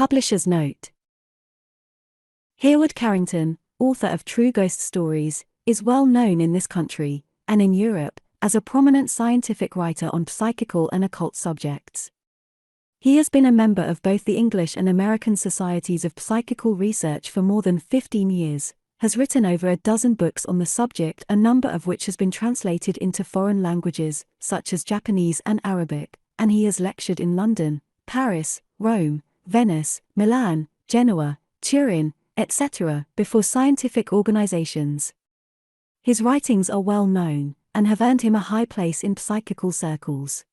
Publisher's note. Hereward Carrington, author of True Ghost Stories, is well known in this country, and in Europe, as a prominent scientific writer on psychical and occult subjects. He has been a member of both the English and American Societies of Psychical Research for more than 15 years, has written over a dozen books on the subject, a number of which has been translated into foreign languages, such as Japanese and Arabic, and he has lectured in London, Paris, Rome, Venice, Milan, Genoa, Turin, etc., before scientific organizations. His writings are well known, and have earned him a high place in psychical circles.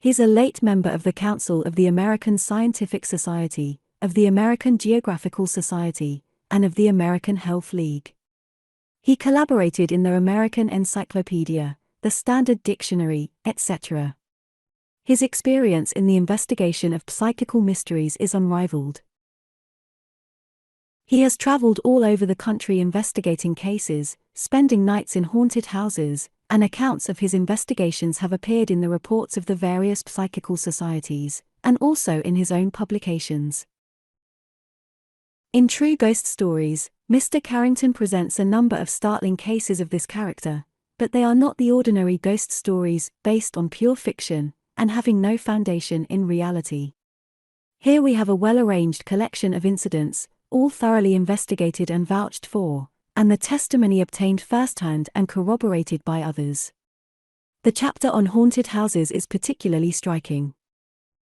He is a late member of the Council of the American Scientific Society, of the American Geographical Society, and of the American Health League. He collaborated in the American Encyclopedia, the Standard Dictionary, etc. His experience in the investigation of psychical mysteries is unrivaled. He has traveled all over the country investigating cases, spending nights in haunted houses, and accounts of his investigations have appeared in the reports of the various psychical societies, and also in his own publications. In True Ghost Stories, Mr. Carrington presents a number of startling cases of this character, but they are not the ordinary ghost stories based on pure fiction, and having no foundation in reality. Here we have a well-arranged collection of incidents, all thoroughly investigated and vouched for, and the testimony obtained firsthand and corroborated by others. The chapter on haunted houses is particularly striking.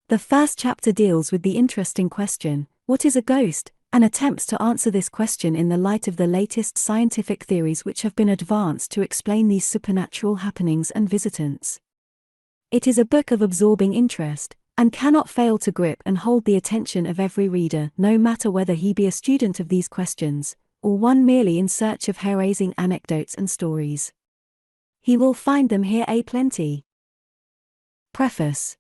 The first chapter deals with the interesting question, what is a ghost, and attempts to answer this question in the light of the latest scientific theories which have been advanced to explain these supernatural happenings and visitants. It is a book of absorbing interest, and cannot fail to grip and hold the attention of every reader, no matter whether he be a student of these questions, or one merely in search of hair-raising anecdotes and stories. He will find them here a plenty. Preface.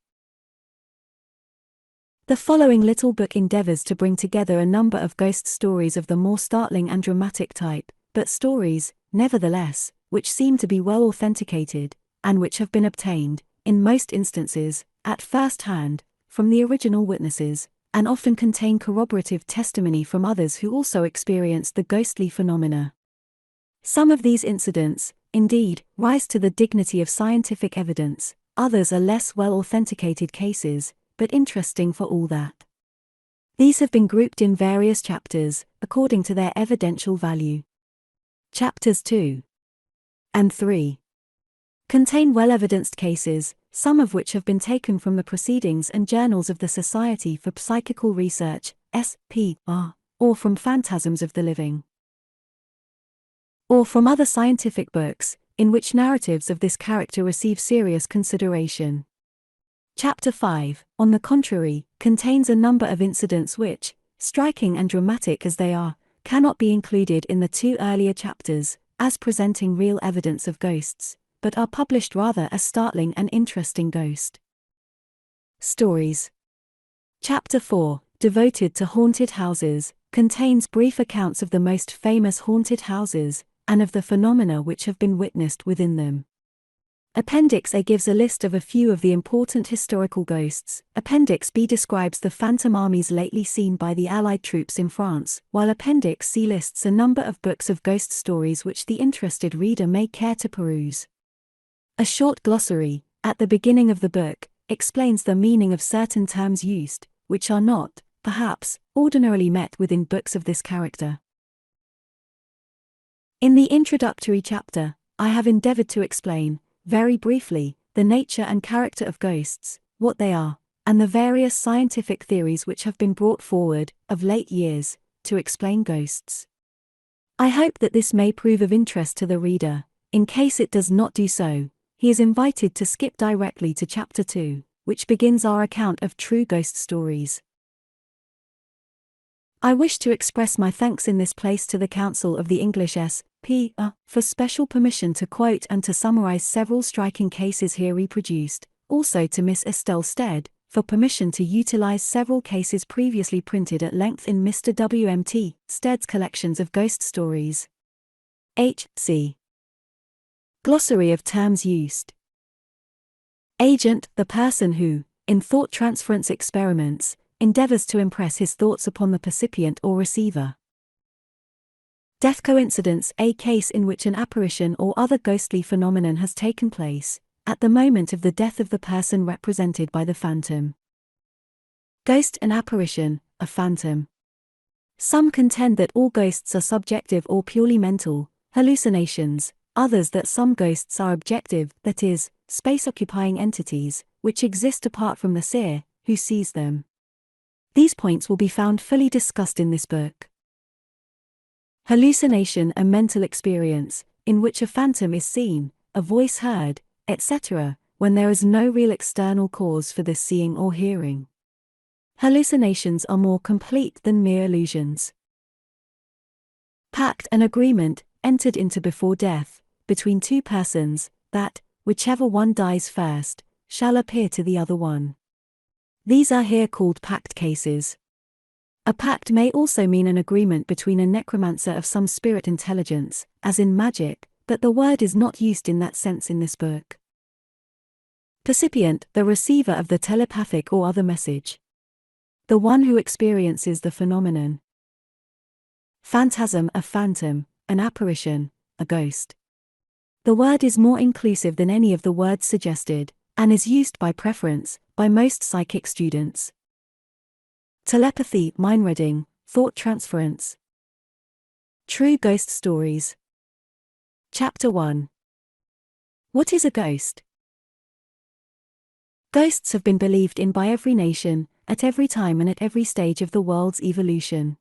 The following little book endeavors to bring together a number of ghost stories of the more startling and dramatic type, but stories, nevertheless, which seem to be well authenticated, and which have been obtained, in most instances, at first hand, from the original witnesses, and often contain corroborative testimony from others who also experienced the ghostly phenomena. Some of these incidents, indeed, rise to the dignity of scientific evidence, others are less well authenticated cases, but interesting for all that. These have been grouped in various chapters, according to their evidential value. Chapters 2 and 3 contain well-evidenced cases, some of which have been taken from the proceedings and journals of the Society for Psychical Research, SPR, or from Phantasms of the Living, or from other scientific books, in which narratives of this character receive serious consideration. Chapter 5, on the contrary, contains a number of incidents which, striking and dramatic as they are, cannot be included in the two earlier chapters, as presenting real evidence of ghosts, but are published rather as startling and interesting ghost stories. Chapter 4, devoted to haunted houses, contains brief accounts of the most famous haunted houses, and of the phenomena which have been witnessed within them. Appendix A gives a list of a few of the important historical ghosts. Appendix B describes the phantom armies lately seen by the Allied troops in France, while Appendix C lists a number of books of ghost stories which the interested reader may care to peruse. A short glossary, at the beginning of the book, explains the meaning of certain terms used, which are not, perhaps, ordinarily met within books of this character. In the introductory chapter, I have endeavored to explain, very briefly, the nature and character of ghosts, what they are, and the various scientific theories which have been brought forward, of late years, to explain ghosts. I hope that this may prove of interest to the reader. In case it does not do so, he is invited to skip directly to Chapter 2, which begins our account of True Ghost Stories. I wish to express my thanks in this place to the Council of the English S.P.R. for special permission to quote and to summarize several striking cases here reproduced, also to Miss Estelle Stead, for permission to utilize several cases previously printed at length in Mr. W.M.T. Stead's collections of ghost stories. H.C. Glossary of terms used. Agent, the person who, in thought transference experiments, endeavors to impress his thoughts upon the percipient or receiver. Death coincidence, a case in which an apparition or other ghostly phenomenon has taken place, at the moment of the death of the person represented by the phantom. Ghost and apparition, a phantom. Some contend that all ghosts are subjective or purely mental hallucinations, others that some ghosts are objective, that is, space-occupying entities, which exist apart from the seer, who sees them. These points will be found fully discussed in this book. Hallucination, a mental experience, in which a phantom is seen, a voice heard, etc., when there is no real external cause for this seeing or hearing. Hallucinations are more complete than mere illusions. Pact, an agreement, entered into before death, between two persons, that, whichever one dies first, shall appear to the other one. These are here called pact cases. A pact may also mean an agreement between a necromancer of some spirit intelligence, as in magic, but the word is not used in that sense in this book. Percipient, the receiver of the telepathic or other message. The one who experiences the phenomenon. Phantasm, a phantom, an apparition, a ghost. The word is more inclusive than any of the words suggested, and is used by preference, by most psychic students. Telepathy, mind reading, thought transference. True ghost stories. Chapter 1. What is a ghost? Ghosts have been believed in by every nation, at every time and at every stage of the world's evolution.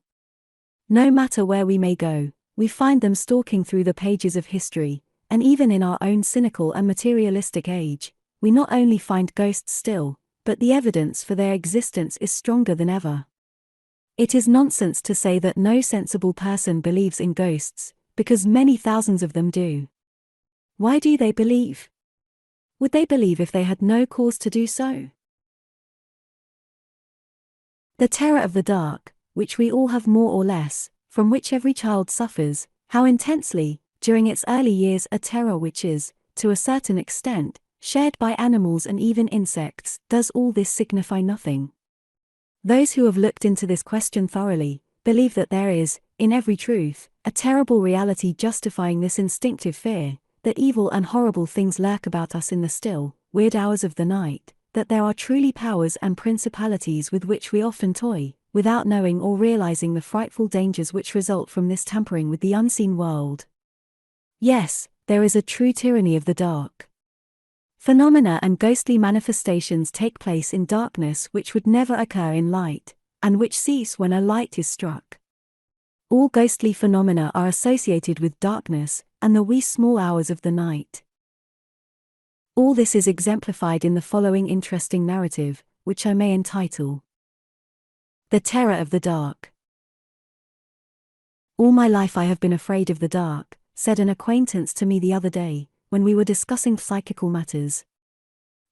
No matter where we may go, we find them stalking through the pages of history, and even in our own cynical and materialistic age, we not only find ghosts still, but the evidence for their existence is stronger than ever. It is nonsense to say that no sensible person believes in ghosts, because many thousands of them do. Why do they believe? Would they believe if they had no cause to do so? The terror of the dark, which we all have more or less, from which every child suffers, how intensely, during its early years, a terror which is, to a certain extent, shared by animals and even insects, does all this signify nothing? Those who have looked into this question thoroughly, believe that there is, in every truth, a terrible reality justifying this instinctive fear, that evil and horrible things lurk about us in the still, weird hours of the night, that there are truly powers and principalities with which we often toy, without knowing or realizing the frightful dangers which result from this tampering with the unseen world. Yes, there is a true tyranny of the dark. Phenomena and ghostly manifestations take place in darkness which would never occur in light, and which cease when a light is struck. All ghostly phenomena are associated with darkness, and the wee small hours of the night. All this is exemplified in the following interesting narrative, which I may entitle The Terror of the Dark. All my life I have been afraid of the dark, said an acquaintance to me the other day, when we were discussing psychical matters.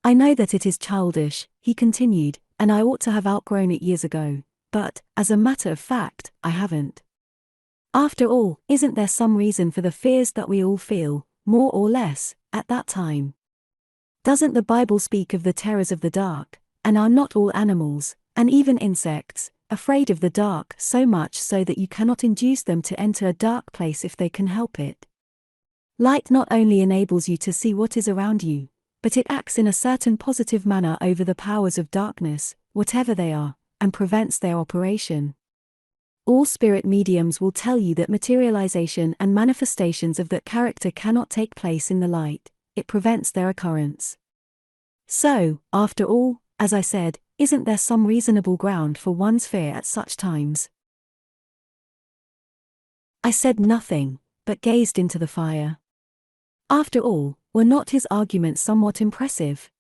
I know that it is childish, he continued, and I ought to have outgrown it years ago, but, as a matter of fact, I haven't. After all, isn't there some reason for the fears that we all feel, more or less, at that time? Doesn't the Bible speak of the terrors of the dark, and are not all animals, and even insects, afraid of the dark so much so that you cannot induce them to enter a dark place if they can help it? Light not only enables you to see what is around you, but it acts in a certain positive manner over the powers of darkness, whatever they are, and prevents their operation. All spirit mediums will tell you that materialization and manifestations of that character cannot take place in the light, it prevents their occurrence. So, after all, as I said, isn't there some reasonable ground for one's fear at such times? I said nothing, but gazed into the fire. After all, were not his arguments somewhat impressive?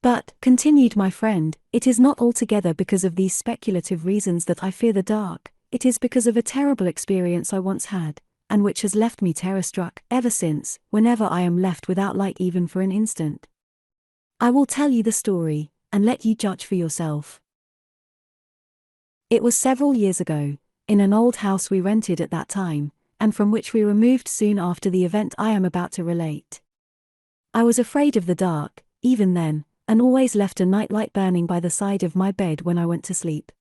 But, continued my friend, it is not altogether because of these speculative reasons that I fear the dark, it is because of a terrible experience I once had, and which has left me terror-struck ever since, whenever I am left without light even for an instant. I will tell you the story, and let you judge for yourself. It was several years ago, in an old house we rented at that time, and from which we removed soon after the event I am about to relate. I was afraid of the dark, even then, and always left a nightlight burning by the side of my bed when I went to sleep.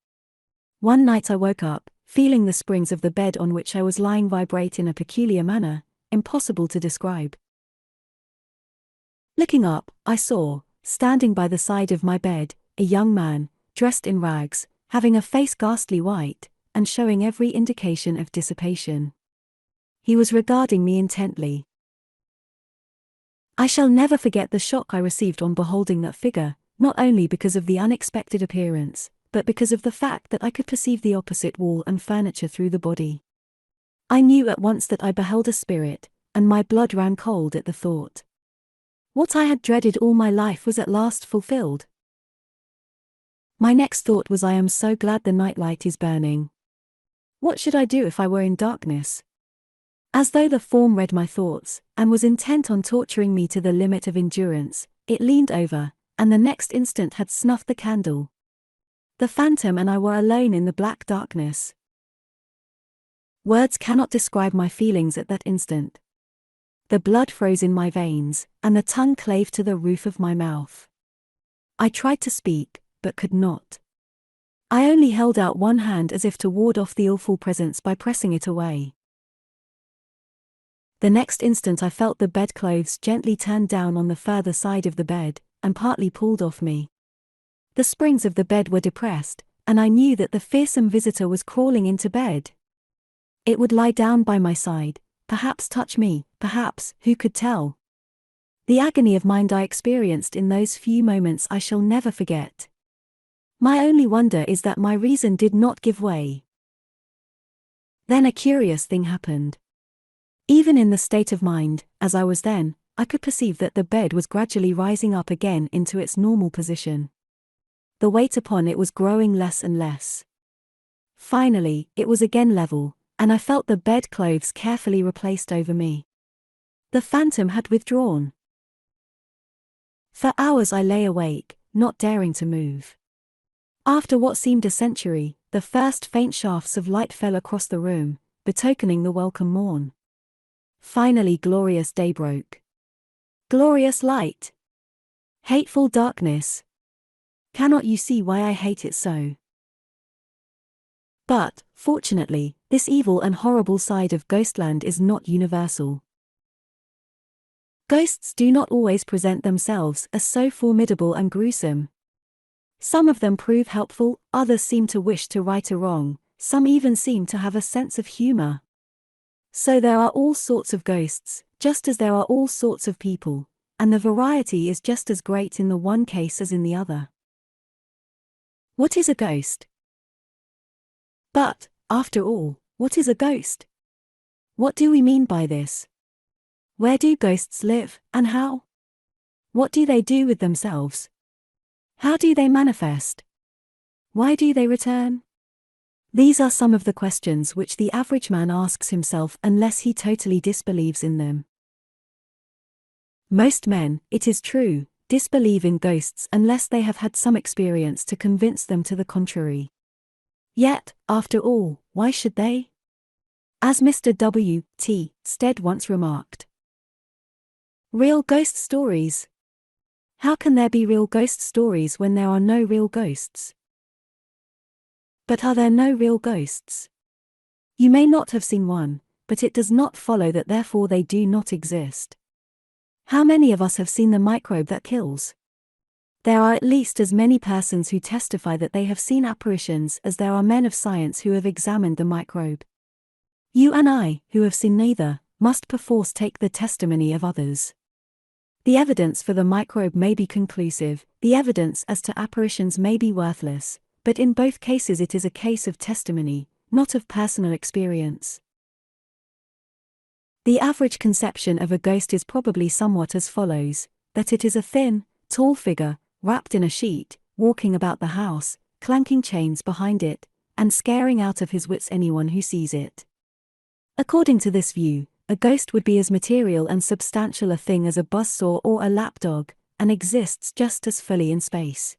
One night I woke up, feeling the springs of the bed on which I was lying vibrate in a peculiar manner, impossible to describe. Looking up, I saw, standing by the side of my bed, a young man, dressed in rags, having a face ghastly white, and showing every indication of dissipation. He was regarding me intently. I shall never forget the shock I received on beholding that figure, not only because of the unexpected appearance, but because of the fact that I could perceive the opposite wall and furniture through the body. I knew at once that I beheld a spirit, and my blood ran cold at the thought. What I had dreaded all my life was at last fulfilled. My next thought was, I am so glad the nightlight is burning. What should I do if I were in darkness? As though the form read my thoughts, and was intent on torturing me to the limit of endurance, it leaned over, and the next instant had snuffed the candle. The phantom and I were alone in the black darkness. Words cannot describe my feelings at that instant. The blood froze in my veins, and the tongue clave to the roof of my mouth. I tried to speak, but could not. I only held out one hand as if to ward off the awful presence by pressing it away. The next instant I felt the bedclothes gently turned down on the further side of the bed, and partly pulled off me. The springs of the bed were depressed, and I knew that the fearsome visitor was crawling into bed. It would lie down by my side, perhaps touch me, perhaps, who could tell? The agony of mind I experienced in those few moments I shall never forget. My only wonder is that my reason did not give way. Then a curious thing happened. Even in the state of mind, as I was then, I could perceive that the bed was gradually rising up again into its normal position. The weight upon it was growing less and less. Finally, it was again level, and I felt the bedclothes carefully replaced over me. The phantom had withdrawn. For hours I lay awake, not daring to move. After what seemed a century, the first faint shafts of light fell across the room, betokening the welcome morn. Finally glorious day broke. Glorious light! Hateful darkness! Cannot you see why I hate it so? But, fortunately, this evil and horrible side of Ghostland is not universal. Ghosts do not always present themselves as so formidable and gruesome. Some of them prove helpful, others seem to wish to right a wrong, some even seem to have a sense of humor. So there are all sorts of ghosts, just as there are all sorts of people, and the variety is just as great in the one case as in the other. What is a ghost? But, after all, what is a ghost? What do we mean by this? Where do ghosts live, and how? What do they do with themselves? How do they manifest? Why do they return? These are some of the questions which the average man asks himself unless he totally disbelieves in them. Most men, it is true, disbelieve in ghosts unless they have had some experience to convince them to the contrary. Yet, after all, why should they? As Mr. W. T. Stead once remarked, real ghost stories. How can there be real ghost stories when there are no real ghosts? But are there no real ghosts? You may not have seen one, but it does not follow that therefore they do not exist. How many of us have seen the microbe that kills? There are at least as many persons who testify that they have seen apparitions as there are men of science who have examined the microbe. You and I, who have seen neither, must perforce take the testimony of others. The evidence for the microbe may be conclusive, the evidence as to apparitions may be worthless, but in both cases it is a case of testimony, not of personal experience. The average conception of a ghost is probably somewhat as follows, that it is a thin, tall figure, wrapped in a sheet, walking about the house, clanking chains behind it, and scaring out of his wits anyone who sees it. According to this view, a ghost would be as material and substantial a thing as a buzzsaw or a lapdog, and exists just as fully in space.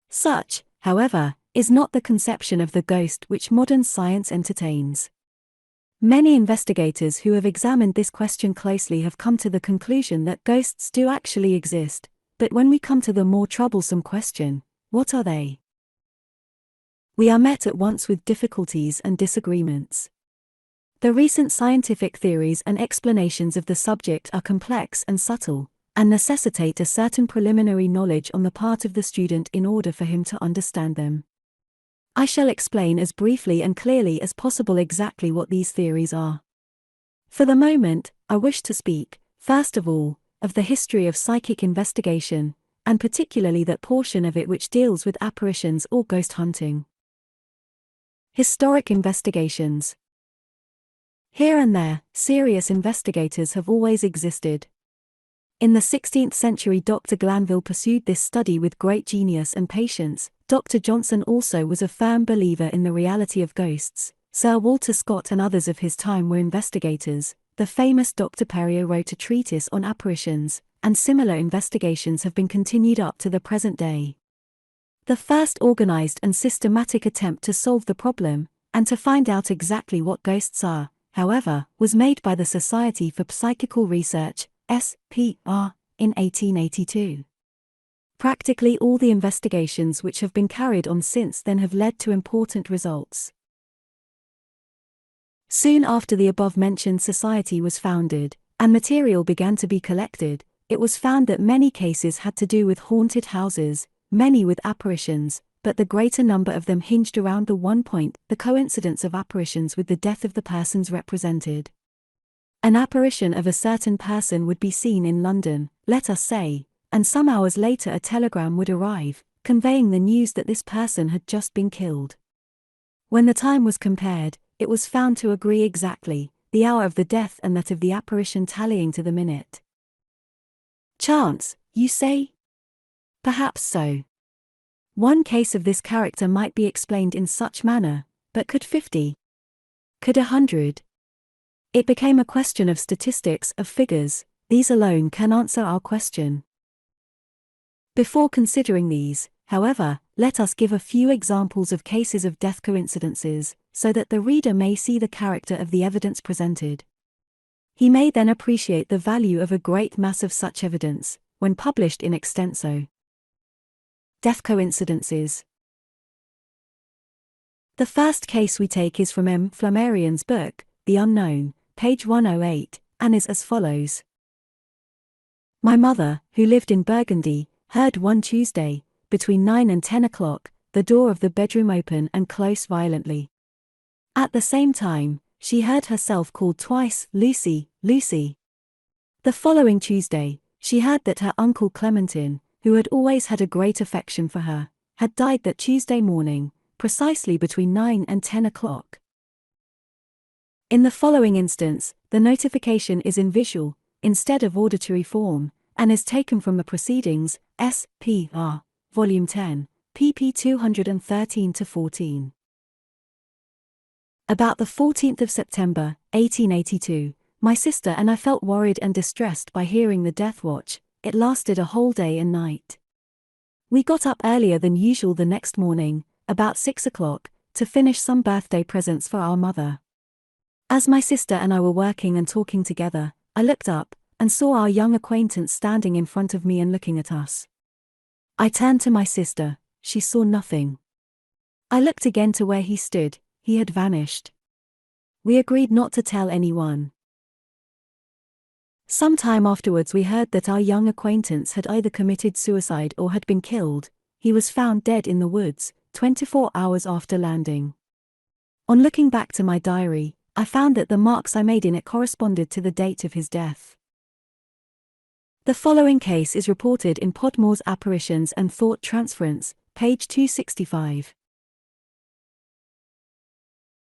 Such, however, is not the conception of the ghost which modern science entertains. Many investigators who have examined this question closely have come to the conclusion that ghosts do actually exist, But when we come to the more troublesome question, what are they? We are met at once with difficulties and disagreements. The recent scientific theories and explanations of the subject are complex and subtle, and necessitate a certain preliminary knowledge on the part of the student in order for him to understand them. I shall explain as briefly and clearly as possible exactly what these theories are. For the moment, I wish to speak, first of all, of the history of psychic investigation, and particularly that portion of it which deals with apparitions or ghost hunting. Historic investigations. Here and there, serious investigators have always existed. In the 16th century, Dr. Glanville pursued this study with great genius and patience. Dr. Johnson also was a firm believer in the reality of ghosts. Sir Walter Scott and others of his time were investigators. The famous Dr. Perrier wrote a treatise on apparitions, and similar investigations have been continued up to the present day. The first organized and systematic attempt to solve the problem, and to find out exactly what ghosts are, however, was made by the Society for Psychical Research, SPR, in 1882. Practically all the investigations which have been carried on since then have led to important results. Soon after the above-mentioned society was founded, and material began to be collected, it was found that many cases had to do with haunted houses, many with apparitions, but the greater number of them hinged around the one point, the coincidence of apparitions with the death of the persons represented. An apparition of a certain person would be seen in London, let us say, and some hours later a telegram would arrive, conveying the news that this person had just been killed. When the time was compared, it was found to agree exactly, the hour of the death and that of the apparition tallying to the minute. Chance, you say? Perhaps so. One case of this character might be explained in such manner, but could 50? Could 100? It became a question of statistics, of figures. These alone can answer our question. Before considering these, however, let us give a few examples of cases of death coincidences, so that the reader may see the character of the evidence presented. He may then appreciate the value of a great mass of such evidence, when published in extenso. Death coincidences. The first case we take is from M. Flammarion's book, The Unknown, page 108, and is as follows. My mother, who lived in Burgundy, heard one Tuesday, between 9 and 10 o'clock, the door of the bedroom open and close violently. At the same time, she heard herself called twice, Lucy, Lucy. The following Tuesday, she heard that her uncle Clementine, who had always had a great affection for her, had died that Tuesday morning, precisely between 9 and 10 o'clock. In the following instance, the notification is in visual, instead of auditory form, and is taken from the Proceedings, S.P.R., Volume 10, pp. 213-14. About the 14th of September, 1882, my sister and I felt worried and distressed by hearing the death watch. It lasted a whole day and night. We got up earlier than usual the next morning, about 6 o'clock, to finish some birthday presents for our mother. As my sister and I were working and talking together, I looked up, and saw our young acquaintance standing in front of me and looking at us. I turned to my sister, she saw nothing. I looked again to where he stood, he had vanished. We agreed not to tell anyone. Some time afterwards we heard that our young acquaintance had either committed suicide or had been killed. He was found dead in the woods, 24 hours after landing. On looking back to my diary, I found that the marks I made in it corresponded to the date of his death. The following case is reported in Podmore's Apparitions and Thought Transference, page 265.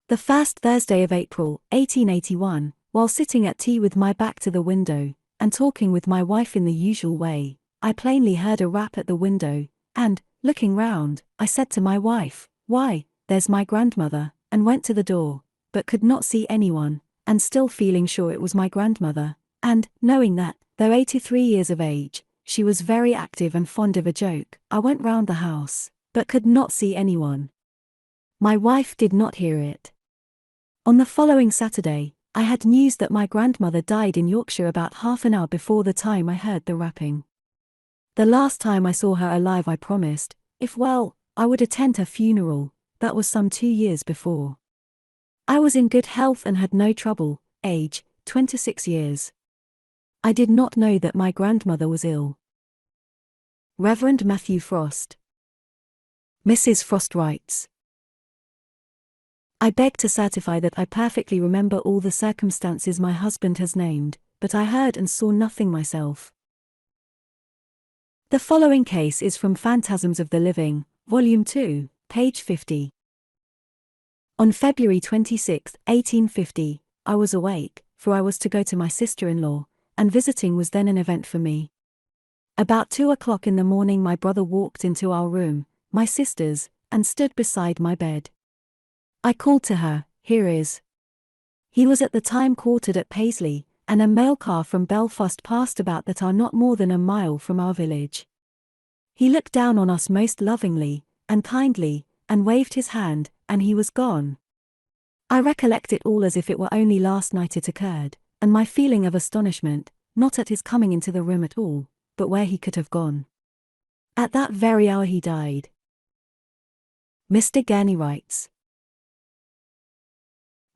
The first Thursday of April, 1881, while sitting at tea with my back to the window, and talking with my wife in the usual way, I plainly heard a rap at the window, and, looking round, I said to my wife, "Why, there's my grandmother," and went to the door, but could not see anyone, and still feeling sure it was my grandmother, and, knowing that, though 83 years of age, she was very active and fond of a joke, I went round the house, but could not see anyone. My wife did not hear it. On the following Saturday, I had news that my grandmother died in Yorkshire about half an hour before the time I heard the rapping. The last time I saw her alive I promised, if well, I would attend her funeral. That was some 2 years before. I was in good health and had no trouble, age, 26 years. I did not know that my grandmother was ill. Reverend Matthew Frost. Mrs. Frost writes, I beg to certify that I perfectly remember all the circumstances my husband has named, but I heard and saw nothing myself. The following case is from Phantasms of the Living, Volume 2, page 50. On February 26, 1850, I was awake, for I was to go to my sister-in-law, and visiting was then an event for me. About 2 o'clock in the morning my brother walked into our room, my sister's, and stood beside my bed. I called to her, "Here is." He was at the time quartered at Paisley, and a mail car from Belfast passed about that are not more than a mile from our village. He looked down on us most lovingly, and kindly, and waved his hand, and he was gone. I recollect it all as if it were only last night it occurred, and my feeling of astonishment, not at his coming into the room at all, but where he could have gone. At that very hour he died. Mr. Gurney writes,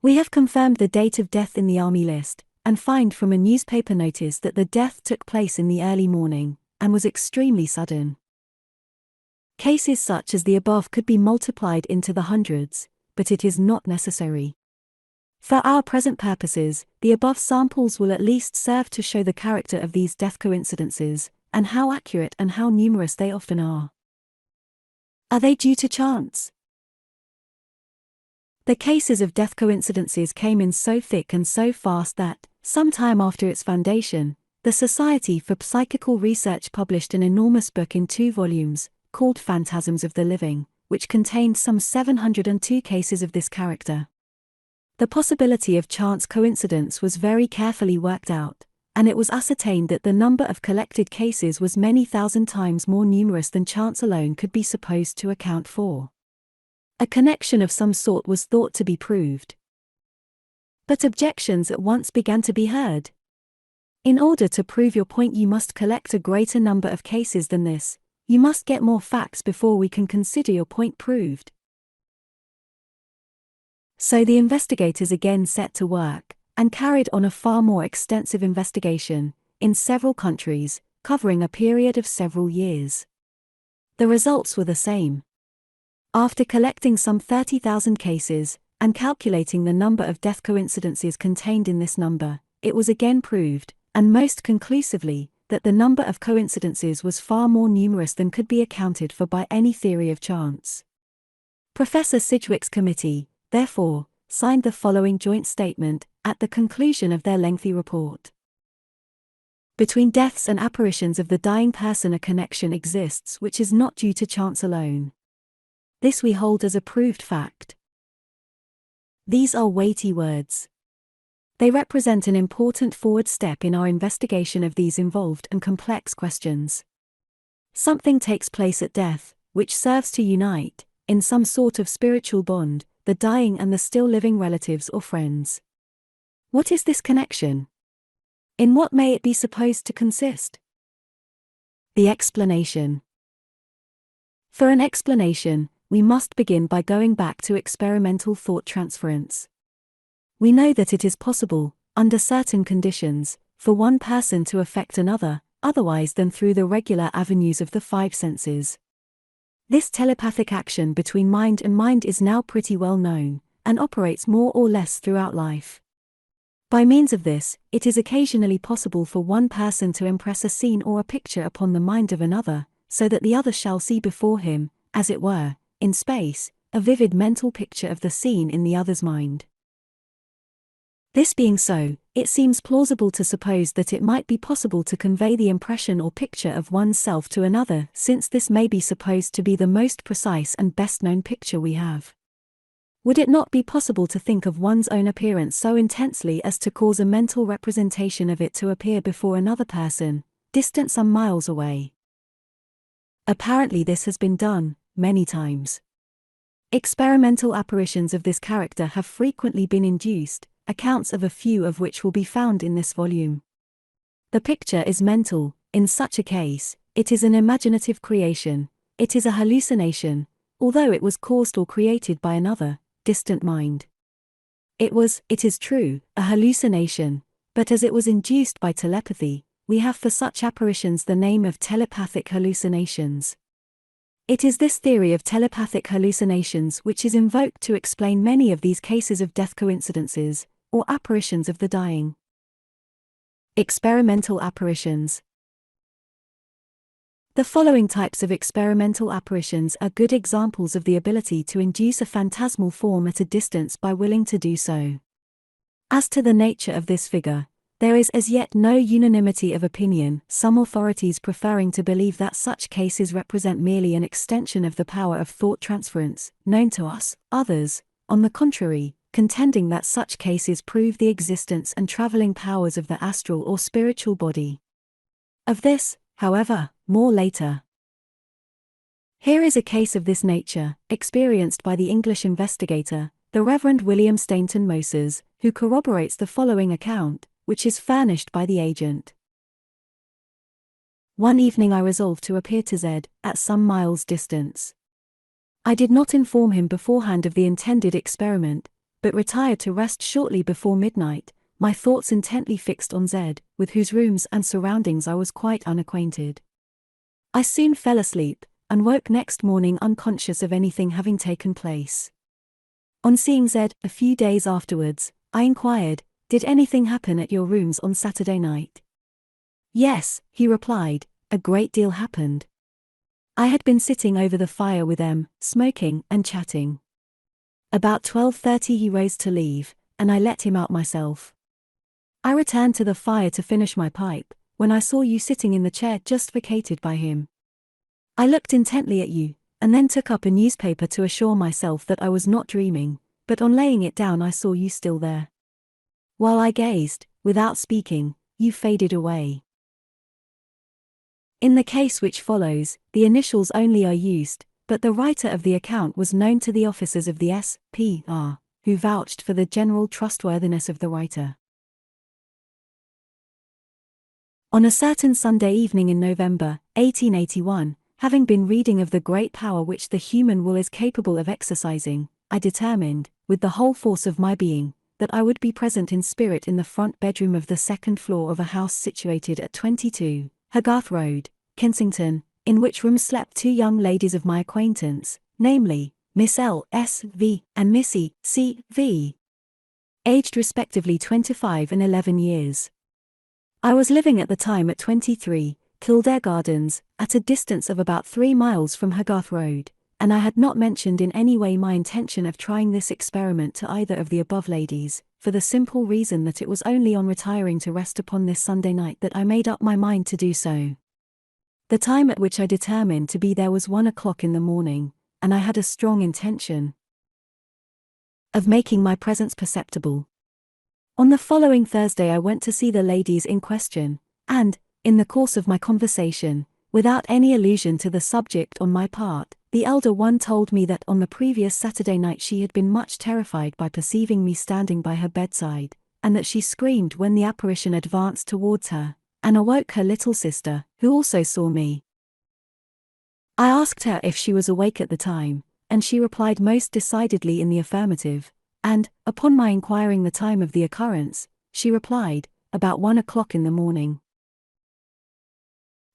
we have confirmed the date of death in the army list, and find from a newspaper notice that the death took place in the early morning, and was extremely sudden. Cases such as the above could be multiplied into the hundreds, but it is not necessary. For our present purposes, the above samples will at least serve to show the character of these death coincidences, and how accurate and how numerous they often are. Are they due to chance? The cases of death coincidences came in so thick and so fast that, some time after its foundation, the Society for Psychical Research published an enormous book in 2 volumes, called Phantasms of the Living, which contained some 702 cases of this character. The possibility of chance coincidence was very carefully worked out, and it was ascertained that the number of collected cases was many thousand times more numerous than chance alone could be supposed to account for. A connection of some sort was thought to be proved. But objections at once began to be heard. In order to prove your point you must collect a greater number of cases than this, you must get more facts before we can consider your point proved. So the investigators again set to work, and carried on a far more extensive investigation, in several countries, covering a period of several years. The results were the same. After collecting some 30,000 cases, and calculating the number of death coincidences contained in this number, it was again proved, and most conclusively, that the number of coincidences was far more numerous than could be accounted for by any theory of chance. Professor Sidgwick's committee, therefore, signed the following joint statement, at the conclusion of their lengthy report. Between deaths and apparitions of the dying person a connection exists which is not due to chance alone. This we hold as a proved fact. These are weighty words. They represent an important forward step in our investigation of these involved and complex questions. Something takes place at death, which serves to unite, in some sort of spiritual bond, the dying and the still living relatives or friends. What is this connection? In what may it be supposed to consist? The explanation. For an explanation, we must begin by going back to experimental thought transference. We know that it is possible, under certain conditions, for one person to affect another, otherwise than through the regular avenues of the 5 senses. This telepathic action between mind and mind is now pretty well known, and operates more or less throughout life. By means of this, it is occasionally possible for one person to impress a scene or a picture upon the mind of another, so that the other shall see before him, as it were, in space, a vivid mental picture of the scene in the other's mind. This being so, it seems plausible to suppose that it might be possible to convey the impression or picture of one's self to another, since this may be supposed to be the most precise and best-known picture we have. Would it not be possible to think of one's own appearance so intensely as to cause a mental representation of it to appear before another person, distant some miles away? Apparently this has been done, many times. Experimental apparitions of this character have frequently been induced, accounts of a few of which will be found in this volume. The picture is mental, in such a case, it is an imaginative creation, it is a hallucination, although it was caused or created by another, distant mind. It is true, a hallucination, but as it was induced by telepathy, we have for such apparitions the name of telepathic hallucinations. It is this theory of telepathic hallucinations which is invoked to explain many of these cases of death coincidences, or apparitions of the dying. Experimental apparitions. The following types of experimental apparitions are good examples of the ability to induce a phantasmal form at a distance by willing to do so. As to the nature of this figure, there is as yet no unanimity of opinion, some authorities preferring to believe that such cases represent merely an extension of the power of thought transference, known to us, others, on the contrary, contending that such cases prove the existence and traveling powers of the astral or spiritual body. Of this, however, more later. Here is a case of this nature, experienced by the English investigator, the Reverend William Stainton Moses, who corroborates the following account, which is furnished by the agent. One evening I resolved to appear to Z, at some miles' distance. I did not inform him beforehand of the intended experiment, but retired to rest shortly before midnight, my thoughts intently fixed on Z, with whose rooms and surroundings I was quite unacquainted. I soon fell asleep, and woke next morning unconscious of anything having taken place. On seeing Z, a few days afterwards, I inquired, "Did anything happen at your rooms on Saturday night?" "Yes," he replied, "a great deal happened." I had been sitting over the fire with M, smoking and chatting. About 12:30 he rose to leave, and I let him out myself. I returned to the fire to finish my pipe, when I saw you sitting in the chair just vacated by him. I looked intently at you, and then took up a newspaper to assure myself that I was not dreaming, but on laying it down I saw you still there. While I gazed, without speaking, you faded away. In the case which follows, the initials only are used, but the writer of the account was known to the officers of the S.P.R., who vouched for the general trustworthiness of the writer. On a certain Sunday evening in November, 1881, having been reading of the great power which the human will is capable of exercising, I determined, with the whole force of my being, that I would be present in spirit in the front bedroom of the second floor of a house situated at 22, Hogarth Road, Kensington, in which room slept two young ladies of my acquaintance, namely, Miss L.S.V. and Missy C.V., aged respectively 25 and 11 years. I was living at the time at 23, Kildare Gardens, at a distance of about 3 miles from Hogarth Road, and I had not mentioned in any way my intention of trying this experiment to either of the above ladies, for the simple reason that it was only on retiring to rest upon this Sunday night that I made up my mind to do so. The time at which I determined to be there was 1 o'clock in the morning, and I had a strong intention of making my presence perceptible. On the following Thursday I went to see the ladies in question, and, in the course of my conversation, without any allusion to the subject on my part, the elder one told me that on the previous Saturday night she had been much terrified by perceiving me standing by her bedside, and that she screamed when the apparition advanced towards her, and awoke her little sister, who also saw me. I asked her if she was awake at the time, and she replied most decidedly in the affirmative, and, upon my inquiring the time of the occurrence, she replied, about 1 o'clock in the morning.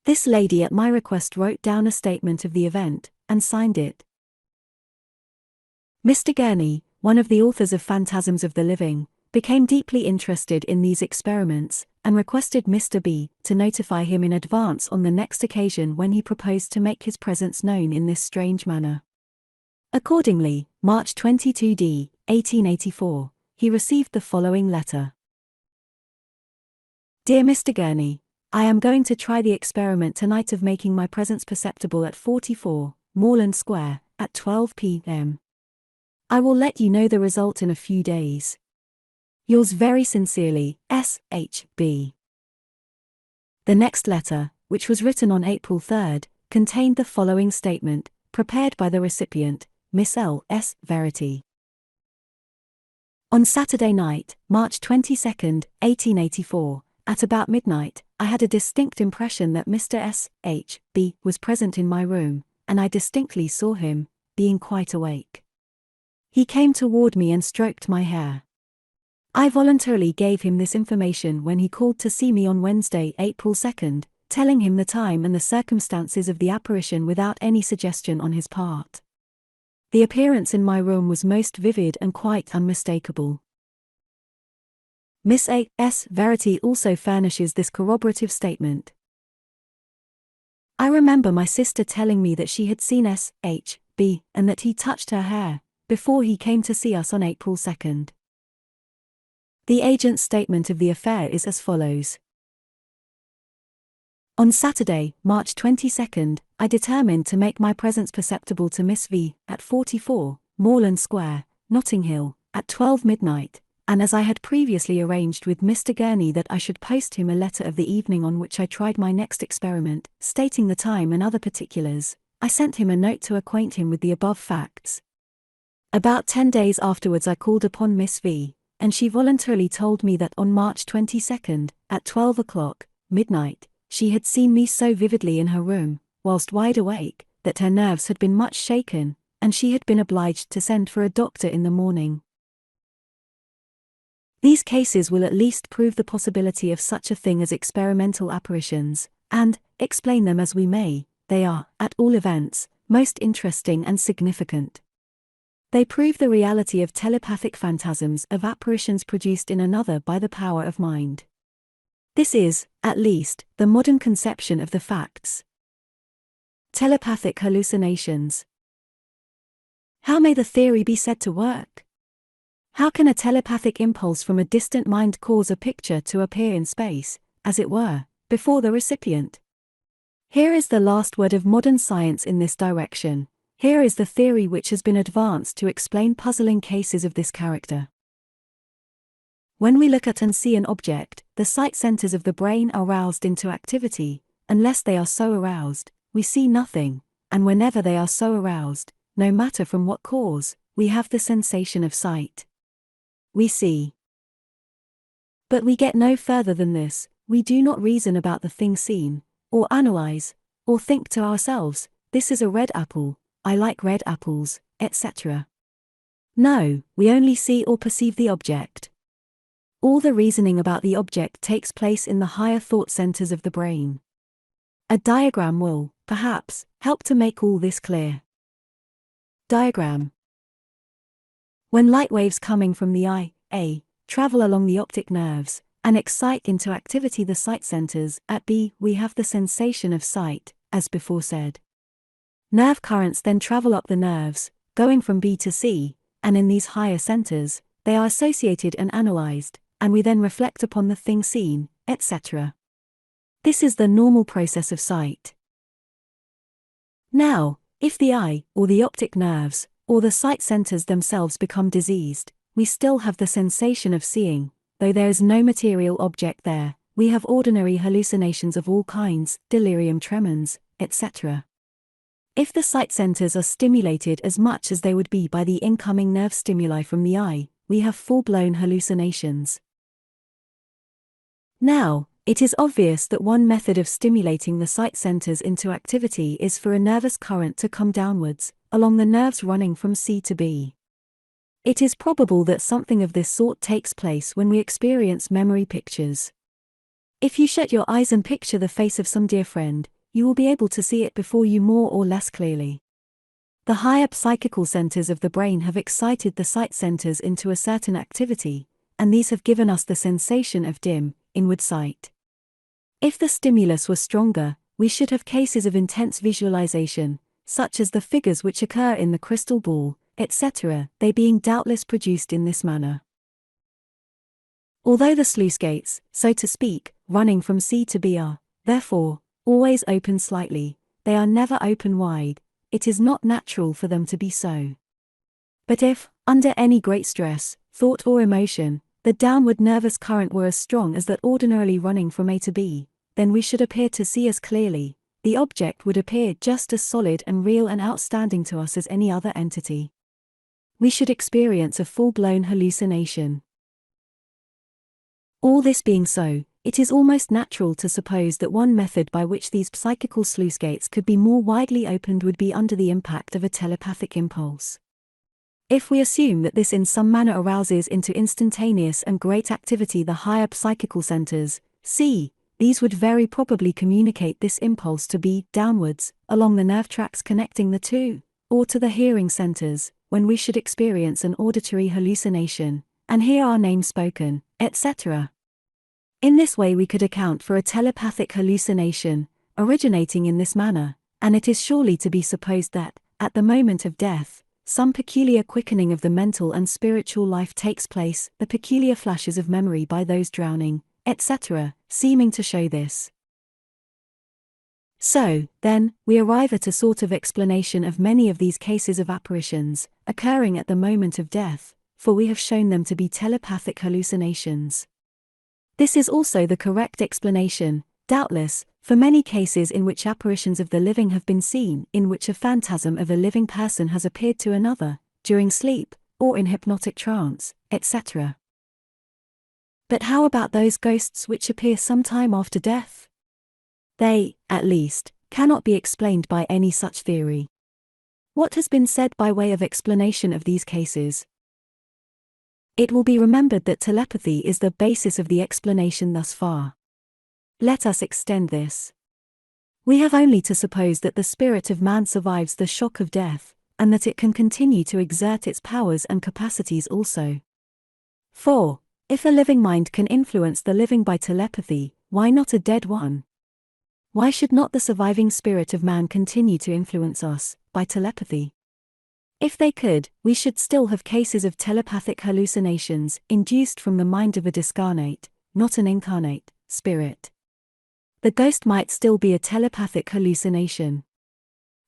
This lady at my request wrote down a statement of the event, and signed it. Mr. Gurney, one of the authors of Phantasms of the Living, became deeply interested in these experiments, and requested Mr. B. to notify him in advance on the next occasion when he proposed to make his presence known in this strange manner. Accordingly, March 22 D. 1884, he received the following letter. Dear Mr. Gurney, I am going to try the experiment tonight of making my presence perceptible at 44, Moreland Square, at 12 p.m. I will let you know the result in a few days. Yours very sincerely, S.H.B. The next letter, which was written on April 3, contained the following statement, prepared by the recipient, Miss L. S. Verity. On Saturday night, March 22, 1884, at about midnight, I had a distinct impression that Mr. S.H.B. was present in my room, and I distinctly saw him, being quite awake. He came toward me and stroked my hair. I voluntarily gave him this information when he called to see me on Wednesday, April 2nd, telling him the time and the circumstances of the apparition without any suggestion on his part. The appearance in my room was most vivid and quite unmistakable. Miss A.'s Verity also furnishes this corroborative statement. I remember my sister telling me that she had seen S.H.B. and that he touched her hair before he came to see us on April 2nd. The agent's statement of the affair is as follows. On Saturday, March 22nd, I determined to make my presence perceptible to Miss V. at 44, Moreland Square, Notting Hill, at 12 midnight, and as I had previously arranged with Mr. Gurney that I should post him a letter of the evening on which I tried my next experiment, stating the time and other particulars, I sent him a note to acquaint him with the above facts. About 10 days afterwards I called upon Miss V., and she voluntarily told me that on March 22nd, at 12 o'clock, midnight, she had seen me so vividly in her room, whilst wide awake, that her nerves had been much shaken, and she had been obliged to send for a doctor in the morning. These cases will at least prove the possibility of such a thing as experimental apparitions, and, explain them as we may, they are, at all events, most interesting and significant. They prove the reality of telepathic phantasms of apparitions produced in another by the power of mind. This is, at least, the modern conception of the facts. Telepathic hallucinations. How may the theory be said to work? How can a telepathic impulse from a distant mind cause a picture to appear in space, as it were, before the recipient? Here is the last word of modern science in this direction. Here is the theory which has been advanced to explain puzzling cases of this character. When we look at and see an object, the sight centers of the brain are roused into activity. Unless they are so aroused, we see nothing, and whenever they are so aroused, no matter from what cause, we have the sensation of sight. We see. But we get no further than this. We do not reason about the thing seen, or analyze, or think to ourselves, this is a red apple, I like red apples, etc. No, we only see or perceive the object. All the reasoning about the object takes place in the higher thought centers of the brain. A diagram will, perhaps, help to make all this clear. Diagram. When light waves coming from the eye, A, travel along the optic nerves, and excite into activity the sight centers, at B, we have the sensation of sight, as before said. Nerve currents then travel up the nerves, going from B to C, and in these higher centers, they are associated and analyzed, and we then reflect upon the thing seen, etc. This is the normal process of sight. Now, if the eye, or the optic nerves, or the sight centers themselves become diseased, we still have the sensation of seeing, though there is no material object there. We have ordinary hallucinations of all kinds, delirium tremens, etc. If the sight centers are stimulated as much as they would be by the incoming nerve stimuli from the eye, we have full-blown hallucinations. Now, it is obvious that one method of stimulating the sight centers into activity is for a nervous current to come downwards, along the nerves running from C to B. It is probable that something of this sort takes place when we experience memory pictures. If you shut your eyes and picture the face of some dear friend, you will be able to see it before you more or less clearly. The higher psychical centers of the brain have excited the sight centers into a certain activity, and these have given us the sensation of dim, inward sight. If the stimulus were stronger, we should have cases of intense visualization, such as the figures which occur in the crystal ball, etc., they being doubtless produced in this manner. Although the sluice gates, so to speak, running from C to B are, therefore, always open slightly, they are never open wide. It is not natural for them to be so. But if, under any great stress, thought or emotion, the downward nervous current were as strong as that ordinarily running from A to B, then we should appear to see as clearly, the object would appear just as solid and real and outstanding to us as any other entity. We should experience a full-blown hallucination. All this being so, it is almost natural to suppose that one method by which these psychical sluice gates could be more widely opened would be under the impact of a telepathic impulse. If we assume that this in some manner arouses into instantaneous and great activity the higher psychical centers, these would very probably communicate this impulse to be downwards, along the nerve tracks connecting the two, or to the hearing centers, when we should experience an auditory hallucination, and hear our name spoken, etc. In this way we could account for a telepathic hallucination, originating in this manner, and it is surely to be supposed that, at the moment of death, some peculiar quickening of the mental and spiritual life takes place, the peculiar flashes of memory by those drowning, etc., seeming to show this. So, then, we arrive at a sort of explanation of many of these cases of apparitions, occurring at the moment of death, for we have shown them to be telepathic hallucinations. This is also the correct explanation, doubtless, for many cases in which apparitions of the living have been seen, in which a phantasm of a living person has appeared to another, during sleep, or in hypnotic trance, etc. But how about those ghosts which appear some time after death? They, at least, cannot be explained by any such theory. What has been said by way of explanation of these cases? It will be remembered that telepathy is the basis of the explanation thus far. Let us extend this. We have only to suppose that the spirit of man survives the shock of death, and that it can continue to exert its powers and capacities also. For, if a living mind can influence the living by telepathy, why not a dead one? Why should not the surviving spirit of man continue to influence us, by telepathy? If they could, we should still have cases of telepathic hallucinations induced from the mind of a discarnate, not an incarnate, spirit. The ghost might still be a telepathic hallucination.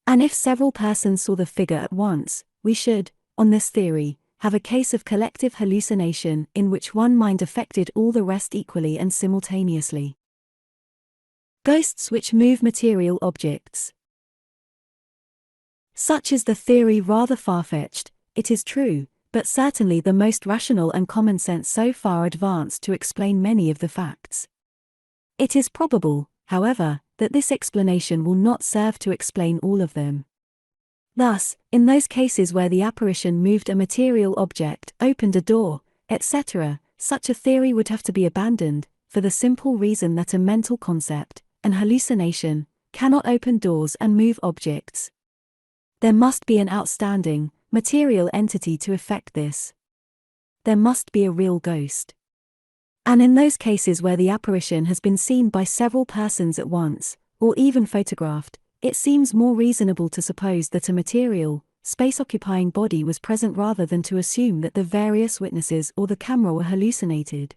And if several persons saw the figure at once, we should, on this theory, have a case of collective hallucination in which one mind affected all the rest equally and simultaneously. Ghosts which move material objects. Such is the theory, rather far-fetched, it is true, but certainly the most rational and common sense so far advanced to explain many of the facts. It is probable, however, that this explanation will not serve to explain all of them. Thus, in those cases where the apparition moved a material object, opened a door, etc., such a theory would have to be abandoned, for the simple reason that a mental concept, an hallucination, cannot open doors and move objects. There must be an outstanding, material entity to effect this. There must be a real ghost. And in those cases where the apparition has been seen by several persons at once, or even photographed, it seems more reasonable to suppose that a material, space-occupying body was present rather than to assume that the various witnesses or the camera were hallucinated.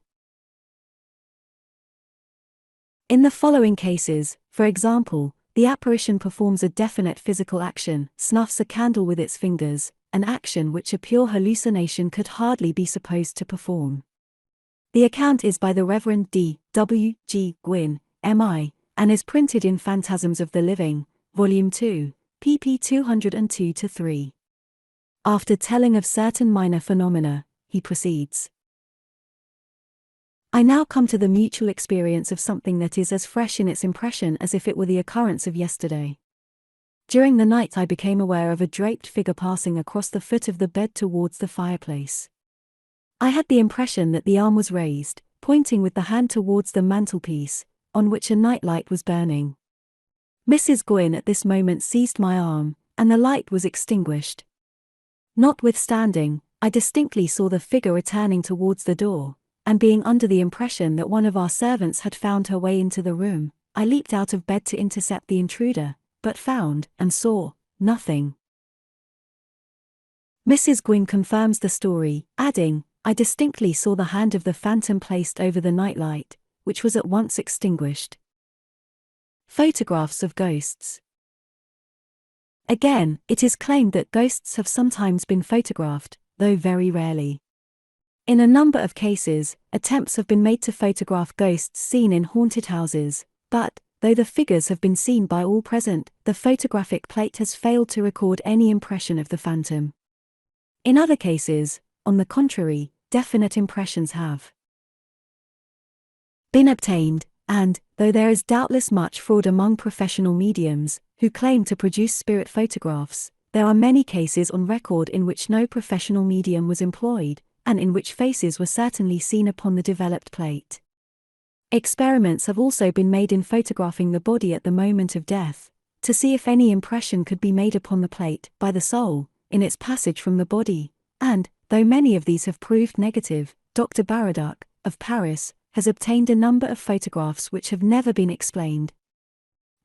In the following cases, for example, the apparition performs a definite physical action, snuffs a candle with its fingers, an action which a pure hallucination could hardly be supposed to perform. The account is by the Reverend D. W. G. Gwynne, M.I., and is printed in Phantasms of the Living, Volume 2, pp. 202-3. After telling of certain minor phenomena, he proceeds. I now come to the mutual experience of something that is as fresh in its impression as if it were the occurrence of yesterday. During the night I became aware of a draped figure passing across the foot of the bed towards the fireplace. I had the impression that the arm was raised, pointing with the hand towards the mantelpiece, on which a nightlight was burning. Mrs. Gwynne at this moment seized my arm, and the light was extinguished. Notwithstanding, I distinctly saw the figure returning towards the door, and being under the impression that one of our servants had found her way into the room, I leaped out of bed to intercept the intruder, but found, and saw, nothing. Mrs. Gwynne confirms the story, adding, I distinctly saw the hand of the phantom placed over the nightlight, which was at once extinguished. Photographs of ghosts. Again, it is claimed that ghosts have sometimes been photographed, though very rarely. In a number of cases, attempts have been made to photograph ghosts seen in haunted houses, but, though the figures have been seen by all present, the photographic plate has failed to record any impression of the phantom. In other cases, on the contrary, definite impressions have been obtained, and, though there is doubtless much fraud among professional mediums, who claim to produce spirit photographs, there are many cases on record in which no professional medium was employed, and in which faces were certainly seen upon the developed plate. Experiments have also been made in photographing the body at the moment of death, to see if any impression could be made upon the plate by the soul, in its passage from the body, and, though many of these have proved negative, Dr. Baraduc, of Paris, has obtained a number of photographs which have never been explained.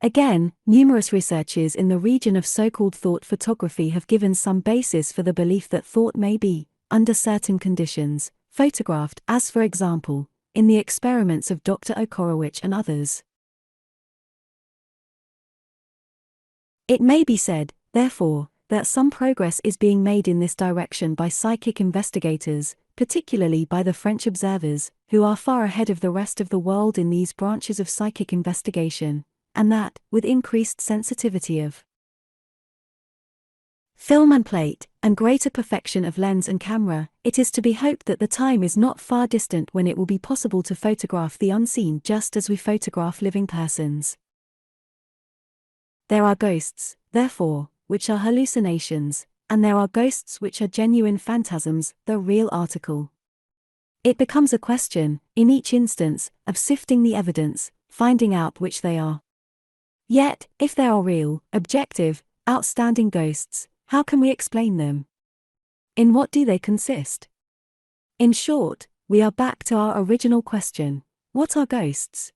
Again, numerous researches in the region of so-called thought photography have given some basis for the belief that thought may be, under certain conditions, photographed, as for example, in the experiments of Dr. Okorowicz and others. It may be said, therefore, that some progress is being made in this direction by psychic investigators, particularly by the French observers, who are far ahead of the rest of the world in these branches of psychic investigation, and that, with increased sensitivity of film and plate, and greater perfection of lens and camera, it is to be hoped that the time is not far distant when it will be possible to photograph the unseen just as we photograph living persons. There are ghosts, therefore, which are hallucinations, and there are ghosts which are genuine phantasms, the real article. It becomes a question, in each instance, of sifting the evidence, finding out which they are. Yet, if they are real, objective, outstanding ghosts, how can we explain them? In what do they consist? In short, we are back to our original question: what are ghosts?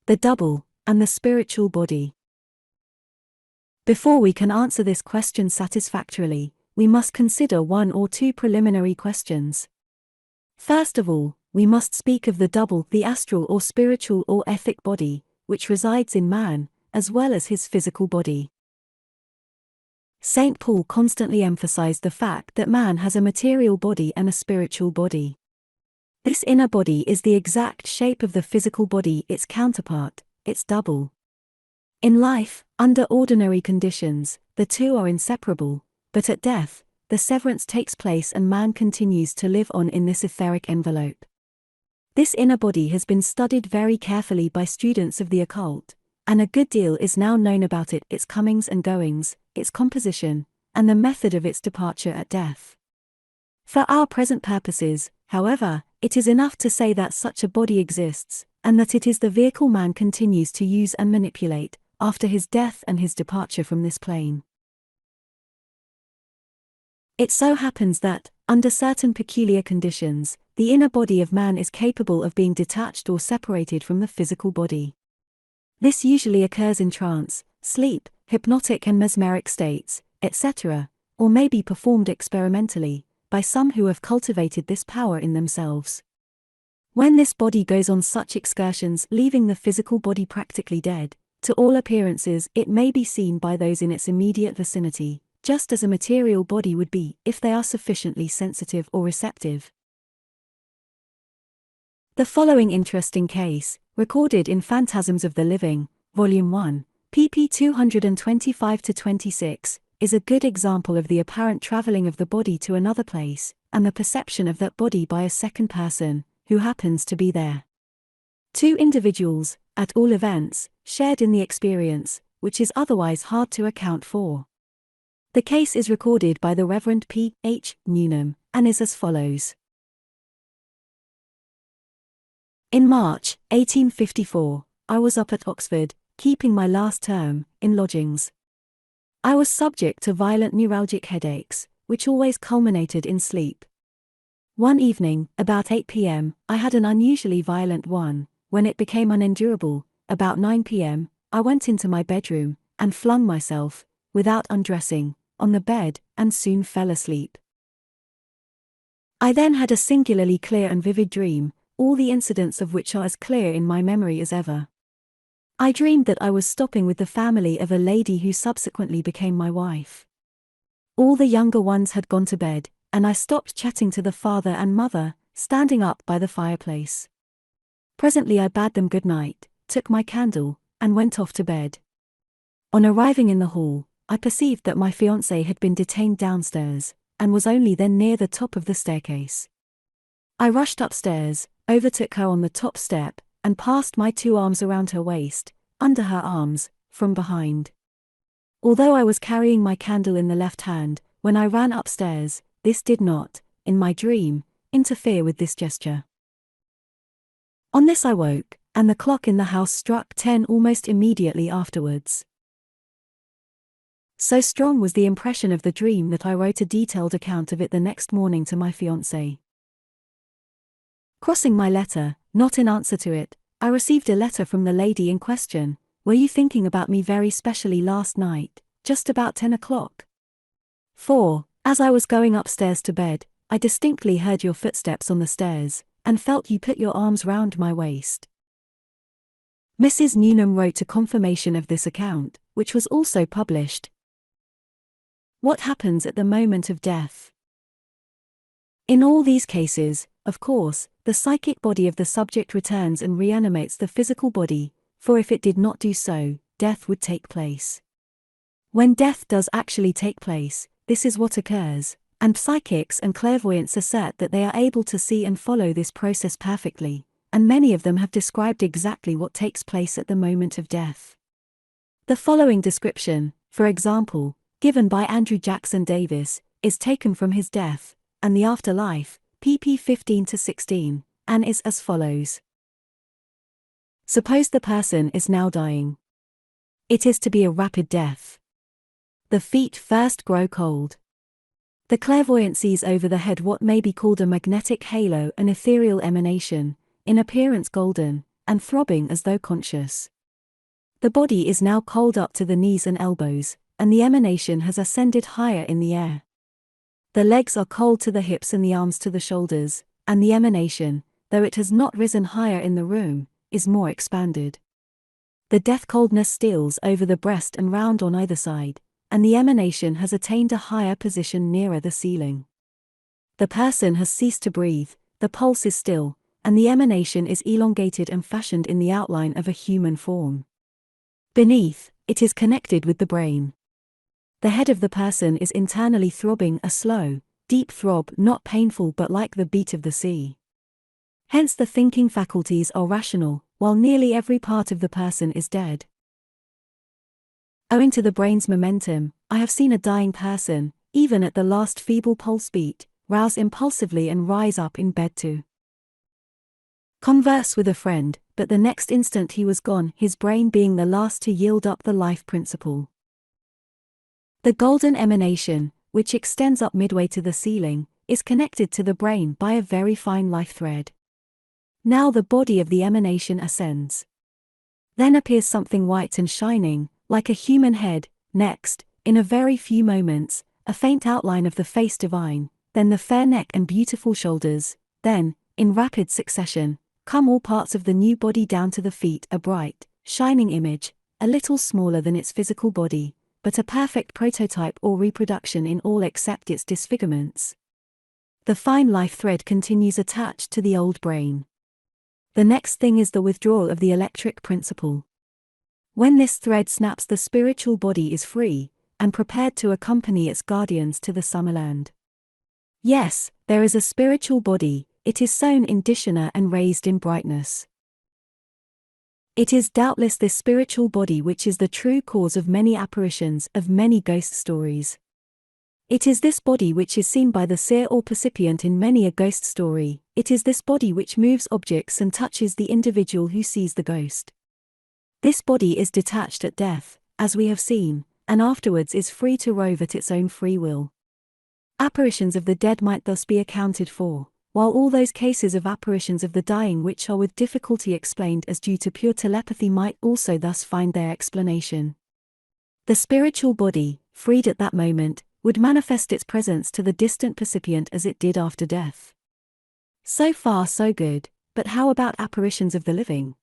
The double, and the spiritual body. Before we can answer this question satisfactorily, we must consider one or two preliminary questions. First of all, we must speak of the double, the astral or spiritual or etheric body, which resides in man, as well as his physical body. St. Paul constantly emphasized the fact that man has a material body and a spiritual body. This inner body is the exact shape of the physical body, its counterpart, its double. In life, under ordinary conditions, the two are inseparable, but at death, the severance takes place and man continues to live on in this etheric envelope. This inner body has been studied very carefully by students of the occult, and a good deal is now known about it, its comings and goings, its composition, and the method of its departure at death. For our present purposes, however, it is enough to say that such a body exists, and that it is the vehicle man continues to use and manipulate, after his death and his departure from this plane. It so happens that, under certain peculiar conditions, the inner body of man is capable of being detached or separated from the physical body. This usually occurs in trance, sleep, hypnotic and mesmeric states, etc., or may be performed experimentally, by some who have cultivated this power in themselves. When this body goes on such excursions, leaving the physical body practically dead, to all appearances it may be seen by those in its immediate vicinity, just as a material body would be, if they are sufficiently sensitive or receptive. The following interesting case, recorded in Phantasms of the Living, Volume 1, pp. 225-26, is a good example of the apparent traveling of the body to another place, and the perception of that body by a second person, who happens to be there. Two individuals, at all events, shared in the experience, which is otherwise hard to account for. The case is recorded by the Reverend P. H. Newnham, and is as follows. In March, 1854, I was up at Oxford, keeping my last term, in lodgings. I was subject to violent neuralgic headaches, which always culminated in sleep. One evening, about 8 p.m., I had an unusually violent one. When it became unendurable, about 9 p.m., I went into my bedroom, and flung myself, without undressing, on the bed, and soon fell asleep. I then had a singularly clear and vivid dream, all the incidents of which are as clear in my memory as ever. I dreamed that I was stopping with the family of a lady who subsequently became my wife. All the younger ones had gone to bed, and I stopped chatting to the father and mother, standing up by the fireplace. Presently I bade them good night, took my candle, and went off to bed. On arriving in the hall, I perceived that my fiancé had been detained downstairs, and was only then near the top of the staircase. I rushed upstairs, overtook her on the top step, and passed my 2 arms around her waist, under her arms, from behind. Although I was carrying my candle in the left hand, when I ran upstairs, this did not, in my dream, interfere with this gesture. On this I woke, and the clock in the house struck 10 almost immediately afterwards. So strong was the impression of the dream that I wrote a detailed account of it the next morning to my fiancé. Crossing my letter, not in answer to it, I received a letter from the lady in question. Were you thinking about me very specially last night, just about 10 o'clock? 4. As I was going upstairs to bed, I distinctly heard your footsteps on the stairs, and felt you put your arms round my waist. Mrs. Newnham wrote a confirmation of this account, which was also published. What happens at the moment of death? In all these cases, of course, the psychic body of the subject returns and reanimates the physical body, for if it did not do so, death would take place. When death does actually take place, this is what occurs, and psychics and clairvoyants assert that they are able to see and follow this process perfectly, and many of them have described exactly what takes place at the moment of death. The following description, for example, given by Andrew Jackson Davis, is taken from his Death and the Afterlife, pp. 15-16, and is as follows. Suppose the person is now dying. It is to be a rapid death. The feet first grow cold. The clairvoyant sees over the head what may be called a magnetic halo, an ethereal emanation, in appearance golden, and throbbing as though conscious. The body is now cold up to the knees and elbows, and the emanation has ascended higher in the air. The legs are cold to the hips and the arms to the shoulders, and the emanation, though it has not risen higher in the room, is more expanded. The death coldness steals over the breast and round on either side, and the emanation has attained a higher position nearer the ceiling. The person has ceased to breathe, the pulse is still, and the emanation is elongated and fashioned in the outline of a human form. Beneath, it is connected with the brain. The head of the person is internally throbbing a slow, deep throb, not painful but like the beat of the sea. Hence the thinking faculties are rational, while nearly every part of the person is dead. Owing to the brain's momentum, I have seen a dying person, even at the last feeble pulse beat, rouse impulsively and rise up in bed to converse with a friend, but the next instant he was gone, his brain being the last to yield up the life principle. The golden emanation, which extends up midway to the ceiling, is connected to the brain by a very fine life thread. Now the body of the emanation ascends. Then appears something white and shining, like a human head. Next, in a very few moments, a faint outline of the face divine, then the fair neck and beautiful shoulders, then, in rapid succession, come all parts of the new body down to the feet, a bright, shining image, a little smaller than its physical body, but a perfect prototype or reproduction in all except its disfigurements. The fine life thread continues attached to the old brain. The next thing is the withdrawal of the electric principle. When this thread snaps, the spiritual body is free, and prepared to accompany its guardians to the summerland. Yes, there is a spiritual body, it is sown in Dishana and raised in brightness. It is doubtless this spiritual body which is the true cause of many apparitions, of many ghost stories. It is this body which is seen by the seer or percipient in many a ghost story. It is this body which moves objects and touches the individual who sees the ghost. This body is detached at death, as we have seen, and afterwards is free to rove at its own free will. Apparitions of the dead might thus be accounted for, while all those cases of apparitions of the dying which are with difficulty explained as due to pure telepathy might also thus find their explanation. The spiritual body, freed at that moment, would manifest its presence to the distant percipient as it did after death. So far so good, but how about apparitions of the living?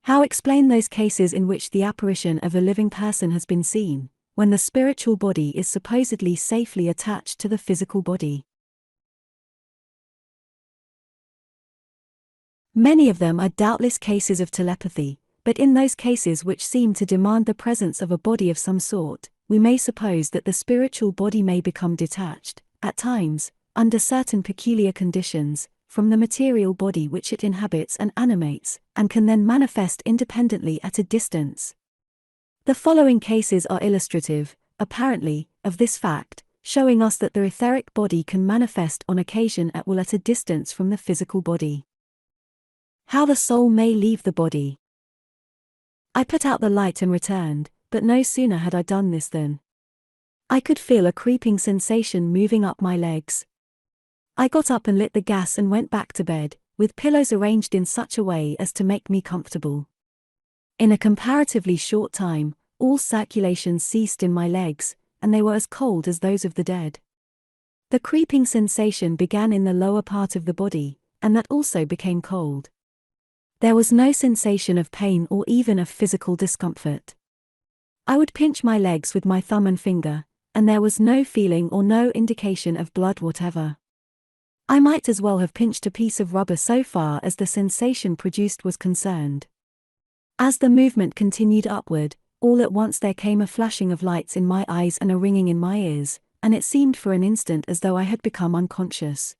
How explain those cases in which the apparition of a living person has been seen, when the spiritual body is supposedly safely attached to the physical body? Many of them are doubtless cases of telepathy, but in those cases which seem to demand the presence of a body of some sort, we may suppose that the spiritual body may become detached, at times, under certain peculiar conditions, from the material body which it inhabits and animates, and can then manifest independently at a distance. The following cases are illustrative, apparently, of this fact, showing us that the etheric body can manifest on occasion at will at a distance from the physical body. How the soul may leave the body. I put out the light and returned, but no sooner had I done this than I could feel a creeping sensation moving up my legs. I got up and lit the gas and went back to bed, with pillows arranged in such a way as to make me comfortable. In a comparatively short time, all circulation ceased in my legs, and they were as cold as those of the dead. The creeping sensation began in the lower part of the body, and that also became cold. There was no sensation of pain or even of physical discomfort. I would pinch my legs with my thumb and finger, and there was no feeling or no indication of blood whatever. I might as well have pinched a piece of rubber so far as the sensation produced was concerned. As the movement continued upward, all at once there came a flashing of lights in my eyes and a ringing in my ears, and it seemed for an instant as though I had become unconscious.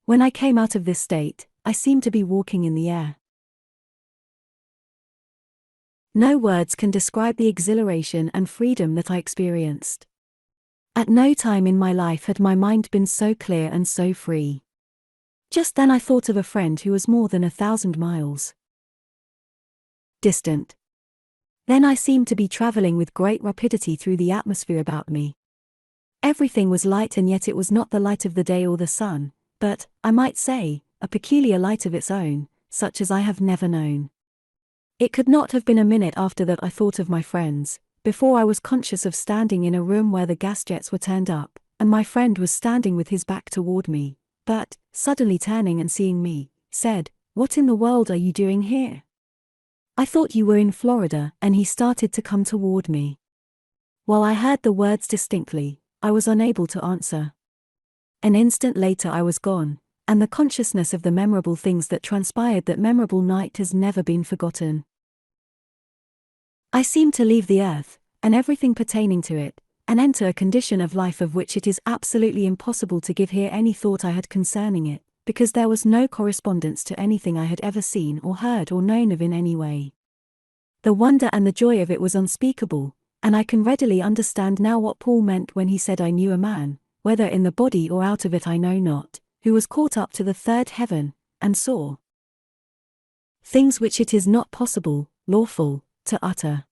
When I came out of this state, I seemed to be walking in the air. No words can describe the exhilaration and freedom that I experienced. At no time in my life had my mind been so clear and so free. Just then I thought of a friend who was more than 1,000 miles distant. Then I seemed to be traveling with great rapidity through the atmosphere about me. Everything was light, and yet it was not the light of the day or the sun, but, I might say, a peculiar light of its own, such as I have never known. It could not have been a minute after that I thought of my friends, before I was conscious of standing in a room where the gas jets were turned up, and my friend was standing with his back toward me, but, suddenly turning and seeing me, said, "What in the world are you doing here? I thought you were in Florida," and he started to come toward me. While I heard the words distinctly, I was unable to answer. An instant later I was gone, and the consciousness of the memorable things that transpired that memorable night has never been forgotten. I seemed to leave the earth, and everything pertaining to it, and enter a condition of life of which it is absolutely impossible to give here any thought I had concerning it, because there was no correspondence to anything I had ever seen or heard or known of in any way. The wonder and the joy of it was unspeakable, and I can readily understand now what Paul meant when he said, "I knew a man, whether in the body or out of it I know not, who was caught up to the third heaven, and saw things which it is not possible, lawful, to utter."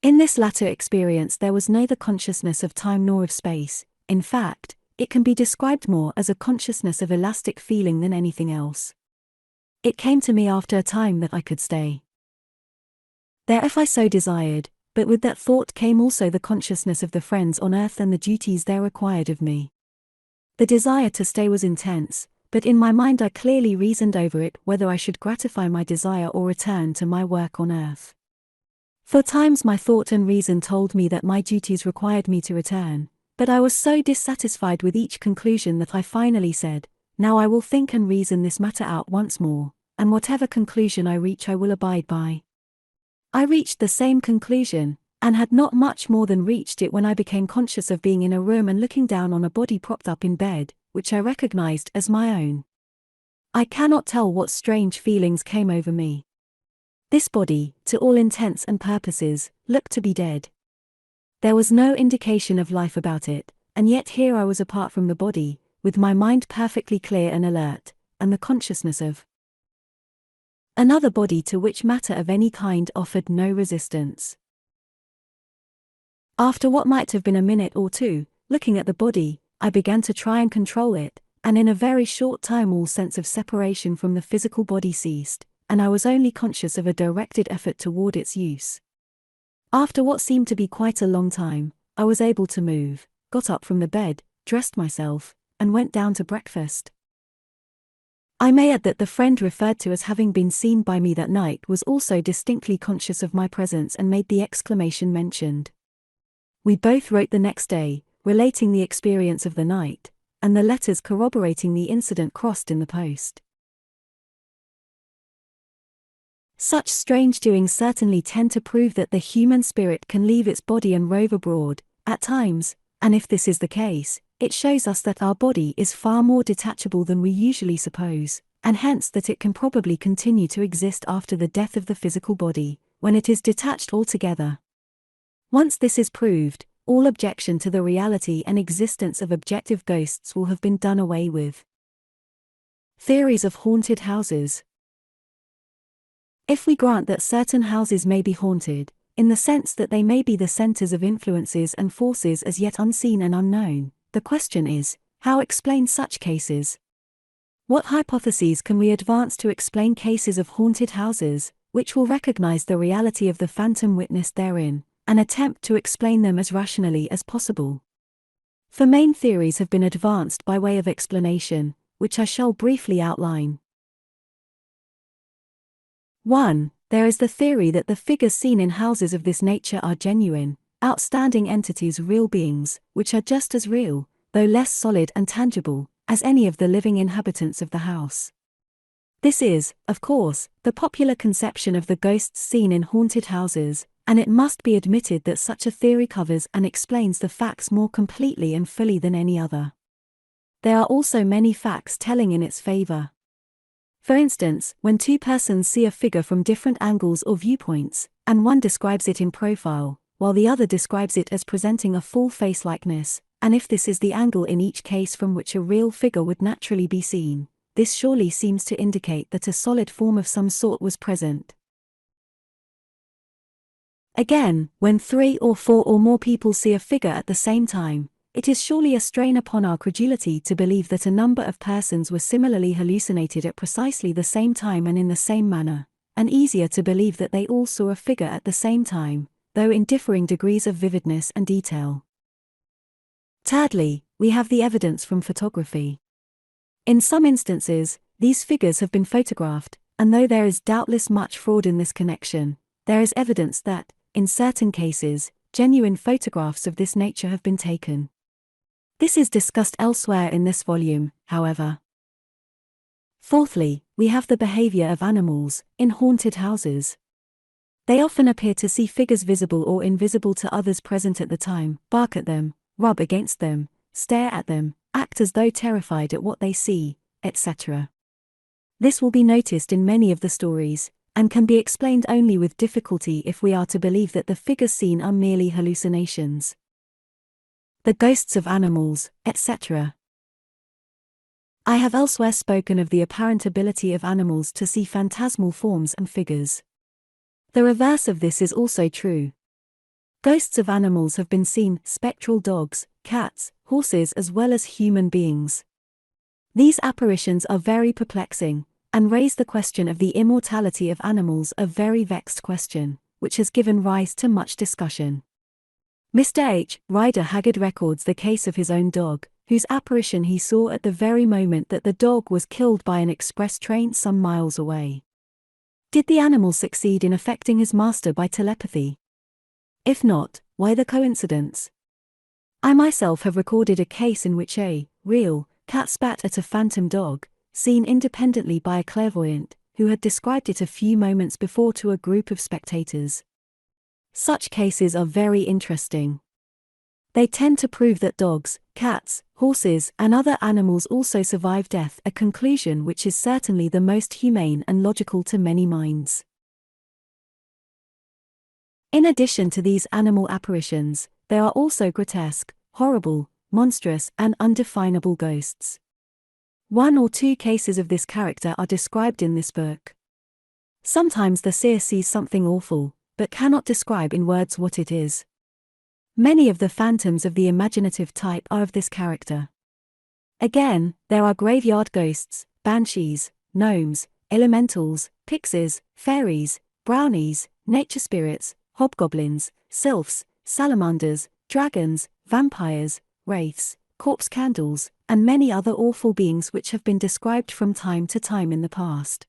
In this latter experience there was neither consciousness of time nor of space. In fact, it can be described more as a consciousness of elastic feeling than anything else. It came to me after a time that I could stay there if I so desired, but with that thought came also the consciousness of the friends on earth and the duties there required of me. The desire to stay was intense, but in my mind I clearly reasoned over it whether I should gratify my desire or return to my work on earth. For times my thought and reason told me that my duties required me to return, but I was so dissatisfied with each conclusion that I finally said, "Now I will think and reason this matter out once more, and whatever conclusion I reach I will abide by." I reached the same conclusion, and had not much more than reached it when I became conscious of being in a room and looking down on a body propped up in bed, which I recognized as my own. I cannot tell what strange feelings came over me. This body, to all intents and purposes, looked to be dead. There was no indication of life about it, and yet here I was apart from the body, with my mind perfectly clear and alert, and the consciousness of another body to which matter of any kind offered no resistance. After what might have been a minute or two, looking at the body, I began to try and control it, and in a very short time all sense of separation from the physical body ceased, and I was only conscious of a directed effort toward its use. After what seemed to be quite a long time, I was able to move, got up from the bed, dressed myself, and went down to breakfast. I may add that the friend referred to as having been seen by me that night was also distinctly conscious of my presence and made the exclamation mentioned. We both wrote the next day, relating the experience of the night, and the letters corroborating the incident crossed in the post. Such strange doings certainly tend to prove that the human spirit can leave its body and rove abroad, at times, and if this is the case, It shows us that our body is far more detachable than we usually suppose, and hence that it can probably continue to exist after the death of the physical body, when it is detached altogether. Once this is proved, all objection to the reality and existence of objective ghosts will have been done away with. Theories of haunted houses. If we grant that certain houses may be haunted, in the sense that they may be the centers of influences and forces as yet unseen and unknown, the question is, how explain such cases? What hypotheses can we advance to explain cases of haunted houses, which will recognize the reality of the phantom witnessed therein, and attempt to explain them as rationally as possible? 4 main theories have been advanced by way of explanation, which I shall briefly outline. 1. There is the theory that the figures seen in houses of this nature are genuine, outstanding entities, real beings, which are just as real, though less solid and tangible, as any of the living inhabitants of the house. This is, of course, the popular conception of the ghosts seen in haunted houses, and it must be admitted that such a theory covers and explains the facts more completely and fully than any other. There are also many facts telling in its favor. For instance, when 2 persons see a figure from different angles or viewpoints, and one describes it in profile, while the other describes it as presenting a full face likeness, and if this is the angle in each case from which a real figure would naturally be seen, this surely seems to indicate that a solid form of some sort was present. Again, when 3 or 4 or more people see a figure at the same time, it is surely a strain upon our credulity to believe that a number of persons were similarly hallucinated at precisely the same time and in the same manner, and easier to believe that they all saw a figure at the same time, though in differing degrees of vividness and detail. Thirdly, we have the evidence from photography. In some instances, these figures have been photographed, and though there is doubtless much fraud in this connection, there is evidence that, in certain cases, genuine photographs of this nature have been taken. This is discussed elsewhere in this volume, however. Fourthly, we have the behavior of animals in haunted houses. They often appear to see figures visible or invisible to others present at the time, bark at them, rub against them, stare at them, act as though terrified at what they see, etc. This will be noticed in many of the stories, and can be explained only with difficulty if we are to believe that the figures seen are merely hallucinations. The ghosts of animals, etc. I have elsewhere spoken of the apparent ability of animals to see phantasmal forms and figures. The reverse of this is also true. Ghosts of animals have been seen, spectral dogs, cats, horses as well as human beings. These apparitions are very perplexing, and raise the question of the immortality of animals, a very vexed question, which has given rise to much discussion. Mr. H. Rider Haggard records the case of his own dog, whose apparition he saw at the very moment that the dog was killed by an express train some miles away. Did the animal succeed in affecting his master by telepathy? If not, why the coincidence? I myself have recorded a case in which a real cat spat at a phantom dog, seen independently by a clairvoyant, who had described it a few moments before to a group of spectators. Such cases are very interesting. They tend to prove that dogs, cats, horses, and other animals also survive death, a conclusion which is certainly the most humane and logical to many minds. In addition to these animal apparitions, there are also grotesque, horrible, monstrous, and undefinable ghosts. 1 or 2 cases of this character are described in this book. Sometimes the seer sees something awful, but cannot describe in words what it is. Many of the phantoms of the imaginative type are of this character. Again, there are graveyard ghosts, banshees, gnomes, elementals, pixies, fairies, brownies, nature spirits, hobgoblins, sylphs, salamanders, dragons, vampires, wraiths, corpse candles, and many other awful beings which have been described from time to time in the past.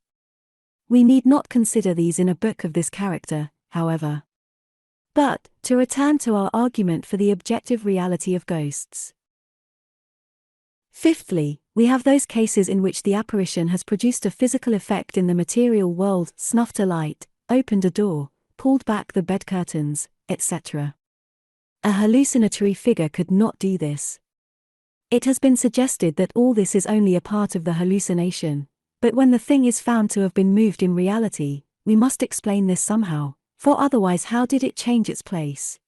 We need not consider these in a book of this character, however. But, to return to our argument for the objective reality of ghosts. Fifthly, we have those cases in which the apparition has produced a physical effect in the material world, snuffed a light, opened a door, pulled back the bed curtains, etc. A hallucinatory figure could not do this. It has been suggested that all this is only a part of the hallucination. But when the thing is found to have been moved in reality, we must explain this somehow, for otherwise how did it change its place?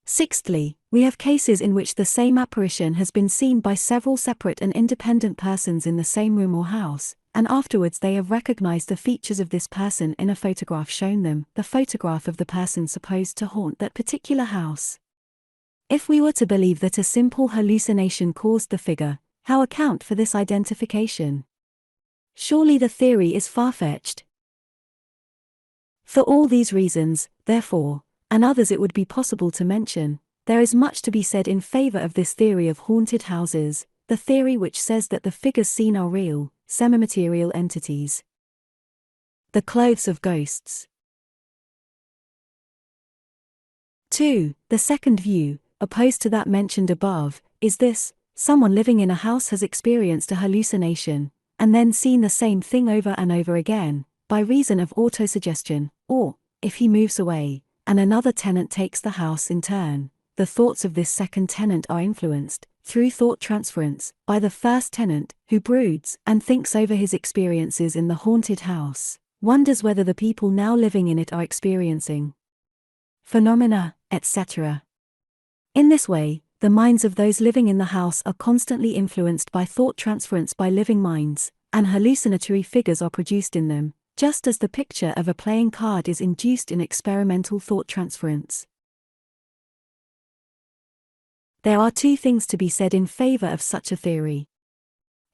Sixthly, we have cases in which the same apparition has been seen by several separate and independent persons in the same room or house, and afterwards they have recognized the features of this person in a photograph shown them, the photograph of the person supposed to haunt that particular house. If we were to believe that a simple hallucination caused the figure, how account for this identification? Surely the theory is far-fetched. For all these reasons, therefore, and others it would be possible to mention, there is much to be said in favor of this theory of haunted houses, the theory which says that the figures seen are real, semi-material entities. The clothes of ghosts. 2. The second view, opposed to that mentioned above, is this: someone living in a house has experienced a hallucination, and then seen the same thing over and over again, by reason of autosuggestion, or, if he moves away, and another tenant takes the house in turn, the thoughts of this second tenant are influenced, through thought transference, by the first tenant, who broods and thinks over his experiences in the haunted house, wonders whether the people now living in it are experiencing phenomena, etc. In this way, the minds of those living in the house are constantly influenced by thought transference by living minds, and hallucinatory figures are produced in them, just as the picture of a playing card is induced in experimental thought transference. There are two things to be said in favor of such a theory.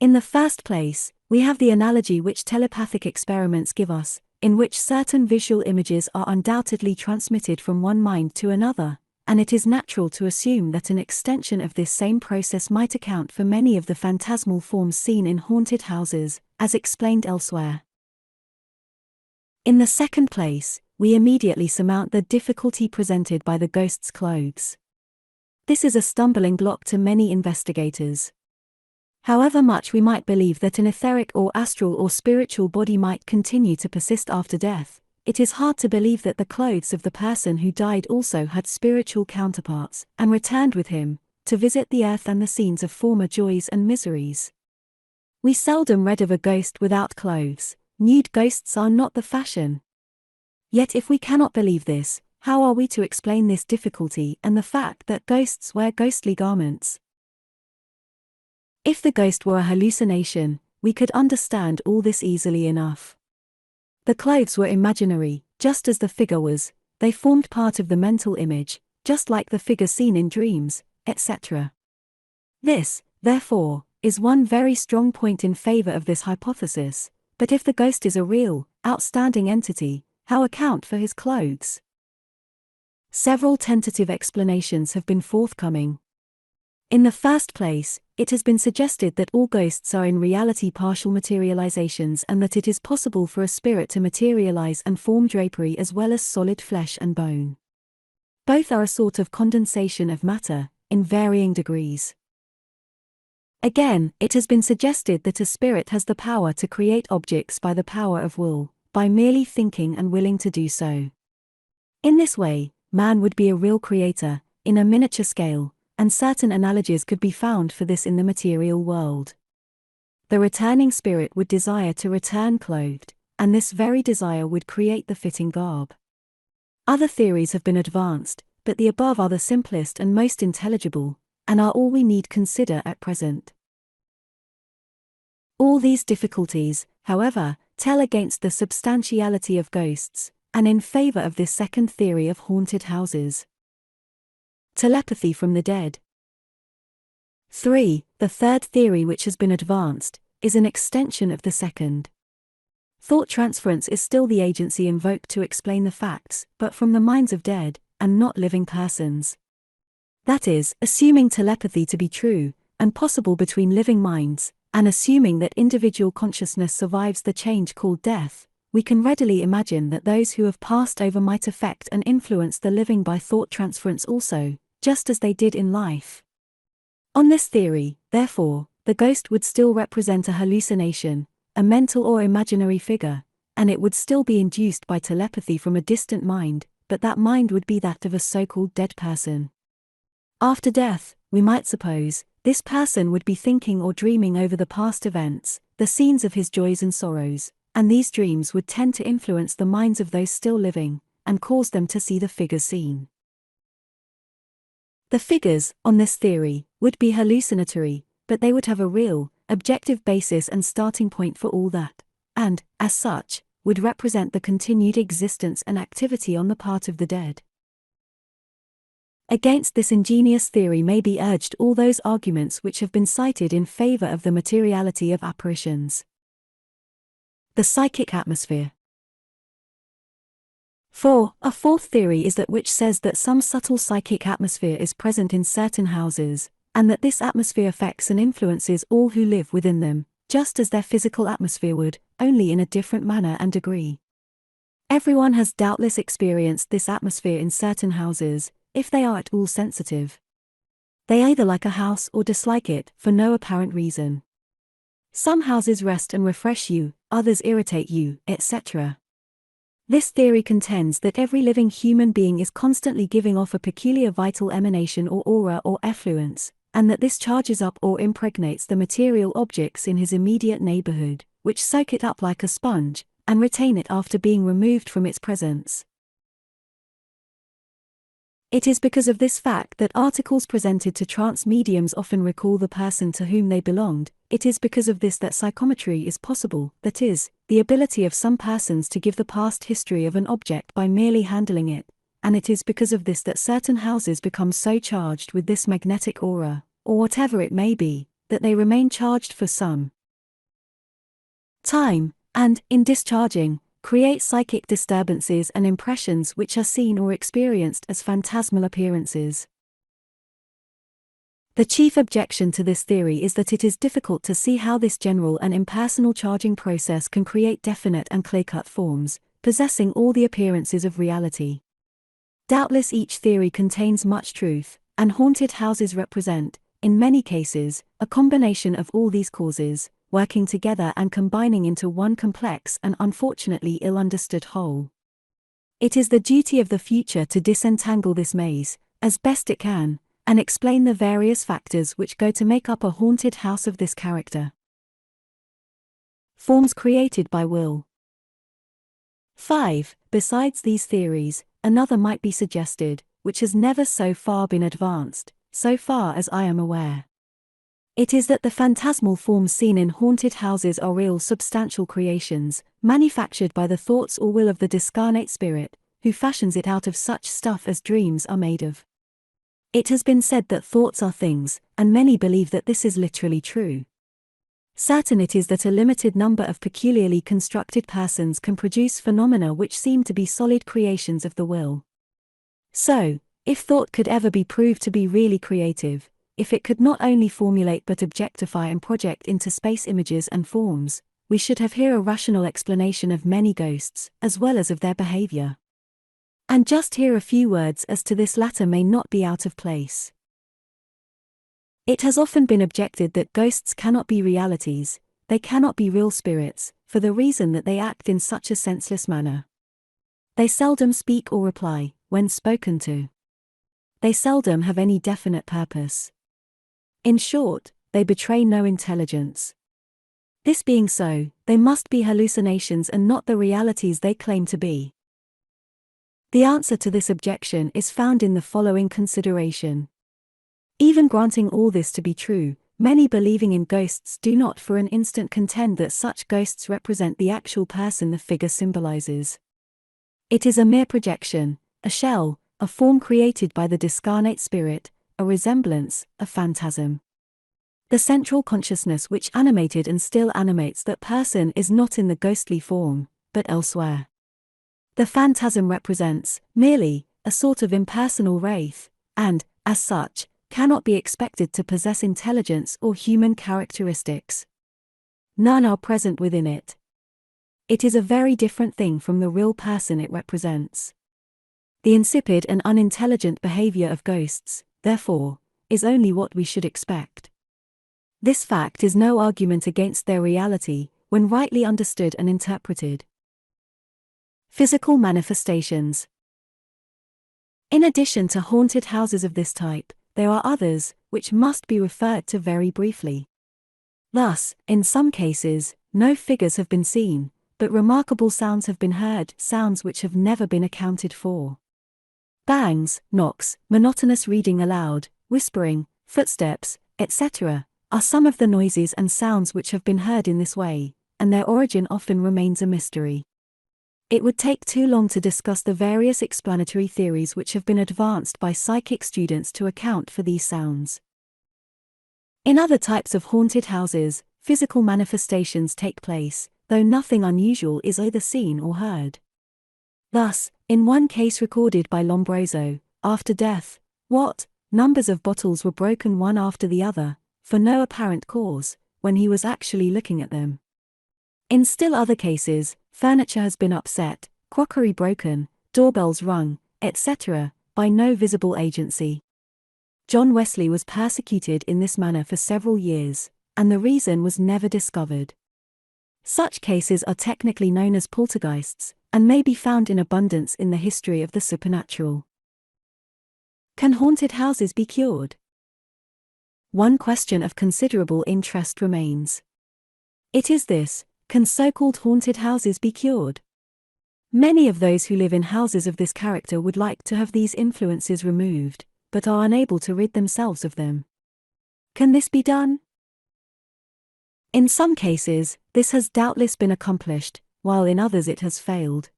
In the first place, we have the analogy which telepathic experiments give us, in which certain visual images are undoubtedly transmitted from one mind to another, and it is natural to assume that an extension of this same process might account for many of the phantasmal forms seen in haunted houses, as explained elsewhere. In the second place, we immediately surmount the difficulty presented by the ghost's clothes. This is a stumbling block to many investigators. However much we might believe that an etheric or astral or spiritual body might continue to persist after death, it is hard to believe that the clothes of the person who died also had spiritual counterparts, and returned with him, to visit the earth and the scenes of former joys and miseries. We seldom read of a ghost without clothes. Nude ghosts are not the fashion. Yet if we cannot believe this, how are we to explain this difficulty and the fact that ghosts wear ghostly garments? If the ghost were a hallucination, we could understand all this easily enough. The clothes were imaginary, just as the figure was, they formed part of the mental image, just like the figure seen in dreams, etc. This, therefore, is one very strong point in favor of this hypothesis, but if the ghost is a real, outstanding entity, how account for his clothes? Several tentative explanations have been forthcoming. In the first place, it has been suggested that all ghosts are in reality partial materializations and that it is possible for a spirit to materialize and form drapery as well as solid flesh and bone. Both are a sort of condensation of matter, in varying degrees. Again, it has been suggested that a spirit has the power to create objects by the power of will, by merely thinking and willing to do so. In this way, man would be a real creator, in a miniature scale, and certain analogies could be found for this in the material world. The returning spirit would desire to return clothed, and this very desire would create the fitting garb. Other theories have been advanced, but the above are the simplest and most intelligible, and are all we need consider at present. All these difficulties, however, tell against the substantiality of ghosts, and in favor of this second theory of haunted houses. Telepathy from the dead. 3. The third theory which has been advanced, is an extension of the second. Thought transference is still the agency invoked to explain the facts, but from the minds of dead, and not living persons. That is, assuming telepathy to be true, and possible between living minds, and assuming that individual consciousness survives the change called death, we can readily imagine that those who have passed over might affect and influence the living by thought transference also, just as they did in life. On this theory, therefore, the ghost would still represent a hallucination, a mental or imaginary figure, and it would still be induced by telepathy from a distant mind, but that mind would be that of a so-called dead person. After death, we might suppose, this person would be thinking or dreaming over the past events, the scenes of his joys and sorrows, and these dreams would tend to influence the minds of those still living, and cause them to see the figures seen. The figures, on this theory, would be hallucinatory, but they would have a real, objective basis and starting point for all that, and, as such, would represent the continued existence and activity on the part of the dead. Against this ingenious theory may be urged all those arguments which have been cited in favor of the materiality of apparitions. The psychic atmosphere. A fourth theory is that which says that some subtle psychic atmosphere is present in certain houses, and that this atmosphere affects and influences all who live within them, just as their physical atmosphere would, only in a different manner and degree. Everyone has doubtless experienced this atmosphere in certain houses, if they are at all sensitive. They either like a house or dislike it, for no apparent reason. Some houses rest and refresh you, others irritate you, etc. This theory contends that every living human being is constantly giving off a peculiar vital emanation or aura or effluence, and that this charges up or impregnates the material objects in his immediate neighborhood, which soak it up like a sponge, and retain it after being removed from its presence. It is because of this fact that articles presented to trance mediums often recall the person to whom they belonged. It is because of this that psychometry is possible, that is, the ability of some persons to give the past history of an object by merely handling it, and it is because of this that certain houses become so charged with this magnetic aura, or whatever it may be, that they remain charged for some time, and, in discharging, create psychic disturbances and impressions which are seen or experienced as phantasmal appearances. The chief objection to this theory is that it is difficult to see how this general and impersonal charging process can create definite and clear-cut forms, possessing all the appearances of reality. Doubtless each theory contains much truth, and haunted houses represent, in many cases, a combination of all these causes, working together and combining into one complex and unfortunately ill-understood whole. It is the duty of the future to disentangle this maze, as best it can, and explain the various factors which go to make up a haunted house of this character. Forms created by will. 5. Besides these theories, another might be suggested, which has never so far been advanced, so far as I am aware. It is that the phantasmal forms seen in haunted houses are real substantial creations, manufactured by the thoughts or will of the discarnate spirit, who fashions it out of such stuff as dreams are made of. It has been said that thoughts are things, and many believe that this is literally true. Certain it is that a limited number of peculiarly constructed persons can produce phenomena which seem to be solid creations of the will. So, if thought could ever be proved to be really creative, if it could not only formulate but objectify and project into space images and forms, we should have here a rational explanation of many ghosts, as well as of their behavior. And just here a few words as to this latter may not be out of place. It has often been objected that ghosts cannot be realities, they cannot be real spirits, for the reason that they act in such a senseless manner. They seldom speak or reply, when spoken to. They seldom have any definite purpose. In short, they betray no intelligence. This being so, they must be hallucinations and not the realities they claim to be. The answer to this objection is found in the following consideration. Even granting all this to be true, many believing in ghosts do not for an instant contend that such ghosts represent the actual person the figure symbolizes. It is a mere projection, a shell, a form created by the discarnate spirit, a resemblance, a phantasm. The central consciousness which animated and still animates that person is not in the ghostly form, but elsewhere. The phantasm represents, merely, a sort of impersonal wraith, and, as such, cannot be expected to possess intelligence or human characteristics. None are present within it. It is a very different thing from the real person it represents. The insipid and unintelligent behavior of ghosts, therefore, is only what we should expect. This fact is no argument against their reality, when rightly understood and interpreted. Physical manifestations. In addition to haunted houses of this type, there are others, which must be referred to very briefly. Thus, in some cases, no figures have been seen, but remarkable sounds have been heard, sounds which have never been accounted for. Bangs, knocks, monotonous reading aloud, whispering, footsteps, etc., are some of the noises and sounds which have been heard in this way, and their origin often remains a mystery. It would take too long to discuss the various explanatory theories which have been advanced by psychic students to account for these sounds. In other types of haunted houses, physical manifestations take place, though nothing unusual is either seen or heard. Thus, in one case recorded by Lombroso, after death, numbers of bottles were broken one after the other, for no apparent cause, when he was actually looking at them. In still other cases, furniture has been upset, crockery broken, doorbells rung, etc., by no visible agency. John Wesley was persecuted in this manner for several years, and the reason was never discovered. Such cases are technically known as poltergeists, and may be found in abundance in the history of the supernatural. Can haunted houses be cured? One question of considerable interest remains. It is this: can so-called haunted houses be cured? Many of those who live in houses of this character would like to have these influences removed, but are unable to rid themselves of them. Can this be done? In some cases, this has doubtless been accomplished, while in others it has failed.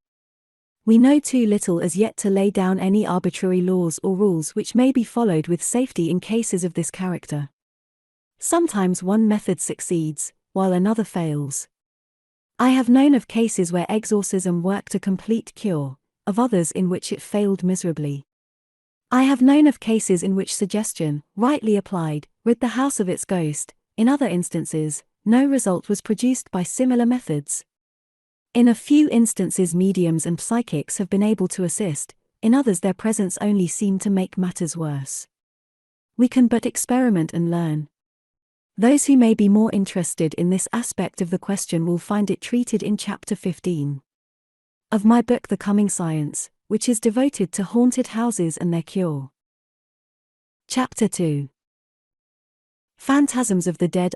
We know too little as yet to lay down any arbitrary laws or rules which may be followed with safety in cases of this character. Sometimes one method succeeds, while another fails. I have known of cases where exorcism worked a complete cure, of others in which it failed miserably. I have known of cases in which suggestion, rightly applied, rid the house of its ghost. In other instances, no result was produced by similar methods. In a few instances mediums and psychics have been able to assist, in others their presence only seemed to make matters worse. We can but experiment and learn. Those who may be more interested in this aspect of the question will find it treated in Chapter 15 of my book The Coming Science, which is devoted to haunted houses and their cure. Chapter 2: Phantasms of the Dead.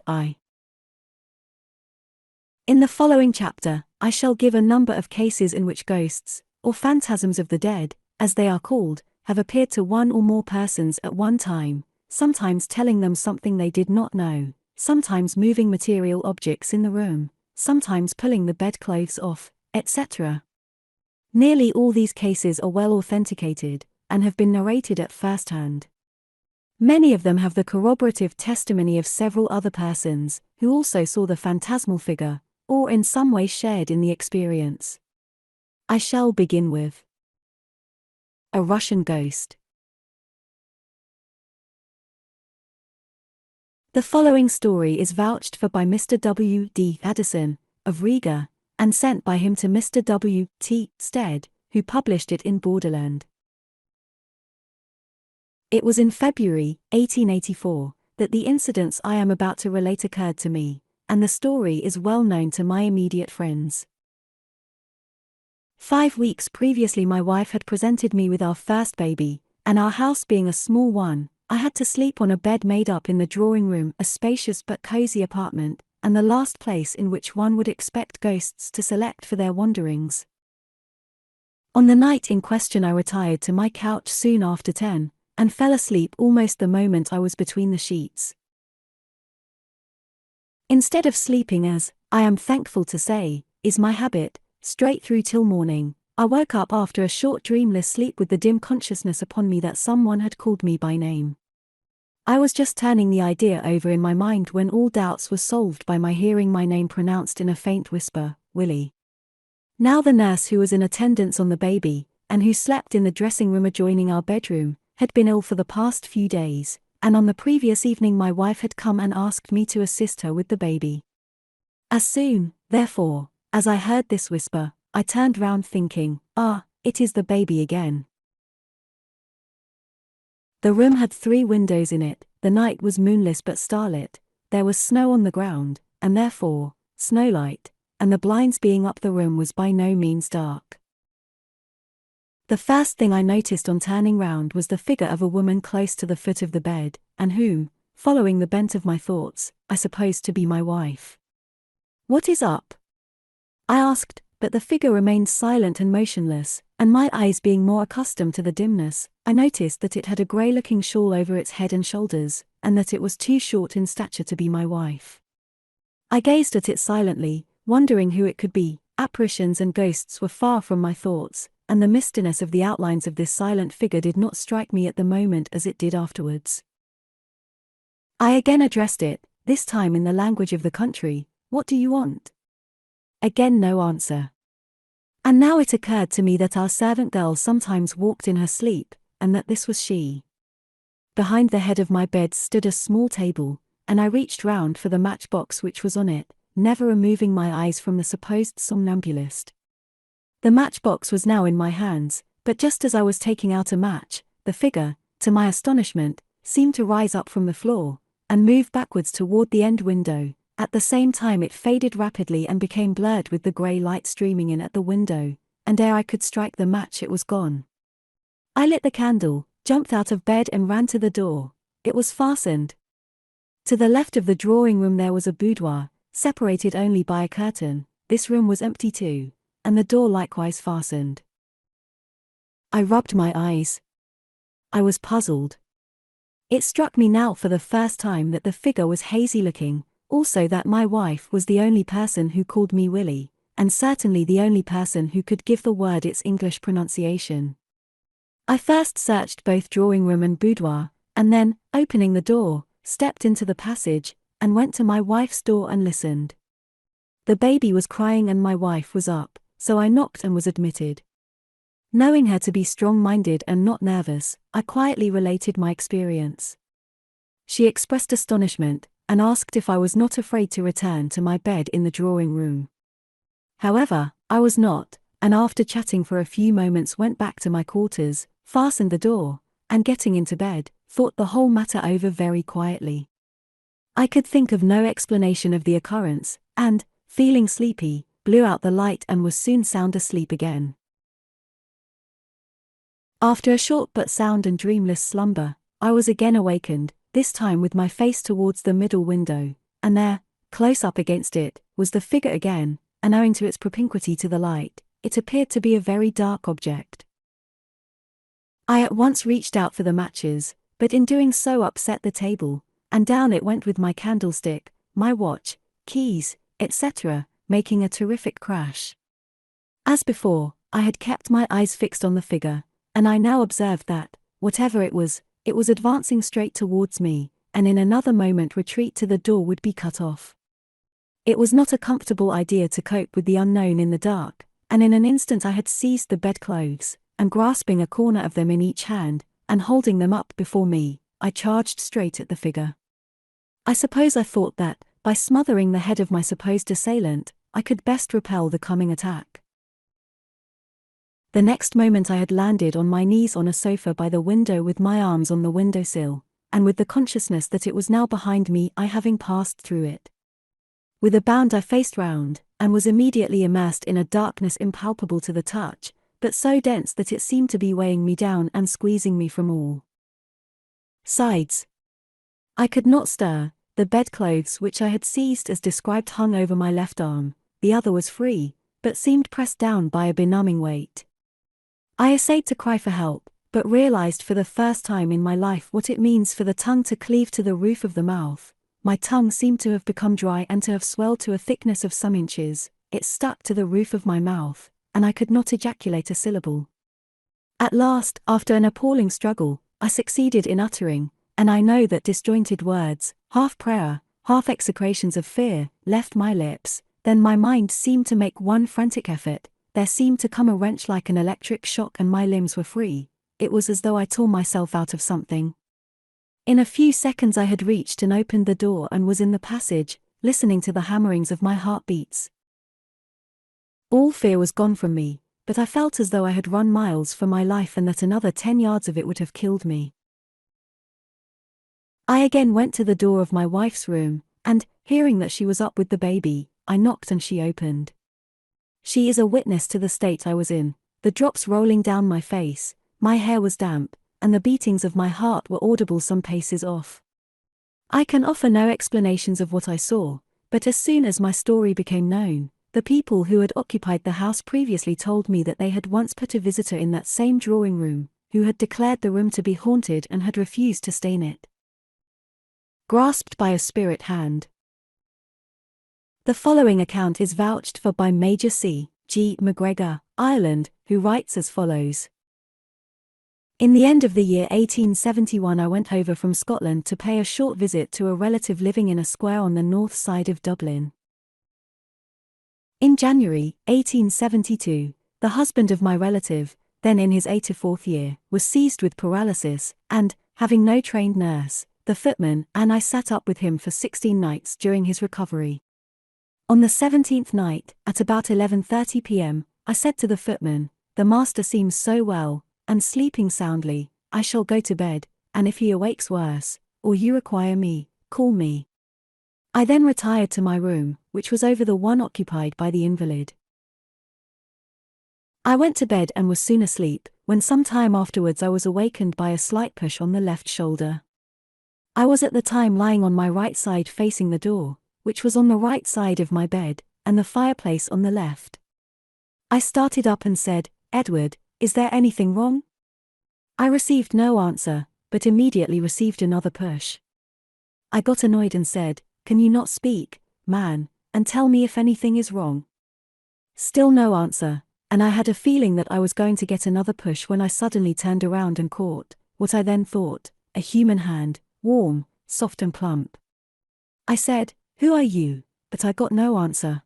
In the following chapter, I shall give a number of cases in which ghosts, or phantasms of the dead, as they are called, have appeared to one or more persons at one time, sometimes telling them something they did not know, sometimes moving material objects in the room, sometimes pulling the bedclothes off, etc. Nearly all these cases are well authenticated, and have been narrated at first hand. Many of them have the corroborative testimony of several other persons, who also saw the phantasmal figure, or in some way shared in the experience. I shall begin with a Russian ghost. The following story is vouched for by Mr. W. D. Addison, of Riga, and sent by him to Mr. W. T. Stead, who published it in Borderland. It was in February, 1884, that the incidents I am about to relate occurred to me, and the story is well known to my immediate friends. 5 weeks previously my wife had presented me with our first baby, and our house being a small one, I had to sleep on a bed made up in the drawing room, a spacious but cozy apartment, and the last place in which one would expect ghosts to select for their wanderings. On the night in question I retired to my couch soon after 10, and fell asleep almost the moment I was between the sheets. Instead of sleeping as, I am thankful to say, is my habit, straight through till morning, I woke up after a short dreamless sleep with the dim consciousness upon me that someone had called me by name. I was just turning the idea over in my mind when all doubts were solved by my hearing my name pronounced in a faint whisper, Willie. Now the nurse who was in attendance on the baby, and who slept in the dressing room adjoining our bedroom, had been ill for the past few days, and on the previous evening my wife had come and asked me to assist her with the baby. As soon, therefore, as I heard this whisper, I turned round thinking, it is the baby again. The room had 3 windows in it, the night was moonless but starlit, there was snow on the ground, and therefore, snowlight, and the blinds being up the room was by no means dark. The first thing I noticed on turning round was the figure of a woman close to the foot of the bed, and whom, following the bent of my thoughts, I supposed to be my wife. "What is up?" I asked, but the figure remained silent and motionless, and my eyes being more accustomed to the dimness, I noticed that it had a grey-looking shawl over its head and shoulders, and that it was too short in stature to be my wife. I gazed at it silently, wondering who it could be. Apparitions and ghosts were far from my thoughts, and the mistiness of the outlines of this silent figure did not strike me at the moment as it did afterwards. I again addressed it, this time in the language of the country. "What do you want?" Again no answer. And now it occurred to me that our servant girl sometimes walked in her sleep, and that this was she. Behind the head of my bed stood a small table, and I reached round for the matchbox which was on it, never removing my eyes from the supposed somnambulist. The matchbox was now in my hands, but just as I was taking out a match, the figure, to my astonishment, seemed to rise up from the floor, and move backwards toward the end window. At the same time it faded rapidly and became blurred with the grey light streaming in at the window, and ere I could strike the match it was gone. I lit the candle, jumped out of bed and ran to the door. It was fastened. To the left of the drawing-room there was a boudoir, separated only by a curtain. This room was empty too, and the door likewise fastened. I rubbed my eyes. I was puzzled. It struck me now for the first time that the figure was hazy-looking, also that my wife was the only person who called me Willie, and certainly the only person who could give the word its English pronunciation. I first searched both drawing-room and boudoir, and then, opening the door, stepped into the passage, and went to my wife's door and listened. The baby was crying and my wife was up, so I knocked and was admitted. Knowing her to be strong-minded and not nervous, I quietly related my experience. She expressed astonishment, and asked if I was not afraid to return to my bed in the drawing-room. However, I was not, and after chatting for a few moments went back to my quarters, fastened the door, and getting into bed, thought the whole matter over very quietly. I could think of no explanation of the occurrence, and, feeling sleepy, blew out the light and was soon sound asleep again. After a short but sound and dreamless slumber, I was again awakened, this time with my face towards the middle window, and there, close up against it, was the figure again, and owing to its propinquity to the light, it appeared to be a very dark object. I at once reached out for the matches, but in doing so upset the table, and down it went with my candlestick, my watch, keys, etc., making a terrific crash. As before, I had kept my eyes fixed on the figure, and I now observed that, whatever it was advancing straight towards me, and in another moment retreat to the door would be cut off. It was not a comfortable idea to cope with the unknown in the dark, and in an instant I had seized the bedclothes, and grasping a corner of them in each hand, and holding them up before me, I charged straight at the figure. I suppose I thought that, by smothering the head of my supposed assailant, I could best repel the coming attack. The next moment I had landed on my knees on a sofa by the window with my arms on the windowsill, and with the consciousness that it was now behind me, I having passed through it. With a bound I faced round, and was immediately immersed in a darkness impalpable to the touch, but so dense that it seemed to be weighing me down and squeezing me from all sides. I could not stir. The bedclothes which I had seized as described hung over my left arm, the other was free, but seemed pressed down by a benumbing weight. I essayed to cry for help, but realized for the first time in my life what it means for the tongue to cleave to the roof of the mouth. My tongue seemed to have become dry and to have swelled to a thickness of some inches. It stuck to the roof of my mouth, and I could not ejaculate a syllable. At last, after an appalling struggle, I succeeded in uttering, and I know that disjointed words, half prayer, half execrations of fear, left my lips. Then my mind seemed to make one frantic effort. There seemed to come a wrench like an electric shock and my limbs were free. It was as though I tore myself out of something. In a few seconds I had reached and opened the door and was in the passage, listening to the hammerings of my heartbeats. All fear was gone from me, but I felt as though I had run miles for my life and that another 10 yards of it would have killed me. I again went to the door of my wife's room, and, hearing that she was up with the baby, I knocked and she opened. She is a witness to the state I was in, the drops rolling down my face, my hair was damp, and the beatings of my heart were audible some paces off. I can offer no explanations of what I saw, but as soon as my story became known, the people who had occupied the house previously told me that they had once put a visitor in that same drawing room, who had declared the room to be haunted and had refused to stay in it. Grasped by a spirit hand. The following account is vouched for by Major C. G. McGregor, Ireland, who writes as follows. In the end of the year 1871 I went over from Scotland to pay a short visit to a relative living in a square on the north side of Dublin. In January 1872, the husband of my relative, then in his 84th year, was seized with paralysis, and, having no trained nurse, the footman and I sat up with him for 16 nights during his recovery. On the 17th night, at about 11:30 p.m., I said to the footman, "The master seems so well, and sleeping soundly, I shall go to bed, and if he awakes worse, or you require me, call me." I then retired to my room, which was over the one occupied by the invalid. I went to bed and was soon asleep, when some time afterwards I was awakened by a slight push on the left shoulder. I was at the time lying on my right side facing the door, which was on the right side of my bed, and the fireplace on the left. I started up and said, "Edward, is there anything wrong?" I received no answer, but immediately received another push. I got annoyed and said, "Can you not speak, man, and tell me if anything is wrong?" Still no answer, and I had a feeling that I was going to get another push when I suddenly turned around and caught, what I then thought, a human hand, warm, soft and plump. I said, "Who are you?" but I got no answer.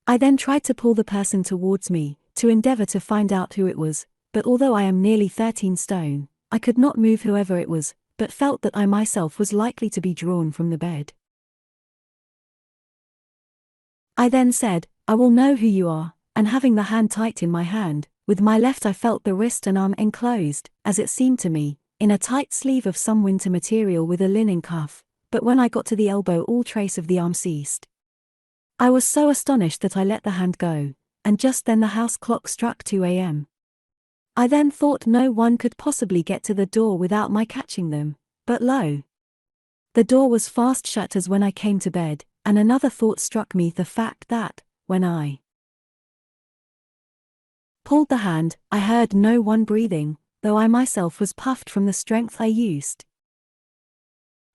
I then tried to pull the person towards me, to endeavor to find out who it was, but although I am nearly 13 stone, I could not move whoever it was, but felt that I myself was likely to be drawn from the bed. I then said, "I will know who you are," and having the hand tight in my hand, with my left I felt the wrist and arm enclosed, as it seemed to me, in a tight sleeve of some winter material with a linen cuff, but when I got to the elbow all trace of the arm ceased. I was so astonished that I let the hand go, and just then the house clock struck 2 a.m. I then thought no one could possibly get to the door without my catching them, but lo! The door was fast shut as when I came to bed, and another thought struck me, the fact that, when I pulled the hand, I heard no one breathing, though I myself was puffed from the strength I used.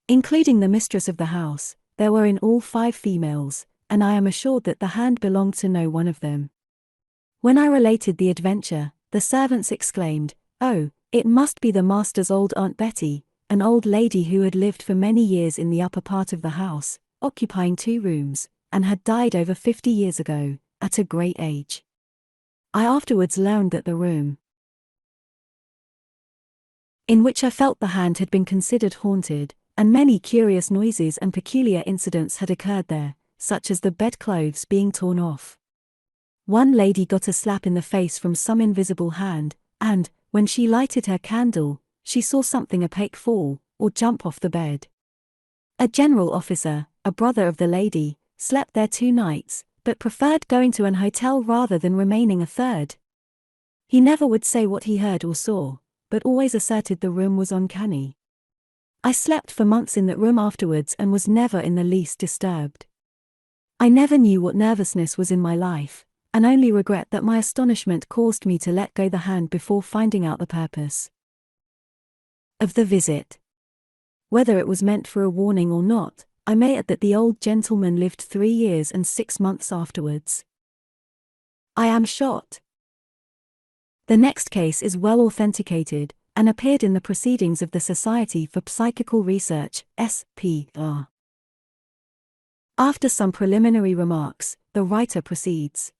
Including the mistress of the house, there were in all 5 females, and I am assured that the hand belonged to no one of them. When I related the adventure, the servants exclaimed, "Oh, it must be the master's old Aunt Betty, an old lady who had lived for many years in the upper part of the house, occupying 2 rooms, and had died over 50 years ago, at a great age." I afterwards learned that the room in which I felt the hand had been considered haunted, and many curious noises and peculiar incidents had occurred there, such as the bedclothes being torn off. One lady got a slap in the face from some invisible hand, and, when she lighted her candle, she saw something opaque fall, or jump off the bed. A general officer, a brother of the lady, slept there 2 nights, but preferred going to an hotel rather than remaining a third. He never would say what he heard or saw, but always asserted the room was uncanny. I slept for months in that room afterwards and was never in the least disturbed. I never knew what nervousness was in my life, and only regret that my astonishment caused me to let go the hand before finding out the purpose of the visit. Whether it was meant for a warning or not, I may add that the old gentleman lived 3 years and 6 months afterwards. I am shot. The next case is well authenticated, and appeared in the Proceedings of the Society for Psychical Research, S.P.R. After some preliminary remarks, the writer proceeds.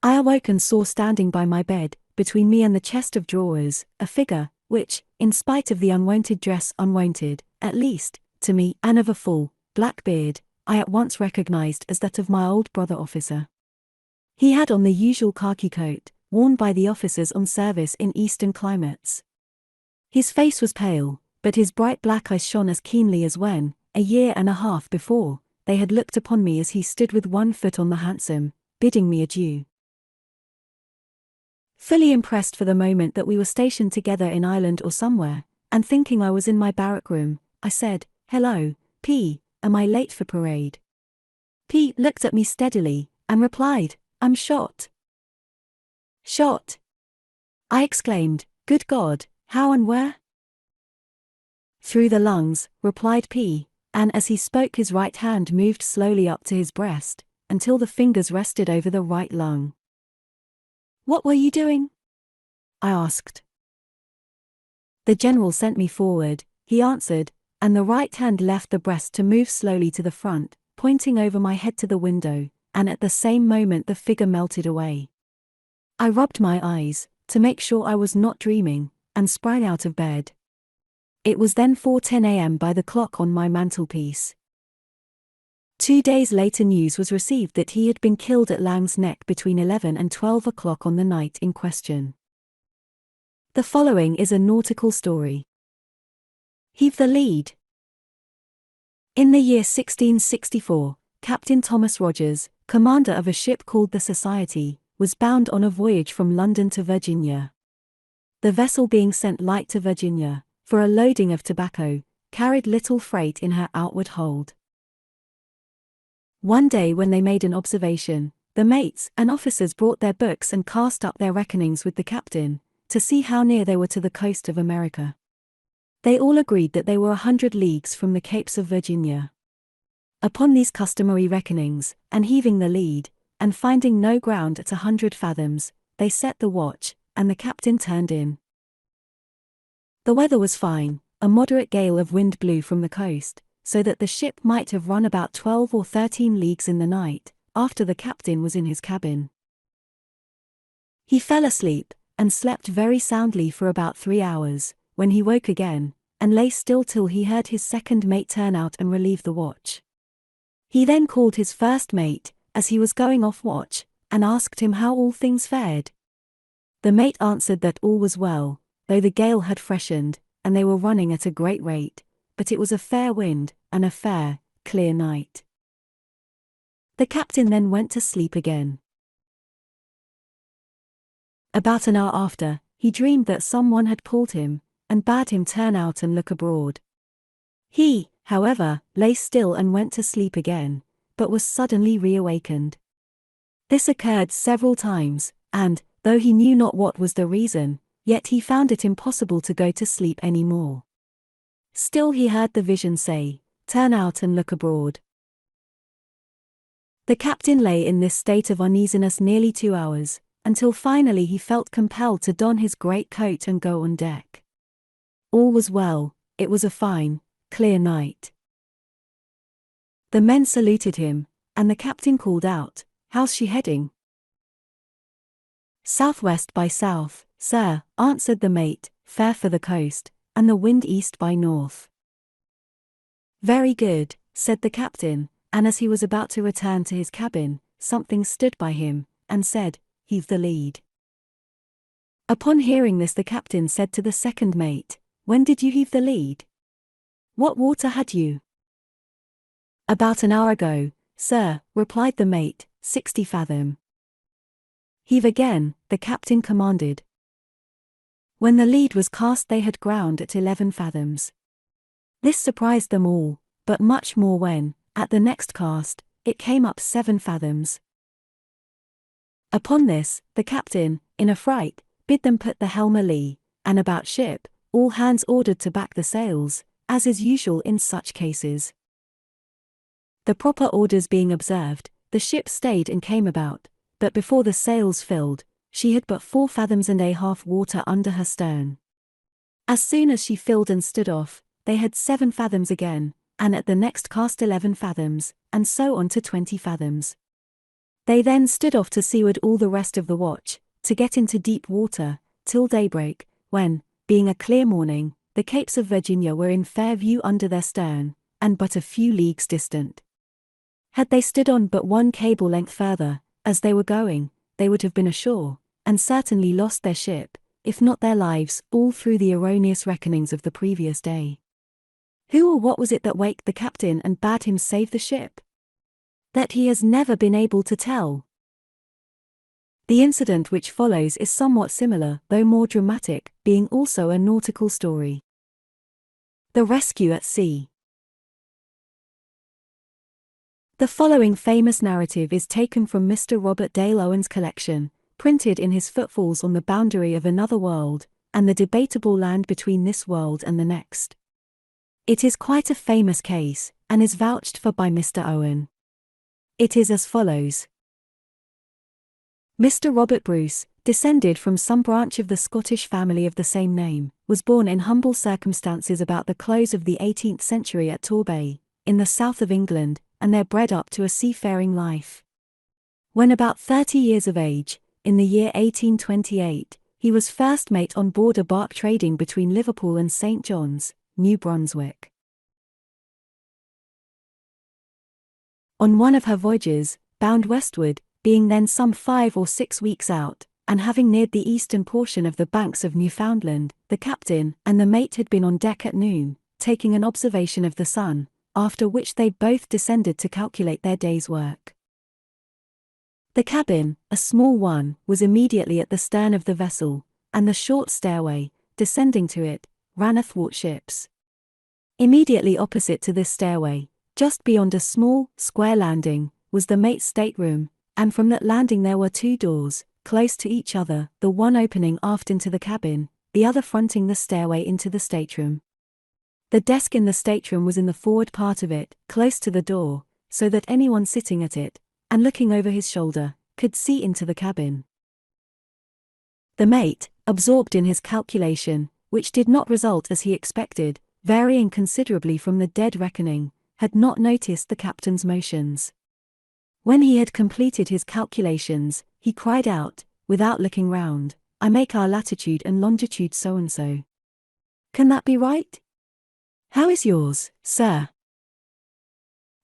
I awoke and saw standing by my bed, between me and the chest of drawers, a figure, which, in spite of the unwonted dress unwonted, at least, to me, and of a full, black beard, I at once recognized as that of my old brother officer. He had on the usual khaki coat, worn by the officers on service in eastern climates. His face was pale, but his bright black eyes shone as keenly as when, a year and a half before, they had looked upon me as he stood with one foot on the hansom, bidding me adieu. Fully impressed for the moment that we were stationed together in Ireland or somewhere, and thinking I was in my barrack room, I said, "Hello, P, am I late for parade?" P looked at me steadily, and replied, "I'm shot." "Shot?" I exclaimed, "Good God, how and where?" "Through the lungs," replied P, and as he spoke his right hand moved slowly up to his breast, until the fingers rested over the right lung. "What were you doing?" I asked. "The general sent me forward," he answered, and the right hand left the breast to move slowly to the front, pointing over my head to the window, and at the same moment the figure melted away. I rubbed my eyes, to make sure I was not dreaming, and sprang out of bed. It was then 4:10 a.m. by the clock on my mantelpiece. 2 days later news was received that he had been killed at Lang's Neck between 11 and 12 o'clock on the night in question. The following is a nautical story. Heave the lead. In the year 1664, Captain Thomas Rogers, commander of a ship called the Society, was bound on a voyage from London to Virginia. The vessel being sent light to Virginia, for a loading of tobacco, carried little freight in her outward hold. One day when they made an observation, the mates and officers brought their books and cast up their reckonings with the captain, to see how near they were to the coast of America. They all agreed that they were 100 leagues from the Capes of Virginia. Upon these customary reckonings, and heaving the lead, and finding no ground at 100 fathoms, they set the watch, and the captain turned in. The weather was fine, a moderate gale of wind blew from the coast, so that the ship might have run about 12 or 13 leagues in the night, after the captain was in his cabin. He fell asleep, and slept very soundly for about 3 hours, when he woke again, and lay still till he heard his second mate turn out and relieve the watch. He then called his first mate, as he was going off watch, and asked him how all things fared. The mate answered that all was well, though the gale had freshened, and they were running at a great rate, but it was a fair wind, and a fair, clear night. The captain then went to sleep again. About an hour after, he dreamed that someone had called him, and bade him turn out and look abroad. He, however, lay still and went to sleep again, but was suddenly reawakened. This occurred several times, and, though he knew not what was the reason, yet he found it impossible to go to sleep any more. Still he heard the vision say, "Turn out and look abroad." The captain lay in this state of uneasiness nearly 2 hours, until finally he felt compelled to don his great coat and go on deck. All was well, it was a fine, clear night. The men saluted him, and the captain called out, "How's she heading?" "Southwest by south, sir," answered the mate, "fair for the coast, and the wind east by north." "Very good," said the captain, and as he was about to return to his cabin, something stood by him, and said, "Heave the lead." Upon hearing this the captain said to the second mate, "When did you heave the lead? What water had you?" "About an hour ago, sir," replied the mate, 60 fathom. "Heave again," the captain commanded. When the lead was cast they had ground at 11 fathoms. This surprised them all, but much more when, at the next cast, it came up 7 fathoms. Upon this, the captain, in a fright, bid them put the helm a lee, and about ship, all hands ordered to back the sails, as is usual in such cases. The proper orders being observed, the ship stayed and came about, but before the sails filled, she had but 4 fathoms and a half water under her stern. As soon as she filled and stood off, they had 7 fathoms again, and at the next cast 11 fathoms, and so on to 20 fathoms. They then stood off to seaward all the rest of the watch, to get into deep water, till daybreak, when, being a clear morning, the Capes of Virginia were in fair view under their stern, and but a few leagues distant. Had they stood on but 1 cable length further, as they were going, they would have been ashore, and certainly lost their ship, if not their lives, all through the erroneous reckonings of the previous day. Who or what was it that waked the captain and bade him save the ship? That he has never been able to tell. The incident which follows is somewhat similar, though more dramatic, being also a nautical story. The Rescue at Sea. The following famous narrative is taken from Mr. Robert Dale Owen's collection, printed in his Footfalls on the Boundary of Another World, and the Debatable Land Between This World and the Next. It is quite a famous case, and is vouched for by Mr. Owen. It is as follows. Mr. Robert Bruce, descended from some branch of the Scottish family of the same name, was born in humble circumstances about the close of the 18th century at Torbay, in the south of England, and there bred up to a seafaring life. When about 30 years of age, in the year 1828, he was first mate on board a bark trading between Liverpool and St. John's, New Brunswick. On one of her voyages, bound westward, being then some 5 or 6 weeks out, and having neared the eastern portion of the banks of Newfoundland, the captain and the mate had been on deck at noon, taking an observation of the sun, after which they both descended to calculate their day's work. The cabin, a small one, was immediately at the stern of the vessel, and the short stairway, descending to it, ran athwartships. Immediately opposite to this stairway, just beyond a small, square landing, was the mate's stateroom, and from that landing there were 2 doors, close to each other, the one opening aft into the cabin, the other fronting the stairway into the stateroom. The desk in the stateroom was in the forward part of it, close to the door, so that anyone sitting at it, and looking over his shoulder, could see into the cabin. The mate, absorbed in his calculation, which did not result as he expected, varying considerably from the dead reckoning, had not noticed the captain's motions. When he had completed his calculations, he cried out, without looking round, "I make our latitude and longitude so-and-so. Can that be right? How is yours, sir?"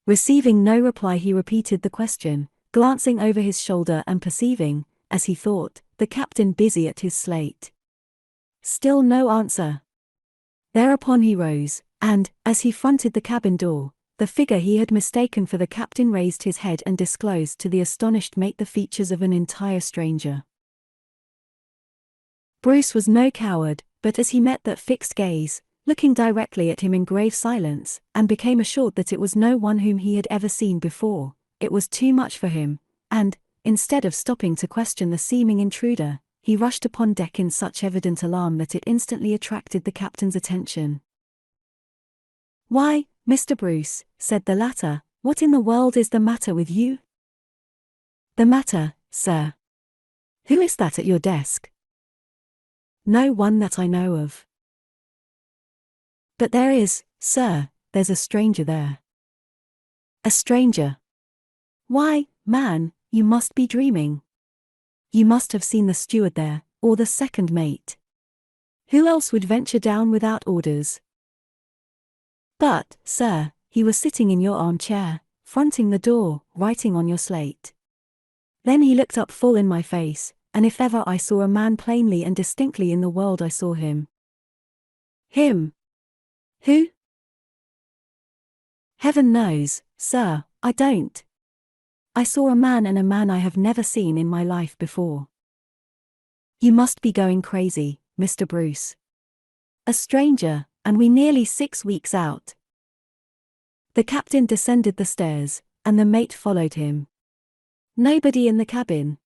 Receiving no reply, he repeated the question, glancing over his shoulder and perceiving, as he thought, the captain busy at his slate. Still no answer. Thereupon he rose, and, as he fronted the cabin door, the figure he had mistaken for the captain raised his head and disclosed to the astonished mate the features of an entire stranger. Bruce was no coward, but as he met that fixed gaze, looking directly at him in grave silence, and became assured that it was no one whom he had ever seen before, it was too much for him, and, instead of stopping to question the seeming intruder, he rushed upon deck in such evident alarm that it instantly attracted the captain's attention. "Why, Mr. Bruce," said the latter, "what in the world is the matter with you?" "The matter, sir? Who is that at your desk?" "No one that I know of." "But there is, sir, there's a stranger there." "A stranger? Why, man, you must be dreaming. You must have seen the steward there, or the second mate. Who else would venture down without orders?" "But, sir, he was sitting in your armchair, fronting the door, writing on your slate. Then he looked up full in my face, and if ever I saw a man plainly and distinctly in the world I saw him." "Him? Who?" "Heaven knows, sir, I don't. I saw a man, and a man I have never seen in my life before." "You must be going crazy, Mr. Bruce. A stranger, and we nearly 6 weeks out." The captain descended the stairs, and the mate followed him. Nobody in the cabin.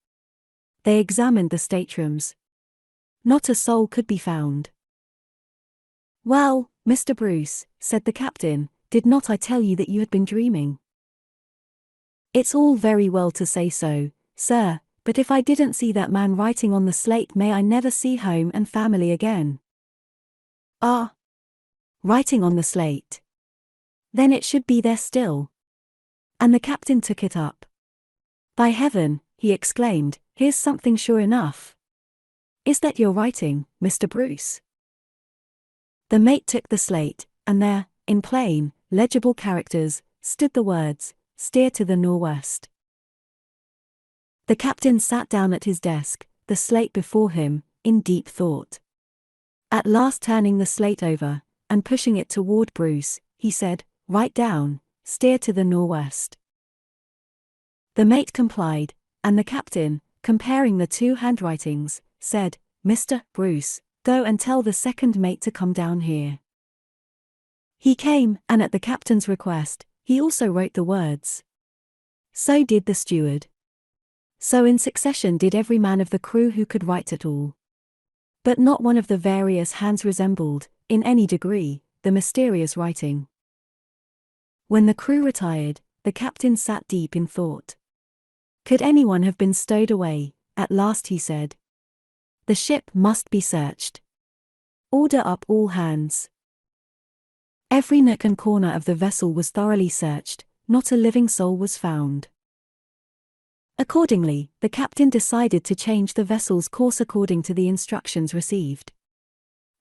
They examined the staterooms. Not a soul could be found. "Well, Mr. Bruce," said the captain, "did not I tell you that you had been dreaming?" "It's all very well to say so, sir, but if I didn't see that man writing on the slate, may I never see home and family again." "Ah! Writing on the slate? Then it should be there still." And the captain took it up. "By heaven," he exclaimed, "here's something sure enough. Is that your writing, Mr. Bruce?" The mate took the slate, and there, in plain, legible characters, stood the words, "Steer to the nor'west." The captain sat down at his desk, the slate before him, in deep thought. At last, turning the slate over, and pushing it toward Bruce, he said, "Write down, steer to the nor'west." The mate complied, and the captain, comparing the two handwritings, said, "Mr. Bruce, go and tell the second mate to come down here." He came, and at the captain's request, he also wrote the words. So did the steward. So in succession did every man of the crew who could write at all. But not one of the various hands resembled, in any degree, the mysterious writing. When the crew retired, the captain sat deep in thought. Could anyone have been stowed away? At last he said. The ship must be searched. Order up all hands. Every nook and corner of the vessel was thoroughly searched, not a living soul was found. Accordingly, the captain decided to change the vessel's course according to the instructions received.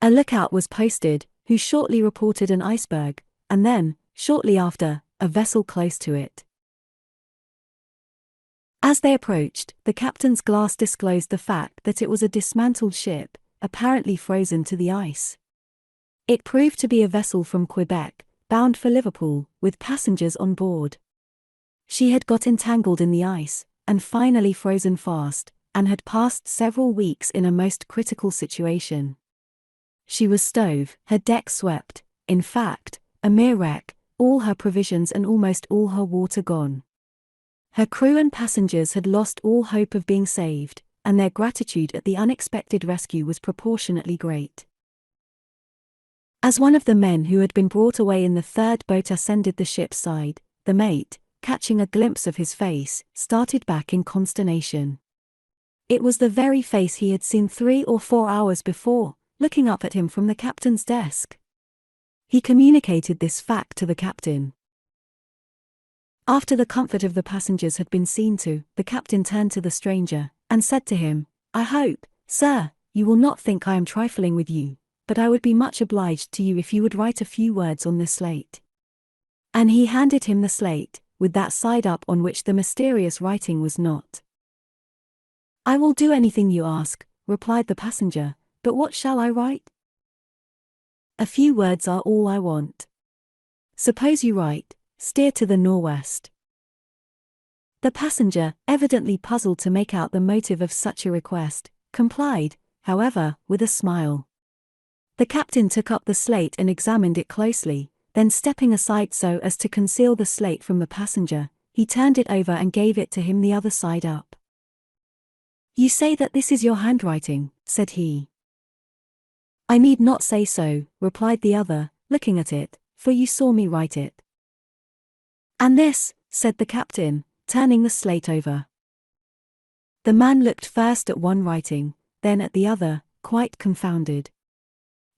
A lookout was posted, who shortly reported an iceberg, and then, shortly after, a vessel close to it. As they approached, the captain's glass disclosed the fact that it was a dismantled ship, apparently frozen to the ice. It proved to be a vessel from Quebec, bound for Liverpool, with passengers on board. She had got entangled in the ice, and finally frozen fast, and had passed several weeks in a most critical situation. She was stove, her deck swept, in fact, a mere wreck, all her provisions and almost all her water gone. Her crew and passengers had lost all hope of being saved, and their gratitude at the unexpected rescue was proportionately great. As one of the men who had been brought away in the third boat ascended the ship's side, the mate, catching a glimpse of his face, started back in consternation. It was the very face he had seen 3 or 4 hours before, looking up at him from the captain's desk. He communicated this fact to the captain. After the comfort of the passengers had been seen to, the captain turned to the stranger, and said to him, "I hope, sir, you will not think I am trifling with you, but I would be much obliged to you if you would write a few words on this slate." And he handed him the slate, with that side up on which the mysterious writing was not. "I will do anything you ask," replied the passenger, "but what shall I write?" "A few words are all I want. Suppose you write, 'Steer to the nor'west.'" The passenger, evidently puzzled to make out the motive of such a request, complied, however, with a smile. The captain took up the slate and examined it closely, then stepping aside so as to conceal the slate from the passenger, he turned it over and gave it to him the other side up. "You say that this is your handwriting," said he. "I need not say so," replied the other, looking at it, "for you saw me write it." "And this," said the captain, turning the slate over. The man looked first at one writing, then at the other, quite confounded.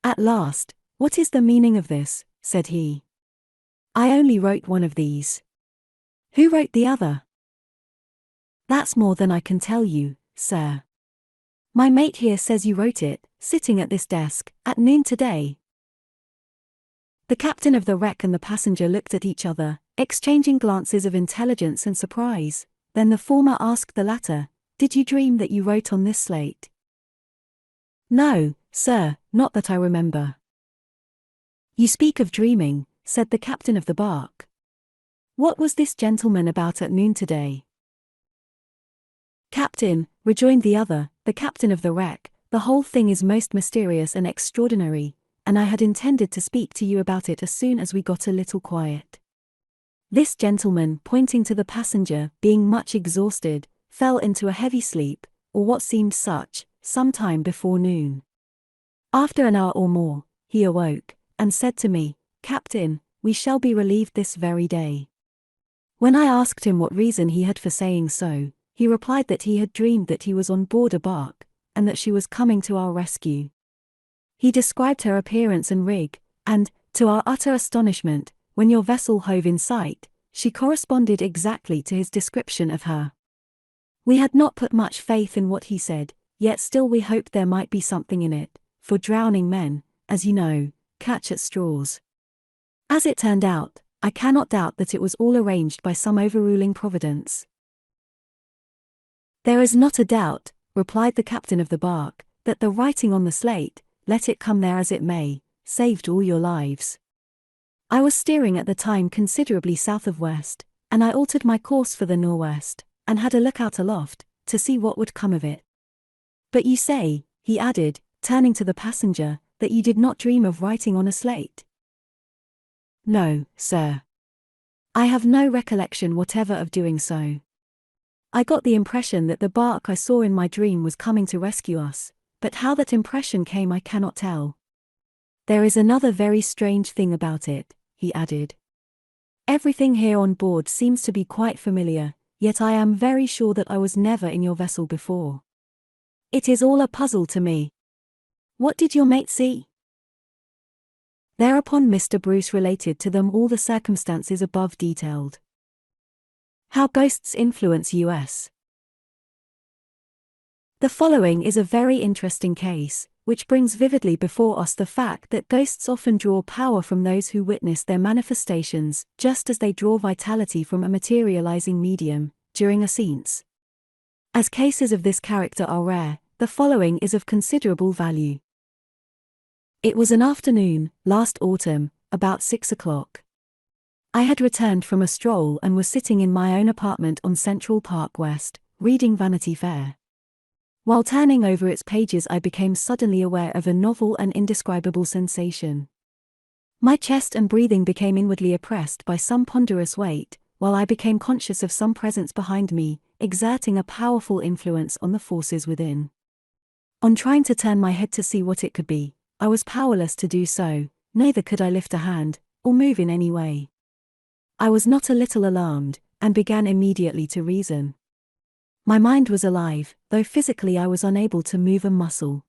At last, "What is the meaning of this?" said he. "I only wrote one of these." "Who wrote the other?" "That's more than I can tell you, sir. My mate here says you wrote it, sitting at this desk, at noon today." The captain of the wreck and the passenger looked at each other, exchanging glances of intelligence and surprise. Then the former asked the latter, "Did you dream that you wrote on this slate?" "No, sir, not that I remember." "You speak of dreaming," said the captain of the bark. "What was this gentleman about at noon today?" "Captain," rejoined the other, the captain of the wreck, "the whole thing is most mysterious and extraordinary, and I had intended to speak to you about it as soon as we got a little quiet. This gentleman," pointing to the passenger, "being much exhausted, fell into a heavy sleep, or what seemed such, some time before noon. After an hour or more, he awoke, and said to me, 'Captain, we shall be relieved this very day.' When I asked him what reason he had for saying so, he replied that he had dreamed that he was on board a bark, and that she was coming to our rescue. He described her appearance and rig, and, to our utter astonishment, when your vessel hove in sight, she corresponded exactly to his description of her. We had not put much faith in what he said, yet still we hoped there might be something in it, for drowning men, as you know, catch at straws. As it turned out, I cannot doubt that it was all arranged by some overruling providence." "There is not a doubt," replied the captain of the bark, "that the writing on the slate, let it come there as it may, saved all your lives. I was steering at the time considerably south of west, and I altered my course for the nor'west, and had a lookout aloft, to see what would come of it. But you say, he added, turning to the passenger, that you did not dream of writing on a slate. No, sir. I have no recollection whatever of doing so. I got the impression that the bark I saw in my dream was coming to rescue us, but how that impression came I cannot tell. There is another very strange thing about it, he added. Everything here on board seems to be quite familiar, yet I am very sure that I was never in your vessel before. It is all a puzzle to me. What did your mate see? Thereupon Mr. Bruce related to them all the circumstances above detailed. How ghosts influence us. The following is a very interesting case, which brings vividly before us the fact that ghosts often draw power from those who witness their manifestations, just as they draw vitality from a materializing medium, during a seance. As cases of this character are rare, the following is of considerable value. It was an afternoon, last autumn, about 6 o'clock. I had returned from a stroll and was sitting in my own apartment on Central Park West, reading Vanity Fair. While turning over its pages I became suddenly aware of a novel and indescribable sensation. My chest and breathing became inwardly oppressed by some ponderous weight, while I became conscious of some presence behind me, exerting a powerful influence on the forces within. On trying to turn my head to see what it could be, I was powerless to do so, neither could I lift a hand, or move in any way. I was not a little alarmed, and began immediately to reason. My mind was alive, though physically I was unable to move a muscle.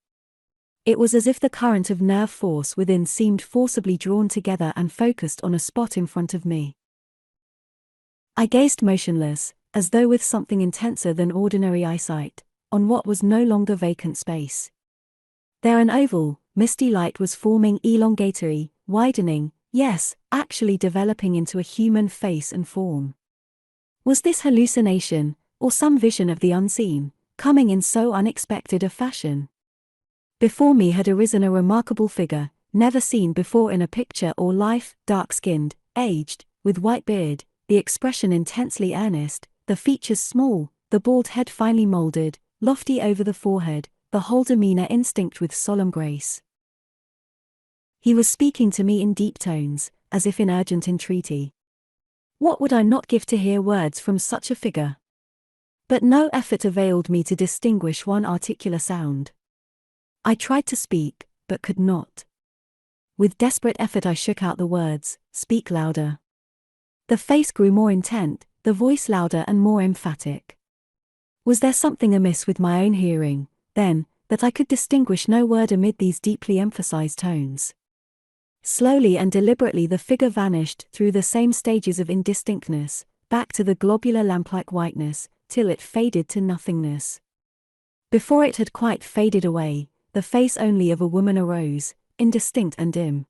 It was as if the current of nerve force within seemed forcibly drawn together and focused on a spot in front of me. I gazed motionless, as though with something intenser than ordinary eyesight, on what was no longer vacant space. There an oval, misty light was forming, elongatory, widening, yes, actually developing into a human face and form. Was this hallucination, or some vision of the unseen, coming in so unexpected a fashion? Before me had arisen a remarkable figure, never seen before in a picture or life, dark-skinned, aged, with white beard, the expression intensely earnest, the features small, the bald head finely molded, lofty over the forehead, the whole demeanor instinct with solemn grace. He was speaking to me in deep tones, as if in urgent entreaty. What would I not give to hear words from such a figure? But no effort availed me to distinguish one articulate sound. I tried to speak, but could not. With desperate effort I shook out the words, "Speak louder." The face grew more intent, the voice louder and more emphatic. Was there something amiss with my own hearing, then, that I could distinguish no word amid these deeply emphasized tones? Slowly and deliberately the figure vanished through the same stages of indistinctness, back to the globular lamp-like whiteness, till it faded to nothingness. Before it had quite faded away, the face only of a woman arose, indistinct and dim.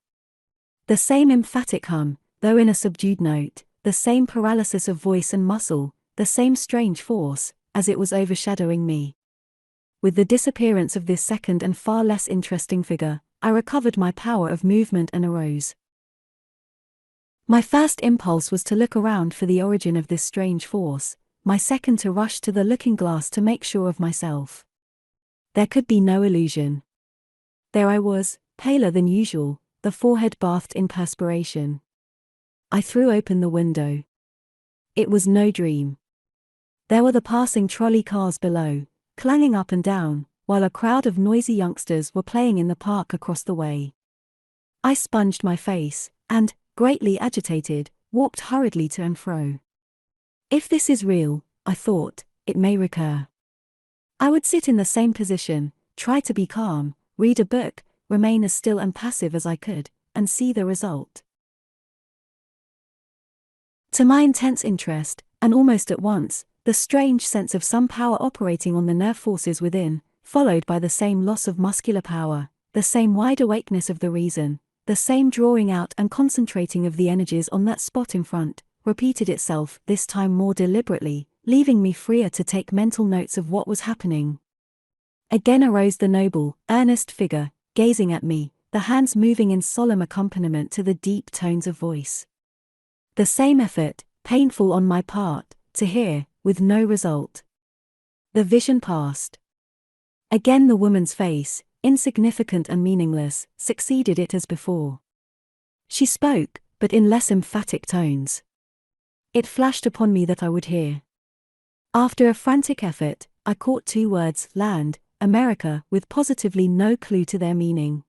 The same emphatic hum, though in a subdued note, the same paralysis of voice and muscle, the same strange force, as it was overshadowing me. With the disappearance of this second and far less interesting figure, I recovered my power of movement and arose. My first impulse was to look around for the origin of this strange force, my second to rush to the looking-glass to make sure of myself. There could be no illusion. There I was, paler than usual, the forehead bathed in perspiration. I threw open the window. It was no dream. There were the passing trolley cars below, clanging up and down, while a crowd of noisy youngsters were playing in the park across the way. I sponged my face, and, greatly agitated, walked hurriedly to and fro. If this is real, I thought, it may recur. I would sit in the same position, try to be calm, read a book, remain as still and passive as I could, and see the result. To my intense interest, and almost at once, the strange sense of some power operating on the nerve forces within, followed by the same loss of muscular power, the same wide awakeness of the reason, the same drawing out and concentrating of the energies on that spot in front, repeated itself, this time more deliberately, leaving me freer to take mental notes of what was happening. Again arose the noble, earnest figure, gazing at me, the hands moving in solemn accompaniment to the deep tones of voice. The same effort, painful on my part, to hear, with no result. The vision passed. Again the woman's face, insignificant and meaningless, succeeded it as before. She spoke, but in less emphatic tones. It flashed upon me that I would hear. After a frantic effort, I caught 2 words, land, America, with positively no clue to their meaning.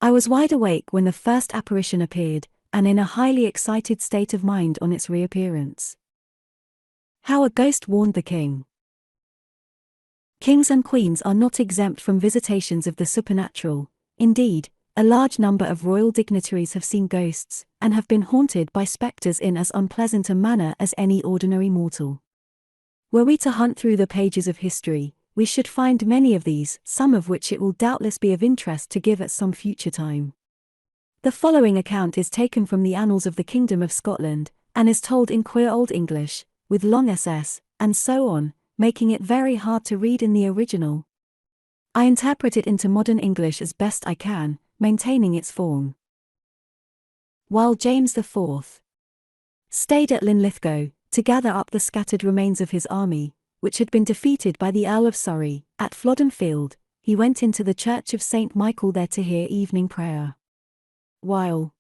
I was wide awake when the first apparition appeared, and in a highly excited state of mind on its reappearance. How a ghost warned the king. Kings and queens are not exempt from visitations of the supernatural. Indeed, a large number of royal dignitaries have seen ghosts, and have been haunted by spectres in as unpleasant a manner as any ordinary mortal. Were we to hunt through the pages of history, we should find many of these, some of which it will doubtless be of interest to give at some future time. The following account is taken from the Annals of the Kingdom of Scotland, and is told in queer Old English, with long ss, and so on, making it very hard to read in the original. I interpret it into modern English as best I can, maintaining its form. While James IV stayed at Linlithgow, to gather up the scattered remains of his army, which had been defeated by the Earl of Surrey, at Flodden Field, he went into the church of St. Michael there to hear evening prayer. While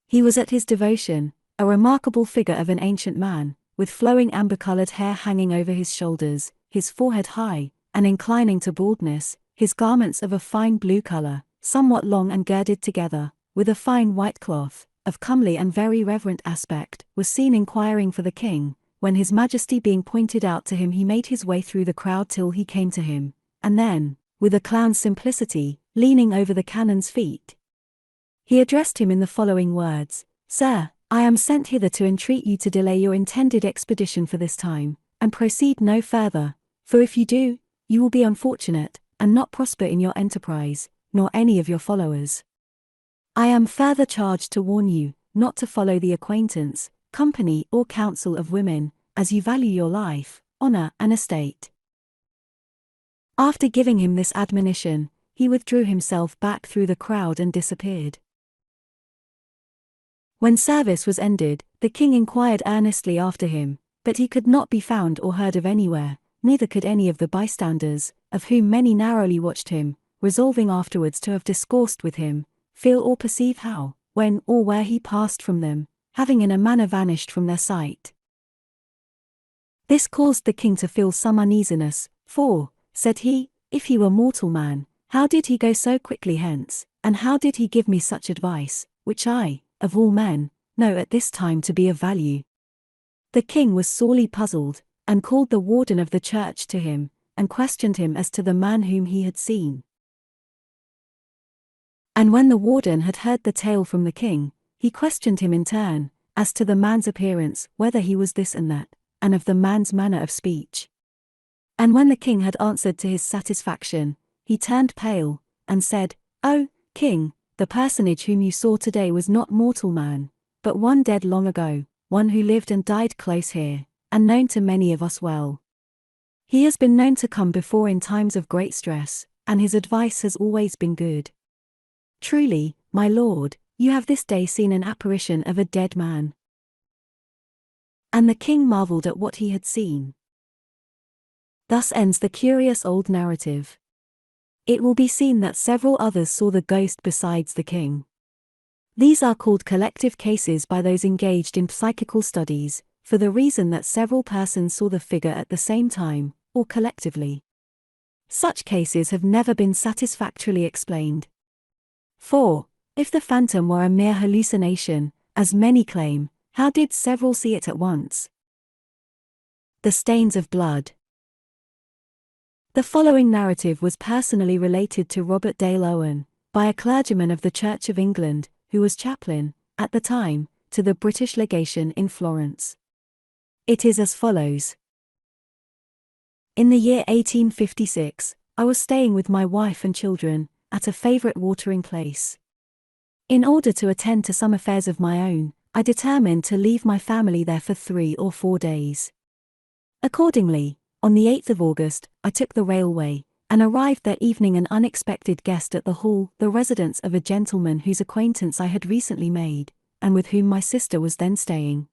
he was at his devotion, a remarkable figure of an ancient man, with flowing amber-coloured hair hanging over his shoulders, his forehead high, and inclining to baldness, his garments of a fine blue colour, somewhat long and girded together, with a fine white cloth, of comely and very reverent aspect, was seen inquiring for the king, when his majesty being pointed out to him he made his way through the crowd till he came to him, and then, with a clown's simplicity, leaning over the canon's feet, he addressed him in the following words: "Sir, I am sent hither to entreat you to delay your intended expedition for this time, and proceed no further, for if you do, you will be unfortunate, and not prosper in your enterprise, nor any of your followers. I am further charged to warn you, not to follow the acquaintance, company or counsel of women, as you value your life, honor and estate." After giving him this admonition, he withdrew himself back through the crowd and disappeared. When service was ended, the king inquired earnestly after him, but he could not be found or heard of anywhere, neither could any of the bystanders, of whom many narrowly watched him, resolving afterwards to have discoursed with him, feel or perceive how, when or where he passed from them, having in a manner vanished from their sight. This caused the king to feel some uneasiness, for, said he, if he were mortal man, how did he go so quickly hence, and how did he give me such advice, which I, of all men, know at this time to be of value? The king was sorely puzzled, and called the warden of the church to him, and questioned him as to the man whom he had seen. And when the warden had heard the tale from the king, he questioned him in turn, as to the man's appearance, whether he was this and that, and of the man's manner of speech. And when the king had answered to his satisfaction, he turned pale, and said, "O king, the personage whom you saw today was not mortal man, but one dead long ago, one who lived and died close here, and known to many of us well. He has been known to come before in times of great stress, and his advice has always been good. Truly, my lord, you have this day seen an apparition of a dead man." And the king marveled at what he had seen. Thus ends the curious old narrative. It will be seen that several others saw the ghost besides the king. These are called collective cases by those engaged in psychical studies, for the reason that several persons saw the figure at the same time, or collectively. Such cases have never been satisfactorily explained. For, if the phantom were a mere hallucination, as many claim, how did several see it at once? The stains of blood. The following narrative was personally related to Robert Dale Owen, by a clergyman of the Church of England, who was chaplain, at the time, to the British legation in Florence. It is as follows. In the year 1856, I was staying with my wife and children, at a favourite watering place. In order to attend to some affairs of my own, I determined to leave my family there for 3 or 4 days. Accordingly, on the 8th of August, I took the railway, and arrived that evening an unexpected guest at the Hall, the residence of a gentleman whose acquaintance I had recently made, and with whom my sister was then staying.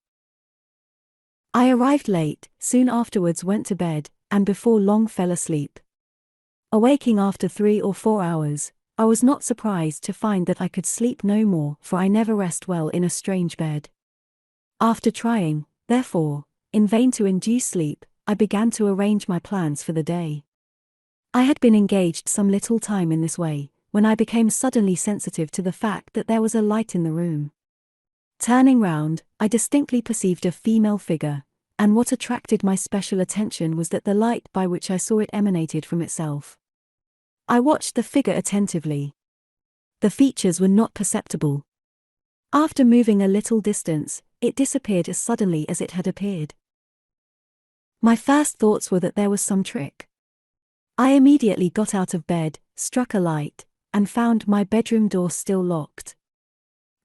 I arrived late, soon afterwards went to bed, and before long fell asleep. Awaking after 3 or 4 hours, I was not surprised to find that I could sleep no more, for I never rest well in a strange bed. After trying, therefore, in vain to induce sleep, I began to arrange my plans for the day. I had been engaged some little time in this way, when I became suddenly sensitive to the fact that there was a light in the room. Turning round, I distinctly perceived a female figure, and what attracted my special attention was that the light by which I saw it emanated from itself. I watched the figure attentively. The features were not perceptible. After moving a little distance, it disappeared as suddenly as it had appeared. My first thoughts were that there was some trick. I immediately got out of bed, struck a light, and found my bedroom door still locked.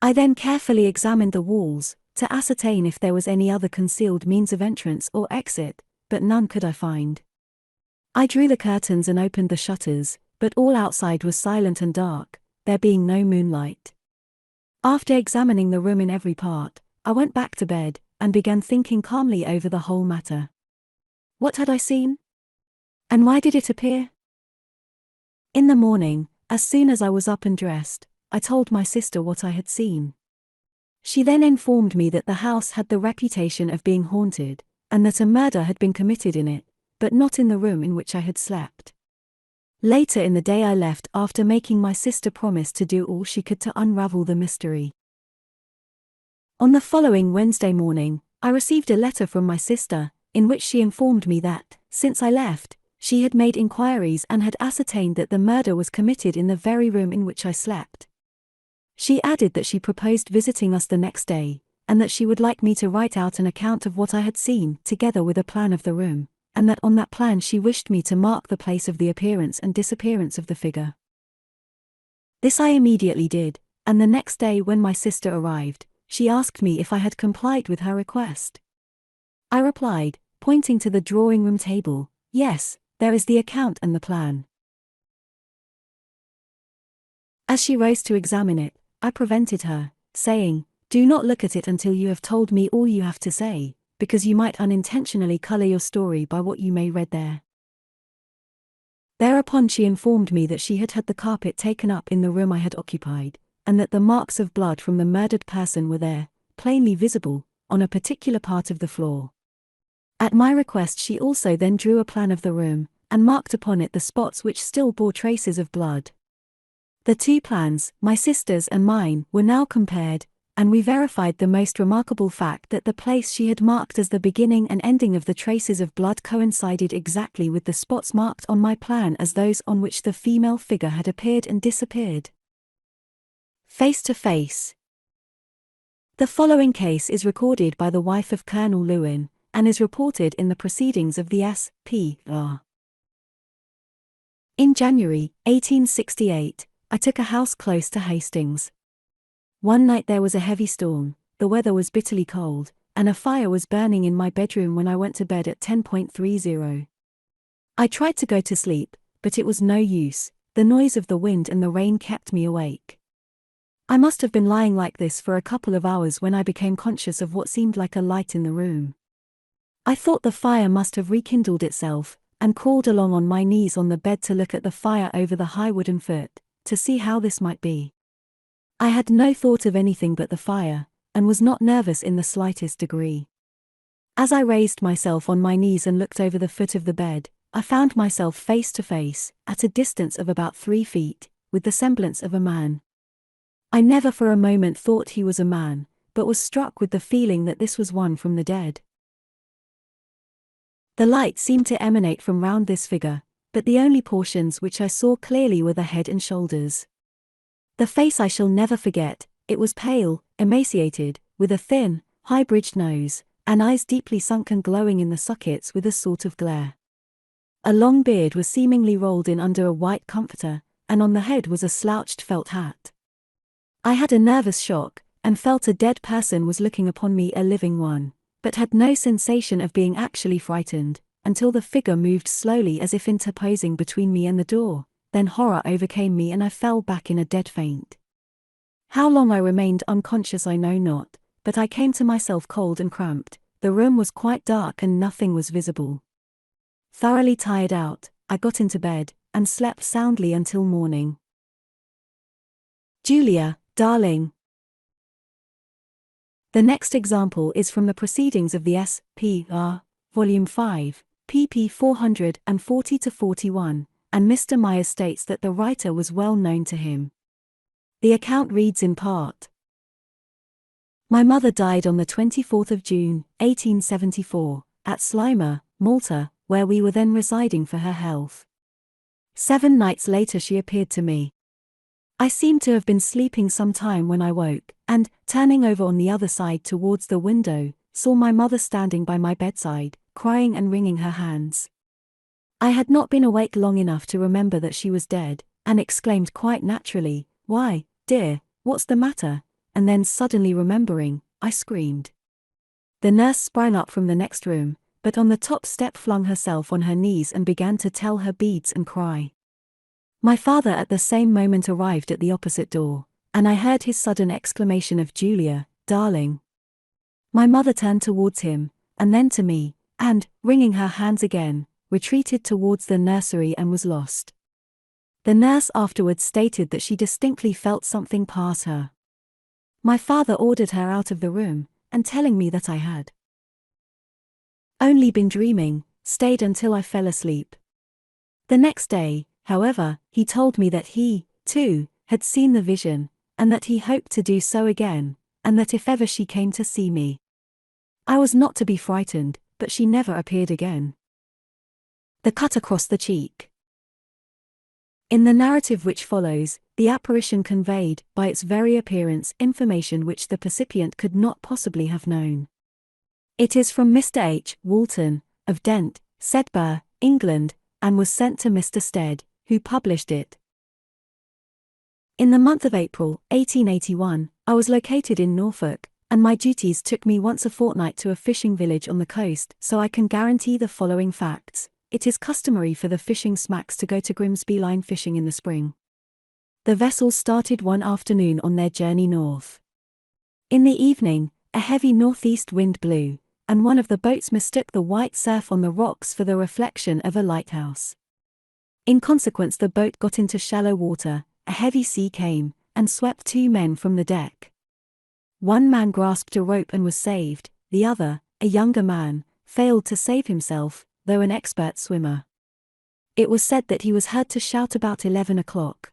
I then carefully examined the walls, to ascertain if there was any other concealed means of entrance or exit, but none could I find. I drew the curtains and opened the shutters, but all outside was silent and dark, there being no moonlight. After examining the room in every part, I went back to bed, and began thinking calmly over the whole matter. What had I seen? And why did it appear? In the morning, as soon as I was up and dressed, I told my sister what I had seen. She then informed me that the house had the reputation of being haunted, and that a murder had been committed in it, but not in the room in which I had slept. Later in the day I left after making my sister promise to do all she could to unravel the mystery. On the following Wednesday morning, I received a letter from my sister, in which she informed me that, since I left, she had made inquiries and had ascertained that the murder was committed in the very room in which I slept. She added that she proposed visiting us the next day, and that she would like me to write out an account of what I had seen, together with a plan of the room, and that on that plan she wished me to mark the place of the appearance and disappearance of the figure. This I immediately did, and the next day when my sister arrived, she asked me if I had complied with her request. I replied, pointing to the drawing-room table, "Yes, there is the account and the plan." As she rose to examine it, I prevented her, saying, "Do not look at it until you have told me all you have to say, because you might unintentionally color your story by what you may read there." Thereupon she informed me that she had had the carpet taken up in the room I had occupied, and that the marks of blood from the murdered person were there, plainly visible, on a particular part of the floor. At my request she also then drew a plan of the room, and marked upon it the spots which still bore traces of blood. The two plans, my sister's and mine, were now compared, and we verified the most remarkable fact that the place she had marked as the beginning and ending of the traces of blood coincided exactly with the spots marked on my plan as those on which the female figure had appeared and disappeared. Face to face. The following case is recorded by the wife of Colonel Lewin, and is reported in the proceedings of the S.P.R. In January, 1868, I took a house close to Hastings. One night there was a heavy storm, the weather was bitterly cold, and a fire was burning in my bedroom when I went to bed at 10:30. I tried to go to sleep, but it was no use, the noise of the wind and the rain kept me awake. I must have been lying like this for a couple of hours when I became conscious of what seemed like a light in the room. I thought the fire must have rekindled itself, and crawled along on my knees on the bed to look at the fire over the high wooden foot, to see how this might be. I had no thought of anything but the fire, and was not nervous in the slightest degree. As I raised myself on my knees and looked over the foot of the bed, I found myself face to face, at a distance of about 3 feet, with the semblance of a man. I never for a moment thought he was a man, but was struck with the feeling that this was one from the dead. The light seemed to emanate from round this figure, but the only portions which I saw clearly were the head and shoulders. The face I shall never forget, it was pale, emaciated, with a thin, high-bridged nose, and eyes deeply sunk and glowing in the sockets with a sort of glare. A long beard was seemingly rolled in under a white comforter, and on the head was a slouched felt hat. I had a nervous shock, and felt a dead person was looking upon me, a living one, but had no sensation of being actually frightened, until the figure moved slowly as if interposing between me and the door. Then horror overcame me and I fell back in a dead faint. How long I remained unconscious I know not, but I came to myself cold and cramped, The room was quite dark and nothing was visible. Thoroughly tired out, I got into bed, and slept soundly until morning. Julia, darling. The next example is from the Proceedings of the S.P.R., Volume 5, pp. 440-41, and Mr. Myers states that the writer was well known to him. The account reads in part. My mother died on the 24th of June, 1874, at Sliema, Malta, where we were then residing for her health. 7 nights later she appeared to me. I seemed to have been sleeping some time when I woke, and, turning over on the other side towards the window, saw my mother standing by my bedside, crying and wringing her hands. I had not been awake long enough to remember that she was dead, and exclaimed quite naturally, "Why, dear, what's the matter?" And then suddenly remembering, I screamed. The nurse sprang up from the next room, but on the top step flung herself on her knees and began to tell her beads and cry. My father at the same moment arrived at the opposite door, and I heard his sudden exclamation of "Julia, darling." My mother turned towards him, and then to me, and, wringing her hands again, retreated towards the nursery and was lost. The nurse afterwards stated that she distinctly felt something pass her. My father ordered her out of the room, and telling me that I had only been dreaming, stayed until I fell asleep. The next day, however, he told me that he, too, had seen the vision, and that he hoped to do so again, and that if ever she came to see me, I was not to be frightened, but she never appeared again. The cut across the cheek. In the narrative which follows, the apparition conveyed, by its very appearance, information which the percipient could not possibly have known. It is from Mr. H. Walton, of Dent, Sedbergh, England, and was sent to Mr. Stead, who published it. In the month of April, 1881, I was located in Norfolk, and my duties took me once a fortnight to a fishing village on the coast, so I can guarantee the following facts. It is customary for the fishing smacks to go to Grimsby line fishing in the spring. The vessels started one afternoon on their journey north. In the evening, a heavy northeast wind blew, and one of the boats mistook the white surf on the rocks for the reflection of a lighthouse. In consequence, the boat got into shallow water, a heavy sea came, and swept 2 men from the deck. One man grasped a rope and was saved, the other, a younger man, failed to save himself, though an expert swimmer. It was said that he was heard to shout about 11 o'clock.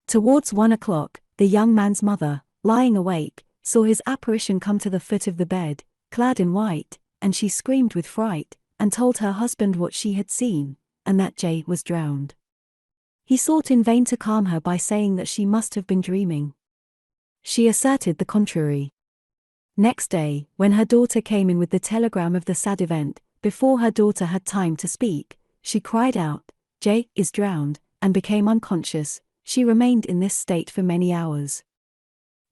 Towards 1 o'clock, the young man's mother, lying awake, saw his apparition come to the foot of the bed, clad in white, and she screamed with fright, and told her husband what she had seen, and that J was drowned. He sought in vain to calm her by saying that she must have been dreaming. She asserted the contrary. Next day, when her daughter came in with the telegram of the sad event, before her daughter had time to speak, she cried out, "J is drowned," and became unconscious. She remained in this state for many hours.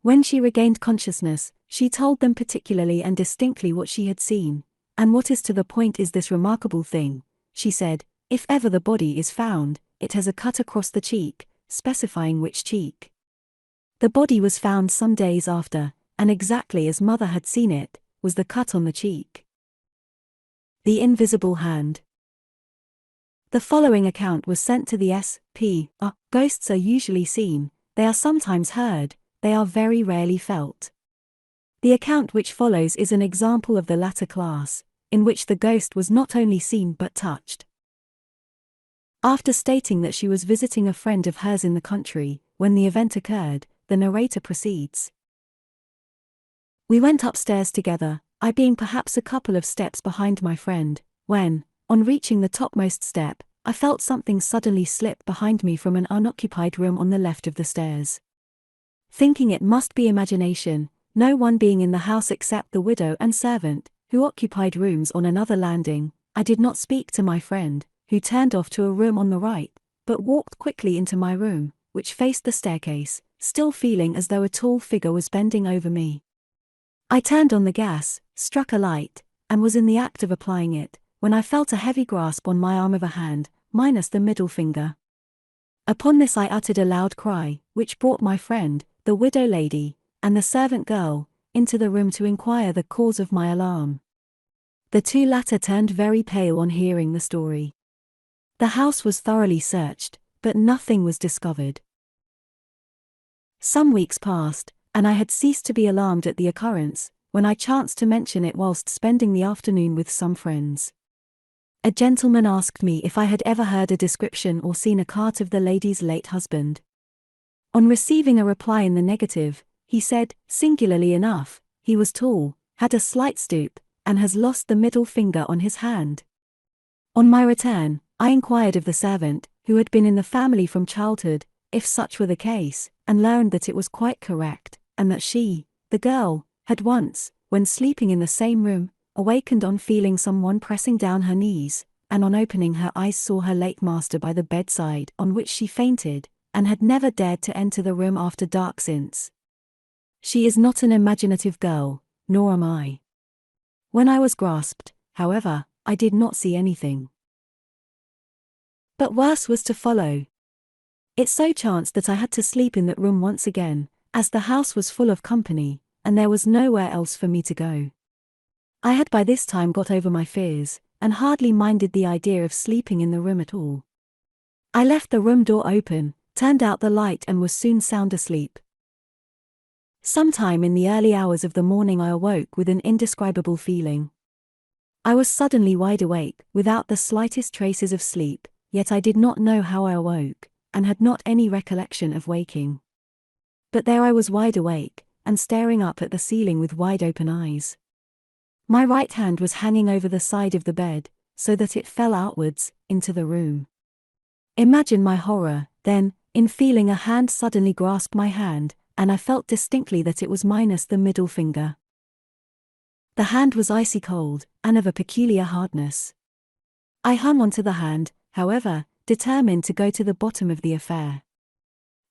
When she regained consciousness, she told them particularly and distinctly what she had seen, and what is to the point is this remarkable thing, she said, "If ever the body is found, it has a cut across the cheek," specifying which cheek. The body was found some days after, and exactly as mother had seen it, was the cut on the cheek. The invisible hand. The following account was sent to the S.P.R. Ghosts are usually seen, they are sometimes heard, they are very rarely felt. The account which follows is an example of the latter class, in which the ghost was not only seen but touched. After stating that she was visiting a friend of hers in the country, when the event occurred, the narrator proceeds. We went upstairs together, I being perhaps a couple of steps behind my friend, when, on reaching the topmost step, I felt something suddenly slip behind me from an unoccupied room on the left of the stairs. Thinking it must be imagination, no one being in the house except the widow and servant, who occupied rooms on another landing, I did not speak to my friend, who turned off to a room on the right, but walked quickly into my room, which faced the staircase, still feeling as though a tall figure was bending over me. I turned on the gas, struck a light, and was in the act of applying it, when I felt a heavy grasp on my arm of a hand, minus the middle finger. Upon this I uttered a loud cry, which brought my friend, the widow lady, and the servant girl, into the room to inquire the cause of my alarm. The two latter turned very pale on hearing the story. The house was thoroughly searched, but nothing was discovered. Some weeks passed, and I had ceased to be alarmed at the occurrence, when I chanced to mention it whilst spending the afternoon with some friends. A gentleman asked me if I had ever heard a description or seen a cart of the lady's late husband. On receiving a reply in the negative, he said, singularly enough, he was tall, had a slight stoop, and has lost the middle finger on his hand. On my return, I inquired of the servant, who had been in the family from childhood, if such were the case, and learned that it was quite correct, and that she, the girl, had once, when sleeping in the same room, awakened on feeling someone pressing down her knees, and on opening her eyes saw her late master by the bedside, on which she fainted, and had never dared to enter the room after dark since. She is not an imaginative girl, nor am I. When I was grasped, however, I did not see anything. But worse was to follow. It so chanced that I had to sleep in that room once again, as the house was full of company, and there was nowhere else for me to go. I had by this time got over my fears, and hardly minded the idea of sleeping in the room at all. I left the room door open, turned out the light and was soon sound asleep. Sometime in the early hours of the morning I awoke with an indescribable feeling. I was suddenly wide awake, without the slightest traces of sleep, yet I did not know how I awoke, and had not any recollection of waking. But there I was wide awake, and staring up at the ceiling with wide open eyes. My right hand was hanging over the side of the bed, so that it fell outwards, into the room. Imagine my horror, then, in feeling a hand suddenly grasp my hand, and I felt distinctly that it was minus the middle finger. The hand was icy cold, and of a peculiar hardness. I hung onto the hand, however, determined to go to the bottom of the affair.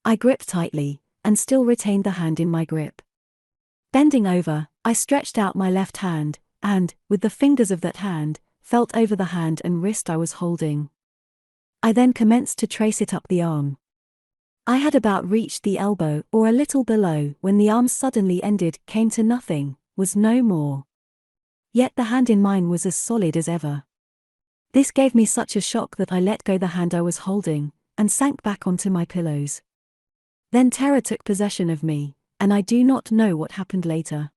I gripped tightly, and still retained the hand in my grip. Bending over, I stretched out my left hand, and, with the fingers of that hand, felt over the hand and wrist I was holding. I then commenced to trace it up the arm. I had about reached the elbow or a little below when the arm suddenly ended, came to nothing, was no more. Yet the hand in mine was as solid as ever. This gave me such a shock that I let go the hand I was holding, and sank back onto my pillows. Then terror took possession of me, and I do not know what happened later.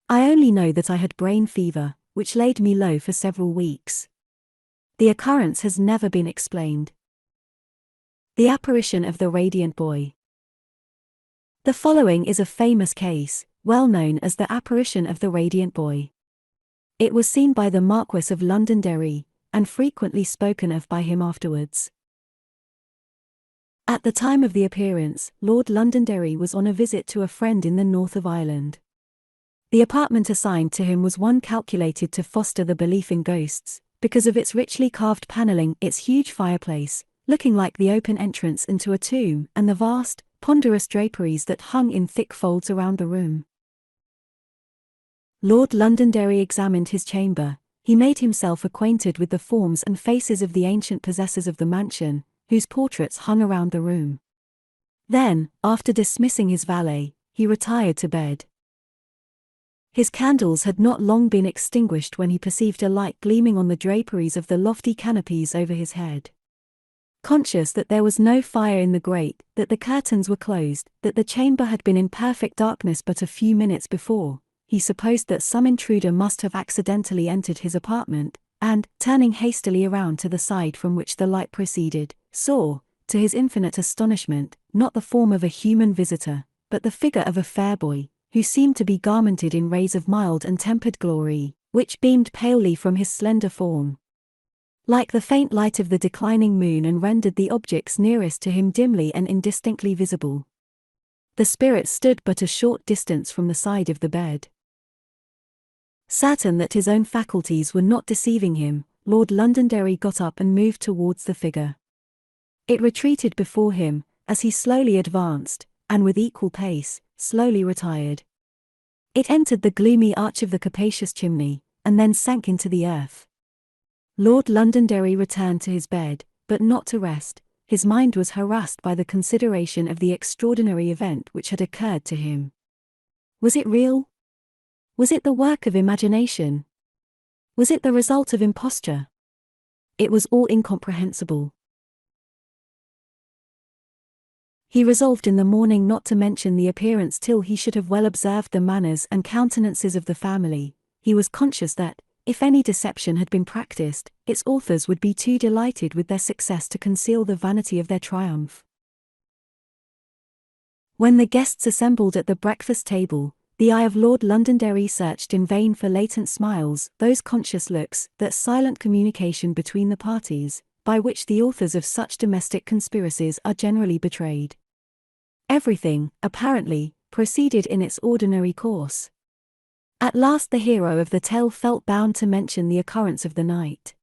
I only know that I had brain fever, which laid me low for several weeks. The occurrence has never been explained. The apparition of the radiant boy. The following is a famous case, well known as the apparition of the radiant boy. It was seen by the Marquess of Londonderry, and frequently spoken of by him afterwards. At the time of the appearance, Lord Londonderry was on a visit to a friend in the north of Ireland. The apartment assigned to him was one calculated to foster the belief in ghosts, because of its richly carved panelling, its huge fireplace, looking like the open entrance into a tomb, and the vast, ponderous draperies that hung in thick folds around the room. Lord Londonderry examined his chamber. He made himself acquainted with the forms and faces of the ancient possessors of the mansion, whose portraits hung around the room. Then, after dismissing his valet, he retired to bed. His candles had not long been extinguished when he perceived a light gleaming on the draperies of the lofty canopies over his head. Conscious that there was no fire in the grate, that the curtains were closed, that the chamber had been in perfect darkness but a few minutes before, he supposed that some intruder must have accidentally entered his apartment, and, turning hastily around to the side from which the light proceeded, saw, to his infinite astonishment, not the form of a human visitor, but the figure of a fair boy, who seemed to be garmented in rays of mild and tempered glory, which beamed palely from his slender form, like the faint light of the declining moon, and rendered the objects nearest to him dimly and indistinctly visible. The spirit stood but a short distance from the side of the bed. Certain that his own faculties were not deceiving him, Lord Londonderry got up and moved towards the figure. It retreated before him, as he slowly advanced, and with equal pace, slowly retired. It entered the gloomy arch of the capacious chimney, and then sank into the earth. Lord Londonderry returned to his bed, but not to rest. His mind was harassed by the consideration of the extraordinary event which had occurred to him. Was it real? Was it the work of imagination? Was it the result of imposture? It was all incomprehensible. He resolved in the morning not to mention the appearance till he should have well observed the manners and countenances of the family. He was conscious that, if any deception had been practiced, its authors would be too delighted with their success to conceal the vanity of their triumph. When the guests assembled at the breakfast table, the eye of Lord Londonderry searched in vain for latent smiles, those conscious looks, that silent communication between the parties, by which the authors of such domestic conspiracies are generally betrayed. Everything, apparently, proceeded in its ordinary course. At last the hero of the tale felt bound to mention the occurrence of the night.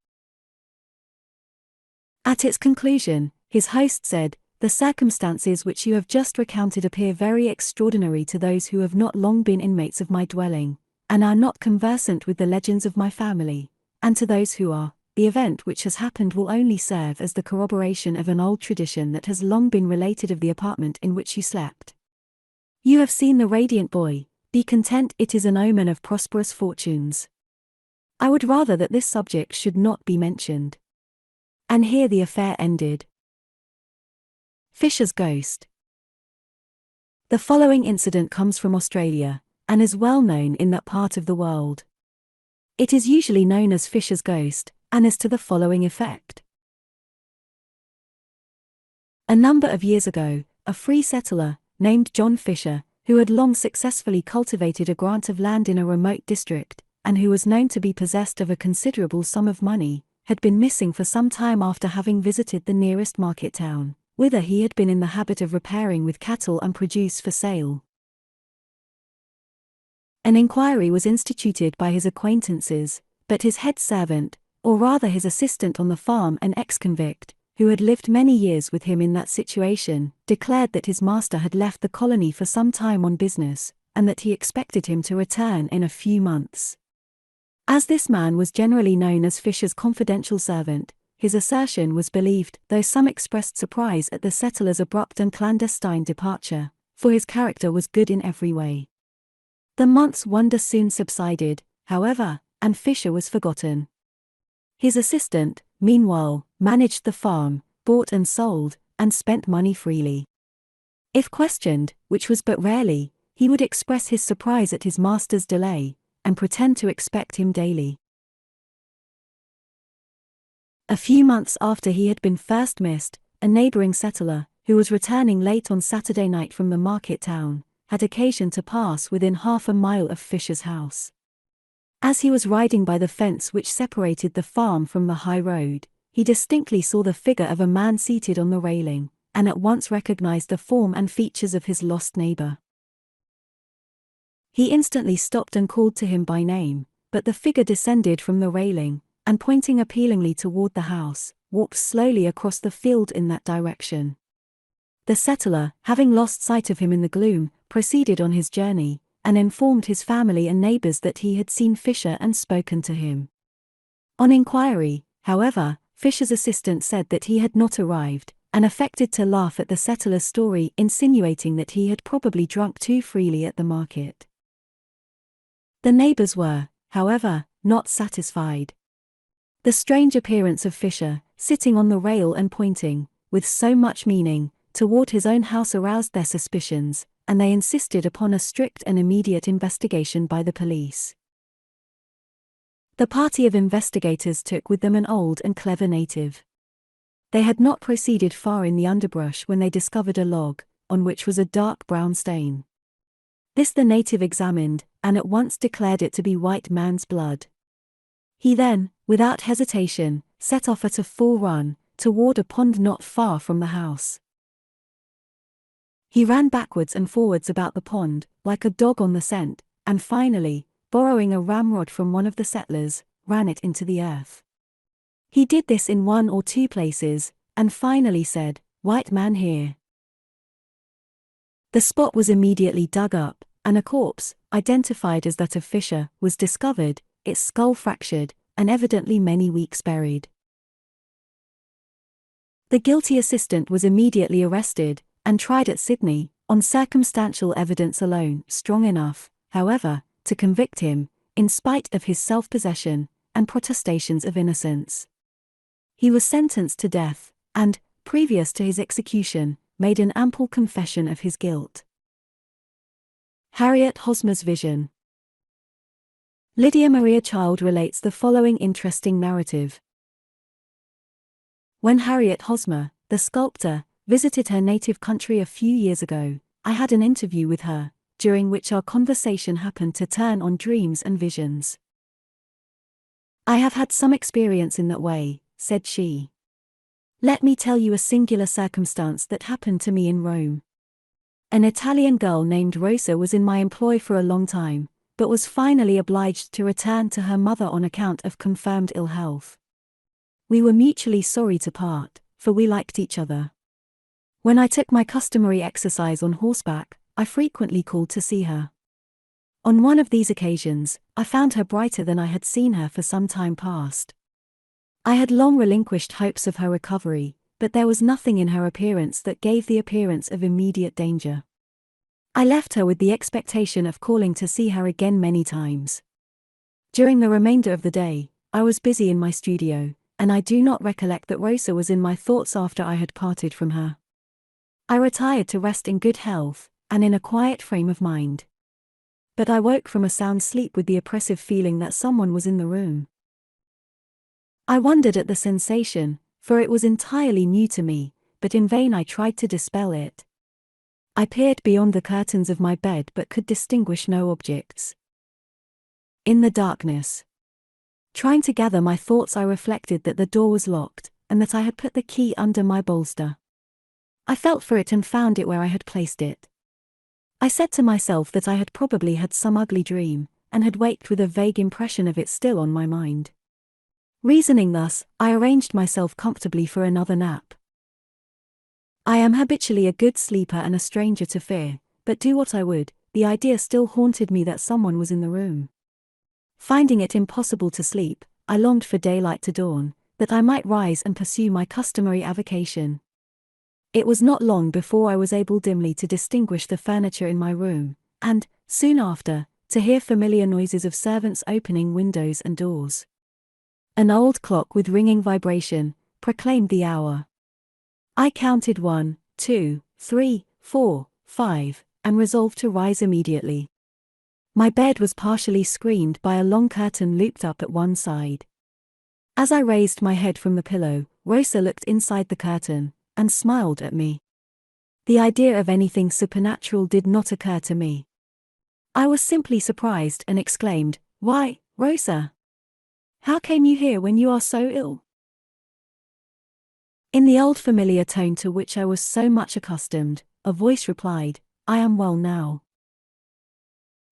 At its conclusion, his host said, "The circumstances which you have just recounted appear very extraordinary to those who have not long been inmates of my dwelling, and are not conversant with the legends of my family, and to those who are, the event which has happened will only serve as the corroboration of an old tradition that has long been related of the apartment in which you slept. You have seen the radiant boy, be content, it is an omen of prosperous fortunes. I would rather that this subject should not be mentioned." And here the affair ended. Fisher's ghost. The following incident comes from Australia, and is well known in that part of the world. It is usually known as Fisher's ghost, and is to the following effect. A number of years ago, a free settler, named John Fisher, who had long successfully cultivated a grant of land in a remote district, and who was known to be possessed of a considerable sum of money, had been missing for some time after having visited the nearest market town, whither he had been in the habit of repairing with cattle and produce for sale. An inquiry was instituted by his acquaintances, but his head servant, or rather his assistant on the farm, an ex-convict, who had lived many years with him in that situation, declared that his master had left the colony for some time on business, and that he expected him to return in a few months. As this man was generally known as Fisher's confidential servant, his assertion was believed, though some expressed surprise at the settler's abrupt and clandestine departure, for his character was good in every way. The month's wonder soon subsided, however, and Fisher was forgotten. His assistant, meanwhile, managed the farm, bought and sold, and spent money freely. If questioned, which was but rarely, he would express his surprise at his master's delay, and pretend to expect him daily. A few months after he had been first missed, a neighboring settler, who was returning late on Saturday night from the market town, had occasion to pass within half a mile of Fisher's house. As he was riding by the fence which separated the farm from the high road, he distinctly saw the figure of a man seated on the railing, and at once recognized the form and features of his lost neighbor. He instantly stopped and called to him by name, but the figure descended from the railing, and pointing appealingly toward the house, walked slowly across the field in that direction. The settler, having lost sight of him in the gloom, proceeded on his journey, and informed his family and neighbors that he had seen Fisher and spoken to him. On inquiry, however, Fisher's assistant said that he had not arrived, and affected to laugh at the settler's story, insinuating that he had probably drunk too freely at the market. The neighbors were, however, not satisfied. The strange appearance of Fisher, sitting on the rail and pointing, with so much meaning, toward his own house aroused their suspicions, and they insisted upon a strict and immediate investigation by the police. The party of investigators took with them an old and clever native. They had not proceeded far in the underbrush when they discovered a log, on which was a dark brown stain. This the native examined, and at once declared it to be white man's blood. He then, without hesitation, set off at a full run, toward a pond not far from the house. He ran backwards and forwards about the pond, like a dog on the scent, and finally, borrowing a ramrod from one of the settlers, ran it into the earth. He did this in 1 or 2 places, and finally said, "White man here." The spot was immediately dug up, and a corpse, identified as that of Fisher, was discovered, its skull fractured, and evidently many weeks buried. The guilty assistant was immediately arrested, and tried at Sydney, on circumstantial evidence alone, strong enough, however, to convict him, in spite of his self-possession and protestations of innocence. He was sentenced to death, and, previous to his execution, made an ample confession of his guilt. Harriet Hosmer's vision. Lydia Maria Child relates the following interesting narrative. When Harriet Hosmer, the sculptor, visited her native country a few years ago, I had an interview with her, during which our conversation happened to turn on dreams and visions. "I have had some experience in that way," said she. "Let me tell you a singular circumstance that happened to me in Rome. An Italian girl named Rosa was in my employ for a long time, but was finally obliged to return to her mother on account of confirmed ill health. We were mutually sorry to part, for we liked each other. When I took my customary exercise on horseback, I frequently called to see her. On one of these occasions, I found her brighter than I had seen her for some time past. I had long relinquished hopes of her recovery, but there was nothing in her appearance that gave the appearance of immediate danger. I left her with the expectation of calling to see her again many times. During the remainder of the day, I was busy in my studio, and I do not recollect that Rosa was in my thoughts after I had parted from her. I retired to rest in good health, and in a quiet frame of mind. But I woke from a sound sleep with the oppressive feeling that someone was in the room. I wondered at the sensation, for it was entirely new to me, but in vain I tried to dispel it. I peered beyond the curtains of my bed but could distinguish no objects. In the darkness, trying to gather my thoughts, I reflected that the door was locked, and that I had put the key under my bolster. I felt for it and found it where I had placed it. I said to myself that I had probably had some ugly dream, and had waked with a vague impression of it still on my mind. Reasoning thus, I arranged myself comfortably for another nap. I am habitually a good sleeper and a stranger to fear, but do what I would, the idea still haunted me that someone was in the room. Finding it impossible to sleep, I longed for daylight to dawn, that I might rise and pursue my customary avocation. It was not long before I was able dimly to distinguish the furniture in my room, and, soon after, to hear familiar noises of servants opening windows and doors. An old clock with ringing vibration proclaimed the hour. I counted 1, 2, 3, 4, 5, and resolved to rise immediately. My bed was partially screened by a long curtain looped up at one side. As I raised my head from the pillow, Rosa looked inside the curtain, and smiled at me. The idea of anything supernatural did not occur to me. I was simply surprised and exclaimed, "Why, Rosa! How came you here when you are so ill?" In the old familiar tone to which I was so much accustomed, a voice replied, "I am well now."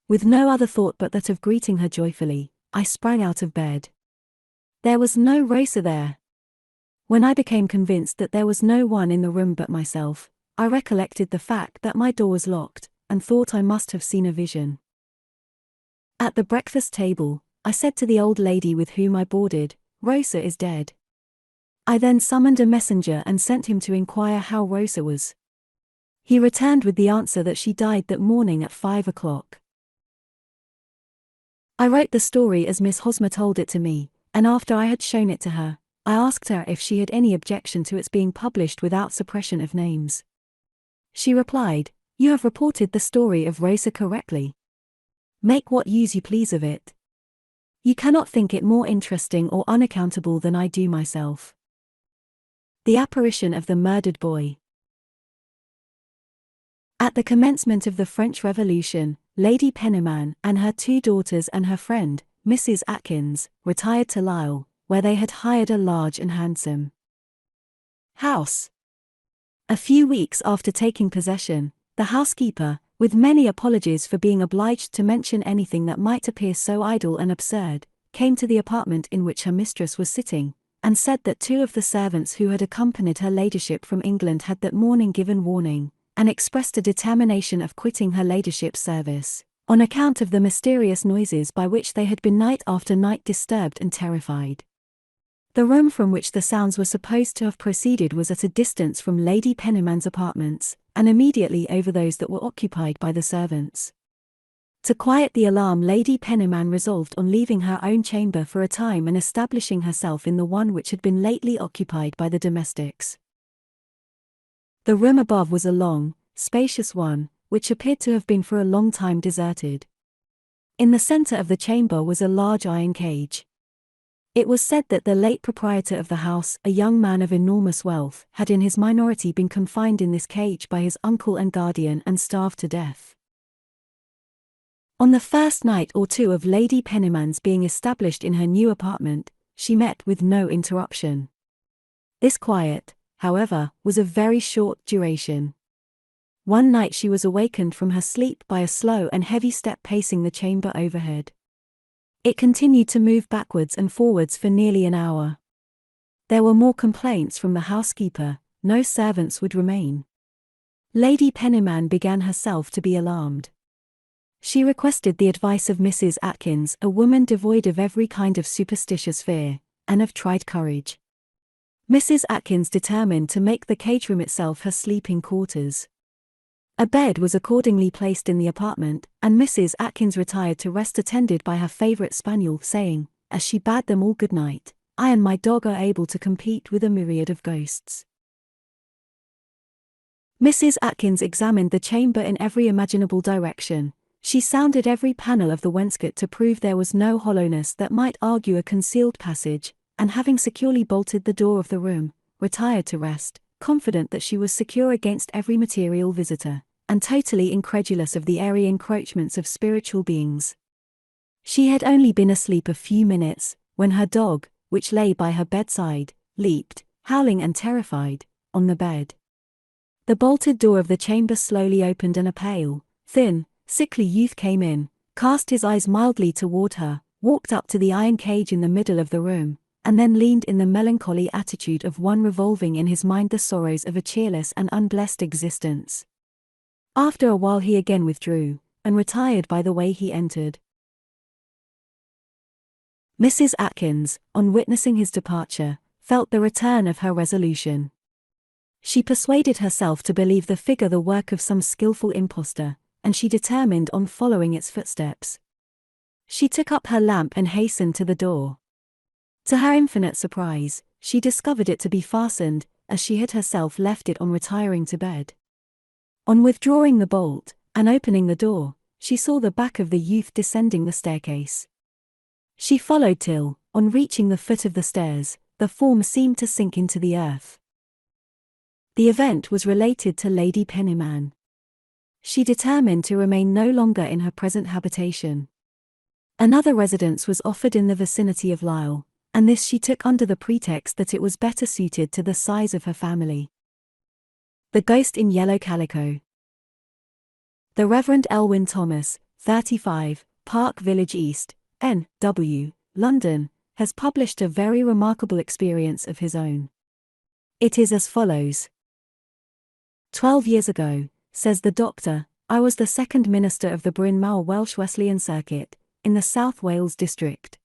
With no other thought but that of greeting her joyfully, I sprang out of bed. There was no Rosa there. When I became convinced that there was no one in the room but myself, I recollected the fact that my door was locked, and thought I must have seen a vision. At the breakfast table, I said to the old lady with whom I boarded, "Rosa is dead." I then summoned a messenger and sent him to inquire how Rosa was. He returned with the answer that she died that morning at 5 o'clock. I wrote the story as Miss Hosmer told it to me, and after I had shown it to her, I asked her if she had any objection to its being published without suppression of names. She replied, "You have reported the story of Rosa correctly. Make what use you please of it. You cannot think it more interesting or unaccountable than I do myself." The apparition of the murdered boy. At the commencement of the French Revolution, Lady Penniman and her 2 daughters and her friend, Mrs. Atkins, retired to Lisle, where they had hired a large and handsome house. A few weeks after taking possession, the housekeeper, with many apologies for being obliged to mention anything that might appear so idle and absurd, came to the apartment in which her mistress was sitting, and said that 2 of the servants who had accompanied her ladyship from England had that morning given warning, and expressed a determination of quitting her ladyship's service, on account of the mysterious noises by which they had been night after night disturbed and terrified. The room from which the sounds were supposed to have proceeded was at a distance from Lady Penniman's apartments, and immediately over those that were occupied by the servants. To quiet the alarm, Lady Penniman resolved on leaving her own chamber for a time and establishing herself in the one which had been lately occupied by the domestics. The room above was a long, spacious one, which appeared to have been for a long time deserted. In the center of the chamber was a large iron cage. It was said that the late proprietor of the house, a young man of enormous wealth, had in his minority been confined in this cage by his uncle and guardian and starved to death. On the first night or two of Lady Penniman's being established in her new apartment, she met with no interruption. This quiet, however, was of very short duration. One night she was awakened from her sleep by a slow and heavy step pacing the chamber overhead. It continued to move backwards and forwards for nearly an hour. There were more complaints from the housekeeper, no servants would remain. Lady Penniman began herself to be alarmed. She requested the advice of Mrs. Atkins, a woman devoid of every kind of superstitious fear, and of tried courage. Mrs. Atkins determined to make the cage room itself her sleeping quarters. A bed was accordingly placed in the apartment, and Mrs. Atkins retired to rest attended by her favorite spaniel, saying, as she bade them all good night, "I and my dog are able to compete with a myriad of ghosts." Mrs. Atkins examined the chamber in every imaginable direction. She sounded every panel of the wainscot to prove there was no hollowness that might argue a concealed passage, and having securely bolted the door of the room, retired to rest, confident that she was secure against every material visitor, and totally incredulous of the airy encroachments of spiritual beings. She had only been asleep a few minutes, when her dog, which lay by her bedside, leaped, howling and terrified, on the bed. The bolted door of the chamber slowly opened and a pale, thin, sickly youth came in, cast his eyes mildly toward her, walked up to the iron cage in the middle of the room, and then leaned in the melancholy attitude of one revolving in his mind the sorrows of a cheerless and unblessed existence. After a while he again withdrew, and retired by the way he entered. Mrs. Atkins, on witnessing his departure, felt the return of her resolution. She persuaded herself to believe the figure the work of some skilful impostor, and she determined on following its footsteps. She took up her lamp and hastened to the door. To her infinite surprise, she discovered it to be fastened, as she had herself left it on retiring to bed. On withdrawing the bolt, and opening the door, she saw the back of the youth descending the staircase. She followed till, on reaching the foot of the stairs, the form seemed to sink into the earth. The event was related to Lady Penniman. She determined to remain no longer in her present habitation. Another residence was offered in the vicinity of Lisle, and this she took under the pretext that it was better suited to the size of her family. The Ghost in Yellow Calico. The Reverend Elwyn Thomas, 35, Park Village East, N.W., London, has published a very remarkable experience of his own. It is as follows. 12 years ago, says the doctor, I was the second minister of the Bryn Mawr Welsh Wesleyan Circuit, in the South Wales district.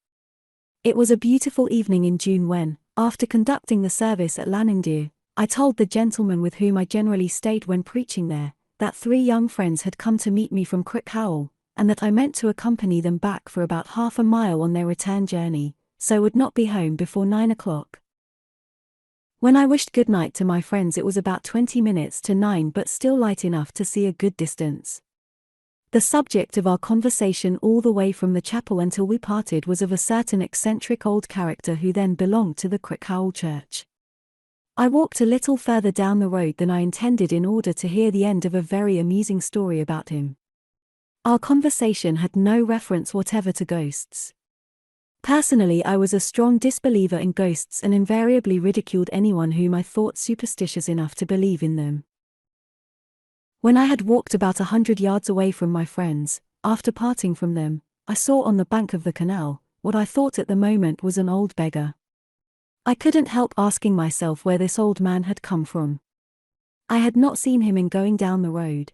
It was a beautiful evening in June when, after conducting the service at Llanyndir, I told the gentleman with whom I generally stayed when preaching there, that 3 young friends had come to meet me from Crickhowell, and that I meant to accompany them back for about half a mile on their return journey, so would not be home before 9 o'clock. When I wished good night to my friends it was about 20 minutes to 9 but still light enough to see a good distance. The subject of our conversation all the way from the chapel until we parted was of a certain eccentric old character who then belonged to the Crickhowell church. I walked a little further down the road than I intended in order to hear the end of a very amusing story about him. Our conversation had no reference whatever to ghosts. Personally, I was a strong disbeliever in ghosts and invariably ridiculed anyone whom I thought superstitious enough to believe in them. When I had walked about 100 yards away from my friends, after parting from them, I saw on the bank of the canal, what I thought at the moment was an old beggar. I couldn't help asking myself where this old man had come from. I had not seen him in going down the road.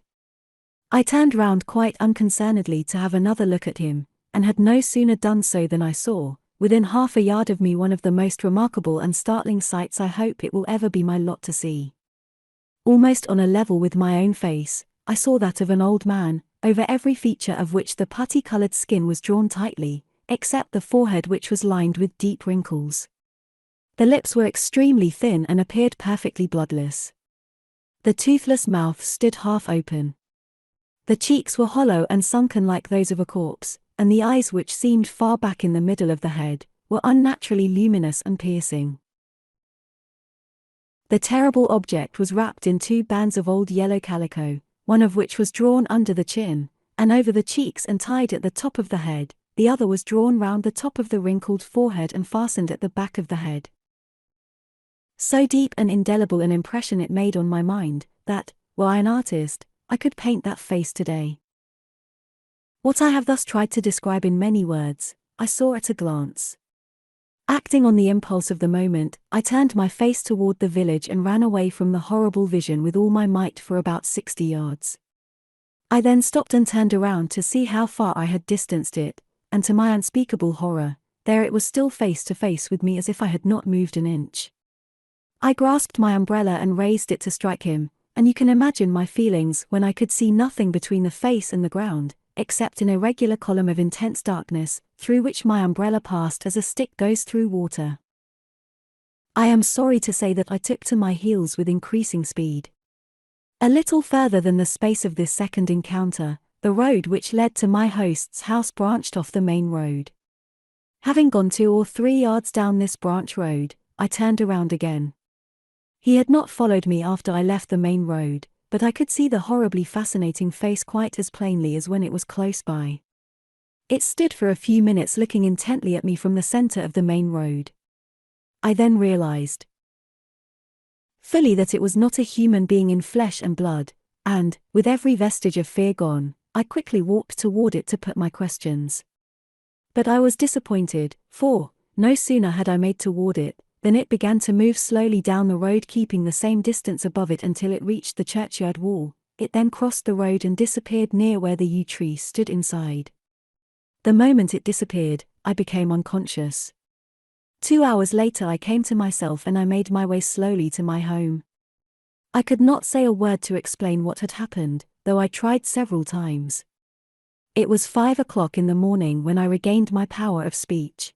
I turned round quite unconcernedly to have another look at him, and had no sooner done so than I saw, within half a yard of me, one of the most remarkable and startling sights I hope it will ever be my lot to see. Almost on a level with my own face, I saw that of an old man, over every feature of which the putty-colored skin was drawn tightly, except the forehead, which was lined with deep wrinkles. The lips were extremely thin and appeared perfectly bloodless. The toothless mouth stood half open. The cheeks were hollow and sunken like those of a corpse, and the eyes, which seemed far back in the middle of the head, were unnaturally luminous and piercing. The terrible object was wrapped in 2 bands of old yellow calico, one of which was drawn under the chin, and over the cheeks and tied at the top of the head, the other was drawn round the top of the wrinkled forehead and fastened at the back of the head. So deep and indelible an impression it made on my mind, that, were I an artist, I could paint that face today. What I have thus tried to describe in many words, I saw at a glance. Acting on the impulse of the moment, I turned my face toward the village and ran away from the horrible vision with all my might for about 60 yards. I then stopped and turned around to see how far I had distanced it, and to my unspeakable horror, there it was still face to face with me as if I had not moved an inch. I grasped my umbrella and raised it to strike him, and you can imagine my feelings when I could see nothing between the face and the ground, except an irregular column of intense darkness, through which my umbrella passed as a stick goes through water. I am sorry to say that I took to my heels with increasing speed. A little further than the space of this second encounter, the road which led to my host's house branched off the main road. Having gone 2 or 3 yards down this branch road, I turned around again. He had not followed me after I left the main road, but I could see the horribly fascinating face quite as plainly as when it was close by. It stood for a few minutes looking intently at me from the center of the main road. I then realized fully that it was not a human being in flesh and blood, and, with every vestige of fear gone, I quickly walked toward it to put my questions. But I was disappointed, for, no sooner had I made toward it, then it began to move slowly down the road, keeping the same distance above it until it reached the churchyard wall. It then crossed the road and disappeared near where the yew tree stood inside. The moment it disappeared, I became unconscious. 2 hours later I came to myself and I made my way slowly to my home. I could not say a word to explain what had happened, though I tried several times. It was 5 o'clock in the morning when I regained my power of speech.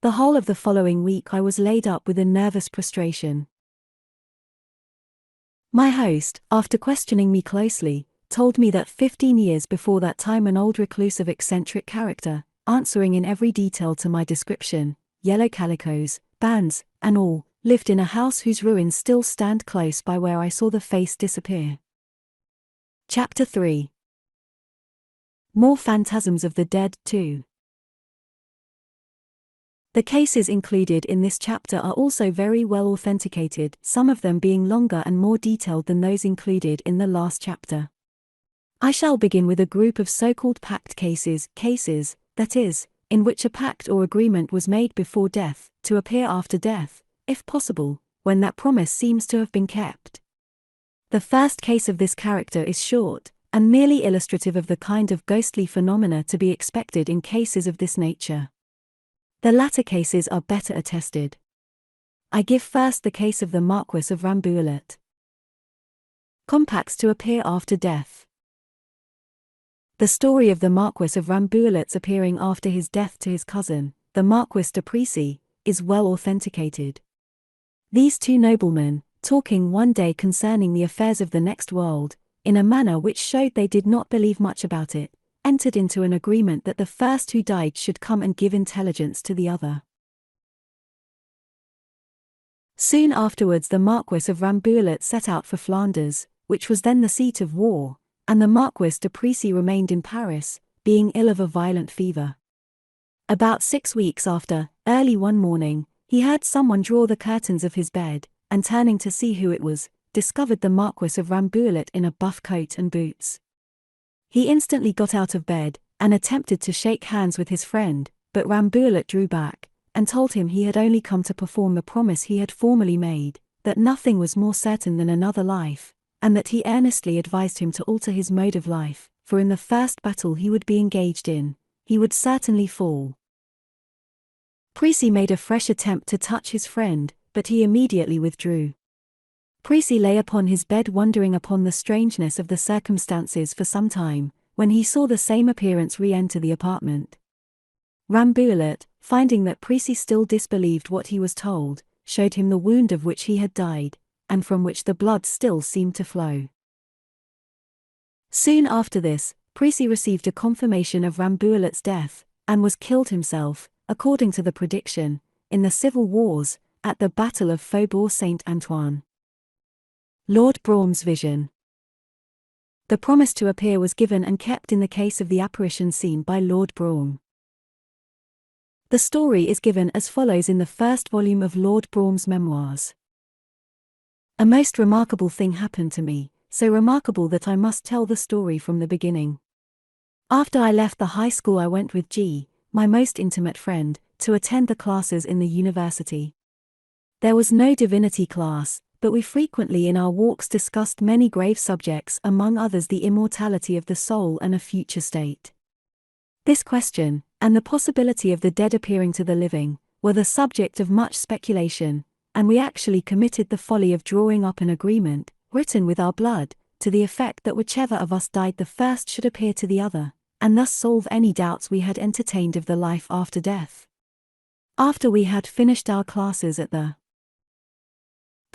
The whole of the following week I was laid up with a nervous prostration. My host, after questioning me closely, told me that 15 years before that time an old recluse of eccentric character, answering in every detail to my description, yellow calicos, bands, and all, lived in a house whose ruins still stand close by where I saw the face disappear. Chapter 3. More Phantasms of the Dead 2. The cases included in this chapter are also very well authenticated, some of them being longer and more detailed than those included in the last chapter. I shall begin with a group of so-called pact cases, that is, in which a pact or agreement was made before death, to appear after death, if possible, when that promise seems to have been kept. The first case of this character is short, and merely illustrative of the kind of ghostly phenomena to be expected in cases of this nature. The latter cases are better attested. I give first the case of the Marquis of Rambouillet. Compacts to appear after death. The story of the Marquis of Rambouillet's appearing after his death to his cousin, the Marquis de Précy, is well authenticated. These 2 noblemen, talking one day concerning the affairs of the next world, in a manner which showed they did not believe much about it, entered into an agreement that the first who died should come and give intelligence to the other. Soon afterwards the Marquis of Rambouillet set out for Flanders, which was then the seat of war, and the Marquis de Précy remained in Paris, being ill of a violent fever. About 6 weeks after, early one morning, he heard someone draw the curtains of his bed, and turning to see who it was, discovered the Marquis of Rambouillet in a buff coat and boots. He instantly got out of bed, and attempted to shake hands with his friend, but Rambouillet drew back, and told him he had only come to perform the promise he had formerly made, that nothing was more certain than another life, and that he earnestly advised him to alter his mode of life, for in the first battle he would be engaged in, he would certainly fall. Précy made a fresh attempt to touch his friend, but he immediately withdrew. Précy lay upon his bed wondering upon the strangeness of the circumstances for some time, when he saw the same appearance re-enter the apartment. Rambulet, finding that Prissy still disbelieved what he was told, showed him the wound of which he had died, and from which the blood still seemed to flow. Soon after this, Prissy received a confirmation of Rambulet's death, and was killed himself, according to the prediction, in the civil wars, at the Battle of Faubourg Saint-Antoine. Lord Brougham's vision. The promise to appear was given and kept in the case of the apparition seen by Lord Brougham. The story is given as follows in the first volume of Lord Brougham's memoirs. A most remarkable thing happened to me, so remarkable that I must tell the story from the beginning. After I left the high school I went with G, my most intimate friend, to attend the classes in the university. There was no divinity class, but we frequently in our walks discussed many grave subjects, among others the immortality of the soul and a future state. This question, and the possibility of the dead appearing to the living, were the subject of much speculation, and we actually committed the folly of drawing up an agreement, written with our blood, to the effect that whichever of us died the first should appear to the other, and thus solve any doubts we had entertained of the life after death. After we had finished our classes at the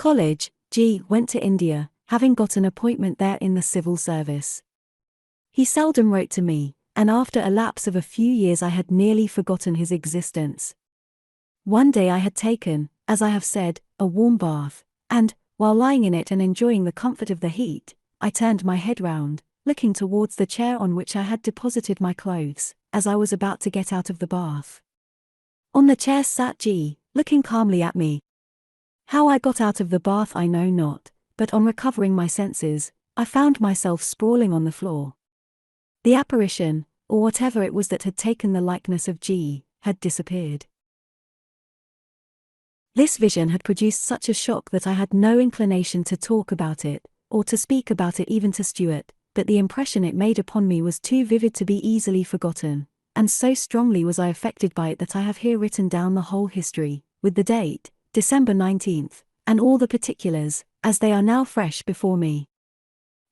college, G went to India, having got an appointment there in the civil service. He seldom wrote to me, and after a lapse of a few years I had nearly forgotten his existence. One day I had taken, as I have said, a warm bath, and, while lying in it and enjoying the comfort of the heat, I turned my head round, looking towards the chair on which I had deposited my clothes, as I was about to get out of the bath. On the chair sat G, looking calmly at me. How I got out of the bath I know not, but on recovering my senses, I found myself sprawling on the floor. The apparition, or whatever it was that had taken the likeness of G, had disappeared. This vision had produced such a shock that I had no inclination to talk about it, or to speak about it even to Stuart, but the impression it made upon me was too vivid to be easily forgotten, and so strongly was I affected by it that I have here written down the whole history, with the date, December 19th, and all the particulars, as they are now fresh before me.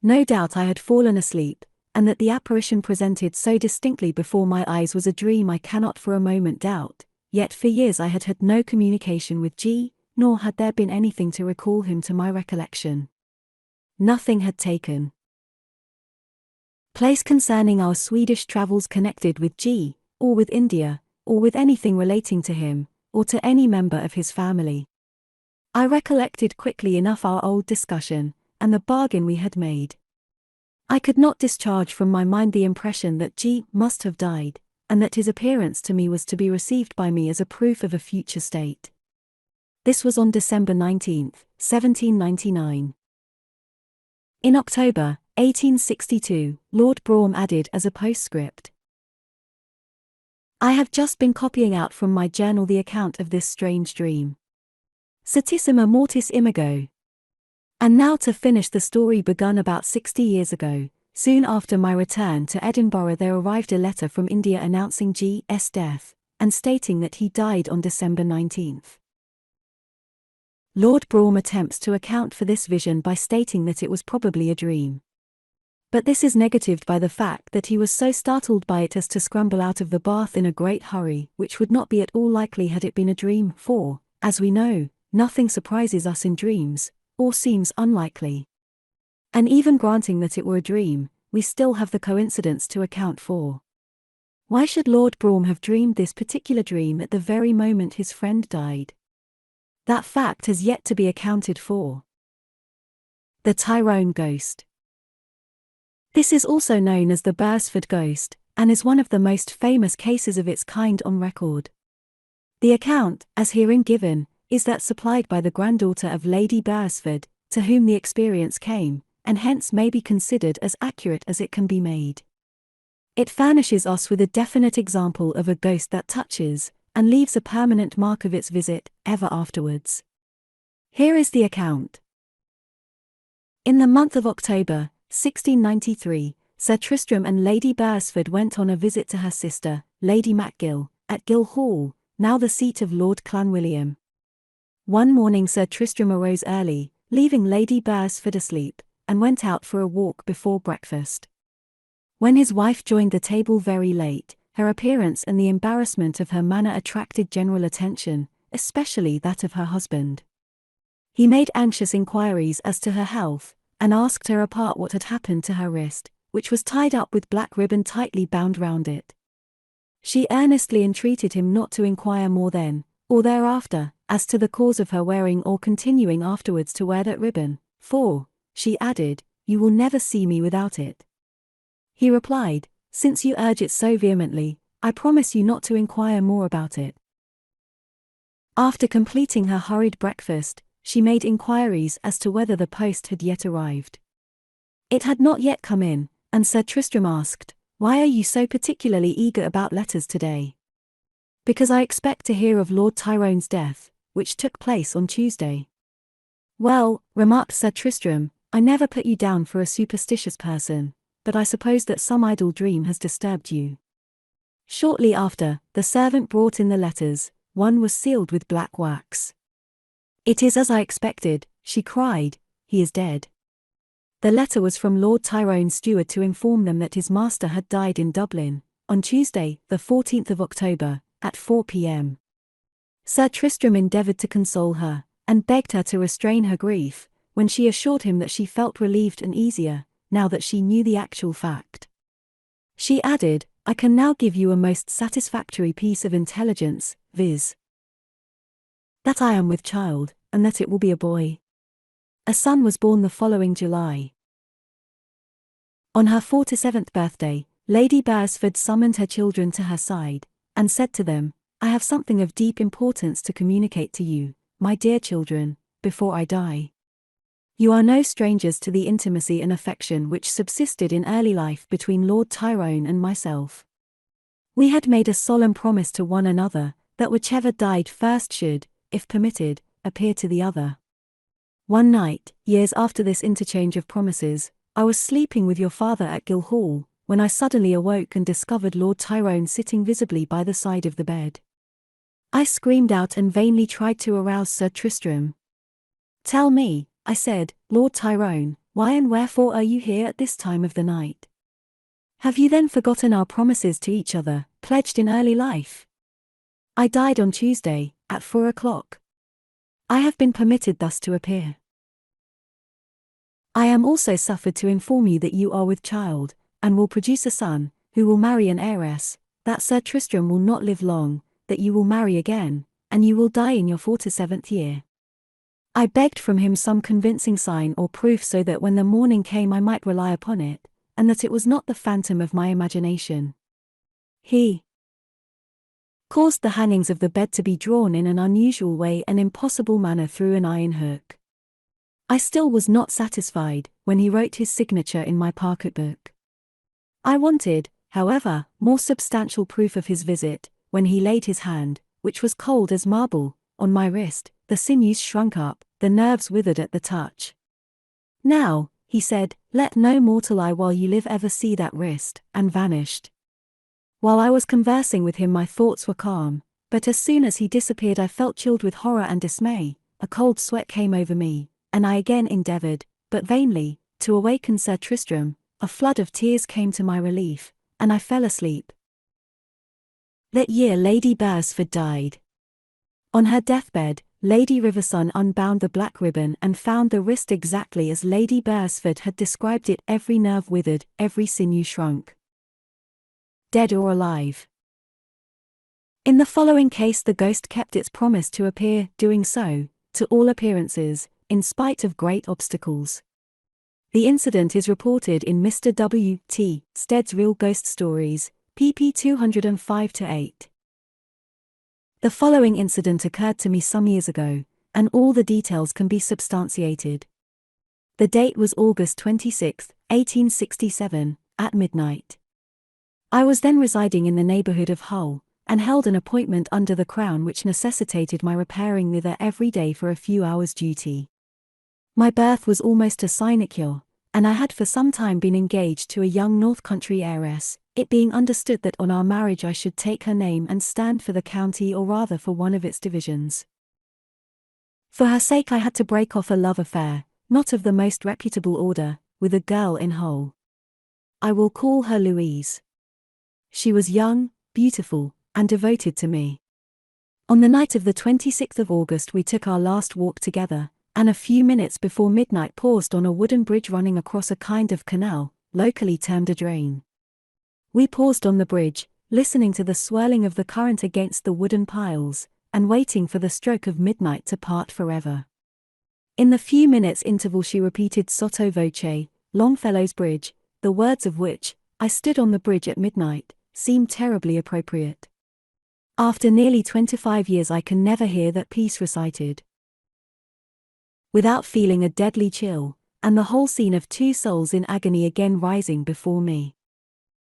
No doubt I had fallen asleep, and that the apparition presented so distinctly before my eyes was a dream I cannot for a moment doubt, yet for years I had had no communication with G, nor had there been anything to recall him to my recollection. Nothing had taken place concerning our Swedish travels connected with G, or with India, or with anything relating to him, or to any member of his family. I recollected quickly enough our old discussion, and the bargain we had made. I could not discharge from my mind the impression that G must have died, and that his appearance to me was to be received by me as a proof of a future state. This was on December 19, 1799. In October, 1862, Lord Brougham added as a postscript, I have just been copying out from my journal the account of this strange dream. Certissima mortis imago. And now to finish the story begun about 60 years ago. Soon after my return to Edinburgh there arrived a letter from India announcing G.'s death, and stating that he died on December 19. Lord Brougham attempts to account for this vision by stating that it was probably a dream. But this is negatived by the fact that he was so startled by it as to scramble out of the bath in a great hurry, which would not be at all likely had it been a dream, for, as we know, nothing surprises us in dreams, or seems unlikely. And even granting that it were a dream, we still have the coincidence to account for. Why should Lord Brougham have dreamed this particular dream at the very moment his friend died? That fact has yet to be accounted for. The Tyrone Ghost. This is also known as the Beresford Ghost, and is one of the most famous cases of its kind on record. The account, as herein given, is that supplied by the granddaughter of Lady Beresford, to whom the experience came, and hence may be considered as accurate as it can be made. It furnishes us with a definite example of a ghost that touches, and leaves a permanent mark of its visit, ever afterwards. Here is the account. In the month of October, 1693, Sir Tristram and Lady Beresford went on a visit to her sister, Lady Macgill, at Gill Hall, now the seat of Lord Clanwilliam. One morning Sir Tristram arose early, leaving Lady Beresford asleep, and went out for a walk before breakfast. When his wife joined the table very late, her appearance and the embarrassment of her manner attracted general attention, especially that of her husband. He made anxious inquiries as to her health, and asked her apart what had happened to her wrist, which was tied up with black ribbon tightly bound round it. She earnestly entreated him not to inquire more then, or thereafter, as to the cause of her wearing or continuing afterwards to wear that ribbon, for, she added, you will never see me without it. He replied, since you urge it so vehemently, I promise you not to inquire more about it. After completing her hurried breakfast, she made inquiries as to whether the post had yet arrived. It had not yet come in, and Sir Tristram asked, why are you so particularly eager about letters today? Because I expect to hear of Lord Tyrone's death, which took place on Tuesday. Well, remarked Sir Tristram, I never put you down for a superstitious person, but I suppose that some idle dream has disturbed you. Shortly after, the servant brought in the letters. One was sealed with black wax. It is as I expected, she cried, he is dead. The letter was from Lord Tyrone's steward to inform them that his master had died in Dublin, on Tuesday, the 14th of October, at 4 p.m. Sir Tristram endeavoured to console her, and begged her to restrain her grief, when she assured him that she felt relieved and easier, now that she knew the actual fact. She added, I can now give you a most satisfactory piece of intelligence, viz. that I am with child, and that it will be a boy. A son was born the following July. On her 47th birthday, Lady Beresford summoned her children to her side, and said to them, I have something of deep importance to communicate to you, my dear children, before I die. You are no strangers to the intimacy and affection which subsisted in early life between Lord Tyrone and myself. We had made a solemn promise to one another, that whichever died first should, if permitted, appear to the other. One night, years after this interchange of promises, I was sleeping with your father at Guildhall, when I suddenly awoke and discovered Lord Tyrone sitting visibly by the side of the bed. I screamed out and vainly tried to arouse Sir Tristram. Tell me, I said, Lord Tyrone, why and wherefore are you here at this time of the night? Have you then forgotten our promises to each other, pledged in early life? I died on Tuesday, at 4 o'clock. I have been permitted thus to appear. I am also suffered to inform you that you are with child, and will produce a son, who will marry an heiress, that Sir Tristram will not live long, that you will marry again, and you will die in your 47th year. I begged from him some convincing sign or proof so that when the morning came I might rely upon it, and that it was not the phantom of my imagination. He caused the hangings of the bed to be drawn in an unusual way and impossible manner through an iron hook. I still was not satisfied, when he wrote his signature in my pocket-book. I wanted, however, more substantial proof of his visit, when he laid his hand, which was cold as marble, on my wrist. The sinews shrunk up, the nerves withered at the touch. Now, he said, let no mortal eye while you live ever see that wrist, and vanished. While I was conversing with him my thoughts were calm, but as soon as he disappeared I felt chilled with horror and dismay, a cold sweat came over me, and I again endeavoured, but vainly, to awaken Sir Tristram. A flood of tears came to my relief, and I fell asleep. That year Lady Beresford died. On her deathbed, Lady Riverson unbound the black ribbon and found the wrist exactly as Lady Beresford had described it, every nerve withered, every sinew shrunk. Dead or alive. In the following case the ghost kept its promise to appear, doing so, to all appearances, in spite of great obstacles. The incident is reported in Mr. W. T. Stead's Real Ghost Stories, pp. 205-8. The following incident occurred to me some years ago, and all the details can be substantiated. The date was August 26, 1867, at midnight. I was then residing in the neighbourhood of Hull, and held an appointment under the Crown which necessitated my repairing thither every day for a few hours' duty. My berth was almost a sinecure, and I had for some time been engaged to a young North Country heiress, it being understood that on our marriage I should take her name and stand for the county or rather for one of its divisions. For her sake I had to break off a love affair, not of the most reputable order, with a girl in Hull. I will call her Louise. She was young, beautiful, and devoted to me. On the night of the 26th of August we took our last walk together, and a few minutes before midnight paused on a wooden bridge running across a kind of canal, locally termed a drain. We paused on the bridge, listening to the swirling of the current against the wooden piles, and waiting for the stroke of midnight to part forever. In the few minutes interval she repeated sotto voce, Longfellow's Bridge, the words of which, I stood on the bridge at midnight, seemed terribly appropriate. After nearly 25 years I can never hear that piece recited without feeling a deadly chill, and the whole scene of two souls in agony again rising before me.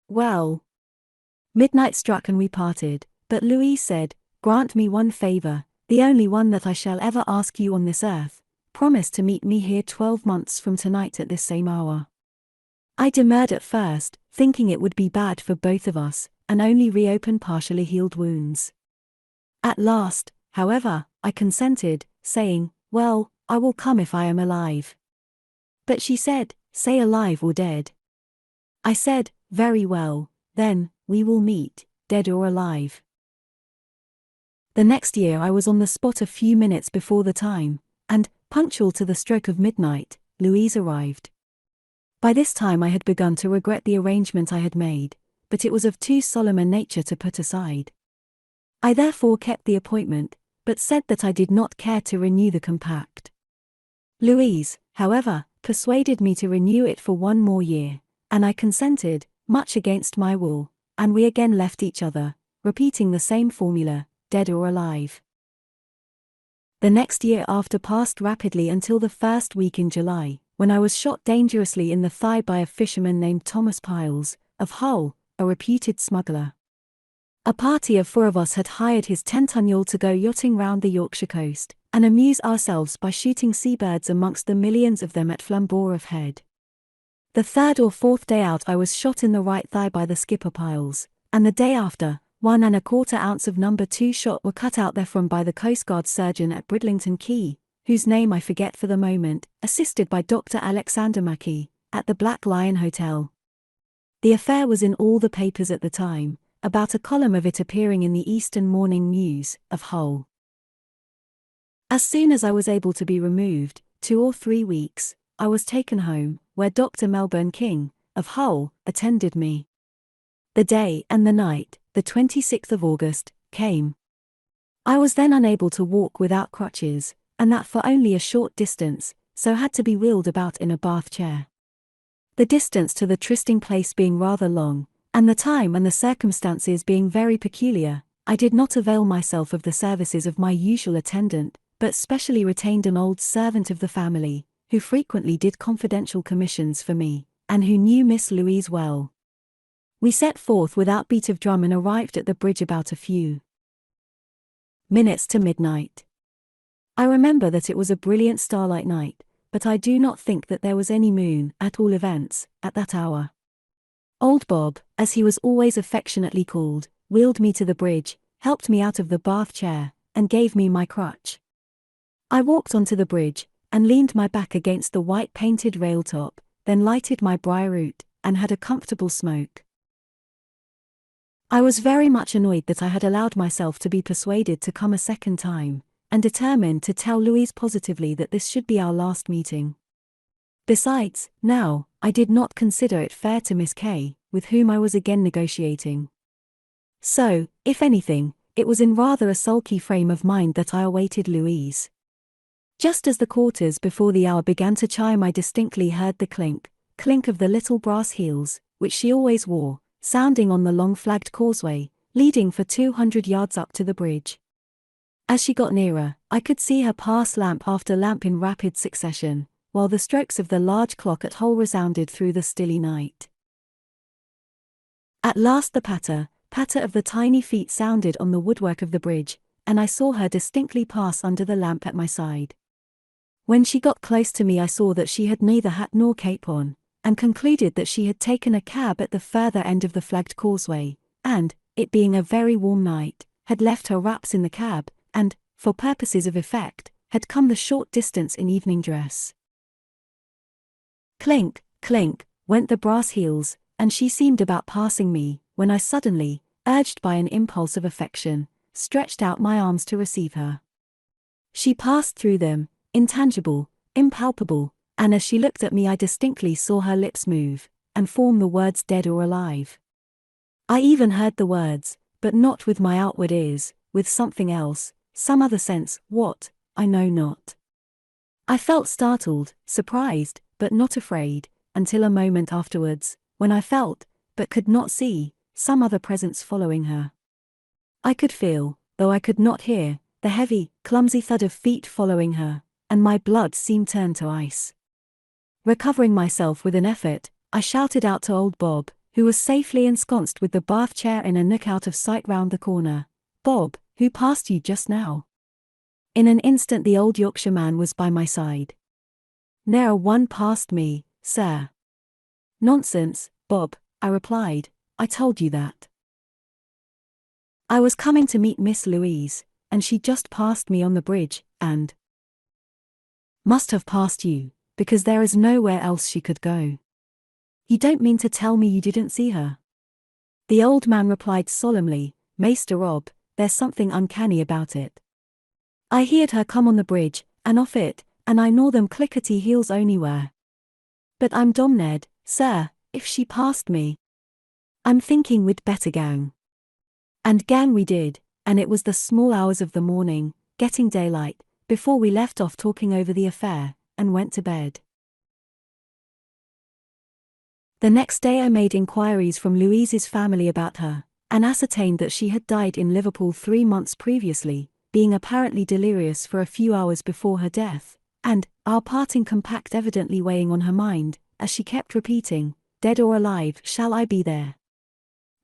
Well, midnight struck and we parted, but Louise said, "Grant me one favor, the only one that I shall ever ask you on this earth. Promise to meet me here 12 months from tonight at this same hour." I demurred at first, thinking it would be bad for both of us, and only reopen partially healed wounds. At last, however, I consented, saying, "Well, I will come if I am alive." But she said, "Say alive or dead." I said, "Very well, then, we will meet, dead or alive." The next year I was on the spot a few minutes before the time, and, punctual to the stroke of midnight, Louise arrived. By this time I had begun to regret the arrangement I had made, but it was of too solemn a nature to put aside. I therefore kept the appointment, but said that I did not care to renew the compact. Louise, however, persuaded me to renew it for one more year, and I consented, much against my will, and we again left each other, repeating the same formula, dead or alive. The next year after passed rapidly until the first week in July, when I was shot dangerously in the thigh by a fisherman named Thomas Piles, of Hull, a reputed smuggler. A party of 4 of us had hired his 10-ton yawl to go yachting round the Yorkshire coast, and amuse ourselves by shooting seabirds amongst the millions of them at Flamborough Head. The 3rd or 4th day out I was shot in the right thigh by the skipper Piles, and the day after, 1¼ ounce of No. 2 shot were cut out therefrom by the Coast Guard surgeon at Bridlington Quay, whose name I forget for the moment, assisted by Dr. Alexander Mackey, at the Black Lion Hotel. The affair was in all the papers at the time, about a column of it appearing in the Eastern Morning News, of Hull. As soon as I was able to be removed, 2 or 3 weeks, I was taken home, where Dr. Melbourne King, of Hull, attended me. The day and the night, the 26th of August, came. I was then unable to walk without crutches, and that for only a short distance, so had to be wheeled about in a bath chair. The distance to the trysting place being rather long, and the time and the circumstances being very peculiar, I did not avail myself of the services of my usual attendant, but specially retained an old servant of the family, who frequently did confidential commissions for me, and who knew Miss Louise well. We set forth without beat of drum and arrived at the bridge about a few minutes to midnight. I remember that it was a brilliant starlight night, but I do not think that there was any moon, at all events, at that hour. Old Bob, as he was always affectionately called, wheeled me to the bridge, helped me out of the bath chair, and gave me my crutch. I walked onto the bridge, and leaned my back against the white-painted rail-top, then lighted my briar root, and had a comfortable smoke. I was very much annoyed that I had allowed myself to be persuaded to come a second time, and determined to tell Louise positively that this should be our last meeting. Besides, now, I did not consider it fair to Miss K, with whom I was again negotiating. So, if anything, it was in rather a sulky frame of mind that I awaited Louise. Just as the quarters before the hour began to chime I distinctly heard the clink, clink of the little brass heels, which she always wore, sounding on the long flagged causeway, leading for 200 yards up to the bridge. As she got nearer, I could see her pass lamp after lamp in rapid succession, while the strokes of the large clock at Hull resounded through the stilly night. At last the patter of the tiny feet sounded on the woodwork of the bridge, and I saw her distinctly pass under the lamp at my side. When she got close to me I saw that she had neither hat nor cape on, and concluded that she had taken a cab at the further end of the flagged causeway, and, it being a very warm night, had left her wraps in the cab, and, for purposes of effect, had come the short distance in evening dress. Clink, clink, went the brass heels, and she seemed about passing me, when I suddenly, urged by an impulse of affection, stretched out my arms to receive her. She passed through them, intangible, impalpable, and as she looked at me I distinctly saw her lips move, and form the words dead or alive. I even heard the words, but not with my outward ears, with something else, some other sense, what, I know not. I felt startled, surprised, but not afraid, until a moment afterwards, when I felt, but could not see, some other presence following her. I could feel, though I could not hear, the heavy, clumsy thud of feet following her, and my blood seemed turned to ice. Recovering myself with an effort, I shouted out to old Bob, who was safely ensconced with the bath chair in a nook out of sight round the corner. "Bob, who passed you just now?" In an instant the old Yorkshireman was by my side. "Ne'er one passed me, sir." "Nonsense, Bob," I replied, "I told you that. I was coming to meet Miss Louise, and she just passed me on the bridge, and must have passed you, because there is nowhere else she could go." "You don't mean to tell me you didn't see her?" The old man replied solemnly, "Maester Rob, there's something uncanny about it. I heard her come on the bridge, and off it, and I know them clickety heels onywhere. But I'm domned, sir, if she passed me. I'm thinking we'd better gang." And gang we did, and it was the small hours of the morning, getting daylight, before we left off talking over the affair, and went to bed. The next day I made inquiries from Louise's family about her, and ascertained that she had died in Liverpool 3 months previously, being apparently delirious for a few hours before her death, and, our parting compact evidently weighing on her mind, as she kept repeating, "Dead or alive, shall I be there?"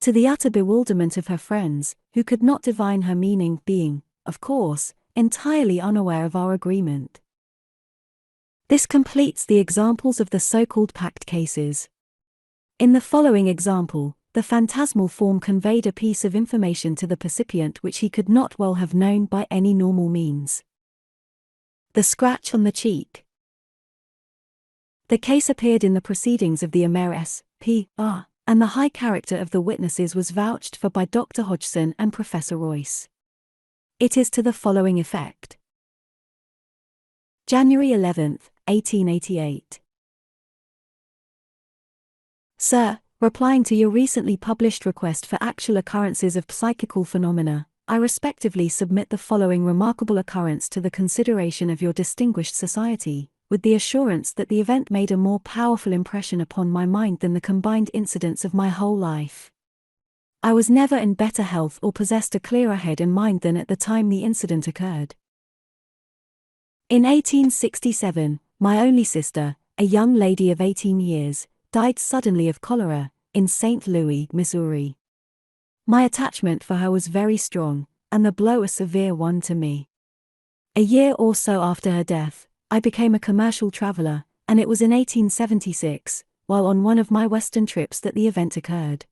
To the utter bewilderment of her friends, who could not divine her meaning, being, of course, entirely unaware of our agreement. This completes the examples of the so-called pact cases. In the following example, the phantasmal form conveyed a piece of information to the percipient which he could not well have known by any normal means. The scratch on the cheek. The case appeared in the proceedings of the Emaris, P.R., and the high character of the witnesses was vouched for by Dr. Hodgson and Professor Royce. It is to the following effect. January 11, 1888. Sir, replying to your recently published request for actual occurrences of psychical phenomena, I respectively submit the following remarkable occurrence to the consideration of your distinguished society, with the assurance that the event made a more powerful impression upon my mind than the combined incidents of my whole life. I was never in better health or possessed a clearer head and mind than at the time the incident occurred. In 1867, my only sister, a young lady of 18 years, died suddenly of cholera, in St. Louis, Missouri. My attachment for her was very strong, and the blow a severe one to me. A year or so after her death, I became a commercial traveler, and it was in 1876, while on one of my western trips that the event occurred.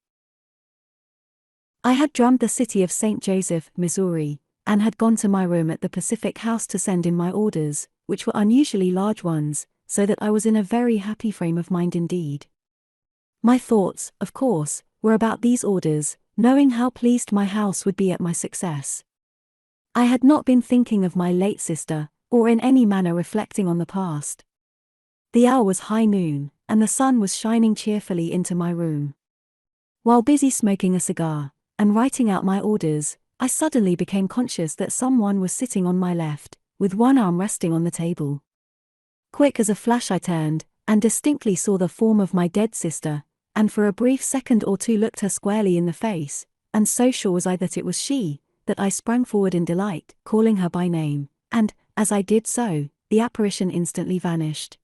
I had drummed the city of St. Joseph, Missouri, and had gone to my room at the Pacific House to send in my orders, which were unusually large ones, so that I was in a very happy frame of mind indeed. My thoughts, of course, were about these orders, knowing how pleased my house would be at my success. I had not been thinking of my late sister, or in any manner reflecting on the past. The hour was high noon, and the sun was shining cheerfully into my room. While busy smoking a cigar, and writing out my orders, I suddenly became conscious that someone was sitting on my left, with one arm resting on the table. Quick as a flash I turned, and distinctly saw the form of my dead sister, and for a brief second or two looked her squarely in the face, and so sure was I that it was she, that I sprang forward in delight, calling her by name, and, as I did so, the apparition instantly vanished.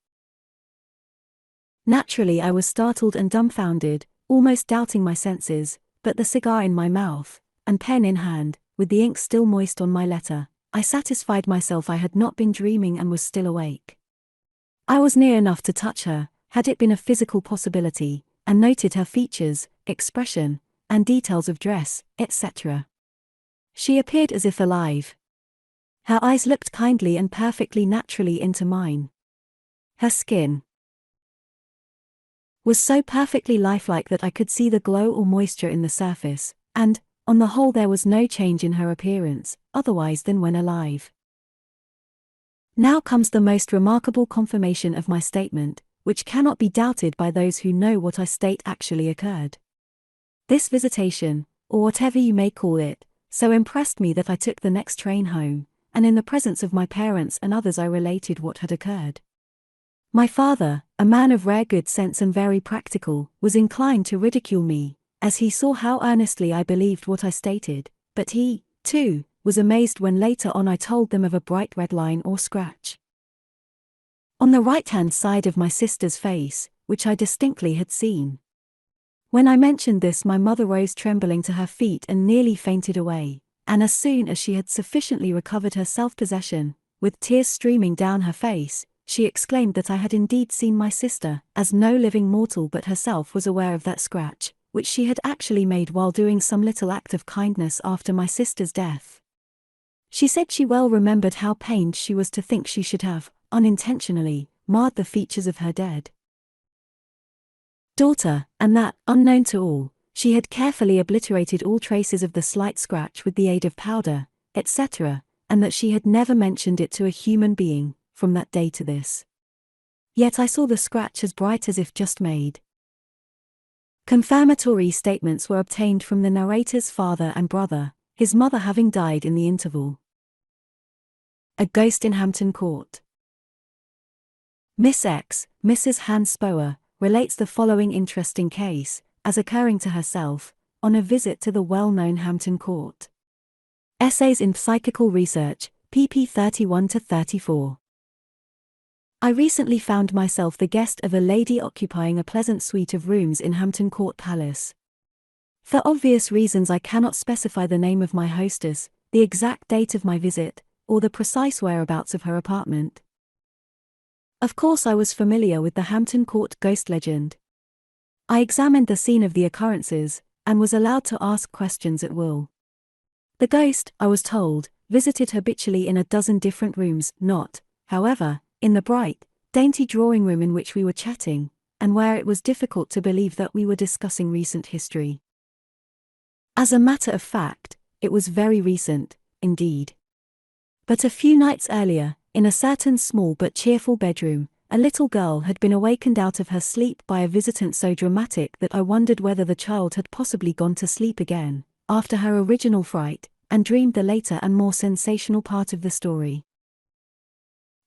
Naturally I was startled and dumbfounded, almost doubting my senses, but the cigar in my mouth, and pen in hand, with the ink still moist on my letter, I satisfied myself I had not been dreaming and was still awake. I was near enough to touch her, had it been a physical possibility, and noted her features, expression, and details of dress, etc. She appeared as if alive. Her eyes looked kindly and perfectly naturally into mine. Her skin, was so perfectly lifelike that I could see the glow or moisture in the surface, and, on the whole, there was no change in her appearance, otherwise than when alive. Now comes the most remarkable confirmation of my statement, which cannot be doubted by those who know what I state actually occurred. This visitation, or whatever you may call it, so impressed me that I took the next train home, and in the presence of my parents and others I related what had occurred. My father, a man of rare good sense and very practical, was inclined to ridicule me, as he saw how earnestly I believed what I stated, but he, too, was amazed when later on I told them of a bright red line or scratch on the right-hand side of my sister's face, which I distinctly had seen. When I mentioned this, my mother rose trembling to her feet and nearly fainted away, and as soon as she had sufficiently recovered her self-possession, with tears streaming down her face, she exclaimed that I had indeed seen my sister, as no living mortal but herself was aware of that scratch, which she had actually made while doing some little act of kindness after my sister's death. She said she well remembered how pained she was to think she should have, unintentionally, marred the features of her dead daughter, and that, unknown to all, she had carefully obliterated all traces of the slight scratch with the aid of powder, etc., and that she had never mentioned it to a human being, from that day to this. Yet I saw the scratch as bright as if just made. Confirmatory statements were obtained from the narrator's father and brother, his mother having died in the interval. A ghost in Hampton Court. Miss X, Mrs. Hans Spoer, relates the following interesting case, as occurring to herself, on a visit to the well-known Hampton Court. Essays in Psychical Research, pp. 31-34. I recently found myself the guest of a lady occupying a pleasant suite of rooms in Hampton Court Palace. For obvious reasons I cannot specify the name of my hostess, the exact date of my visit, or the precise whereabouts of her apartment. Of course I was familiar with the Hampton Court ghost legend. I examined the scene of the occurrences, and was allowed to ask questions at will. The ghost, I was told, visited habitually in a dozen different rooms, not, however, in the bright, dainty drawing room in which we were chatting, and where it was difficult to believe that we were discussing recent history. As a matter of fact, it was very recent, indeed. But a few nights earlier, in a certain small but cheerful bedroom, a little girl had been awakened out of her sleep by a visitant so dramatic that I wondered whether the child had possibly gone to sleep again, after her original fright, and dreamed the later and more sensational part of the story.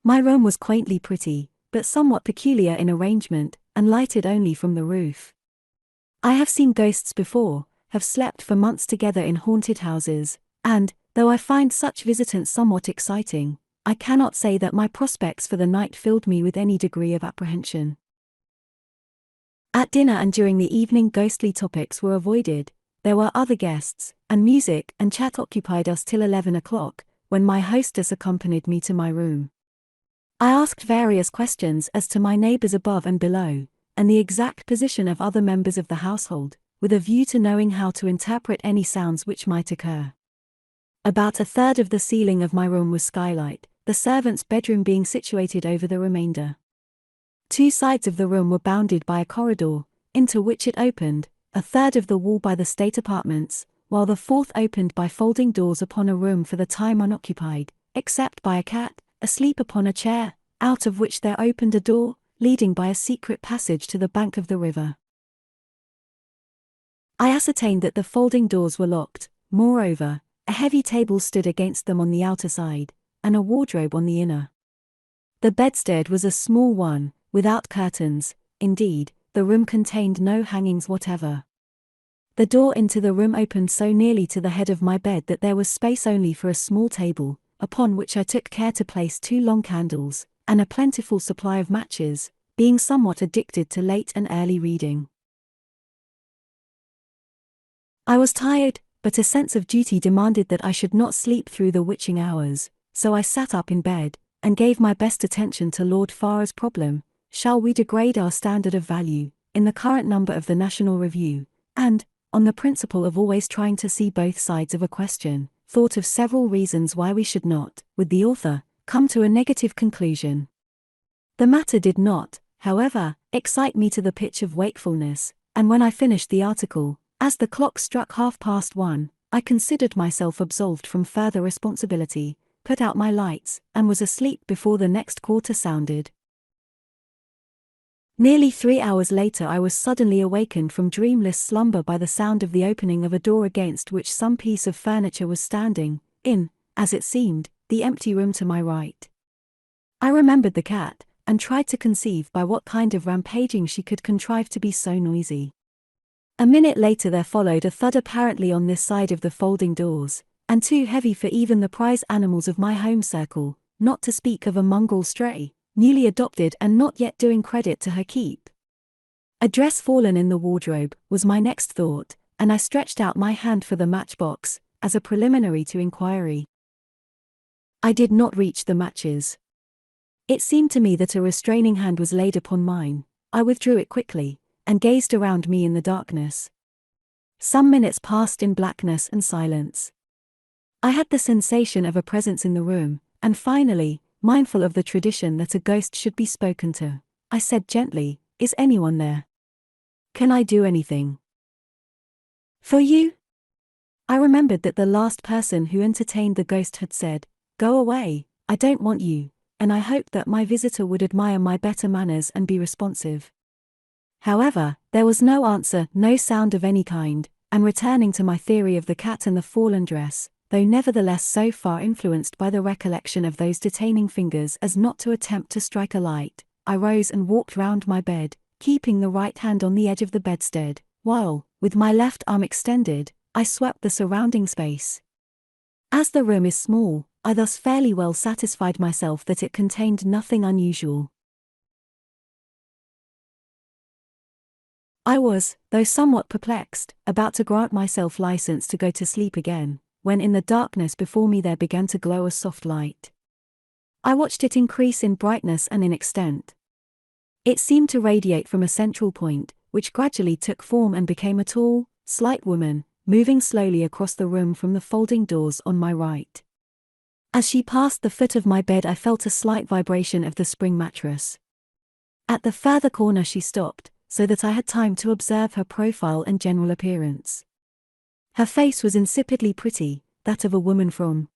My room was quaintly pretty, but somewhat peculiar in arrangement, and lighted only from the roof. I have seen ghosts before, have slept for months together in haunted houses, and, though I find such visitants somewhat exciting, I cannot say that my prospects for the night filled me with any degree of apprehension. At dinner and during the evening ghostly topics were avoided, there were other guests, and music and chat occupied us till 11 o'clock, when my hostess accompanied me to my room. I asked various questions as to my neighbors above and below, and the exact position of other members of the household, with a view to knowing how to interpret any sounds which might occur. About a third of the ceiling of my room was skylight, the servant's bedroom being situated over the remainder. Two sides of the room were bounded by a corridor, into which it opened, a third of the wall by the state apartments, while the fourth opened by folding doors upon a room for the time unoccupied, except by a cat, asleep upon a chair, out of which there opened a door, leading by a secret passage to the bank of the river. I ascertained that the folding doors were locked. Moreover, a heavy table stood against them on the outer side, and a wardrobe on the inner. The bedstead was a small one, without curtains. Indeed, the room contained no hangings whatever. The door into the room opened so nearly to the head of my bed that there was space only for a small table, upon which I took care to place 2 long candles, and a plentiful supply of matches, being somewhat addicted to late and early reading. I was tired, but a sense of duty demanded that I should not sleep through the witching hours, so I sat up in bed, and gave my best attention to Lord Farrar's problem, shall we degrade our standard of value, in the current number of the National Review, and, on the principle of always trying to see both sides of a question, thought of several reasons why we should not, with the author, come to a negative conclusion. The matter did not, however, excite me to the pitch of wakefulness, and when I finished the article, as the clock struck 1:30, I considered myself absolved from further responsibility, put out my lights, and was asleep before the next quarter sounded. Nearly 3 hours later I was suddenly awakened from dreamless slumber by the sound of the opening of a door against which some piece of furniture was standing, in, as it seemed, the empty room to my right. I remembered the cat, and tried to conceive by what kind of rampaging she could contrive to be so noisy. A minute later there followed a thud apparently on this side of the folding doors, and too heavy for even the prize animals of my home circle, not to speak of a mongrel stray, newly adopted and not yet doing credit to her keep. A dress fallen in the wardrobe was my next thought, and I stretched out my hand for the matchbox, as a preliminary to inquiry. I did not reach the matches. It seemed to me that a restraining hand was laid upon mine. I withdrew it quickly, and gazed around me in the darkness. Some minutes passed in blackness and silence. I had the sensation of a presence in the room, and finally, mindful of the tradition that a ghost should be spoken to, I said gently, "Is anyone there? Can I do anything for you?" I remembered that the last person who entertained the ghost had said, "Go away, I don't want you," and I hoped that my visitor would admire my better manners and be responsive. However, there was no answer, no sound of any kind, and returning to my theory of the cat and the fallen dress, though nevertheless so far influenced by the recollection of those detaining fingers as not to attempt to strike a light, I rose and walked round my bed, keeping the right hand on the edge of the bedstead, while, with my left arm extended, I swept the surrounding space. As the room is small, I thus fairly well satisfied myself that it contained nothing unusual. I was, though somewhat perplexed, about to grant myself license to go to sleep again, when in the darkness before me there began to glow a soft light. I watched it increase in brightness and in extent. It seemed to radiate from a central point, which gradually took form and became a tall, slight woman, moving slowly across the room from the folding doors on my right. As she passed the foot of my bed I felt a slight vibration of the spring mattress. At the further corner she stopped, so that I had time to observe her profile and general appearance. Her face was insipidly pretty, that of a woman from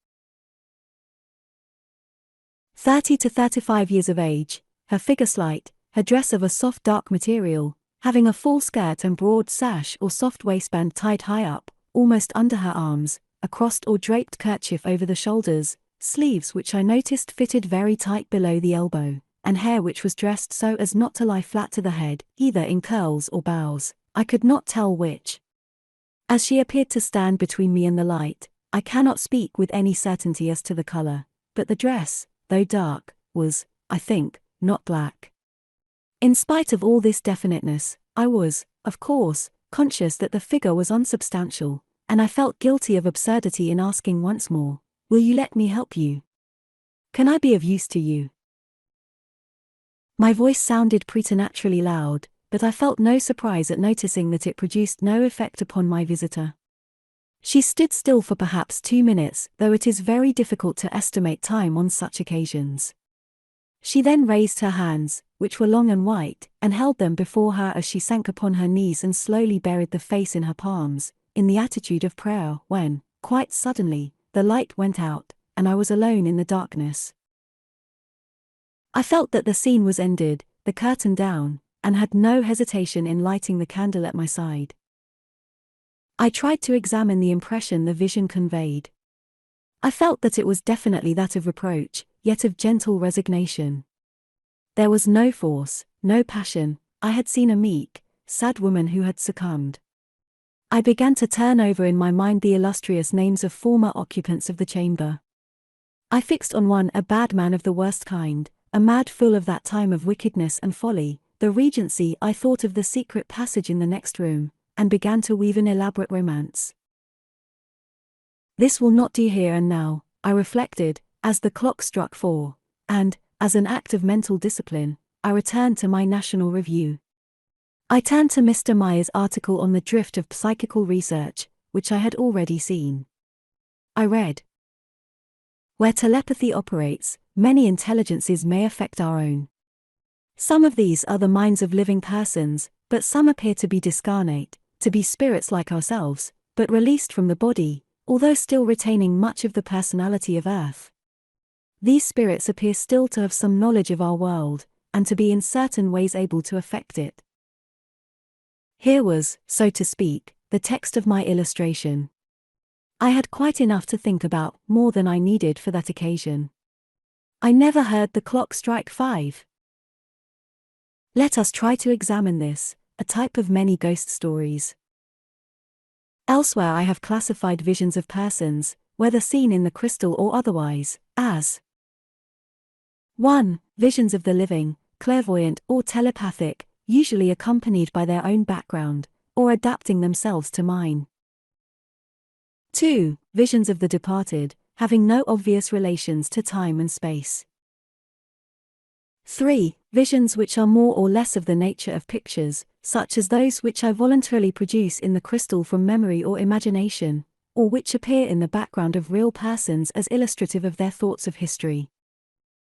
30 to 35 years of age, her figure slight, her dress of a soft dark material, having a full skirt and broad sash or soft waistband tied high up, almost under her arms, a crossed or draped kerchief over the shoulders, sleeves which I noticed fitted very tight below the elbow, and hair which was dressed so as not to lie flat to the head, either in curls or bows, I could not tell which. As she appeared to stand between me and the light, I cannot speak with any certainty as to the color, but the dress, though dark, was, I think, not black. In spite of all this definiteness, I was, of course, conscious that the figure was unsubstantial, and I felt guilty of absurdity in asking once more, "Will you let me help you? Can I be of use to you?" My voice sounded preternaturally loud, but I felt no surprise at noticing that it produced no effect upon my visitor. She stood still for perhaps 2 minutes, though it is very difficult to estimate time on such occasions. She then raised her hands, which were long and white, and held them before her as she sank upon her knees and slowly buried the face in her palms, in the attitude of prayer, when, quite suddenly, the light went out, and I was alone in the darkness. I felt that the scene was ended, the curtain down, and had no hesitation in lighting the candle at my side. I tried to examine the impression the vision conveyed. I felt that it was definitely that of reproach, yet of gentle resignation. There was no force, no passion. I had seen a meek, sad woman who had succumbed. I began to turn over in my mind the illustrious names of former occupants of the chamber. I fixed on one, a bad man of the worst kind, a mad fool of that time of wickedness and folly, the Regency. I thought of the secret passage in the next room, and began to weave an elaborate romance. This will not do here and now, I reflected, as the clock struck 4, and, as an act of mental discipline, I returned to my National Review. I turned to Mr. Meyer's article on the drift of psychical research, which I had already seen. I read, "Where telepathy operates, many intelligences may affect our own. Some of these are the minds of living persons, but some appear to be discarnate, to be spirits like ourselves, but released from the body, although still retaining much of the personality of earth. These spirits appear still to have some knowledge of our world, and to be in certain ways able to affect it. Here was, so to speak, the text of my illustration. I had quite enough to think about, more than I needed for that occasion. I never heard the clock strike 5. Let us try to examine this, a type of many ghost stories. Elsewhere I have classified visions of persons, whether seen in the crystal or otherwise, as 1. Visions of the living, clairvoyant or telepathic, usually accompanied by their own background, or adapting themselves to mine. 2. Visions of the departed, having no obvious relations to time and space. 3. Visions which are more or less of the nature of pictures, such as those which I voluntarily produce in the crystal from memory or imagination, or which appear in the background of real persons as illustrative of their thoughts of history.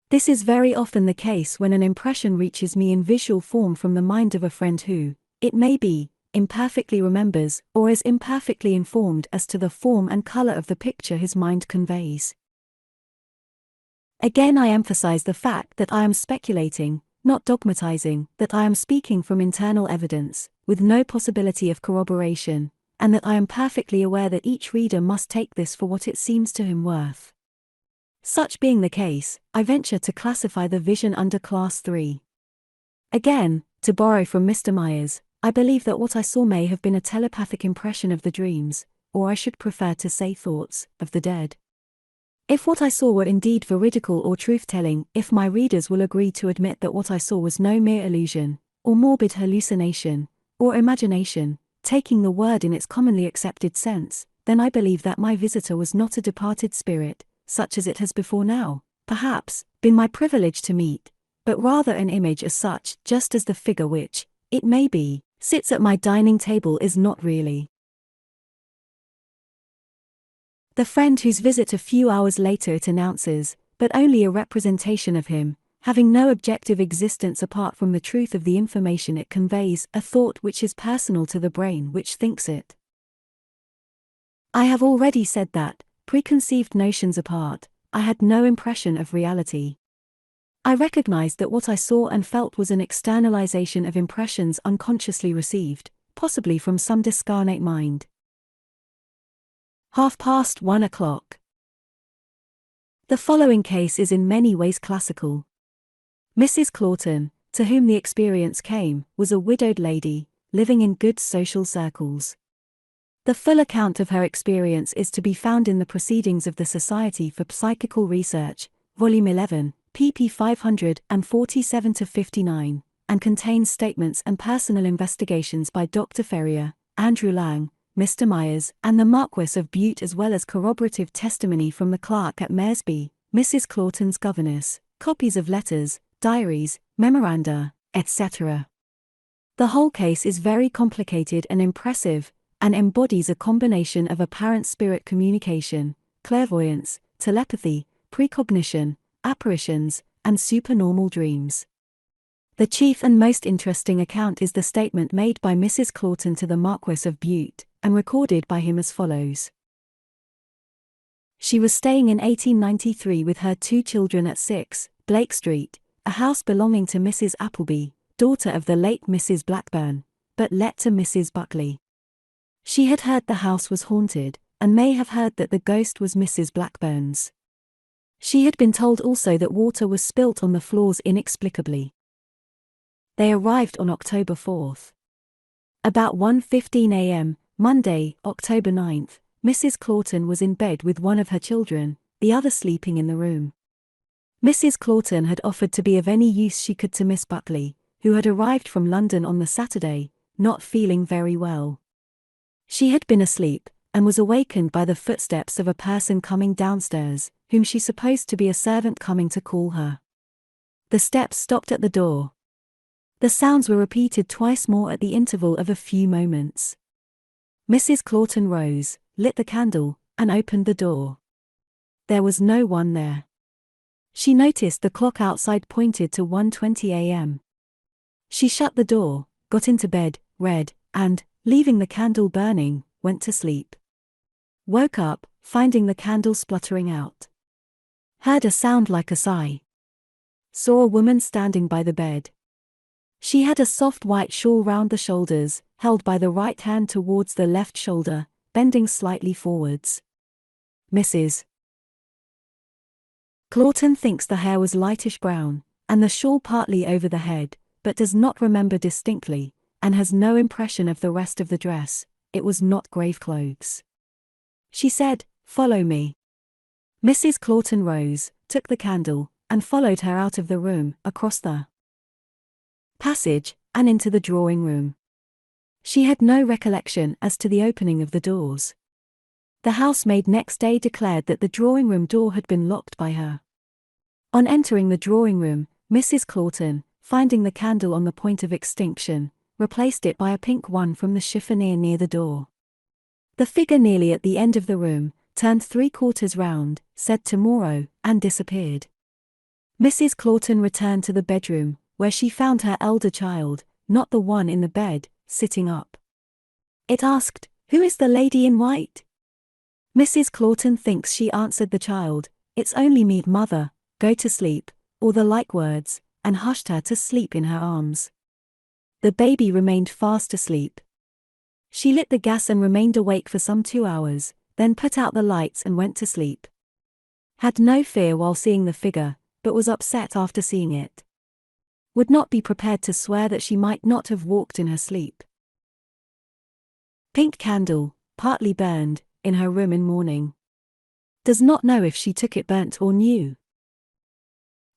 This is very often the case when an impression reaches me in visual form from the mind of a friend who, it may be, imperfectly remembers, or is imperfectly informed as to the form and color of the picture his mind conveys. Again I emphasize the fact that I am speculating, not dogmatizing, that I am speaking from internal evidence, with no possibility of corroboration, and that I am perfectly aware that each reader must take this for what it seems to him worth. Such being the case, I venture to classify the vision under Class 3. Again, to borrow from Mr. Myers, I believe that what I saw may have been a telepathic impression of the dreams, or I should prefer to say thoughts, of the dead. If what I saw were indeed veridical or truth-telling, if my readers will agree to admit that what I saw was no mere illusion, or morbid hallucination, or imagination, taking the word in its commonly accepted sense, then I believe that my visitor was not a departed spirit, such as it has before now, perhaps, been my privilege to meet, but rather an image as such, just as the figure which, it may be, sits at my dining table is not really. The friend whose visit a few hours later it announces, but only a representation of him, having no objective existence apart from the truth of the information it conveys, a thought which is personal to the brain which thinks it. I have already said that, preconceived notions apart, I had no impression of reality. I recognized that what I saw and felt was an externalization of impressions unconsciously received, possibly from some discarnate mind. 1:30. The following case is in many ways classical. Mrs. Clawton, to whom the experience came, was a widowed lady, living in good social circles. The full account of her experience is to be found in the Proceedings of the Society for Psychical Research, Volume 11, pp. 547-59, and contains statements and personal investigations by Dr. Ferrier, Andrew Lang, Mr. Myers, and the Marquess of Bute, as well as corroborative testimony from the clerk at Mersby, Mrs. Clawton's governess, copies of letters, diaries, memoranda, etc. The whole case is very complicated and impressive, and embodies a combination of apparent spirit communication, clairvoyance, telepathy, precognition, apparitions, and supernormal dreams. The chief and most interesting account is the statement made by Mrs. Clawton to the Marquess of Bute, and recorded by him as follows. She was staying in 1893 with her 2 children at 6, Blake Street, a house belonging to Mrs. Appleby, daughter of the late Mrs. Blackburn, but let to Mrs. Buckley. She had heard the house was haunted, and may have heard that the ghost was Mrs. Blackburn's. She had been told also that water was spilt on the floors inexplicably. They arrived on October 4th. About 1:15 a.m., Monday, October 9th, Mrs. Clawton was in bed with one of her children, the other sleeping in the room. Mrs. Clawton had offered to be of any use she could to Miss Buckley, who had arrived from London on the Saturday, not feeling very well. She had been asleep, and was awakened by the footsteps of a person coming downstairs, whom she supposed to be a servant coming to call her. The steps stopped at the door. The sounds were repeated twice more at the interval of a few moments. Mrs. Clawton rose, lit the candle, and opened the door. There was no one there. She noticed the clock outside pointed to 1:20 a.m. She shut the door, got into bed, read, and, leaving the candle burning, went to sleep. Woke up, finding the candle spluttering out. Heard a sound like a sigh. Saw a woman standing by the bed. She had a soft white shawl round the shoulders, held by the right hand towards the left shoulder, bending slightly forwards. Mrs. Clawton thinks the hair was lightish brown, and the shawl partly over the head, but does not remember distinctly, and has no impression of the rest of the dress. It was not grave clothes. She said, "Follow me." Mrs. Clawton rose, took the candle, and followed her out of the room, across the passage, and into the drawing room. She had no recollection as to the opening of the doors. The housemaid next day declared that the drawing room door had been locked by her. On entering the drawing room, Mrs. Clawton, finding the candle on the point of extinction, replaced it by a pink one from the chiffonier near the door. The figure nearly at the end of the room, turned 3/4 round, said "tomorrow," and disappeared. Mrs. Clawton returned to the bedroom, where she found her elder child, not the one in the bed, sitting up. It asked, "Who is the lady in white?" Mrs. Clawton thinks she answered the child, "It's only me, mother, go to sleep," or the like words, and hushed her to sleep in her arms. The baby remained fast asleep. She lit the gas and remained awake for some 2 hours, then put out the lights and went to sleep. Had no fear while seeing the figure, but was upset after seeing it. Would not be prepared to swear that she might not have walked in her sleep. Pink candle, partly burned, in her room in morning. Does not know if she took it burnt or new.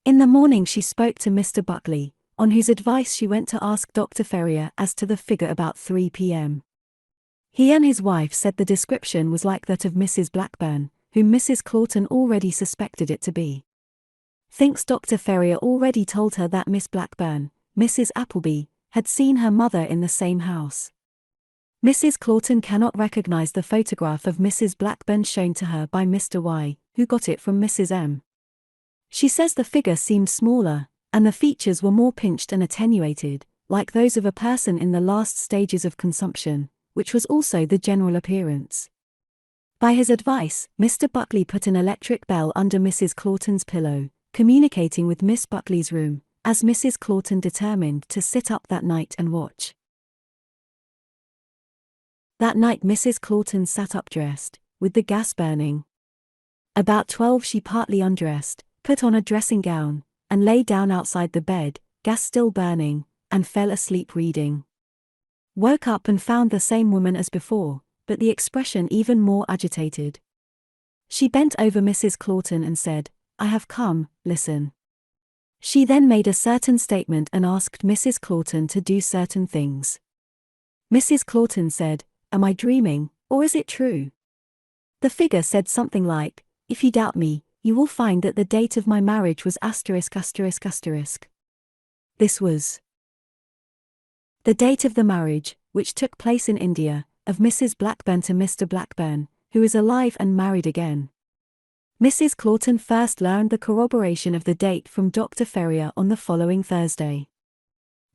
In the morning she spoke to Mr. Buckley, on whose advice she went to ask Dr. Ferrier as to the figure about 3 p.m. He and his wife said the description was like that of Mrs. Blackburn, whom Mrs. Clawton already suspected it to be. Thinks Dr. Ferrier already told her that Miss Blackburn, Mrs. Appleby, had seen her mother in the same house. Mrs. Clawton cannot recognize the photograph of Mrs. Blackburn shown to her by Mr. Y, who got it from Mrs. M. She says the figure seemed smaller, and the features were more pinched and attenuated, like those of a person in the last stages of consumption, which was also the general appearance. By his advice, Mr. Buckley put an electric bell under Mrs. Clawton's pillow, communicating with Miss Buckley's room, as Mrs. Clawton determined to sit up that night and watch. That night Mrs. Clawton sat up dressed, with the gas burning. About 12 she partly undressed, put on a dressing gown, and lay down outside the bed, gas still burning, and fell asleep reading. Woke up and found the same woman as before, but the expression even more agitated. She bent over Mrs. Clawton and said, "I have come, listen." She then made a certain statement and asked Mrs. Clawton to do certain things. Mrs. Clawton said, "Am I dreaming, or is it true?" The figure said something like, "If you doubt me, you will find that the date of my marriage was ******. This was the date of the marriage, which took place in India, of Mrs. Blackburn to Mr. Blackburn, who is alive and married again. Mrs. Clawton first learned the corroboration of the date from Dr. Ferrier on the following Thursday.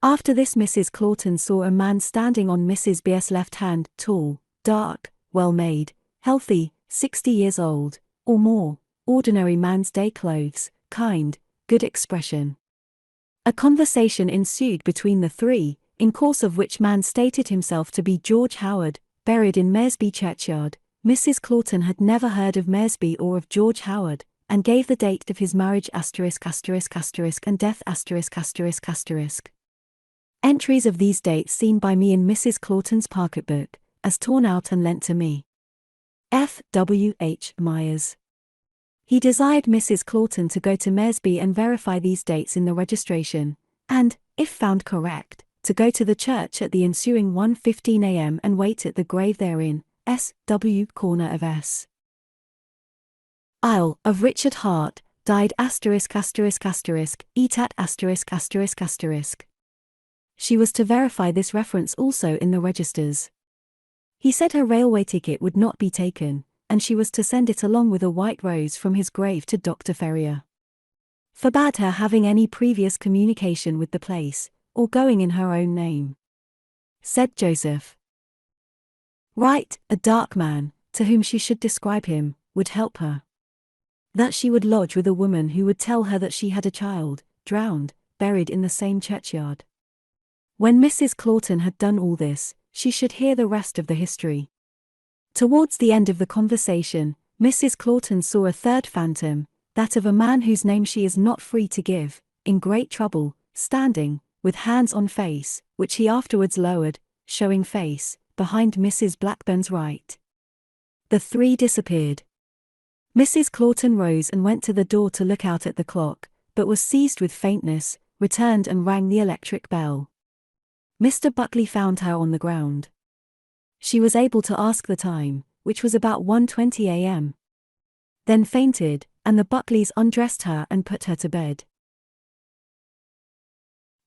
After this Mrs. Clawton saw a man standing on Mrs. B.'s left hand, tall, dark, well-made, healthy, 60 years old, or more, ordinary man's day clothes, kind, good expression. A conversation ensued between the three, in course of which man stated himself to be George Howard, buried in Mersby churchyard. Mrs. Clawton had never heard of Mersby or of George Howard, and gave the date of his marriage ***** and death *****. Entries of these dates seen by me in Mrs. Clawton's pocketbook, as torn out and lent to me. F. W. H. Myers. He desired Mrs. Clawton to go to Mersby and verify these dates in the registration, and, if found correct, to go to the church at the ensuing 1:15 a.m. and wait at the grave therein, S.W. corner of S. Isle of Richard Hart, died *****, etat *****. She was to verify this reference also in the registers. He said her railway ticket would not be taken, and she was to send it along with a white rose from his grave to Dr. Ferrier. Forbade her having any previous communication with the place, or going in her own name. Said Joseph Wright, a dark man, to whom she should describe him, would help her. That she would lodge with a woman who would tell her that she had a child, drowned, buried in the same churchyard. When Mrs. Clawton had done all this, she should hear the rest of the history. Towards the end of the conversation, Mrs. Clawton saw a third phantom, that of a man whose name she is not free to give, in great trouble, standing, with hands on face, which he afterwards lowered, showing face, behind Mrs. Blackburn's right. The three disappeared. Mrs. Clawton rose and went to the door to look out at the clock, but was seized with faintness, returned and rang the electric bell. Mr. Buckley found her on the ground. She was able to ask the time, which was about 1:20 a.m. Then fainted, and the Buckleys undressed her and put her to bed.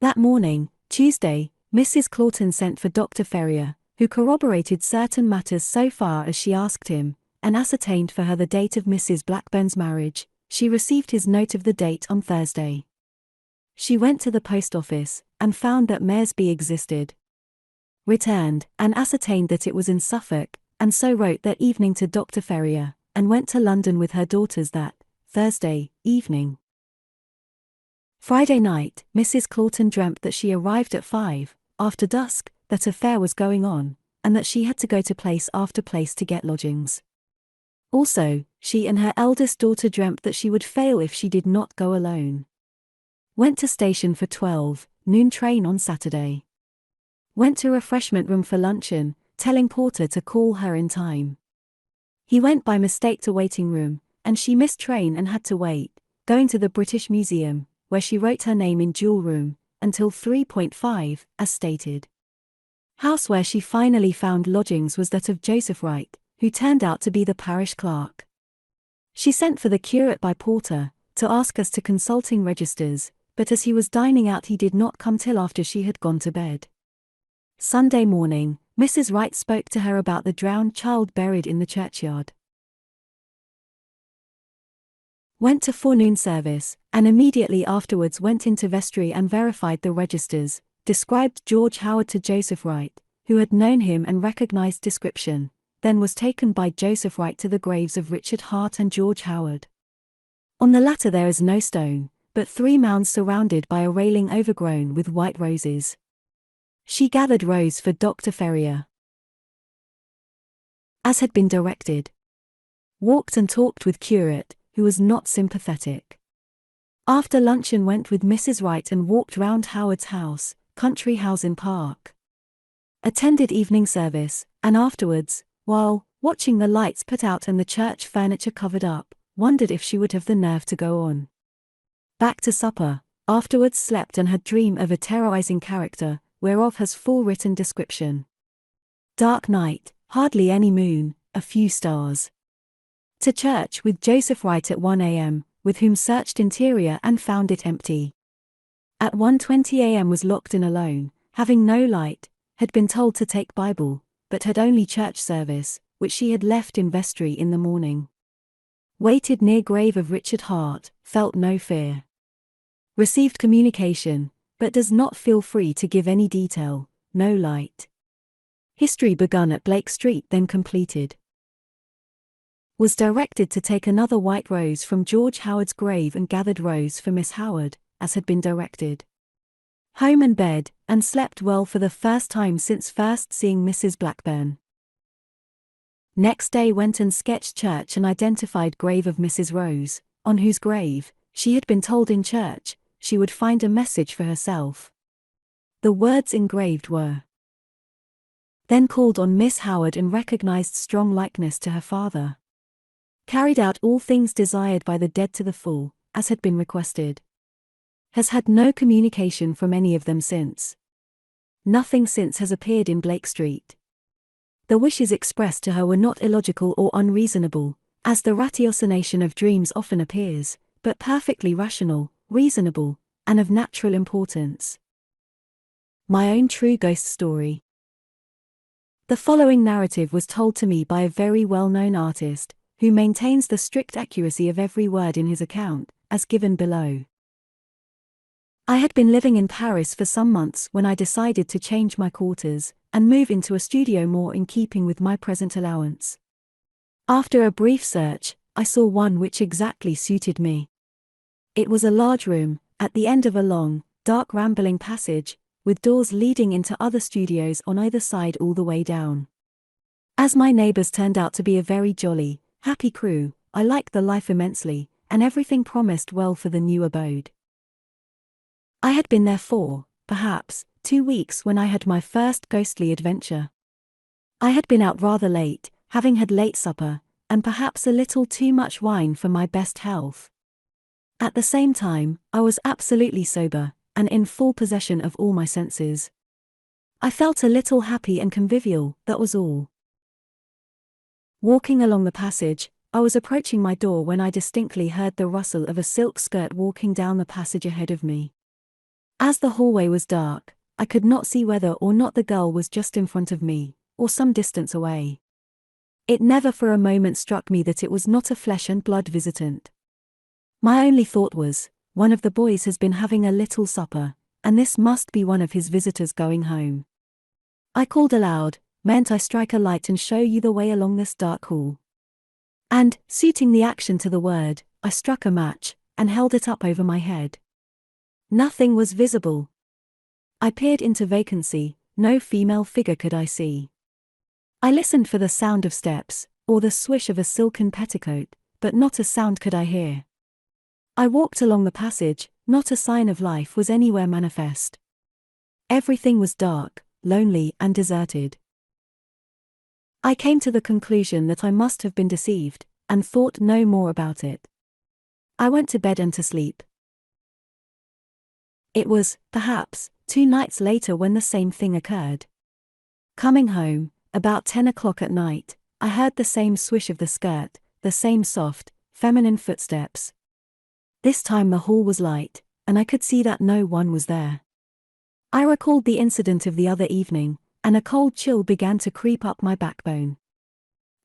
That morning, Tuesday, Mrs. Clawton sent for Dr. Ferrier, who corroborated certain matters so far as she asked him, and ascertained for her the date of Mrs. Blackburn's marriage. She received his note of the date on Thursday. She went to the post office, and found that Mersby existed. Returned, and ascertained that it was in Suffolk, and so wrote that evening to Dr. Ferrier, and went to London with her daughters that Thursday evening. Friday night, Mrs. Clawton dreamt that she arrived at 5, after dusk, that a fair was going on, and that she had to go to place after place to get lodgings. Also, she and her eldest daughter dreamt that she would fail if she did not go alone. Went to station for 12, noon train on Saturday. Went to refreshment room for luncheon, telling porter to call her in time. He went by mistake to waiting room, and she missed train and had to wait, going to the British Museum, where she wrote her name in jewel room, until 3:5, as stated. House where she finally found lodgings was that of Joseph Wright, who turned out to be the parish clerk. She sent for the curate by porter, to ask us to consulting registers, but as he was dining out he did not come till after she had gone to bed. Sunday morning, Mrs. Wright spoke to her about the drowned child buried in the churchyard. Went to forenoon service, and immediately afterwards went into vestry and verified the registers, described George Howard to Joseph Wright, who had known him and recognized description, then was taken by Joseph Wright to the graves of Richard Hart and George Howard. On the latter there is no stone, but 3 mounds surrounded by a railing overgrown with white roses. She gathered rose for Dr. Ferrier, as had been directed. Walked and talked with curate, who was not sympathetic. After luncheon went with Mrs. Wright and walked round Howard's house, country house in Park. Attended evening service, and afterwards, while watching the lights put out and the church furniture covered up, wondered if she would have the nerve to go on. Back to supper, afterwards slept and had dream of a terrorizing character, whereof has full written description. Dark night, hardly any moon, a few stars. To church with Joseph Wright at 1 a.m., with whom searched interior and found it empty. At 1:20 a.m. was locked in alone, having no light, had been told to take Bible, but had only church service, which she had left in vestry in the morning. Waited near grave of Richard Hart, felt no fear. Received communication, but does not feel free to give any detail, no light. History begun at Blake Street then completed. Was directed to take another white rose from George Howard's grave and gathered rose for Miss Howard, as had been directed. Home and bed, and slept well for the first time since first seeing Mrs. Blackburn. Next day went and sketched church and identified grave of Mrs. Rose, on whose grave, she had been told in church, she would find a message for herself. The words engraved were. Then called on Miss Howard and recognized strong likeness to her father. Carried out all things desired by the dead to the full, as had been requested. Has had no communication from any of them since. Nothing since has appeared in Blake Street. The wishes expressed to her were not illogical or unreasonable, as the ratiocination of dreams often appears, but perfectly rational, reasonable, and of natural importance. My own true ghost story. The following narrative was told to me by a very well-known artist, who maintains the strict accuracy of every word in his account, as given below. I had been living in Paris for some months when I decided to change my quarters and move into a studio more in keeping with my present allowance. After a brief search, I saw one which exactly suited me. It was a large room, at the end of a long, dark rambling passage, with doors leading into other studios on either side all the way down. As my neighbors turned out to be a very jolly, happy crew, I liked the life immensely, and everything promised well for the new abode. I had been there for, perhaps, 2 weeks when I had my first ghostly adventure. I had been out rather late, having had late supper, and perhaps a little too much wine for my best health. At the same time, I was absolutely sober, and in full possession of all my senses. I felt a little happy and convivial, that was all. Walking along the passage, I was approaching my door when I distinctly heard the rustle of a silk skirt walking down the passage ahead of me. As the hallway was dark, I could not see whether or not the girl was just in front of me, or some distance away. It never for a moment struck me that it was not a flesh and blood visitant. My only thought was, one of the boys has been having a little supper, and this must be one of his visitors going home. I called aloud, "Mayn't I strike a light and show you the way along this dark hall?" And, suiting the action to the word, I struck a match, and held it up over my head. Nothing was visible. I peered into vacancy, no female figure could I see. I listened for the sound of steps, or the swish of a silken petticoat, but not a sound could I hear. I walked along the passage, not a sign of life was anywhere manifest. Everything was dark, lonely and deserted. I came to the conclusion that I must have been deceived, and thought no more about it. I went to bed and to sleep. It was, perhaps, 2 nights later when the same thing occurred. Coming home, about 10 o'clock at night, I heard the same swish of the skirt, the same soft, feminine footsteps. This time the hall was light, and I could see that no one was there. I recalled the incident of the other evening, and a cold chill began to creep up my backbone.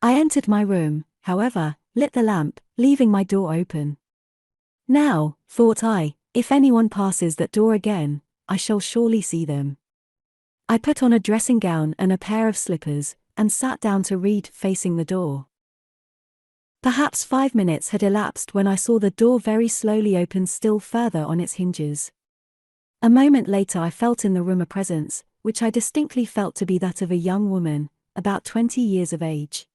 I entered my room, however, lit the lamp, leaving my door open. Now, thought I, if anyone passes that door again, I shall surely see them. I put on a dressing gown and a pair of slippers, and sat down to read, facing the door. Perhaps 5 minutes had elapsed when I saw the door very slowly open still further on its hinges. A moment later I felt in the room a presence, which I distinctly felt to be that of a young woman, about 20 years of age.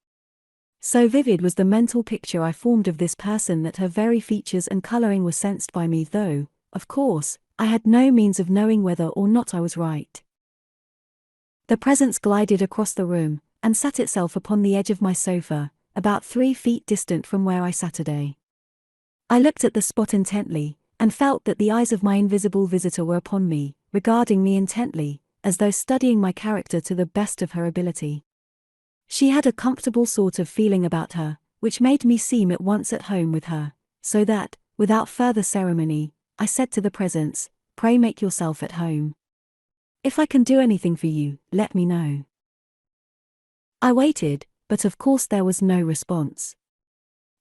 So vivid was the mental picture I formed of this person that her very features and colouring were sensed by me, though, of course, I had no means of knowing whether or not I was right. The presence glided across the room, and sat itself upon the edge of my sofa, about 3 feet distant from where I sat today. I looked at the spot intently, and felt that the eyes of my invisible visitor were upon me, regarding me intently, as though studying my character to the best of her ability. She had a comfortable sort of feeling about her, which made me seem at once at home with her, so that, without further ceremony, I said to the presence, "Pray make yourself at home. If I can do anything for you, let me know." I waited, but of course there was no response.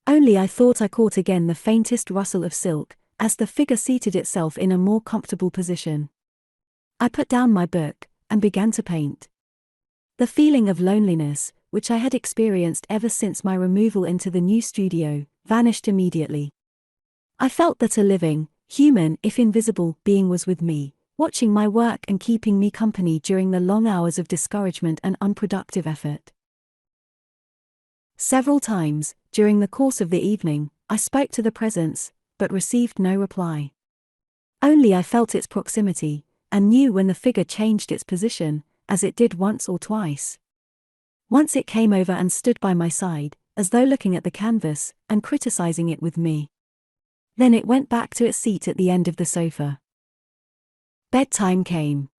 Only I thought I caught again the faintest rustle of silk, as the figure seated itself in a more comfortable position. I put down my book, and began to paint. The feeling of loneliness, which I had experienced ever since my removal into the new studio, vanished immediately. I felt that a living, human if invisible, being was with me, watching my work and keeping me company during the long hours of discouragement and unproductive effort. Several times, during the course of the evening, I spoke to the presence, but received no reply. Only I felt its proximity, and knew when the figure changed its position, as it did once or twice. Once it came over and stood by my side, as though looking at the canvas, and criticizing it with me. Then it went back to its seat at the end of the sofa. Bedtime came.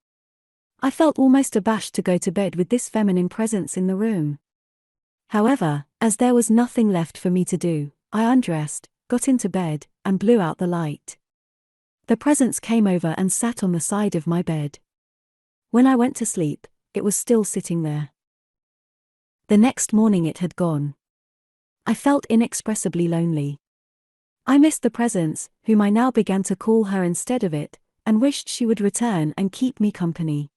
I felt almost abashed to go to bed with this feminine presence in the room. However, as there was nothing left for me to do, I undressed, got into bed, and blew out the light. The presence came over and sat on the side of my bed. When I went to sleep, it was still sitting there. The next morning it had gone. I felt inexpressibly lonely. I missed the presence, whom I now began to call her instead of it, and wished she would return and keep me company.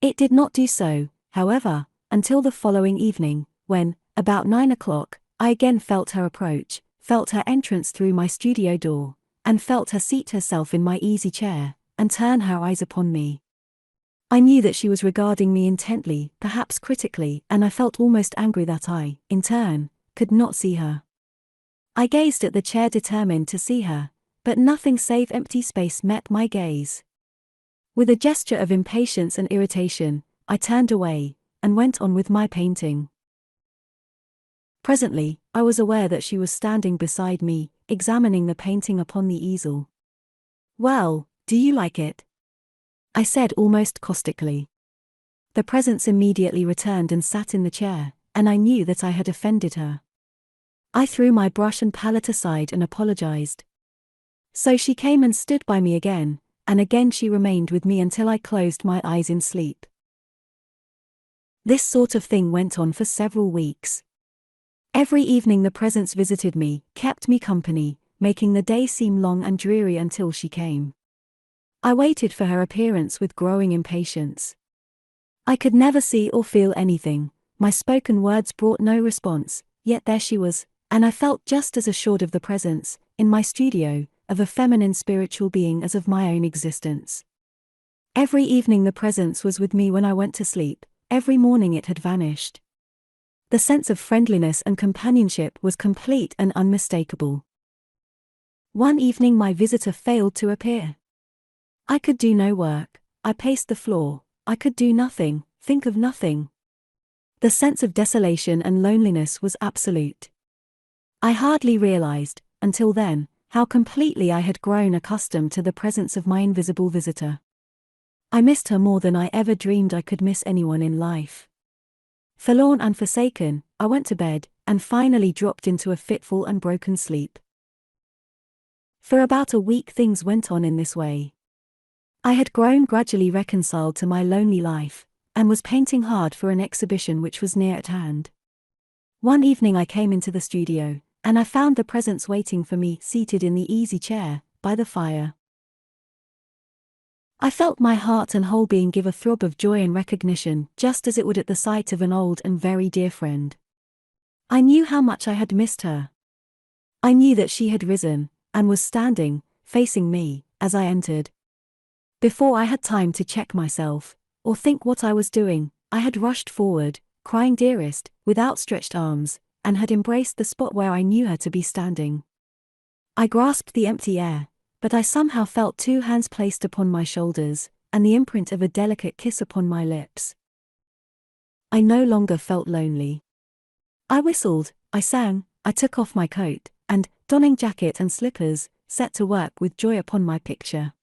It did not do so, however, until the following evening, when, about 9 o'clock, I again felt her approach, felt her entrance through my studio door, and felt her seat herself in my easy chair, and turn her eyes upon me. I knew that she was regarding me intently, perhaps critically, and I felt almost angry that I, in turn, could not see her. I gazed at the chair determined to see her, but nothing save empty space met my gaze. With a gesture of impatience and irritation, I turned away, and went on with my painting. Presently, I was aware that she was standing beside me, examining the painting upon the easel. "Well, do you like it?" I said almost caustically. The presence immediately returned and sat in the chair, and I knew that I had offended her. I threw my brush and palette aside and apologized. So she came and stood by me again, and again she remained with me until I closed my eyes in sleep. This sort of thing went on for several weeks. Every evening the presence visited me, kept me company, making the day seem long and dreary until she came. I waited for her appearance with growing impatience. I could never see or feel anything, my spoken words brought no response, yet there she was, and I felt just as assured of the presence, in my studio, of a feminine spiritual being as of my own existence. Every evening the presence was with me when I went to sleep, every morning it had vanished. The sense of friendliness and companionship was complete and unmistakable. One evening my visitor failed to appear. I could do no work, I paced the floor, I could do nothing, think of nothing. The sense of desolation and loneliness was absolute. I hardly realized, until then, how completely I had grown accustomed to the presence of my invisible visitor. I missed her more than I ever dreamed I could miss anyone in life. Forlorn and forsaken, I went to bed, and finally dropped into a fitful and broken sleep. For about a week things went on in this way. I had grown gradually reconciled to my lonely life, and was painting hard for an exhibition which was near at hand. One evening I came into the studio, and I found the presence waiting for me seated in the easy chair, by the fire. I felt my heart and whole being give a throb of joy and recognition, just as it would at the sight of an old and very dear friend. I knew how much I had missed her. I knew that she had risen, and was standing, facing me, as I entered. Before I had time to check myself, or think what I was doing, I had rushed forward, crying "Dearest," with outstretched arms, and had embraced the spot where I knew her to be standing. I grasped the empty air, but I somehow felt 2 hands placed upon my shoulders, and the imprint of a delicate kiss upon my lips. I no longer felt lonely. I whistled, I sang, I took off my coat, and, donning jacket and slippers, set to work with joy upon my picture.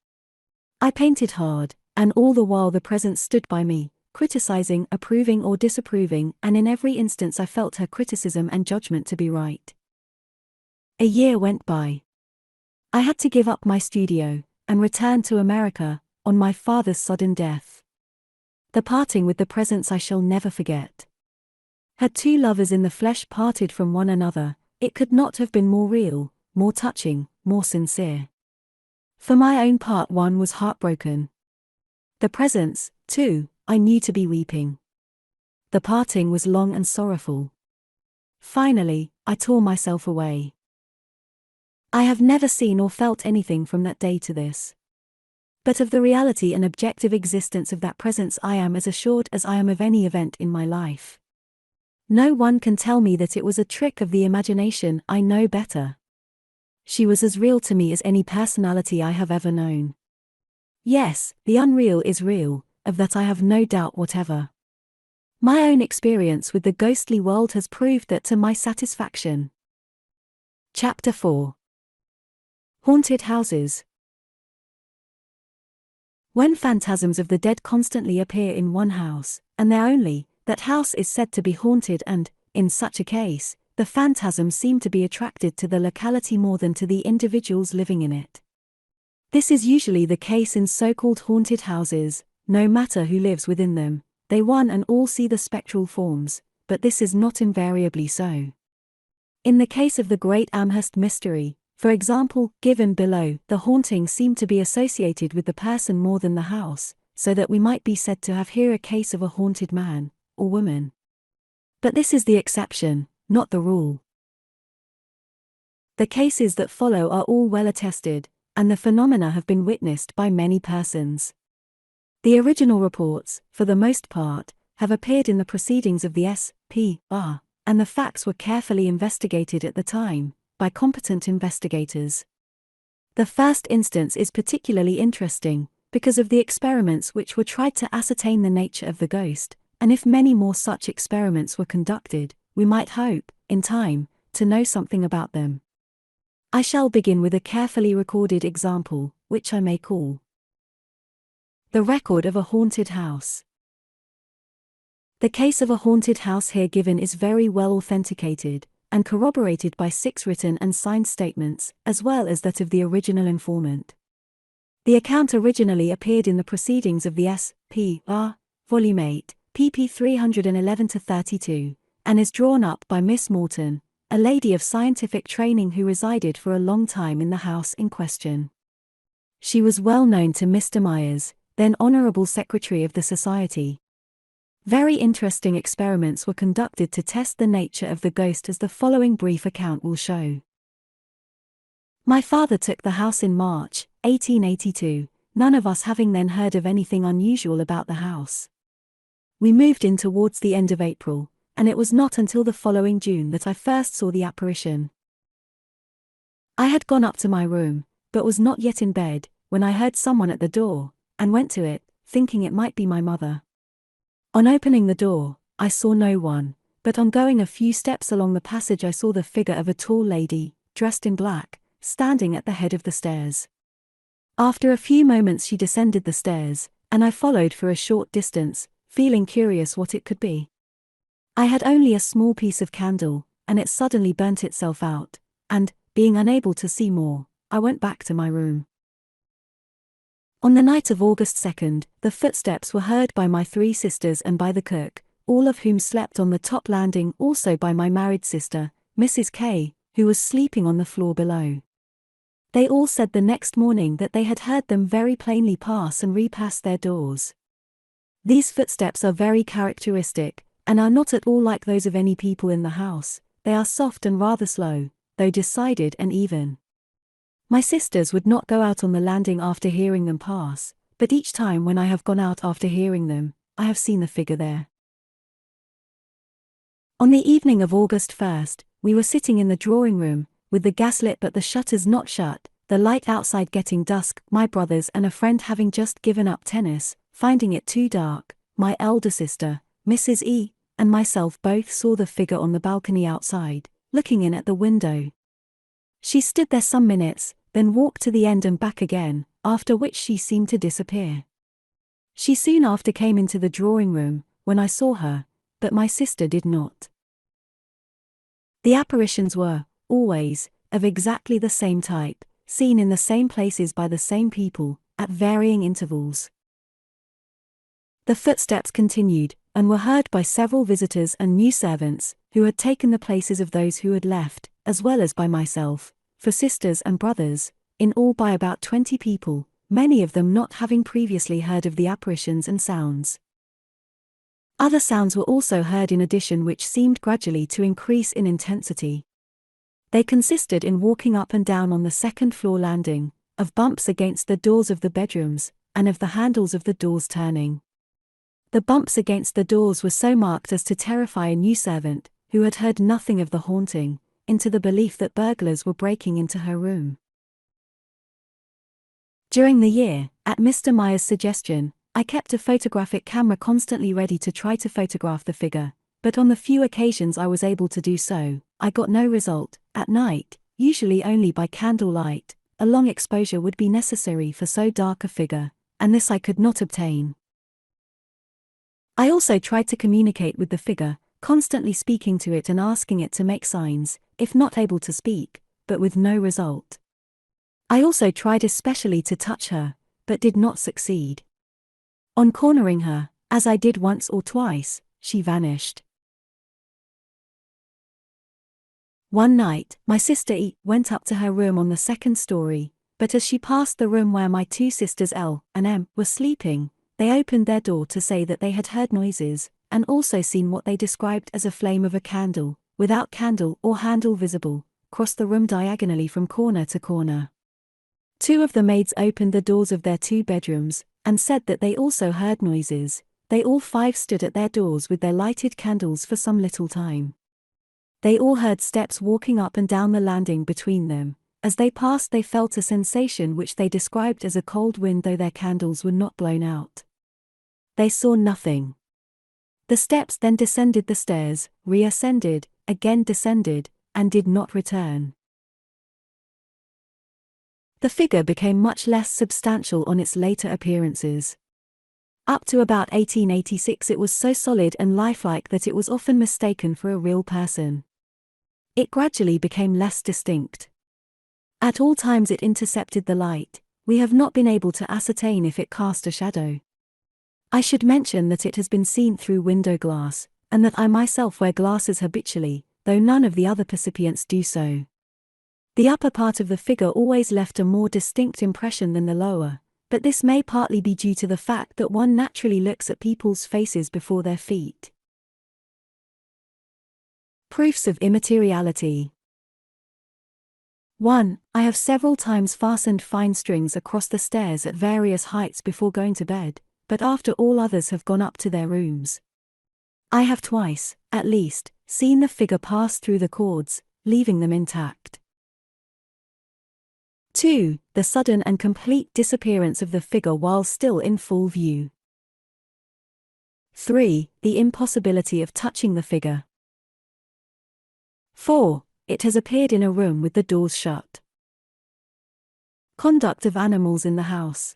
I painted hard, and all the while the presence stood by me, criticizing, approving or disapproving, and in every instance I felt her criticism and judgment to be right. A year went by. I had to give up my studio, and return to America, on my father's sudden death. The parting with the presence I shall never forget. Had 2 lovers in the flesh parted from one another, it could not have been more real, more touching, more sincere. For my own part one was heartbroken. The presence, too, I knew to be weeping. The parting was long and sorrowful. Finally, I tore myself away. I have never seen or felt anything from that day to this. But of the reality and objective existence of that presence I am as assured as I am of any event in my life. No one can tell me that it was a trick of the imagination. I know better. She was as real to me as any personality I have ever known. Yes, the unreal is real, of that I have no doubt whatever. My own experience with the ghostly world has proved that to my satisfaction. Chapter 4. Haunted Houses. When phantasms of the dead constantly appear in one house, and there only, that house is said to be haunted and, in such a case, the phantasms seem to be attracted to the locality more than to the individuals living in it. This is usually the case in so-called haunted houses. No matter who lives within them, they one and all see the spectral forms, but this is not invariably so. In the case of the great Amherst mystery, For example, given below, the haunting seemed to be associated with the person more than the house, so that we might be said to have here a case of a haunted man or woman. But this is the exception, not the rule. The cases that follow are all well attested, and the phenomena have been witnessed by many persons. The original reports, for the most part, have appeared in the proceedings of the S.P.R., and the facts were carefully investigated at the time by competent investigators. The first instance is particularly interesting because of the experiments which were tried to ascertain the nature of the ghost, and if many more such experiments were conducted, we might hope, in time, to know something about them. I shall begin with a carefully recorded example, which I may call The Record of a Haunted House. The case of a haunted house here given is very well authenticated, and corroborated by 6 written and signed statements, as well as that of the original informant. The account originally appeared in the Proceedings of the S.P.R., Volume 8, pp. 311-32, and is drawn up by Miss Morton, a lady of scientific training who resided for a long time in the house in question. She was well known to Mr. Myers, then Honorable Secretary of the Society. Very interesting experiments were conducted to test the nature of the ghost, as the following brief account will show. My father took the house in March, 1882, none of us having then heard of anything unusual about the house. We moved in towards the end of April, and it was not until the following June that I first saw the apparition. I had gone up to my room, but was not yet in bed, when I heard someone at the door, and went to it, thinking it might be my mother. On opening the door, I saw no one, but on going a few steps along the passage I saw the figure of a tall lady, dressed in black, standing at the head of the stairs. After a few moments she descended the stairs, and I followed for a short distance, feeling curious what it could be. I had only a small piece of candle, and it suddenly burnt itself out, and, being unable to see more, I went back to my room. On the night of August 2nd, the footsteps were heard by my 3 sisters and by the cook, all of whom slept on the top landing, also by my married sister, Mrs. K., who was sleeping on the floor below. They all said the next morning that they had heard them very plainly pass and repass their doors. These footsteps are very characteristic, and are not at all like those of any people in the house. They are soft and rather slow, though decided and even. My sisters would not go out on the landing after hearing them pass, but each time when I have gone out after hearing them, I have seen the figure there. On the evening of August 1st, we were sitting in the drawing room, with the gas lit but the shutters not shut, the light outside getting dusk, my brothers and a friend having just given up tennis, finding it too dark. My elder sister, Mrs. E., and myself both saw the figure on the balcony outside, looking in at the window. She stood there some minutes, then walked to the end and back again, after which she seemed to disappear. She soon after came into the drawing room, when I saw her, but my sister did not. The apparitions were, always, of exactly the same type, seen in the same places by the same people, at varying intervals. The footsteps continued, and were heard by several visitors and new servants, who had taken the places of those who had left, as well as by myself, for sisters and brothers, in all by about 20 people, many of them not having previously heard of the apparitions and sounds. Other sounds were also heard in addition, which seemed gradually to increase in intensity. They consisted in walking up and down on the second-floor landing, of bumps against the doors of the bedrooms, and of the handles of the doors turning. The bumps against the doors were so marked as to terrify a new servant, who had heard nothing of the haunting, into the belief that burglars were breaking into her room. During the year, at Mr. Myers' suggestion, I kept a photographic camera constantly ready to try to photograph the figure, but on the few occasions I was able to do so, I got no result. At night, usually only by candle light, a long exposure would be necessary for so dark a figure, and this I could not obtain. I also tried to communicate with the figure, constantly speaking to it and asking it to make signs, if not able to speak, but with no result. I also tried especially to touch her, but did not succeed. On cornering her, as I did once or twice, she vanished. One night, my sister E went up to her room on the second story, but as she passed the room where my two sisters L and M were sleeping, they opened their door to say that they had heard noises, and also seen what they described as a flame of a candle, without candle or handle visible, cross the room diagonally from corner to corner. Two of the maids opened the doors of their two bedrooms, and said that they also heard noises. They all five stood at their doors with their lighted candles for some little time. They all heard steps walking up and down the landing between them. As they passed, they felt a sensation which they described as a cold wind, though their candles were not blown out. They saw nothing. The steps then descended the stairs, reascended, again descended, and did not return. The figure became much less substantial on its later appearances. Up to about 1886 it was so solid and lifelike that it was often mistaken for a real person. It gradually became less distinct. At all times it intercepted the light. We have not been able to ascertain if it cast a shadow. I should mention that it has been seen through window glass, and that I myself wear glasses habitually, though none of the other percipients do so. The upper part of the figure always left a more distinct impression than the lower, but this may partly be due to the fact that one naturally looks at people's faces before their feet. Proofs of immateriality. 1. I have several times fastened fine strings across the stairs at various heights before going to bed, but after all others have gone up to their rooms. I have twice, at least, seen the figure pass through the cords, leaving them intact. 2. The sudden and complete disappearance of the figure while still in full view. 3. The impossibility of touching the figure. 4. It has appeared in a room with the doors shut. Conduct of animals in the house.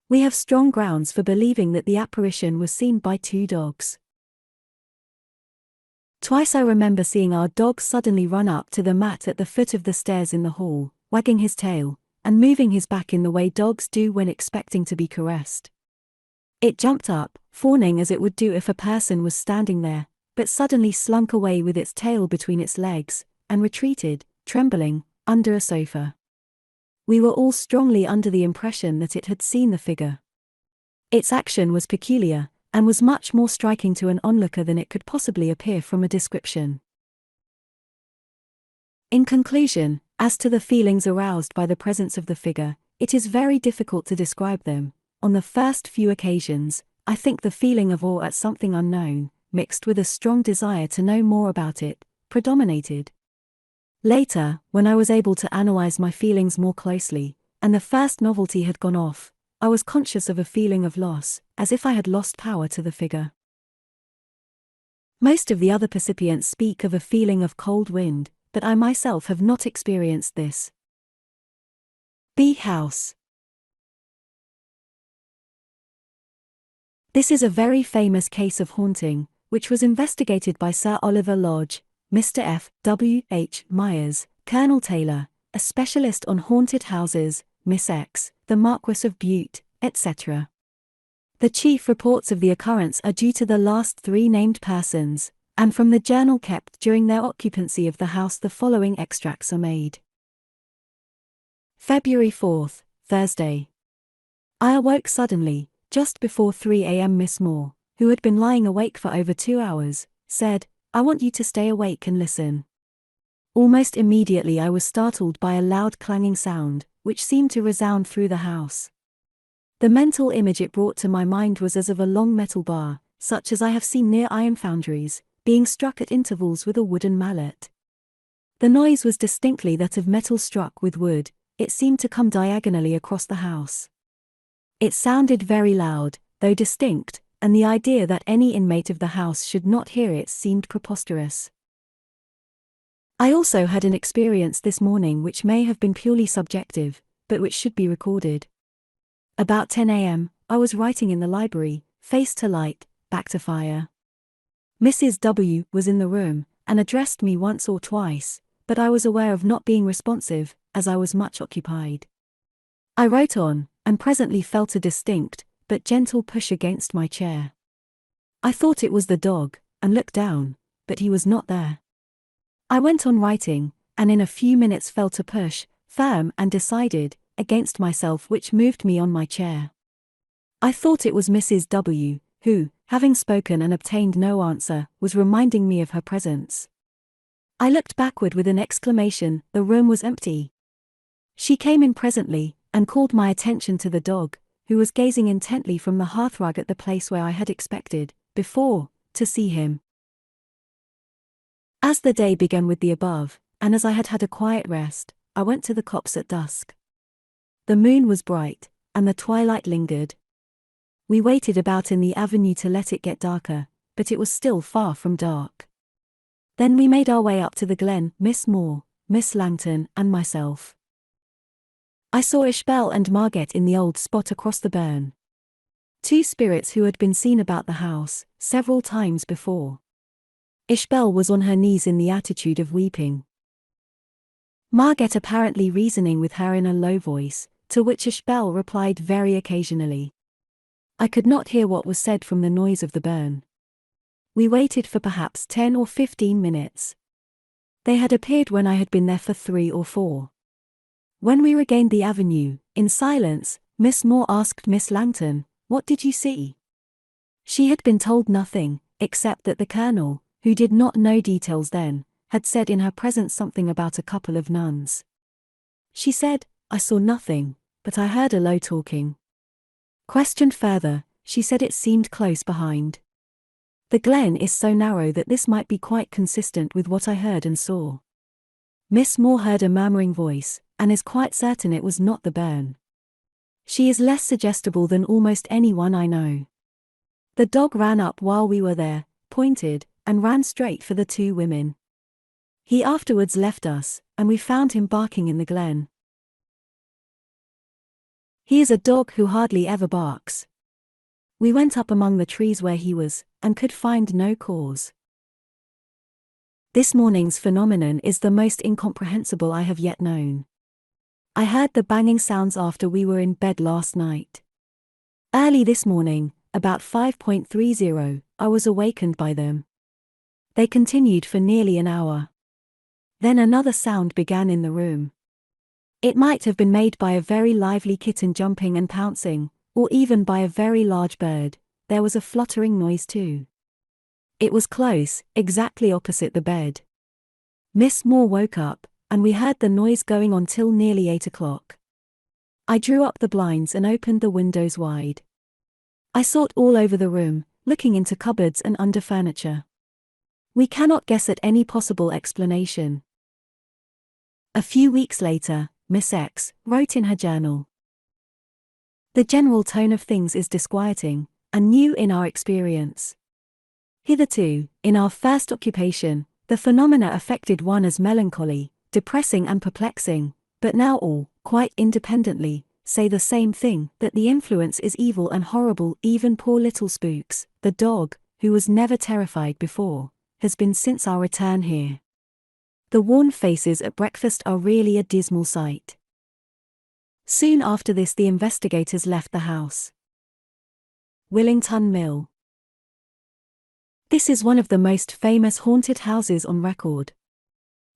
We have strong grounds for believing that the apparition was seen by two dogs. Twice I remember seeing our dog suddenly run up to the mat at the foot of the stairs in the hall, wagging his tail, and moving his back in the way dogs do when expecting to be caressed. It jumped up, fawning as it would do if a person was standing there, but suddenly slunk away with its tail between its legs, and retreated, trembling, under a sofa. We were all strongly under the impression that it had seen the figure. Its action was peculiar, and was much more striking to an onlooker than it could possibly appear from a description. In conclusion, as to the feelings aroused by the presence of the figure, it is very difficult to describe them. On the first few occasions, I think the feeling of awe at something unknown, mixed with a strong desire to know more about it, predominated. Later, when I was able to analyze my feelings more closely, and the first novelty had gone off, I was conscious of a feeling of loss, as if I had lost power to the figure. Most of the other percipients speak of a feeling of cold wind, but I myself have not experienced this. B. House. This is a very famous case of haunting, which was investigated by Sir Oliver Lodge, Mr. F. W. H. Myers, Colonel Taylor, a specialist on haunted houses, Miss X, the Marquis of Bute, etc. The chief reports of the occurrence are due to the last three named persons, and from the journal kept during their occupancy of the house the following extracts are made. February 4th, Thursday. I awoke suddenly, just before 3 a.m. Miss Moore, who had been lying awake for over 2 hours, said, "I want you to stay awake and listen." Almost immediately I was startled by a loud clanging sound, which seemed to resound through the house. The mental image it brought to my mind was as of a long metal bar, such as I have seen near iron foundries, being struck at intervals with a wooden mallet. The noise was distinctly that of metal struck with wood. It seemed to come diagonally across the house. It sounded very loud, though distinct, and the idea that any inmate of the house should not hear it seemed preposterous. I also had an experience this morning which may have been purely subjective, but which should be recorded. About 10 a.m., I was writing in the library, face to light, back to fire. Mrs. W. was in the room, and addressed me once or twice, but I was aware of not being responsive, as I was much occupied. I wrote on, and presently felt a distinct, but gentle push against my chair. I thought it was the dog, and looked down, but he was not there. I went on writing, and in a few minutes felt a push, firm and decided, against myself, which moved me on my chair. I thought it was Mrs. W., who, having spoken and obtained no answer, was reminding me of her presence. I looked backward with an exclamation. The room was empty. She came in presently, and called my attention to the dog, who was gazing intently from the hearthrug at the place where I had expected, before, to see him. As the day began with the above, and as I had had a quiet rest, I went to the copse at dusk. The moon was bright, and the twilight lingered. We waited about in the avenue to let it get darker, but it was still far from dark. Then we made our way up to the glen, Miss Moore, Miss Langton, and myself. I saw Ishbel and Marget in the old spot across the burn. Two spirits who had been seen about the house several times before. Ishbel was on her knees in the attitude of weeping. Marget apparently reasoning with her in a low voice, to which Ishbel replied very occasionally. I could not hear what was said from the noise of the burn. We waited for perhaps 10 or 15 minutes. They had appeared when I had been there for 3 or 4. When we regained the avenue, in silence, Miss Moore asked Miss Langton, "What did you see?" She had been told nothing, except that the Colonel, who did not know details then, had said in her presence something about a couple of nuns. She said, "I saw nothing, but I heard a low talking." Questioned further, she said it seemed close behind. The glen is so narrow that this might be quite consistent with what I heard and saw. Miss Moore heard a murmuring voice, and is quite certain it was not the burn. She is less suggestible than almost anyone I know. The dog ran up while we were there, pointed, and ran straight for the 2 women. He afterwards left us, and we found him barking in the glen. He is a dog who hardly ever barks. We went up among the trees where he was, and could find no cause. This morning's phenomenon is the most incomprehensible I have yet known. I heard the banging sounds after we were in bed last night. Early this morning, about 5:30, I was awakened by them. They continued for nearly an hour. Then another sound began in the room. It might have been made by a very lively kitten jumping and pouncing, or even by a very large bird. There was a fluttering noise too. It was close, exactly opposite the bed. Miss Moore woke up, and we heard the noise going on till nearly 8 o'clock. I drew up the blinds and opened the windows wide. I sought all over the room, looking into cupboards and under furniture. We cannot guess at any possible explanation. A few weeks later, Miss X wrote in her journal, "The general tone of things is disquieting, and new in our experience. Hitherto, in our first occupation, the phenomena affected one as melancholy, depressing and perplexing, but now all, quite independently, say the same thing, that the influence is evil and horrible. Even poor little Spooks, the dog, who was never terrified before, has been since our return here. The worn faces at breakfast are really a dismal sight." Soon after this the investigators left the house. Willington Mill. This is one of the most famous haunted houses on record.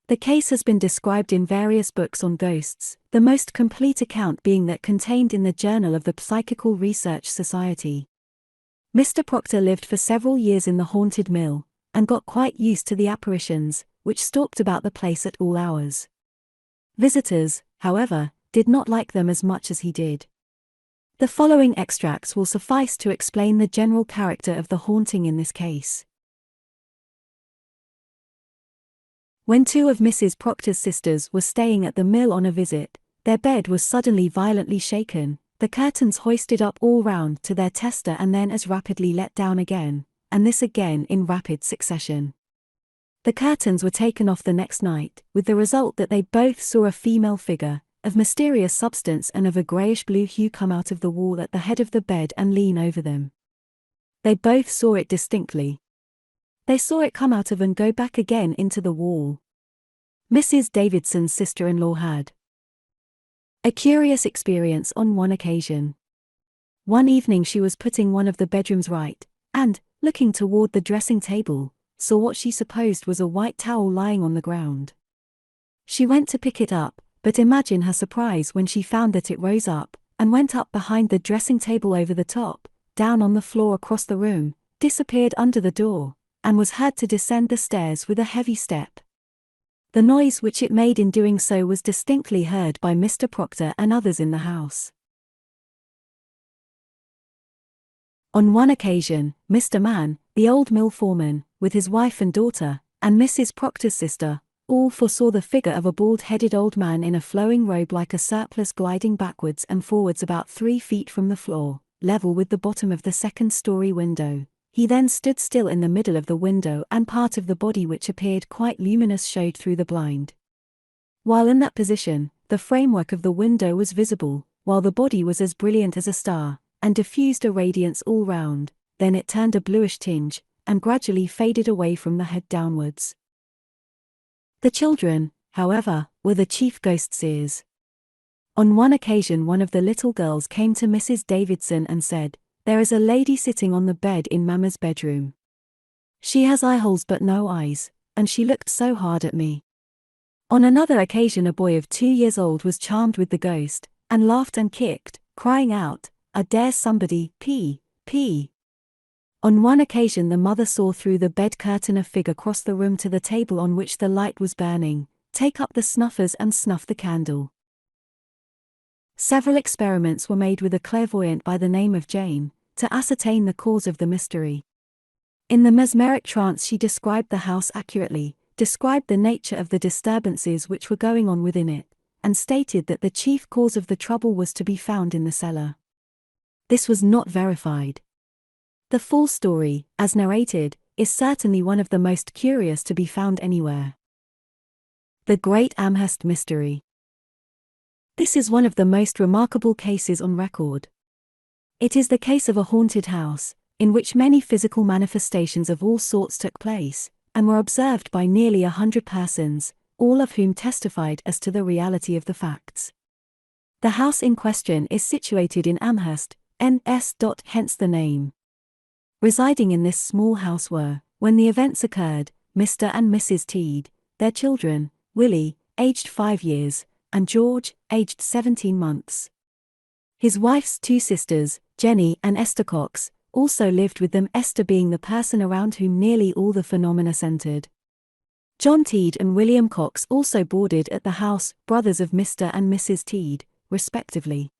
The case has been described in various books on ghosts, the most complete account being that contained in the Journal of the Psychical Research Society. Mr. Proctor lived for several years in the haunted mill, and got quite used to the apparitions, which stalked about the place at all hours. Visitors, however, did not like them as much as he did. The following extracts will suffice to explain the general character of the haunting in this case. When 2 of Mrs. Proctor's sisters were staying at the mill on a visit, their bed was suddenly violently shaken, the curtains hoisted up all round to their tester and then as rapidly let down again, and this again in rapid succession. The curtains were taken off the next night, with the result that they both saw a female figure, of mysterious substance and of a greyish-blue hue, come out of the wall at the head of the bed and lean over them. They both saw it distinctly. They saw it come out of and go back again into the wall. Mrs. Davidson's sister-in-law had a curious experience on one occasion. One evening she was putting one of the bedrooms right, and, looking toward the dressing table, saw what she supposed was a white towel lying on the ground. She went to pick it up, but imagine her surprise when she found that it rose up, and went up behind the dressing table over the top, down on the floor across the room, disappeared under the door, and was heard to descend the stairs with a heavy step. The noise which it made in doing so was distinctly heard by Mr. Proctor and others in the house. On one occasion, Mr. Mann, the old mill foreman, with his wife and daughter, and Mrs. Proctor's sister, all foresaw the figure of a bald-headed old man in a flowing robe like a surplice gliding backwards and forwards about 3 feet from the floor, level with the bottom of the second-story window. He then stood still in the middle of the window, and part of the body which appeared quite luminous showed through the blind. While in that position, the framework of the window was visible, while the body was as brilliant as a star, and diffused a radiance all round. Then it turned a bluish tinge, and gradually faded away from the head downwards. The children, however, were the chief ghost seers. On one occasion one of the little girls came to Mrs. Davidson and said, "There is a lady sitting on the bed in Mamma's bedroom. She has eyeholes but no eyes, and she looked so hard at me." On another occasion a boy of 2 years old was charmed with the ghost, and laughed and kicked, crying out, "I dare somebody, pee, pee." On one occasion the mother saw through the bed curtain a figure cross the room to the table on which the light was burning, take up the snuffers and snuff the candle. Several experiments were made with a clairvoyant by the name of Jane, to ascertain the cause of the mystery. In the mesmeric trance she described the house accurately, described the nature of the disturbances which were going on within it, and stated that the chief cause of the trouble was to be found in the cellar. This was not verified. The full story, as narrated, is certainly one of the most curious to be found anywhere. The Great Amherst Mystery. This is one of the most remarkable cases on record. It is the case of a haunted house, in which many physical manifestations of all sorts took place, and were observed by nearly 100 persons, all of whom testified as to the reality of the facts. The house in question is situated in Amherst, NS. Hence the name. Residing in this small house were, when the events occurred, Mr. and Mrs. Teed, their children, Willie, aged 5 years, and George, aged 17 months. His wife's 2 sisters, Jenny and Esther Cox, also lived with them, Esther being the person around whom nearly all the phenomena centered. John Teed and William Cox also boarded at the house, brothers of Mr. and Mrs. Teed, respectively.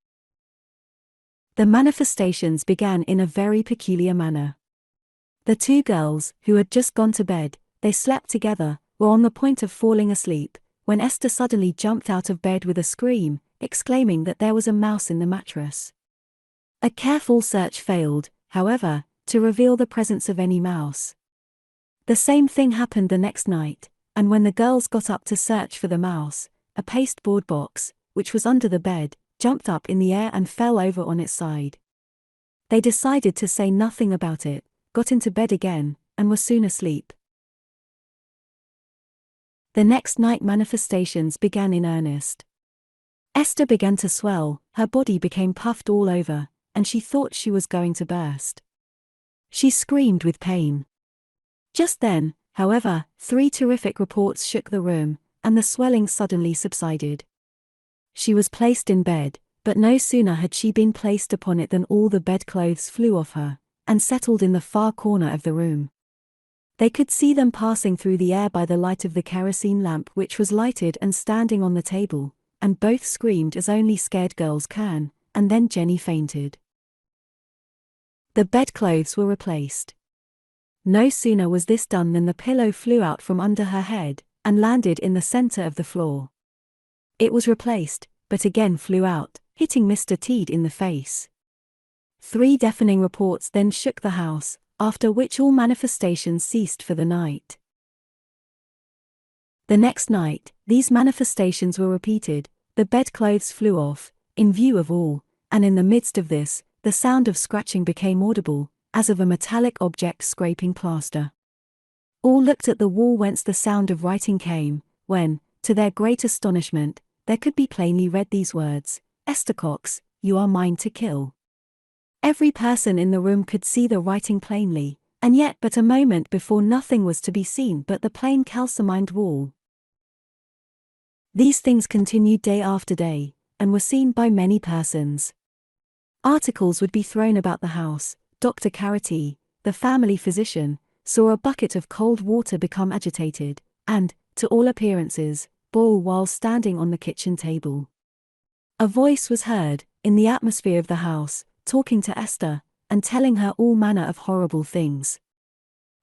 The manifestations began in a very peculiar manner. The 2 girls, who had just gone to bed, they slept together, were on the point of falling asleep, when Esther suddenly jumped out of bed with a scream, exclaiming that there was a mouse in the mattress. A careful search failed, however, to reveal the presence of any mouse. The same thing happened the next night, and when the girls got up to search for the mouse, a pasteboard box, which was under the bed, jumped up in the air and fell over on its side. They decided to say nothing about it, got into bed again, and were soon asleep. The next night manifestations began in earnest. Esther began to swell, her body became puffed all over, and she thought she was going to burst. She screamed with pain. Just then, however, 3 terrific reports shook the room, and the swelling suddenly subsided. She was placed in bed, but no sooner had she been placed upon it than all the bedclothes flew off her, and settled in the far corner of the room. They could see them passing through the air by the light of the kerosene lamp which was lighted and standing on the table, and both screamed as only scared girls can, and then Jenny fainted. The bedclothes were replaced. No sooner was this done than the pillow flew out from under her head, and landed in the center of the floor. It was replaced, but again flew out, hitting Mr. Teed in the face. 3 deafening reports then shook the house, after which all manifestations ceased for the night. The next night, these manifestations were repeated, the bedclothes flew off, in view of all, and in the midst of this, the sound of scratching became audible, as of a metallic object scraping plaster. All looked at the wall whence the sound of writing came, when, to their great astonishment, there could be plainly read these words, "Esther Cox, you are mine to kill." Every person in the room could see the writing plainly, And yet but a moment before nothing was to be seen but the plain calcimined wall. These things continued day after day, and were seen by many persons. Articles would be thrown about the house. Dr. Carity, the family physician, saw a bucket of cold water become agitated, and, to all appearances, boil while standing on the kitchen table. A voice was heard, in the atmosphere of the house, talking to Esther, and telling her all manner of horrible things.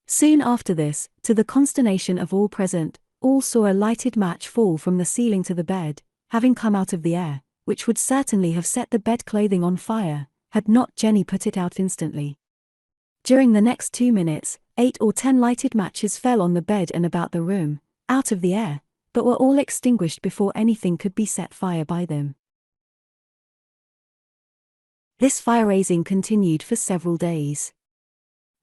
Soon after this, to the consternation of all present, all saw a lighted match fall from the ceiling to the bed, having come out of the air, which would certainly have set the bed-clothing on fire, had not Jenny put it out instantly. During the next 2 minutes, 8 or 10 lighted matches fell on the bed and about the room, out of the air, but were all extinguished before anything could be set fire by them. This fire-raising continued for several days.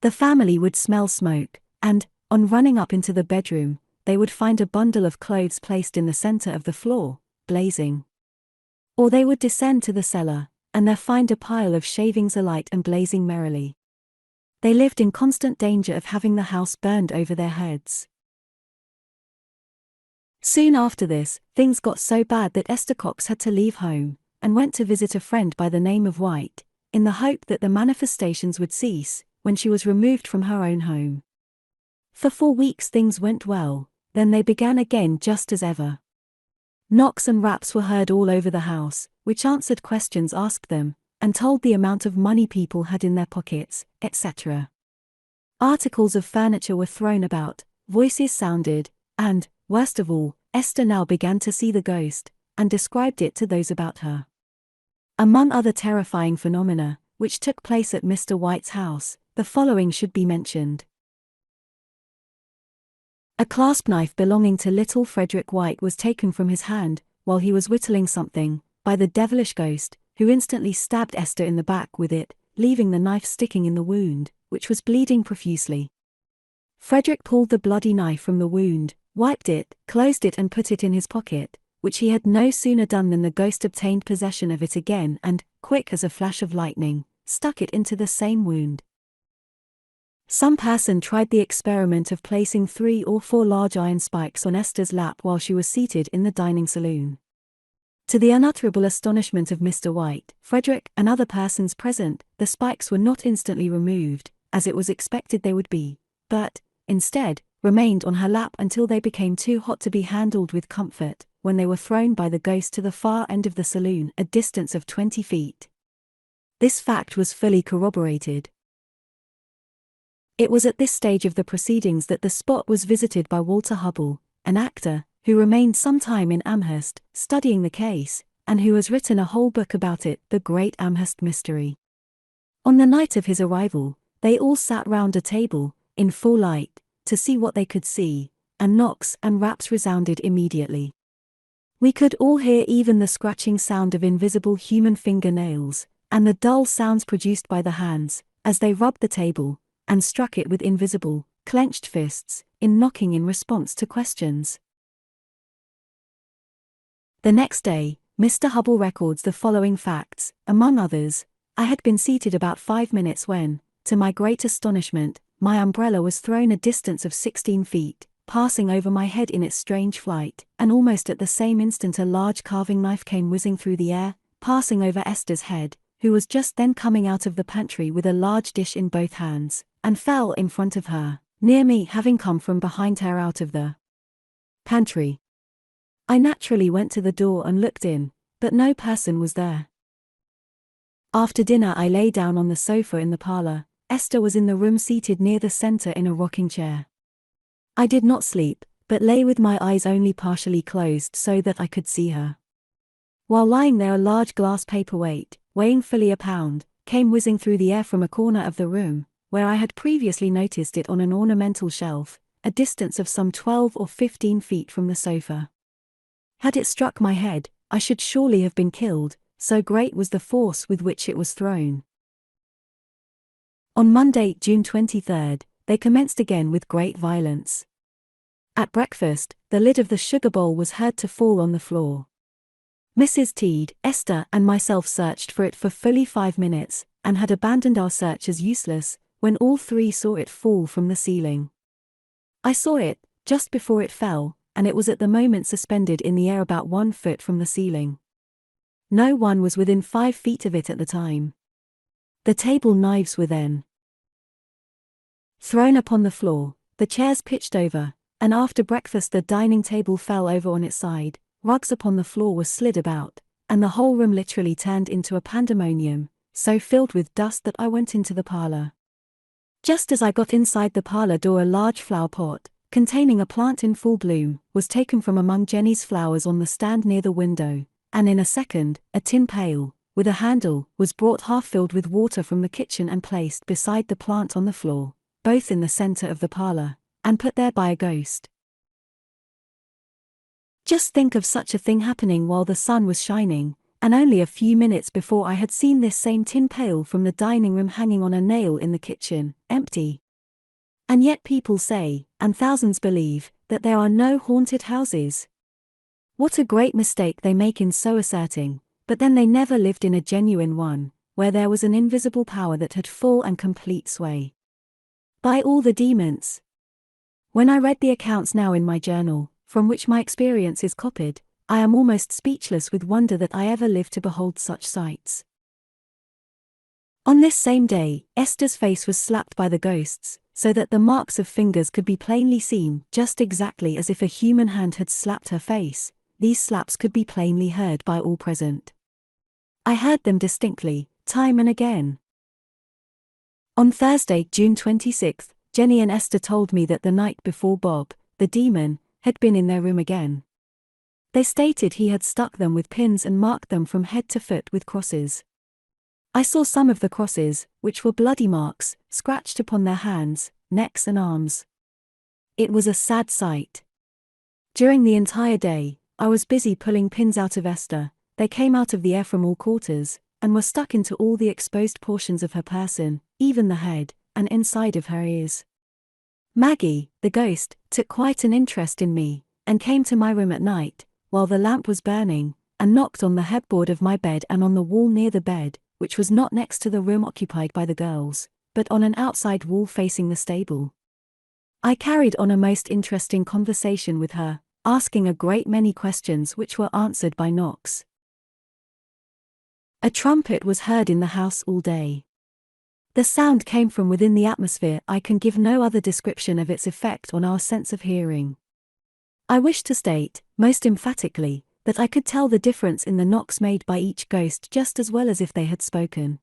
The family would smell smoke, and, on running up into the bedroom, they would find a bundle of clothes placed in the center of the floor, blazing. Or they would descend to the cellar, and there find a pile of shavings alight and blazing merrily. They lived in constant danger of having the house burned over their heads. Soon after this, things got so bad that Esther Cox had to leave home, and went to visit a friend by the name of White, in the hope that the manifestations would cease, when she was removed from her own home. For 4 weeks things went well, then they began again just as ever. Knocks and raps were heard all over the house, which answered questions asked them, and told the amount of money people had in their pockets, etc. Articles of furniture were thrown about, voices sounded, and, worst of all, Esther now began to see the ghost, and described it to those about her. Among other terrifying phenomena, which took place at Mr. White's house, the following should be mentioned. A clasp knife belonging to little Frederick White was taken from his hand, while he was whittling something, by the devilish ghost, who instantly stabbed Esther in the back with it, leaving the knife sticking in the wound, which was bleeding profusely. Frederick pulled the bloody knife from the wound, wiped it, closed it and put it in his pocket, which he had no sooner done than the ghost obtained possession of it again and, quick as a flash of lightning, stuck it into the same wound. Some person tried the experiment of placing 3 or 4 large iron spikes on Esther's lap while she was seated in the dining saloon. To the unutterable astonishment of Mr. White, Frederick, and other persons present, the spikes were not instantly removed, as it was expected they would be, but, instead, remained on her lap until they became too hot to be handled with comfort, when they were thrown by the ghost to the far end of the saloon, a distance of 20 feet. This fact was fully corroborated. It was at this stage of the proceedings that the spot was visited by Walter Hubble, an actor, who remained some time in Amherst, studying the case, and who has written a whole book about it, The Great Amherst Mystery. On the night of his arrival, they all sat round a table, in full light, to see what they could see, and knocks and raps resounded immediately. We could all hear even the scratching sound of invisible human fingernails, and the dull sounds produced by the hands, as they rubbed the table, and struck it with invisible, clenched fists, in knocking in response to questions. The next day, Mr. Hubble records the following facts. Among others, I had been seated about 5 minutes when, to my great astonishment, my umbrella was thrown a distance of 16 feet, passing over my head in its strange flight, and almost at the same instant a large carving knife came whizzing through the air, passing over Esther's head, who was just then coming out of the pantry with a large dish in both hands, and fell in front of her, near me having come from behind her out of the pantry. I naturally went to the door and looked in, but no person was there. After dinner I lay down on the sofa in the parlor. Esther was in the room seated near the center in a rocking chair. I did not sleep, but lay with my eyes only partially closed so that I could see her. While lying there a large glass paperweight, weighing fully a pound, came whizzing through the air from a corner of the room, where I had previously noticed it on an ornamental shelf, a distance of some 12 or 15 feet from the sofa. Had it struck my head, I should surely have been killed, so great was the force with which it was thrown. On Monday, June 23, they commenced again with great violence. At breakfast, the lid of the sugar bowl was heard to fall on the floor. Mrs. Teed, Esther, and myself searched for it for fully 5 minutes, and had abandoned our search as useless, when all three saw it fall from the ceiling. I saw it, just before it fell, and it was at the moment suspended in the air about 1 foot from the ceiling. No one was within 5 feet of it at the time. The table knives were then thrown upon the floor, the chairs pitched over, and after breakfast the dining table fell over on its side, rugs upon the floor were slid about, and the whole room literally turned into a pandemonium, so filled with dust that I went into the parlor. Just as I got inside the parlor door, a large flower pot, containing a plant in full bloom, was taken from among Jenny's flowers on the stand near the window, and in a second, a tin pail, with a handle, was brought half filled with water from the kitchen and placed beside the plant on the floor, both in the center of the parlor, and put there by a ghost. Just think of such a thing happening while the sun was shining, and only a few minutes before I had seen this same tin pail from the dining room hanging on a nail in the kitchen, empty. And yet people say, and thousands believe, that there are no haunted houses. What a great mistake they make in so asserting, but then they never lived in a genuine one, where there was an invisible power that had full and complete sway. By all the demons! When I read the accounts now in my journal, from which my experience is copied, I am almost speechless with wonder that I ever lived to behold such sights. On this same day, Esther's face was slapped by the ghosts, so that the marks of fingers could be plainly seen, just exactly as if a human hand had slapped her face. These slaps could be plainly heard by all present. I heard them distinctly, time and again. On Thursday, June 26, Jenny and Esther told me that the night before Bob, the demon, had been in their room again. They stated he had stuck them with pins and marked them from head to foot with crosses. I saw some of the crosses, which were bloody marks, scratched upon their hands, necks and arms. It was a sad sight. During the entire day, I was busy pulling pins out of Esther. They came out of the air from all quarters, and were stuck into all the exposed portions of her person, even the head, and inside of her ears. Maggie, the ghost, took quite an interest in me, and came to my room at night, while the lamp was burning, and knocked on the headboard of my bed and on the wall near the bed, which was not next to the room occupied by the girls, but on an outside wall facing the stable. I carried on a most interesting conversation with her, asking a great many questions which were answered by knocks. A trumpet was heard in the house all day. The sound came from within the atmosphere. I can give no other description of its effect on our sense of hearing. I wish to state, most emphatically, that I could tell the difference in the knocks made by each ghost just as well as if they had spoken.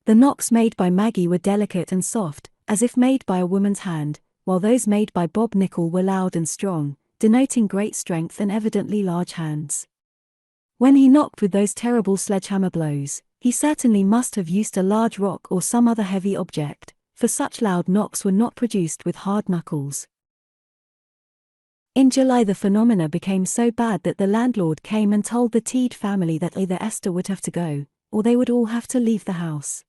The knocks made by Maggie were delicate and soft, as if made by a woman's hand, while those made by Bob Nickel were loud and strong, denoting great strength and evidently large hands. When he knocked with those terrible sledgehammer blows, he certainly must have used a large rock or some other heavy object, for such loud knocks were not produced with hard knuckles. In July the phenomena became so bad that the landlord came and told the Teed family that either Esther would have to go, or they would all have to leave the house.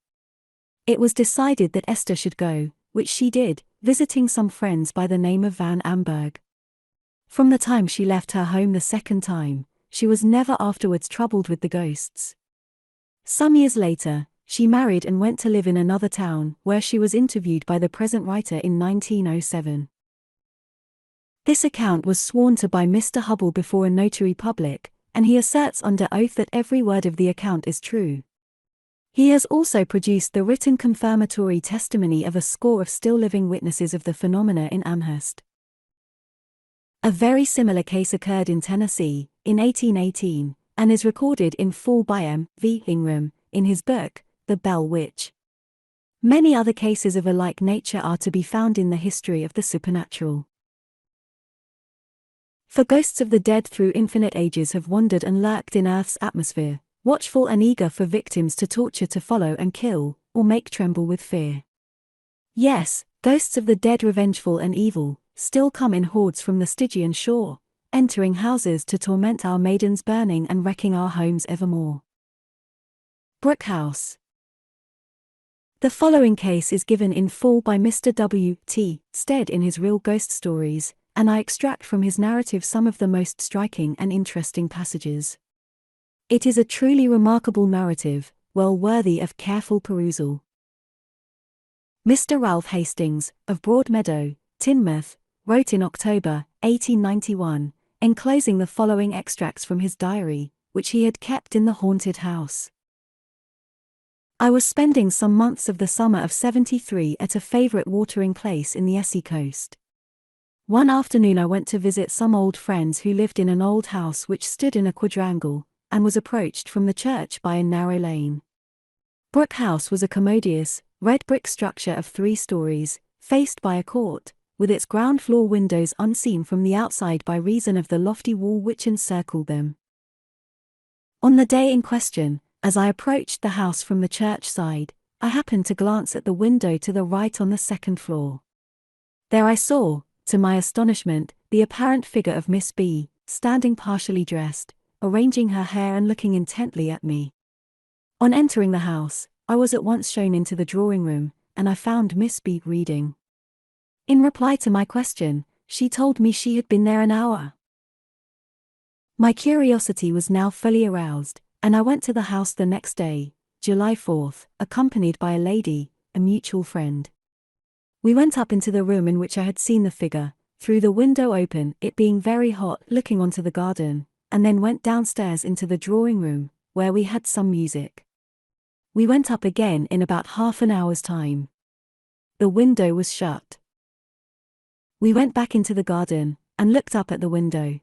It was decided that Esther should go, which she did, visiting some friends by the name of Van Amberg. From the time she left her home the second time, she was never afterwards troubled with the ghosts. Some years later, she married and went to live in another town, where she was interviewed by the present writer in 1907. This account was sworn to by Mr. Hubble before a notary public, and he asserts under oath that every word of the account is true. He has also produced the written confirmatory testimony of a score of still living witnesses of the phenomena in Amherst. A very similar case occurred in Tennessee, in 1818, and is recorded in full by M. V. Ingram, in his book, The Bell Witch. Many other cases of a like nature are to be found in the history of the supernatural. For ghosts of the dead through infinite ages have wandered and lurked in Earth's atmosphere, watchful and eager for victims to torture, to follow and kill, or make tremble with fear. Yes, ghosts of the dead, revengeful and evil, still come in hordes from the Stygian shore, entering houses to torment our maidens, burning and wrecking our homes evermore. Brook House. The following case is given in full by Mr. W. T. Stead in his Real Ghost Stories, and I extract from his narrative some of the most striking and interesting passages. It is a truly remarkable narrative, well worthy of careful perusal. Mr. Ralph Hastings, of Broadmeadow, Teignmouth, wrote in October 1891, enclosing the following extracts from his diary, which he had kept in the haunted house. I was spending some months of the summer of '73 at a favourite watering place in the Essex coast. One afternoon I went to visit some old friends who lived in an old house which stood in a quadrangle, and was approached from the church by a narrow lane. Brooke House was a commodious, red brick structure of 3 stories, faced by a court, with its ground floor windows unseen from the outside by reason of the lofty wall which encircled them. On the day in question, as I approached the house from the church side, I happened to glance at the window to the right on the 2nd floor. There I saw, to my astonishment, the apparent figure of Miss B, standing partially dressed, arranging her hair and looking intently at me. On entering the house, I was at once shown into the drawing room, and I found Miss B reading. In reply to my question, she told me she had been there an hour. My curiosity was now fully aroused, and I went to the house the next day, July 4th, accompanied by a lady, a mutual friend. We went up into the room in which I had seen the figure, through the window open, it being very hot, looking onto the garden, and then went downstairs into the drawing room, where we had some music. We went up again in about half an hour's time. The window was shut. We went back into the garden, and looked up at the window.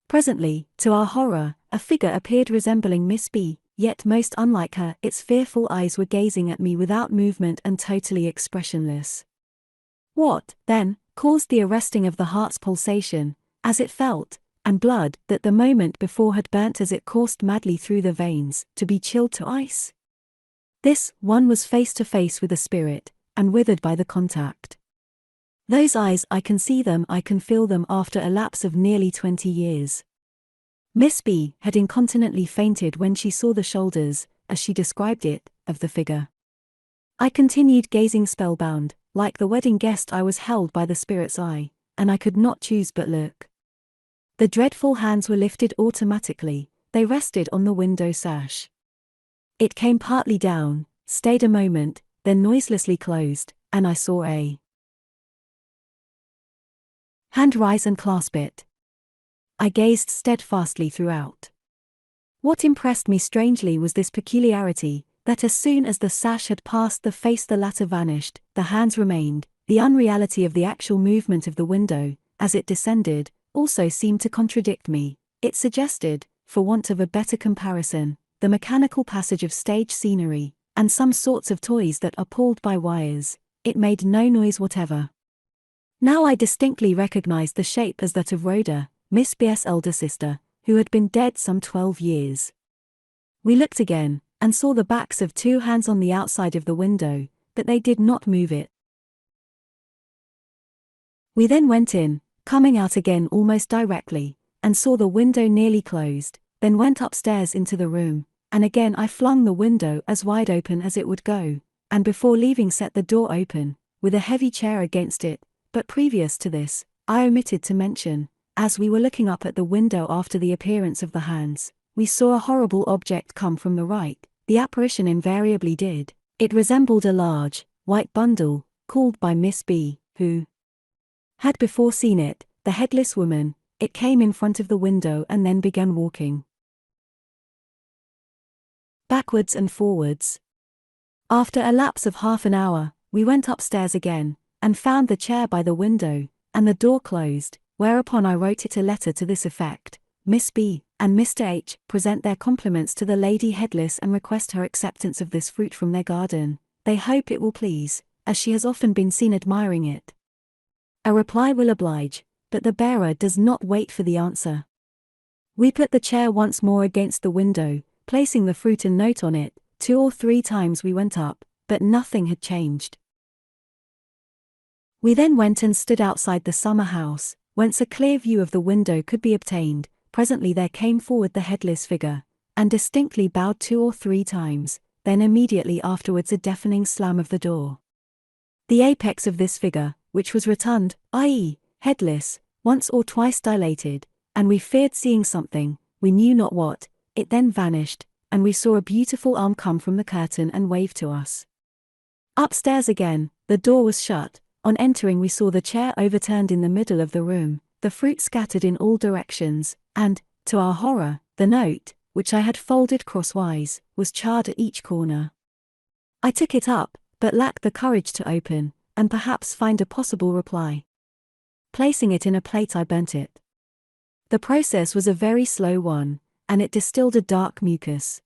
Presently, to our horror, a figure appeared resembling Miss B, yet most unlike her. Its fearful eyes were gazing at me without movement and totally expressionless. What, then, caused the arresting of the heart's pulsation, as it felt, and blood, that the moment before had burnt as it coursed madly through the veins, to be chilled to ice? This one was face to face with a spirit, and withered by the contact. Those eyes, I can see them, I can feel them after a lapse of nearly 20 years. Miss B had incontinently fainted when she saw the shoulders, as she described it, of the figure. I continued gazing spellbound, like the wedding guest I was held by the spirit's eye, and I could not choose but look. The dreadful hands were lifted automatically, they rested on the window sash. It came partly down, stayed a moment, then noiselessly closed, and I saw a hand rise and clasp it. I gazed steadfastly throughout. What impressed me strangely was this peculiarity, that as soon as the sash had passed the face the latter vanished, the hands remained. The unreality of the actual movement of the window, as it descended, also seemed to contradict me. It suggested, for want of a better comparison, the mechanical passage of stage scenery, and some sorts of toys that are pulled by wires. It made no noise whatever. Now I distinctly recognized the shape as that of Rhoda, Miss B.'s elder sister, who had been dead some 12 years. We looked again, and saw the backs of 2 hands on the outside of the window, but they did not move it. We then went in, coming out again almost directly, and saw the window nearly closed, then went upstairs into the room, and again I flung the window as wide open as it would go, and before leaving set the door open, with a heavy chair against it. But previous to this, I omitted to mention, as we were looking up at the window after the appearance of the hands, we saw a horrible object come from the right. The apparition invariably did. It resembled a large, white bundle, called by Miss B, who had before seen it, the headless woman. It came in front of the window and then began walking backwards and forwards. After a lapse of half an hour, we went upstairs again, and found the chair by the window, and the door closed, whereupon I wrote it a letter to this effect: Miss B and Mr. H present their compliments to the Lady Headless and request her acceptance of this fruit from their garden. They hope it will please, as she has often been seen admiring it. A reply will oblige, but the bearer does not wait for the answer. We put the chair once more against the window, placing the fruit and note on it. 2 or 3 times we went up, but nothing had changed. We then went and stood outside the summer house, whence a clear view of the window could be obtained. Presently there came forward the headless figure, and distinctly bowed 2 or 3 times, then immediately afterwards a deafening slam of the door. The apex of this figure, which was rotund, i.e., headless, once or twice dilated, and we feared seeing something, we knew not what. It then vanished, and we saw a beautiful arm come from the curtain and wave to us. Upstairs again, the door was shut. On entering we saw the chair overturned in the middle of the room, the fruit scattered in all directions, and, to our horror, the note, which I had folded crosswise, was charred at each corner. I took it up, but lacked the courage to open, and perhaps find a possible reply. Placing it in a plate I burnt it. The process was a very slow one, and it distilled a dark mucus.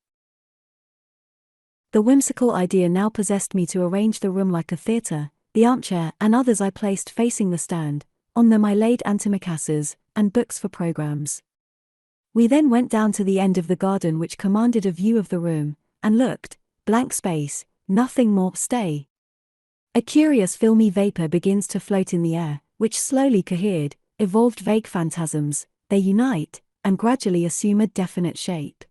The whimsical idea now possessed me to arrange the room like a theatre. The armchair and others I placed facing the stand. On them I laid antimacassars and books for programs. We then went down to the end of the garden which commanded a view of the room, and looked. Blank space, nothing more. Stay. A curious filmy vapor begins to float in the air, which slowly cohered, evolved vague phantasms. They unite, and gradually assume a definite shape.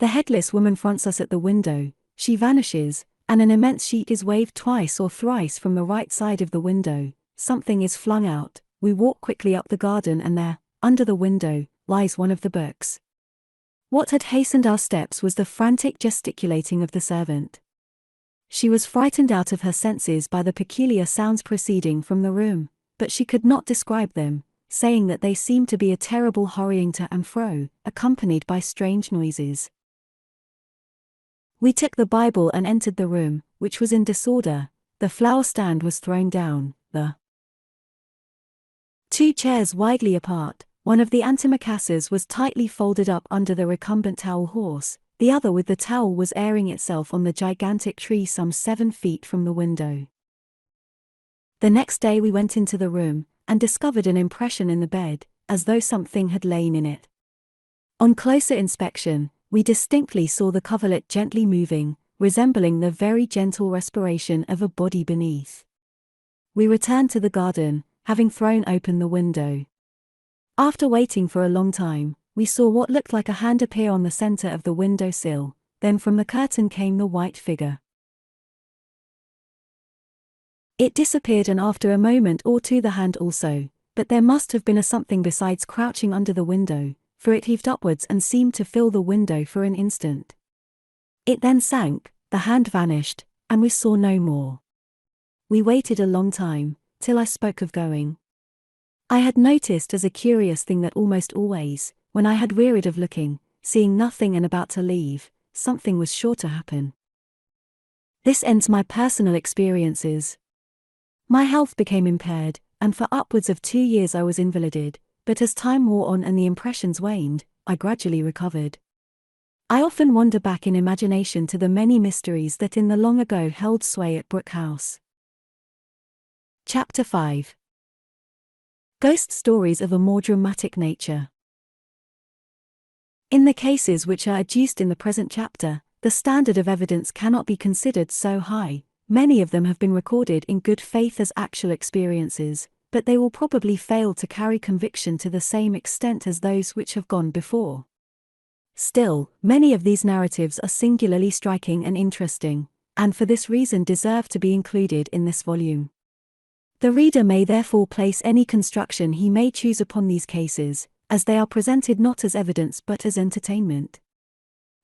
The headless woman fronts us at the window. She vanishes, and an immense sheet is waved twice or thrice from the right side of the window. Something is flung out. We walk quickly up the garden and there, under the window, lies one of the books. What had hastened our steps was the frantic gesticulating of the servant. She was frightened out of her senses by the peculiar sounds proceeding from the room, but she could not describe them, saying that they seemed to be a terrible hurrying to and fro, accompanied by strange noises. We took the Bible and entered the room, which was in disorder. The flower stand was thrown down, the two chairs widely apart. One of the antimacassars was tightly folded up under the recumbent towel horse, the other with the towel was airing itself on the gigantic tree some 7 feet from the window. The next day we went into the room, and discovered an impression in the bed, as though something had lain in it. On closer inspection, we distinctly saw the coverlet gently moving, resembling the very gentle respiration of a body beneath. We returned to the garden, having thrown open the window. After waiting for a long time, we saw what looked like a hand appear on the center of the window sill, then from the curtain came the white figure. It disappeared and after a moment or two the hand also, but there must have been a something besides crouching under the window, for it heaved upwards and seemed to fill the window for an instant. It then sank, the hand vanished, and we saw no more. We waited a long time, till I spoke of going. I had noticed as a curious thing that almost always, when I had wearied of looking, seeing nothing and about to leave, something was sure to happen. This ends my personal experiences. My health became impaired, and for upwards of 2 years I was invalided, but as time wore on and the impressions waned, I gradually recovered. I often wander back in imagination to the many mysteries that in the long ago held sway at Brook House. Chapter 5. Ghost stories of a more dramatic nature. In the cases which are adduced in the present chapter, the standard of evidence cannot be considered so high. Many of them have been recorded in good faith as actual experiences, but they will probably fail to carry conviction to the same extent as those which have gone before. Still, many of these narratives are singularly striking and interesting, and for this reason deserve to be included in this volume. The reader may therefore place any construction he may choose upon these cases, as they are presented not as evidence but as entertainment.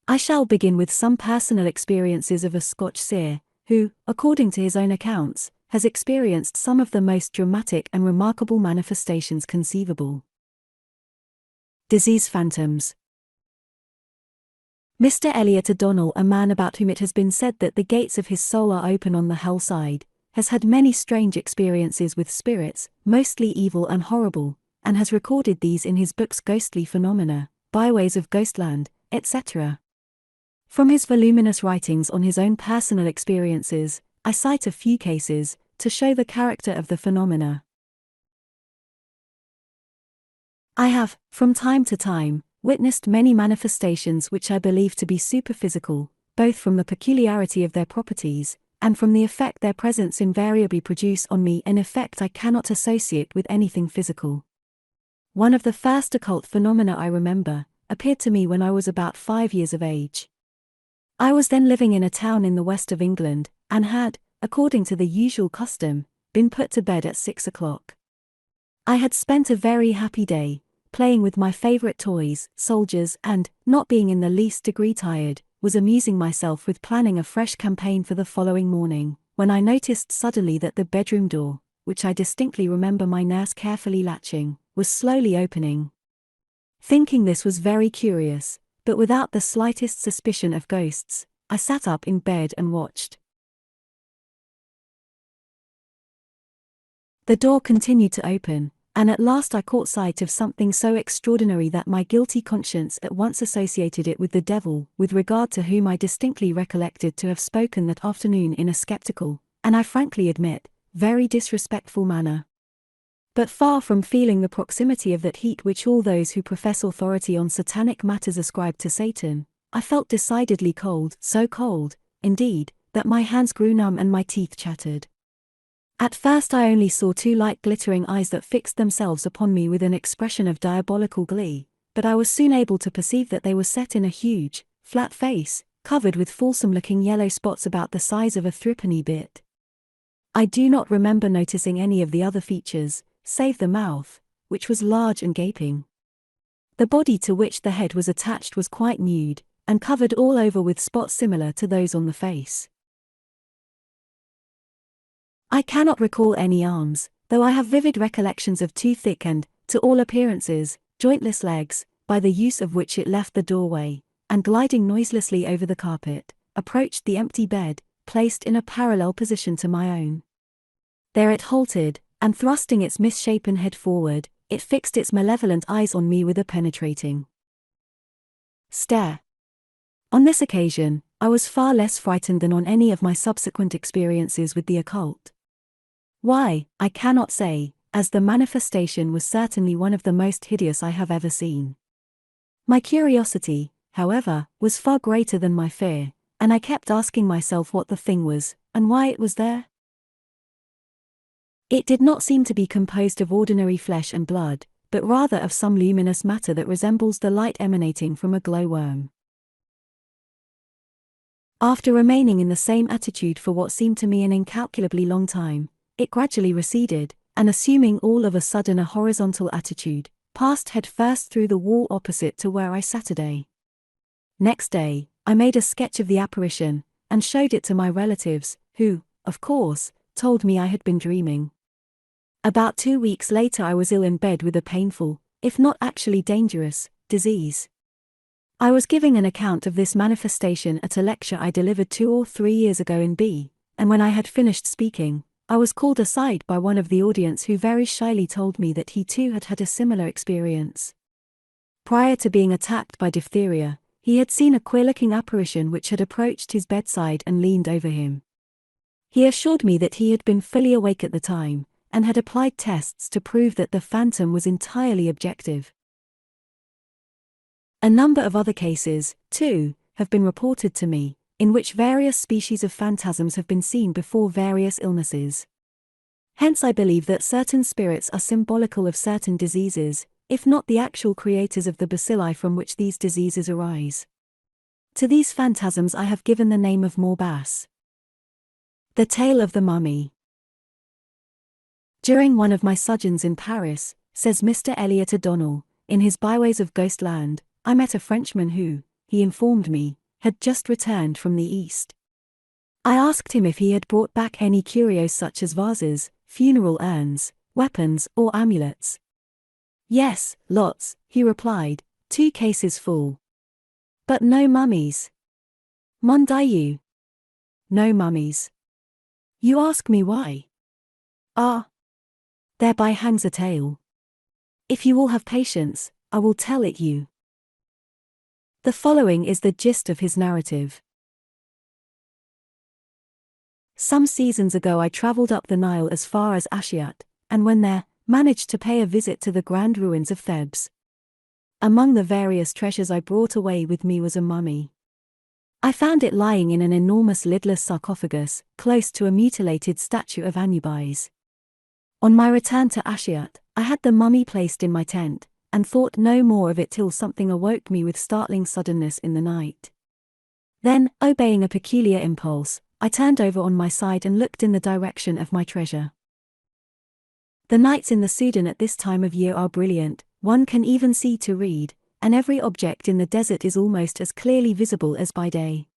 I shall begin with some personal experiences of a Scotch seer, who, according to his own accounts, has experienced some of the most dramatic and remarkable manifestations conceivable. Disease phantoms. Mr. Elliot O'Donnell, a man about whom it has been said that the gates of his soul are open on the hell side, has had many strange experiences with spirits, mostly evil and horrible, and has recorded these in his books Ghostly Phenomena, Byways of Ghostland, etc. From his voluminous writings on his own personal experiences, I cite a few cases, to show the character of the phenomena. I have, from time to time, witnessed many manifestations which I believe to be superphysical, both from the peculiarity of their properties, and from the effect their presence invariably produce on me, an effect I cannot associate with anything physical. One of the first occult phenomena I remember, appeared to me when I was about 5 years of age. I was then living in a town in the west of England, and had, according to the usual custom, been put to bed at 6 o'clock. I had spent a very happy day, playing with my favorite toys, soldiers, and, not being in the least degree tired, was amusing myself with planning a fresh campaign for the following morning, when I noticed suddenly that the bedroom door, which I distinctly remember my nurse carefully latching, was slowly opening. Thinking this was very curious, but without the slightest suspicion of ghosts, I sat up in bed and watched. The door continued to open, and at last I caught sight of something so extraordinary that my guilty conscience at once associated it with the devil, with regard to whom I distinctly recollected to have spoken that afternoon in a skeptical, and I frankly admit, very disrespectful manner. But far from feeling the proximity of that heat which all those who profess authority on satanic matters ascribe to Satan, I felt decidedly cold, so cold, indeed, that my hands grew numb and my teeth chattered. At first I only saw two light glittering eyes that fixed themselves upon me with an expression of diabolical glee, but I was soon able to perceive that they were set in a huge, flat face, covered with fulsome-looking yellow spots about the size of a threepenny bit. I do not remember noticing any of the other features, save the mouth, which was large and gaping. The body to which the head was attached was quite nude, and covered all over with spots similar to those on the face. I cannot recall any arms, though I have vivid recollections of two thick and, to all appearances, jointless legs, by the use of which it left the doorway, and gliding noiselessly over the carpet, approached the empty bed, placed in a parallel position to my own. There it halted, and thrusting its misshapen head forward, it fixed its malevolent eyes on me with a penetrating stare. On this occasion, I was far less frightened than on any of my subsequent experiences with the occult. Why, I cannot say, as the manifestation was certainly one of the most hideous I have ever seen. My curiosity, however, was far greater than my fear, and I kept asking myself what the thing was, and why it was there. It did not seem to be composed of ordinary flesh and blood, but rather of some luminous matter that resembles the light emanating from a glowworm. After remaining in the same attitude for what seemed to me an incalculably long time, it gradually receded, and assuming all of a sudden a horizontal attitude, passed head first through the wall opposite to where I sat today. Next day, I made a sketch of the apparition, and showed it to my relatives, who, of course, told me I had been dreaming. About 2 weeks later I was ill in bed with a painful, if not actually dangerous, disease. I was giving an account of this manifestation at a lecture I delivered 2 or 3 years ago in B, and when I had finished speaking, I was called aside by one of the audience who very shyly told me that he too had had a similar experience. Prior to being attacked by diphtheria, he had seen a queer-looking apparition which had approached his bedside and leaned over him. He assured me that he had been fully awake at the time, and had applied tests to prove that the phantom was entirely objective. A number of other cases, too, have been reported to me, in which various species of phantasms have been seen before various illnesses. Hence I believe that certain spirits are symbolical of certain diseases, if not the actual creators of the bacilli from which these diseases arise. To these phantasms I have given the name of morbas. The Tale of the Mummy. During one of my sojourns in Paris, says Mr. Elliot O'Donnell, in his Byways of Ghostland, I met a Frenchman who, he informed me, had just returned from the East. I asked him if he had brought back any curios such as vases, funeral urns, weapons, or amulets. Yes, lots, he replied, 2 cases full. But no mummies. Mon Dieu. No mummies. You ask me why? Ah. Thereby hangs a tale. If you will have patience, I will tell it you. The following is the gist of his narrative. Some seasons ago I travelled up the Nile as far as Ashiat, and when there, managed to pay a visit to the grand ruins of Thebes. Among the various treasures I brought away with me was a mummy. I found it lying in an enormous lidless sarcophagus, close to a mutilated statue of Anubis. On my return to Ashiat, I had the mummy placed in my tent, and thought no more of it till something awoke me with startling suddenness in the night. Then, obeying a peculiar impulse, I turned over on my side and looked in the direction of my treasure. The nights in the Sudan at this time of year are brilliant, one can even see to read, and every object in the desert is almost as clearly visible as by day.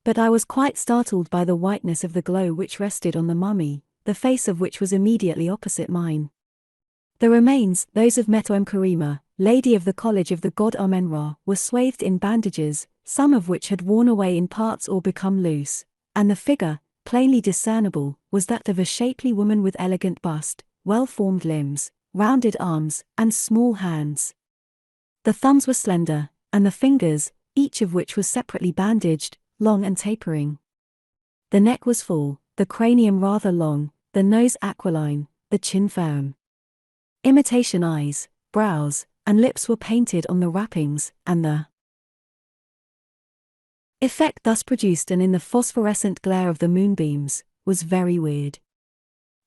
But I was quite startled by the whiteness of the glow which rested on the mummy, the face of which was immediately opposite mine. The remains, those of Metuem Karima, lady of the college of the god Amen-Ra, were swathed in bandages, some of which had worn away in parts or become loose, and the figure, plainly discernible, was that of a shapely woman with elegant bust, well-formed limbs, rounded arms, and small hands. The thumbs were slender, and the fingers, each of which was separately bandaged, long and tapering. The neck was full, the cranium rather long, the nose aquiline, the chin firm. Imitation eyes, brows, and lips were painted on the wrappings, and the effect thus produced and in the phosphorescent glare of the moonbeams, was very weird.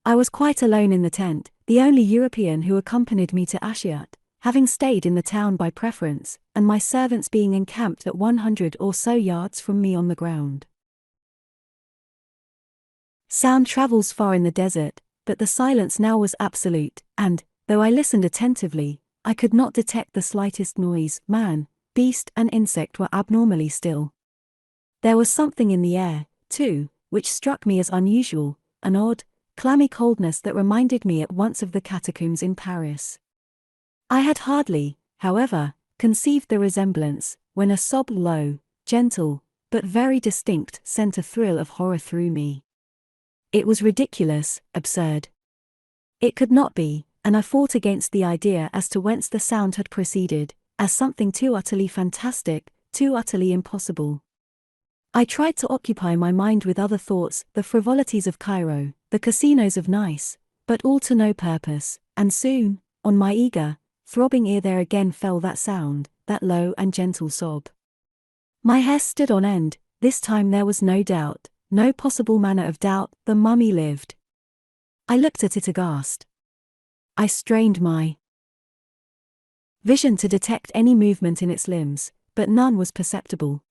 I was quite alone in the tent, the only European who accompanied me to Ashiat, having stayed in the town by preference, and my servants being encamped at 100 or so yards from me on the ground. Sound travels far in the desert, but the silence now was absolute, and, though I listened attentively, I could not detect the slightest noise. Man, beast and insect were abnormally still. There was something in the air, too, which struck me as unusual, an odd, clammy coldness that reminded me at once of the catacombs in Paris. I had hardly, however, conceived the resemblance, when a sob, low, gentle, but very distinct, sent a thrill of horror through me. It was ridiculous, absurd. It could not be, and I fought against the idea as to whence the sound had proceeded, as something too utterly fantastic, too utterly impossible. I tried to occupy my mind with other thoughts, the frivolities of Cairo, the casinos of Nice, but all to no purpose, and soon, on my eager, throbbing ear there again fell that sound, that low and gentle sob. My hair stood on end. This time there was no doubt, no possible manner of doubt, the mummy lived. I looked at it aghast. I strained my vision to detect any movement in its limbs, but none was perceptible.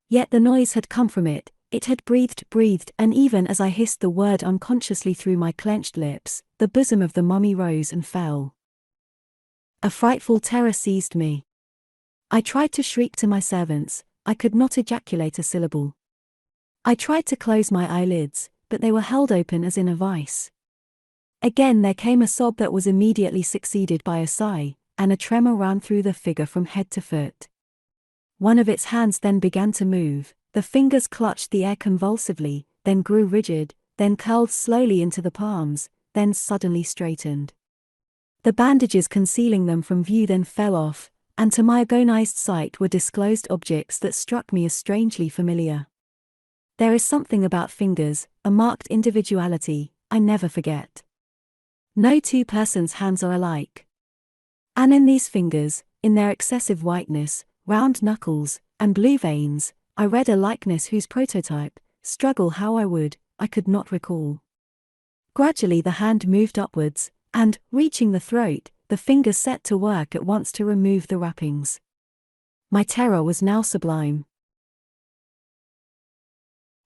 Yet the noise had come from it had breathed, and even as I hissed the word unconsciously through my clenched lips, the bosom of the mummy rose and fell. A frightful terror seized me. I tried to shriek to my servants, I could not ejaculate a syllable. I tried to close my eyelids, but they were held open as in a vice. Again there came a sob that was immediately succeeded by a sigh, and a tremor ran through the figure from head to foot. One of its hands then began to move, the fingers clutched the air convulsively, then grew rigid, then curled slowly into the palms, then suddenly straightened. The bandages concealing them from view then fell off, and to my agonized sight were disclosed objects that struck me as strangely familiar. There is something about fingers, a marked individuality, I never forget. No two persons' hands are alike. And in these fingers, in their excessive whiteness, round knuckles, and blue veins, I read a likeness whose prototype, struggle how I would, I could not recall. Gradually the hand moved upwards, and, reaching the throat, the fingers set to work at once to remove the wrappings. My terror was now sublime.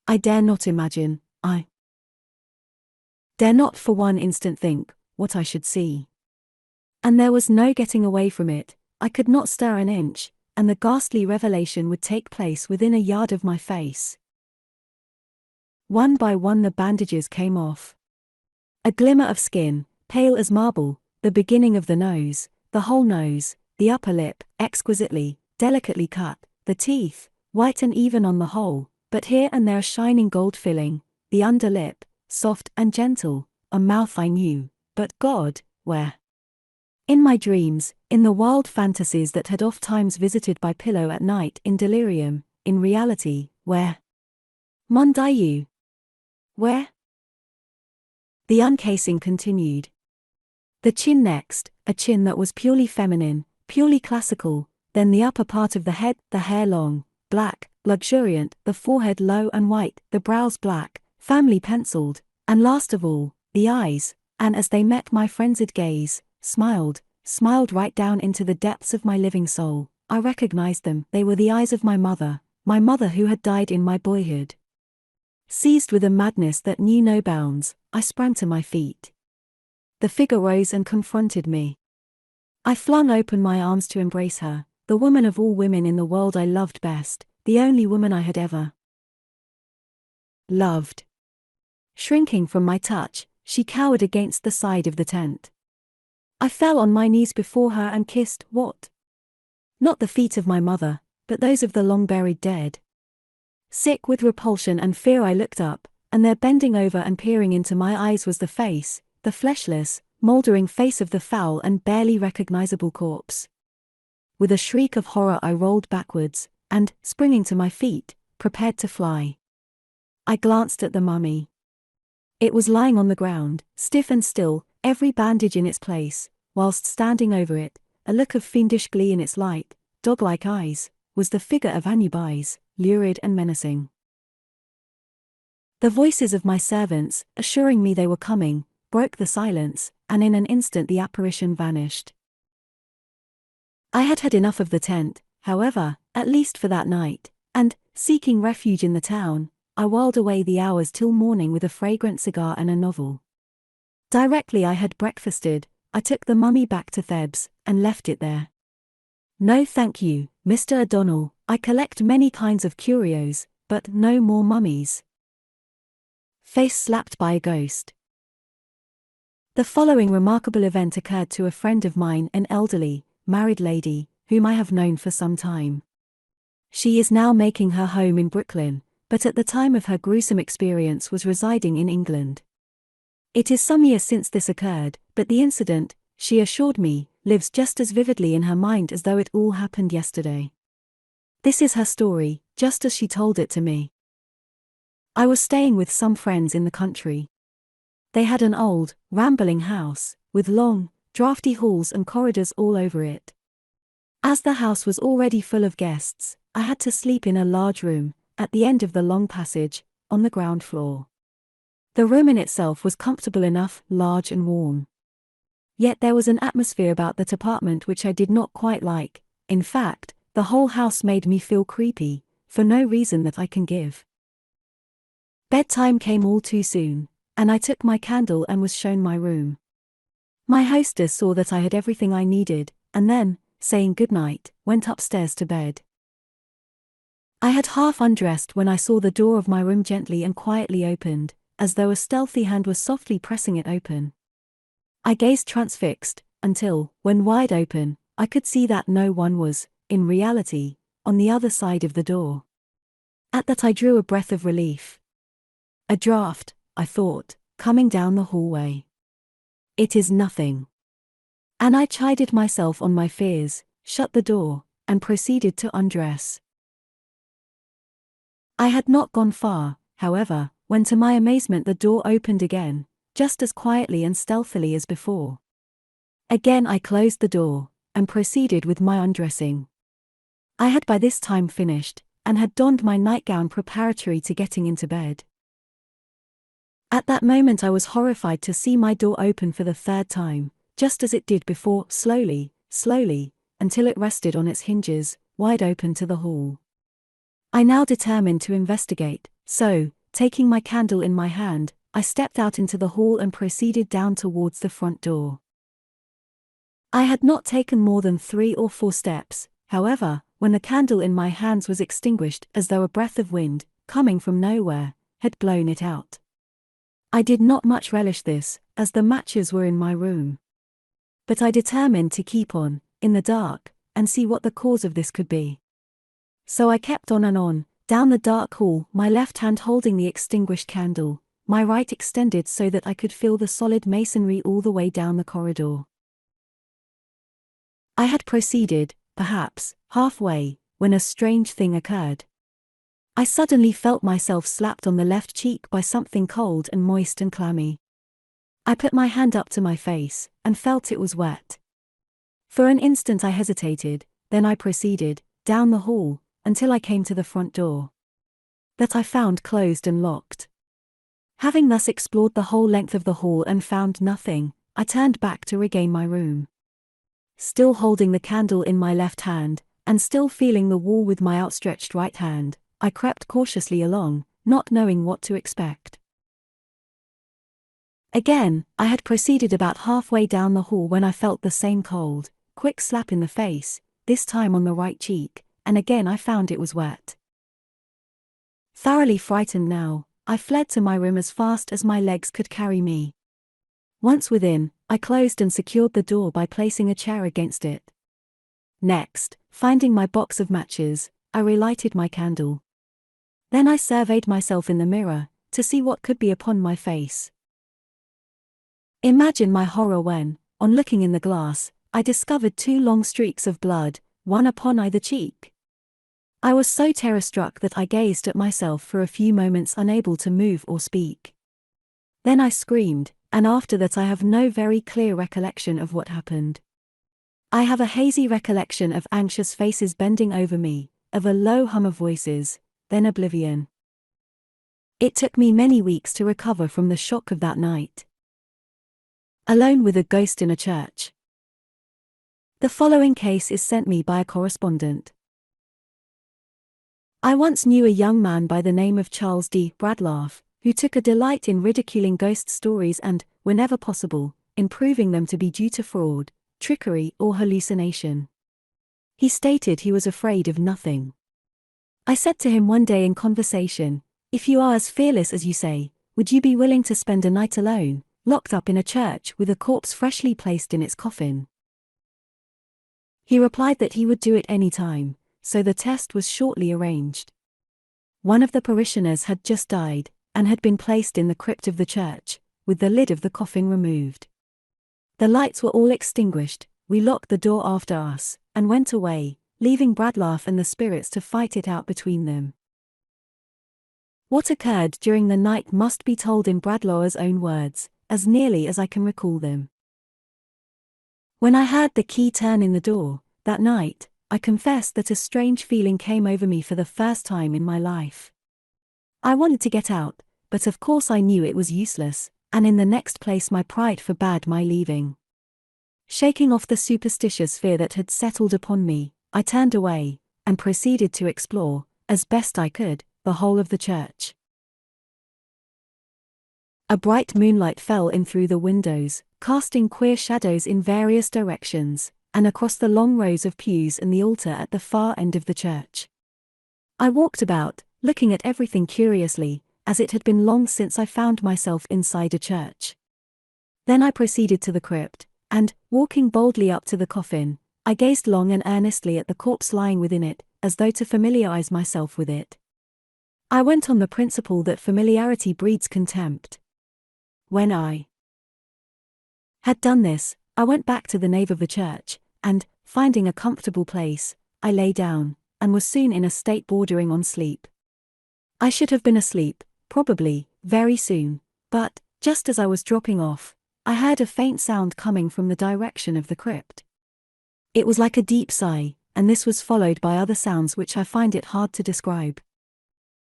I dare not imagine, I dare not for one instant think, what I should see. And there was no getting away from it, I could not stir an inch, and the ghastly revelation would take place within a yard of my face. One by one the bandages came off. A glimmer of skin, pale as marble, the beginning of the nose, the whole nose, the upper lip, exquisitely, delicately cut, the teeth, white and even on the whole, but here and there a shining gold filling, the under lip, soft and gentle, a mouth I knew, but God, where? In my dreams, in the wild fantasies that had oft times visited my pillow at night in delirium, in reality, where? Mondayu? Where? The uncasing continued. The chin next, a chin that was purely feminine, purely classical, then the upper part of the head, the hair long, black, luxuriant, the forehead low and white, the brows black, firmly penciled, and last of all, the eyes, and as they met my frenzied gaze, smiled right down into the depths of my living soul. I recognized them, they were the eyes of my mother who had died in my boyhood. Seized with a madness that knew no bounds, I sprang to my feet. The figure rose and confronted me. I flung open my arms to embrace her, the woman of all women in the world I loved best, the only woman I had ever loved. Shrinking from my touch, she cowered against the side of the tent. I fell on my knees before her and kissed what? Not the feet of my mother, but those of the long-buried dead. Sick with repulsion and fear, I looked up, and there, bending over and peering into my eyes, was the face, the fleshless, mouldering face of the foul and barely recognizable corpse. With a shriek of horror, I rolled backwards, and, springing to my feet, prepared to fly. I glanced at the mummy. It was lying on the ground, stiff and still, every bandage in its place, whilst standing over it, a look of fiendish glee in its light, dog-like eyes, was the figure of Anubis, lurid and menacing. The voices of my servants, assuring me they were coming, broke the silence, and in an instant the apparition vanished. I had had enough of the tent, however, at least for that night, and, seeking refuge in the town, I whiled away the hours till morning with a fragrant cigar and a novel. Directly I had breakfasted, I took the mummy back to Thebes, and left it there. No thank you, Mr. O'Donnell, I collect many kinds of curios, but no more mummies. Face slapped by a ghost. The following remarkable event occurred to a friend of mine, an elderly, married lady, whom I have known for some time. She is now making her home in Brooklyn, but at the time of her gruesome experience was residing in England. It is some years since this occurred, but the incident, she assured me, lives just as vividly in her mind as though it all happened yesterday. This is her story, just as she told it to me. I was staying with some friends in the country. They had an old, rambling house, with long, drafty halls and corridors all over it. As the house was already full of guests, I had to sleep in a large room, at the end of the long passage, on the ground floor. The room in itself was comfortable enough, large and warm. Yet there was an atmosphere about that apartment which I did not quite like. In fact, the whole house made me feel creepy, for no reason that I can give. Bedtime came all too soon, and I took my candle and was shown my room. My hostess saw that I had everything I needed, and then, saying good night, went upstairs to bed. I had half undressed when I saw the door of my room gently and quietly opened, as though a stealthy hand was softly pressing it open. I gazed transfixed, until, when wide open, I could see that no one was, in reality, on the other side of the door. At that I drew a breath of relief. A draft, I thought, coming down the hallway. It is nothing. And I chided myself on my fears, shut the door, and proceeded to undress. I had not gone far, however, when to my amazement the door opened again, just as quietly and stealthily as before. Again I closed the door, and proceeded with my undressing. I had by this time finished, and had donned my nightgown preparatory to getting into bed. At that moment I was horrified to see my door open for the third time, just as it did before, slowly, until it rested on its hinges, wide open to the hall. I now determined to investigate, so, taking my candle in my hand, I stepped out into the hall and proceeded down towards the front door. I had not taken more than 3 or 4 steps, however, when the candle in my hands was extinguished as though a breath of wind, coming from nowhere, had blown it out. I did not much relish this, as the matches were in my room. But I determined to keep on, in the dark, and see what the cause of this could be. So I kept on and on, down the dark hall, my left hand holding the extinguished candle, my right extended so that I could feel the solid masonry all the way down the corridor. I had proceeded, perhaps, halfway, when a strange thing occurred. I suddenly felt myself slapped on the left cheek by something cold and moist and clammy. I put my hand up to my face, and felt it was wet. For an instant I hesitated, then I proceeded, down the hall, until I came to the front door. That I found closed and locked. Having thus explored the whole length of the hall and found nothing, I turned back to regain my room. Still holding the candle in my left hand, and still feeling the wall with my outstretched right hand, I crept cautiously along, not knowing what to expect. Again, I had proceeded about halfway down the hall when I felt the same cold, quick slap in the face, this time on the right cheek, and again I found it was wet. Thoroughly frightened now, I fled to my room as fast as my legs could carry me. Once within, I closed and secured the door by placing a chair against it. Next, finding my box of matches, I relighted my candle. Then I surveyed myself in the mirror, to see what could be upon my face. Imagine my horror when, on looking in the glass, I discovered 2 long streaks of blood, one upon either cheek. I was so terror-struck that I gazed at myself for a few moments unable to move or speak. Then I screamed, and after that I have no very clear recollection of what happened. I have a hazy recollection of anxious faces bending over me, of a low hum of voices, then oblivion. It took me many weeks to recover from the shock of that night. Alone with a ghost in a church. The following case is sent me by a correspondent. I once knew a young man by the name of Charles D. Bradlaugh, who took a delight in ridiculing ghost stories and, whenever possible, in proving them to be due to fraud, trickery, or hallucination. He stated he was afraid of nothing. I said to him one day in conversation, "If you are as fearless as you say, would you be willing to spend a night alone, locked up in a church with a corpse freshly placed in its coffin?" He replied that he would do it any time, so the test was shortly arranged. One of the parishioners had just died, and had been placed in the crypt of the church, with the lid of the coffin removed. The lights were all extinguished, we locked the door after us, and went away, leaving Bradlaugh and the spirits to fight it out between them. What occurred during the night must be told in Bradlaugh's own words, as nearly as I can recall them. When I heard the key turn in the door, that night, I confess that a strange feeling came over me for the first time in my life. I wanted to get out, but of course I knew it was useless, and in the next place my pride forbade my leaving. Shaking off the superstitious fear that had settled upon me, I turned away, and proceeded to explore, as best I could, the whole of the church. A bright moonlight fell in through the windows, casting queer shadows in various directions, and across the long rows of pews and the altar at the far end of the church. I walked about, looking at everything curiously, as it had been long since I found myself inside a church. Then I proceeded to the crypt, and, walking boldly up to the coffin, I gazed long and earnestly at the corpse lying within it, as though to familiarize myself with it. I went on the principle that familiarity breeds contempt. When I had done this, I went back to the nave of the church, and, finding a comfortable place, I lay down, and was soon in a state bordering on sleep. I should have been asleep, probably, very soon, but, just as I was dropping off, I heard a faint sound coming from the direction of the crypt. It was like a deep sigh, and this was followed by other sounds which I find it hard to describe.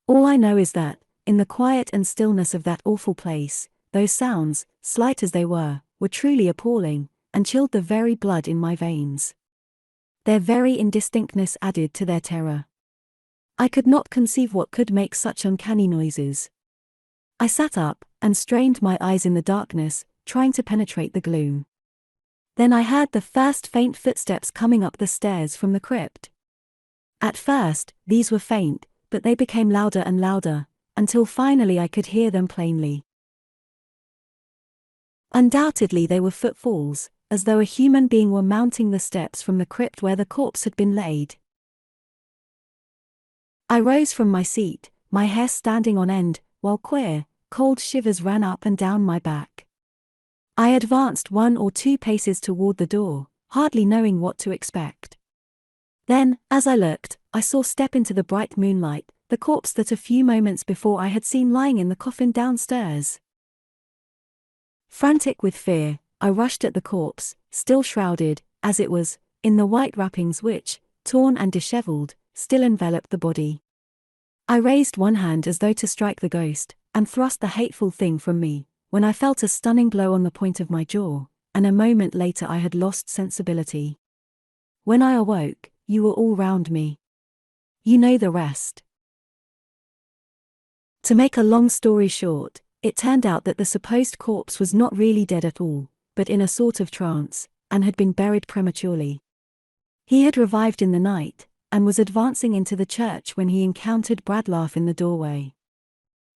All I know is that, in the quiet and stillness of that awful place, those sounds, slight as they were truly appalling, and chilled the very blood in my veins. Their very indistinctness added to their terror. I could not conceive what could make such uncanny noises. I sat up, and strained my eyes in the darkness, trying to penetrate the gloom. Then I heard the first faint footsteps coming up the stairs from the crypt. At first, these were faint, but they became louder and louder, until finally I could hear them plainly. Undoubtedly they were footfalls, as though a human being were mounting the steps from the crypt where the corpse had been laid. I rose from my seat, my hair standing on end, while queer, cold shivers ran up and down my back. I advanced 1 or 2 paces toward the door, hardly knowing what to expect. Then, as I looked, I saw step into the bright moonlight, the corpse that a few moments before I had seen lying in the coffin downstairs. Frantic with fear, I rushed at the corpse, still shrouded, as it was, in the white wrappings which, torn and disheveled, still enveloped the body. I raised one hand as though to strike the ghost, and thrust the hateful thing from me, when I felt a stunning blow on the point of my jaw, and a moment later I had lost sensibility. When I awoke, you were all round me. You know the rest. To make a long story short, it turned out that the supposed corpse was not really dead at all, but in a sort of trance, and had been buried prematurely. He had revived in the night, and was advancing into the church when he encountered Bradlaugh in the doorway.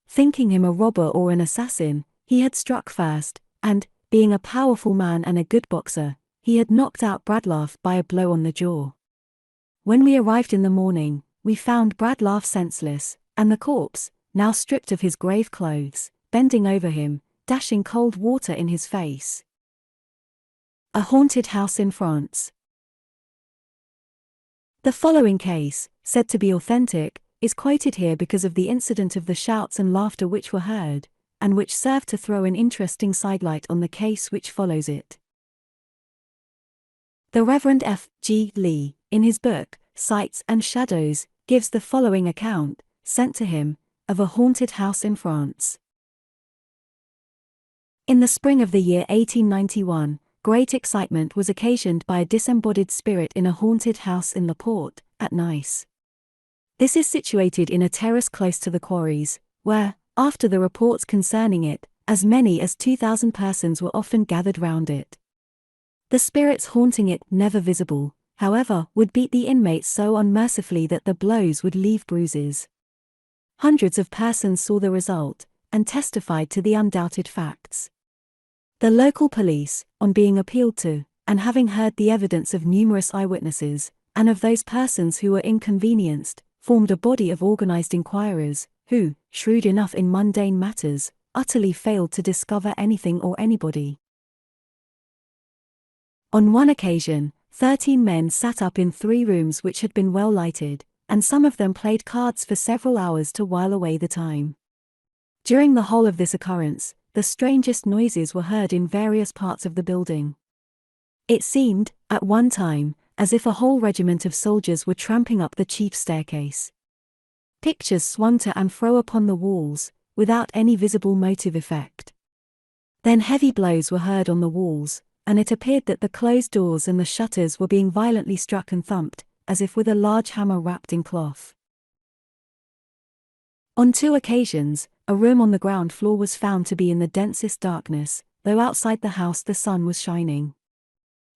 Thinking him a robber or an assassin, he had struck first, and, being a powerful man and a good boxer, he had knocked out Bradlaugh by a blow on the jaw. When we arrived in the morning, we found Bradlaugh senseless, and the corpse, now stripped of his grave clothes, bending over him, dashing cold water in his face. A haunted house in France. The following case, said to be authentic, is quoted here because of the incident of the shouts and laughter which were heard, and which served to throw an interesting sidelight on the case which follows it. The Reverend F. G. Lee, in his book, Sights and Shadows, gives the following account, sent to him, of a haunted house in France. In the spring of the year 1891, great excitement was occasioned by a disembodied spirit in a haunted house in La Porte, at Nice. This is situated in a terrace close to the quarries, where, after the reports concerning it, as many as 2,000 persons were often gathered round it. The spirits haunting it, never visible, however, would beat the inmates so unmercifully that the blows would leave bruises. Hundreds of persons saw the result, and testified to the undoubted facts. The local police, on being appealed to, and having heard the evidence of numerous eyewitnesses, and of those persons who were inconvenienced, formed a body of organized inquirers, who, shrewd enough in mundane matters, utterly failed to discover anything or anybody. On one occasion, 13 men sat up in 3 rooms which had been well lighted, and some of them played cards for several hours to while away the time. During the whole of this occurrence, the strangest noises were heard in various parts of the building. It seemed, at one time, as if a whole regiment of soldiers were tramping up the chief staircase. Pictures swung to and fro upon the walls, without any visible motive effect. Then heavy blows were heard on the walls, and it appeared that the closed doors and the shutters were being violently struck and thumped, as if with a large hammer wrapped in cloth. On 2 occasions, a room on the ground floor was found to be in the densest darkness, though outside the house the sun was shining.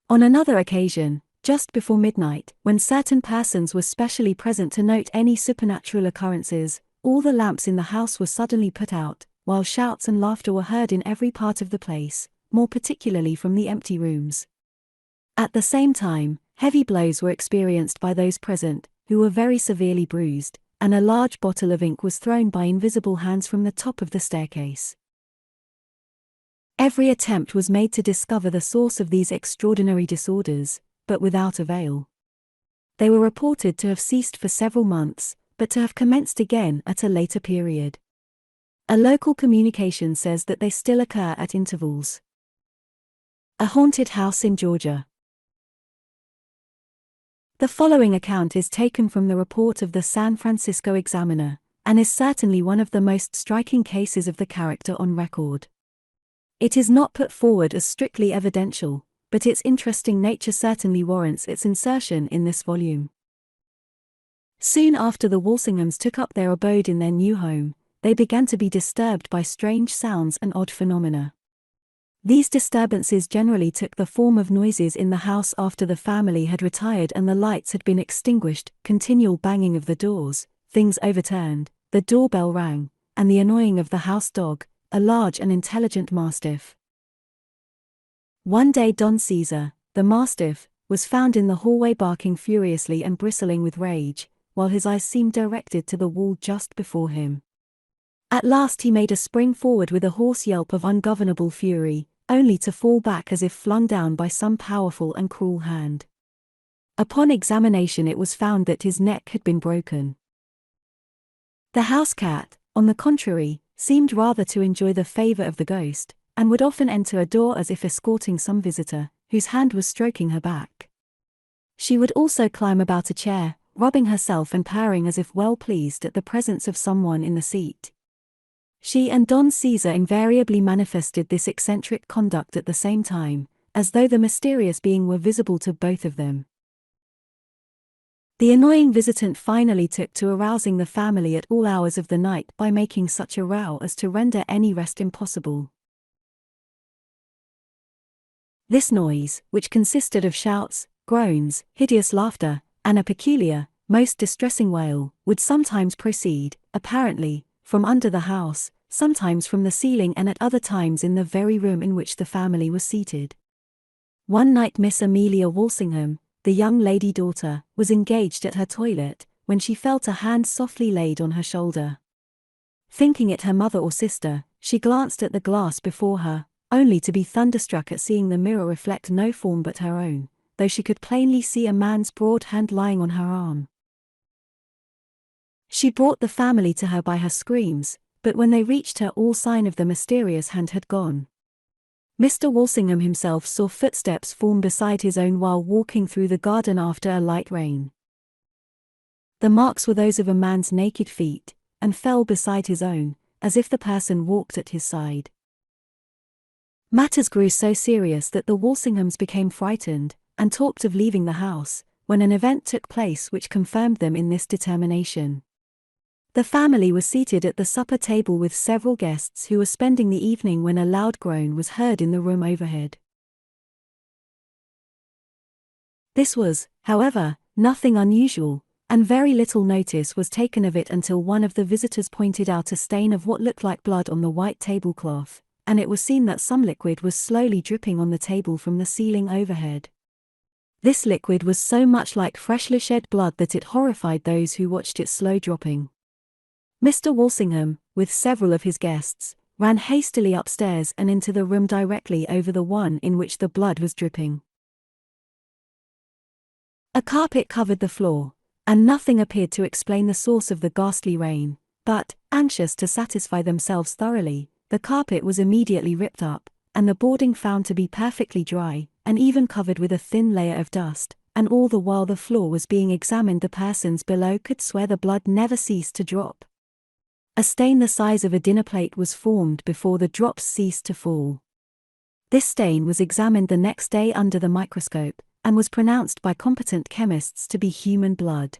On another occasion, just before midnight, when certain persons were specially present to note any supernatural occurrences, all the lamps in the house were suddenly put out, while shouts and laughter were heard in every part of the place, more particularly from the empty rooms. At the same time, heavy blows were experienced by those present, who were very severely bruised, and a large bottle of ink was thrown by invisible hands from the top of the staircase. Every attempt was made to discover the source of these extraordinary disorders, but without avail. They were reported to have ceased for several months, but to have commenced again at a later period. A local communication says that they still occur at intervals. A haunted house in Georgia. The following account is taken from the report of the San Francisco Examiner, and is certainly one of the most striking cases of the character on record. It is not put forward as strictly evidential, but its interesting nature certainly warrants its insertion in this volume. Soon after the Walsinghams took up their abode in their new home, they began to be disturbed by strange sounds and odd phenomena. These disturbances generally took the form of noises in the house after the family had retired and the lights had been extinguished, continual banging of the doors, things overturned, the doorbell rang, and the annoying of the house dog, a large and intelligent mastiff. One day Don Caesar, the mastiff, was found in the hallway barking furiously and bristling with rage, while his eyes seemed directed to the wall just before him. At last he made a spring forward with a hoarse yelp of ungovernable fury, only to fall back as if flung down by some powerful and cruel hand. Upon examination it was found that his neck had been broken. The house cat, on the contrary, seemed rather to enjoy the favor of the ghost, and would often enter a door as if escorting some visitor, whose hand was stroking her back. She would also climb about a chair, rubbing herself and purring as if well pleased at the presence of someone in the seat. She and Don Caesar invariably manifested this eccentric conduct at the same time, as though the mysterious being were visible to both of them. The annoying visitant finally took to arousing the family at all hours of the night by making such a row as to render any rest impossible. This noise, which consisted of shouts, groans, hideous laughter, and a peculiar, most distressing wail, would sometimes proceed, apparently, from under the house, sometimes from the ceiling and at other times in the very room in which the family was seated. One night Miss Amelia Walsingham, the young lady daughter, was engaged at her toilet, when she felt a hand softly laid on her shoulder. Thinking it her mother or sister, she glanced at the glass before her, only to be thunderstruck at seeing the mirror reflect no form but her own, though she could plainly see a man's broad hand lying on her arm. She brought the family to her by her screams, but when they reached her all sign of the mysterious hand had gone. Mr. Walsingham himself saw footsteps form beside his own while walking through the garden after a light rain. The marks were those of a man's naked feet, and fell beside his own, as if the person walked at his side. Matters grew so serious that the Walsinghams became frightened, and talked of leaving the house, when an event took place which confirmed them in this determination. The family was seated at the supper table with several guests who were spending the evening when a loud groan was heard in the room overhead. This was, however, nothing unusual, and very little notice was taken of it until one of the visitors pointed out a stain of what looked like blood on the white tablecloth, and it was seen that some liquid was slowly dripping on the table from the ceiling overhead. This liquid was so much like freshly shed blood that it horrified those who watched its slow dropping. Mr. Walsingham, with several of his guests, ran hastily upstairs and into the room directly over the one in which the blood was dripping. A carpet covered the floor, and nothing appeared to explain the source of the ghastly rain, but, anxious to satisfy themselves thoroughly, the carpet was immediately ripped up, and the boarding found to be perfectly dry, and even covered with a thin layer of dust, and all the while the floor was being examined the persons below could swear the blood never ceased to drop. A stain the size of a dinner plate was formed before the drops ceased to fall. This stain was examined the next day under the microscope, and was pronounced by competent chemists to be human blood.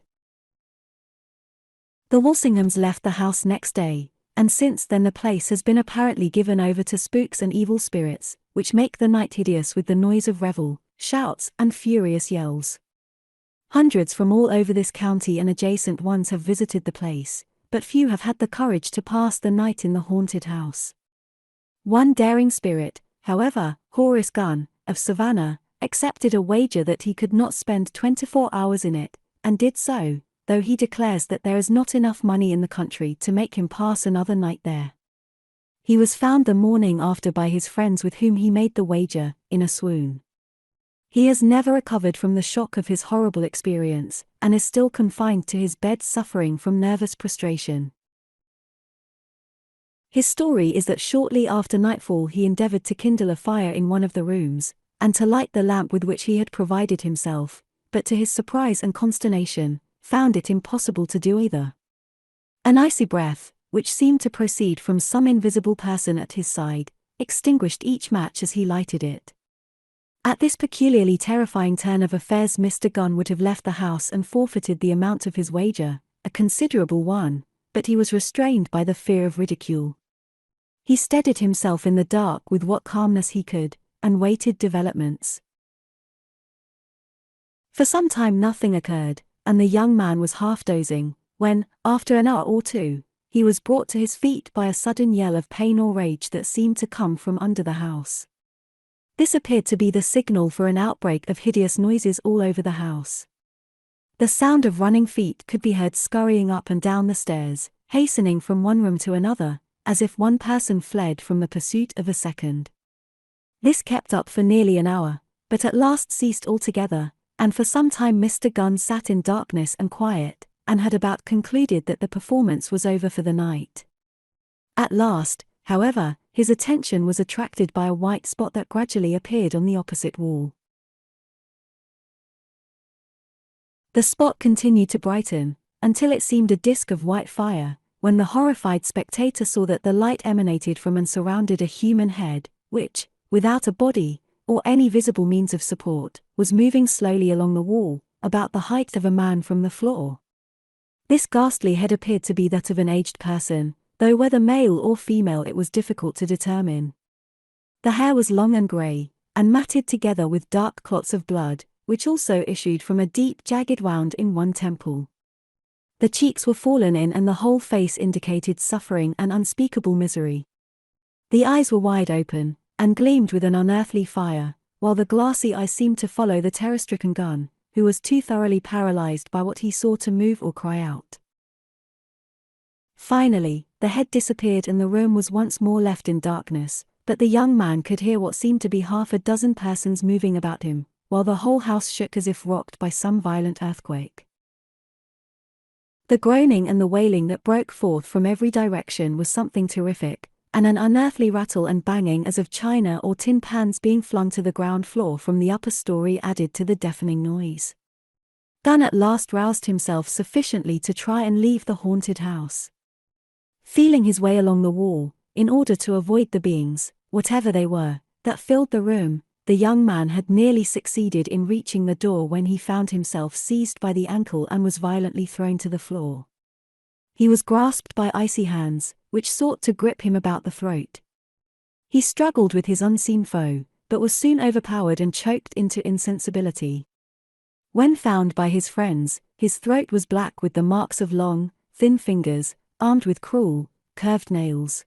The Walsinghams left the house next day, and since then the place has been apparently given over to spooks and evil spirits, which make the night hideous with the noise of revel, shouts, and furious yells. Hundreds from all over this county and adjacent ones have visited the place, but few have had the courage to pass the night in the haunted house. One daring spirit, however, Horace Gunn, of Savannah, accepted a wager that he could not spend 24 hours in it, and did so, though he declares that there is not enough money in the country to make him pass another night there. He was found the morning after by his friends with whom he made the wager, in a swoon. He has never recovered from the shock of his horrible experience, and is still confined to his bed suffering from nervous prostration. His story is that shortly after nightfall he endeavored to kindle a fire in one of the rooms, and to light the lamp with which he had provided himself, but to his surprise and consternation, found it impossible to do either. An icy breath, which seemed to proceed from some invisible person at his side, extinguished each match as he lighted it. At this peculiarly terrifying turn of affairs Mr. Gunn would have left the house and forfeited the amount of his wager, a considerable one, but he was restrained by the fear of ridicule. He steadied himself in the dark with what calmness he could, and waited developments. For some time nothing occurred, and the young man was half dozing, when, after an hour or two, he was brought to his feet by a sudden yell of pain or rage that seemed to come from under the house. This appeared to be the signal for an outbreak of hideous noises all over the house. The sound of running feet could be heard scurrying up and down the stairs, hastening from one room to another, as if one person fled from the pursuit of a second. This kept up for nearly an hour, but at last ceased altogether, and for some time Mr. Gunn sat in darkness and quiet, and had about concluded that the performance was over for the night. At last, however, his attention was attracted by a white spot that gradually appeared on the opposite wall. The spot continued to brighten, until it seemed a disk of white fire, when the horrified spectator saw that the light emanated from and surrounded a human head, which, without a body, or any visible means of support, was moving slowly along the wall, about the height of a man from the floor. This ghastly head appeared to be that of an aged person, though whether male or female it was difficult to determine. The hair was long and grey, and matted together with dark clots of blood, which also issued from a deep jagged wound in one temple. The cheeks were fallen in and the whole face indicated suffering and unspeakable misery. The eyes were wide open, and gleamed with an unearthly fire, while the glassy eyes seemed to follow the terror-stricken gun, who was too thoroughly paralyzed by what he saw to move or cry out. Finally, the head disappeared and the room was once more left in darkness, but the young man could hear what seemed to be half a dozen persons moving about him, while the whole house shook as if rocked by some violent earthquake. The groaning and the wailing that broke forth from every direction was something terrific, and an unearthly rattle and banging as of china or tin pans being flung to the ground floor from the upper story added to the deafening noise. Gunn at last roused himself sufficiently to try and leave the haunted house. Feeling his way along the wall, in order to avoid the beings, whatever they were, that filled the room, the young man had nearly succeeded in reaching the door when he found himself seized by the ankle and was violently thrown to the floor. He was grasped by icy hands, which sought to grip him about the throat. He struggled with his unseen foe, but was soon overpowered and choked into insensibility. When found by his friends, his throat was black with the marks of long, thin fingers, armed with cruel, curved nails.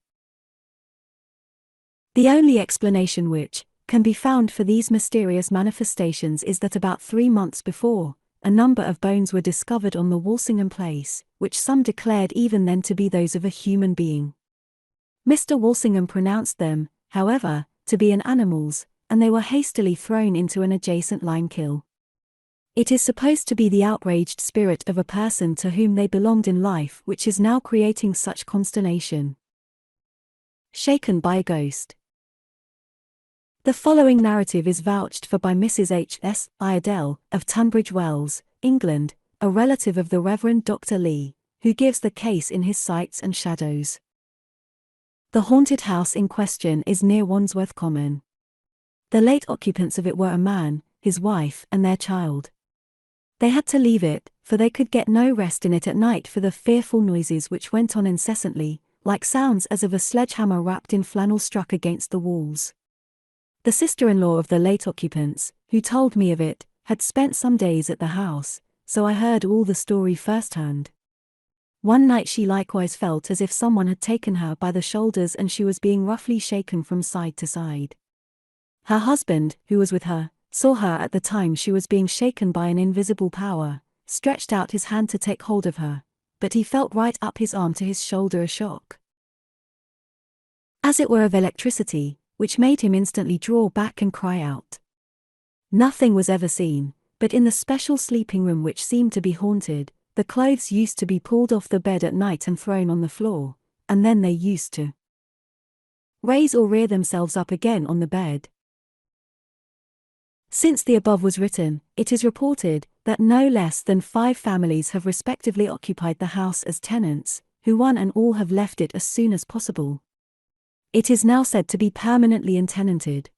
The only explanation which can be found for these mysterious manifestations is that about 3 months before, a number of bones were discovered on the Walsingham place, which some declared even then to be those of a human being. Mr. Walsingham pronounced them, however, to be an animal's, and they were hastily thrown into an adjacent lime-kiln. It is supposed to be the outraged spirit of a person to whom they belonged in life which is now creating such consternation. Shaken by a ghost. The following narrative is vouched for by Mrs. H.S. Iredell, of Tunbridge Wells, England, a relative of the Reverend Dr. Lee, who gives the case in his Sights and Shadows. The haunted house in question is near Wandsworth Common. The late occupants of it were a man, his wife, and their child. They had to leave it, for they could get no rest in it at night for the fearful noises which went on incessantly, like sounds as of a sledgehammer wrapped in flannel struck against the walls. The sister-in-law of the late occupants, who told me of it, had spent some days at the house, so I heard all the story firsthand. One night she likewise felt as if someone had taken her by the shoulders and she was being roughly shaken from side to side. Her husband, who was with her, saw her at the time she was being shaken by an invisible power, stretched out his hand to take hold of her, but he felt right up his arm to his shoulder a shock, as it were of electricity, which made him instantly draw back and cry out. Nothing was ever seen, but in the special sleeping room which seemed to be haunted, the clothes used to be pulled off the bed at night and thrown on the floor, and then they used to raise or rear themselves up again on the bed. Since the above was written, it is reported that no less than 5 families have respectively occupied the house as tenants, who one and all have left it as soon as possible. It is now said to be permanently untenanted.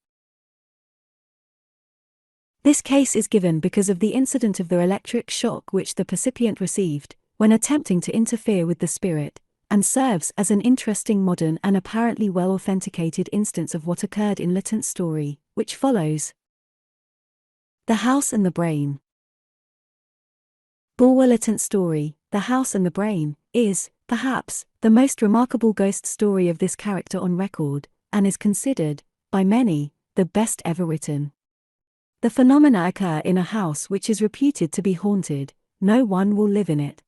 This case is given because of the incident of the electric shock which the percipient received, when attempting to interfere with the spirit, and serves as an interesting modern and apparently well-authenticated instance of what occurred in Lytton's story, which follows. The House and the Brain. Bulwer Lytton's story, The House and the Brain, is, perhaps, the most remarkable ghost story of this character on record, and is considered, by many, the best ever written. The phenomena occur in a house which is reputed to be haunted. No one will live in it.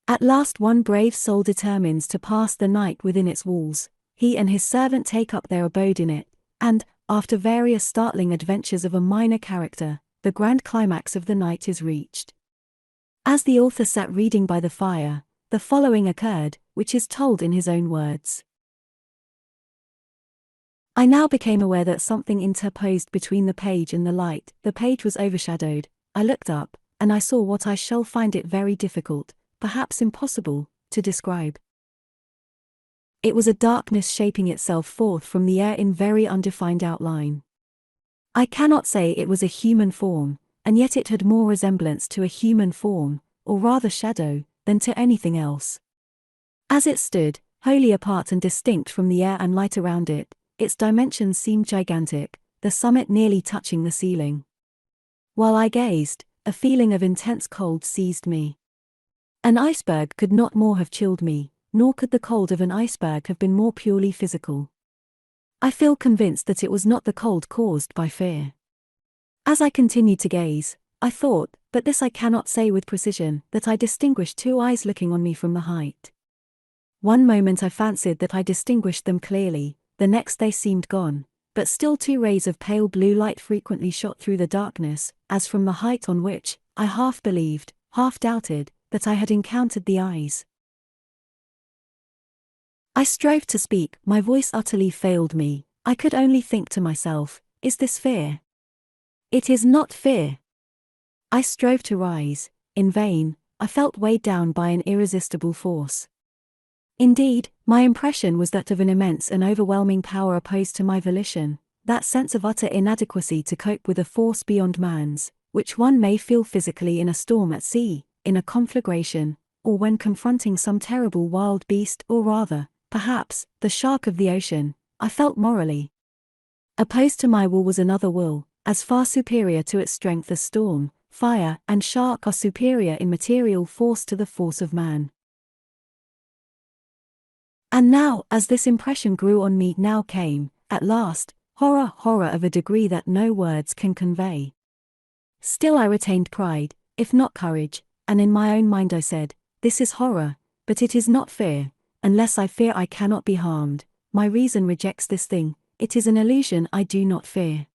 At last one brave soul determines to pass the night within its walls. He and his servant take up their abode in it, and, after various startling adventures of a minor character, the grand climax of the night is reached. As the author sat reading by the fire, the following occurred, which is told in his own words. I now became aware that something interposed between the page and the light. The page was overshadowed. I looked up, and I saw what I shall find it very difficult, perhaps impossible, to describe. It was a darkness shaping itself forth from the air in very undefined outline. I cannot say it was a human form, and yet it had more resemblance to a human form, or rather shadow, than to anything else. As it stood, wholly apart and distinct from the air and light around it, its dimensions seemed gigantic, the summit nearly touching the ceiling. While I gazed, a feeling of intense cold seized me. An iceberg could not more have chilled me, nor could the cold of an iceberg have been more purely physical. I feel convinced that it was not the cold caused by fear. As I continued to gaze, I thought, but this I cannot say with precision, that I distinguished two eyes looking on me from the height. One moment I fancied that I distinguished them clearly, the next they seemed gone, but still two rays of pale blue light frequently shot through the darkness, as from the height on which, I half believed, half doubted, that I had encountered the eyes. I strove to speak, my voice utterly failed me. I could only think to myself, is this fear? It is not fear. I strove to rise, in vain. I felt weighed down by an irresistible force. Indeed, my impression was that of an immense and overwhelming power opposed to my volition, that sense of utter inadequacy to cope with a force beyond man's, which one may feel physically in a storm at sea, in a conflagration, or when confronting some terrible wild beast, or rather, perhaps, the shark of the ocean. I felt morally. Opposed to my will was another will, as far superior to its strength as storm, fire, and shark are superior in material force to the force of man. And now, as this impression grew on me, now came, at last, horror of a degree that no words can convey. Still I retained pride, if not courage, and in my own mind I said, this is horror, but it is not fear. Unless I fear I cannot be harmed. My reason rejects this thing, it is an illusion I do not fear.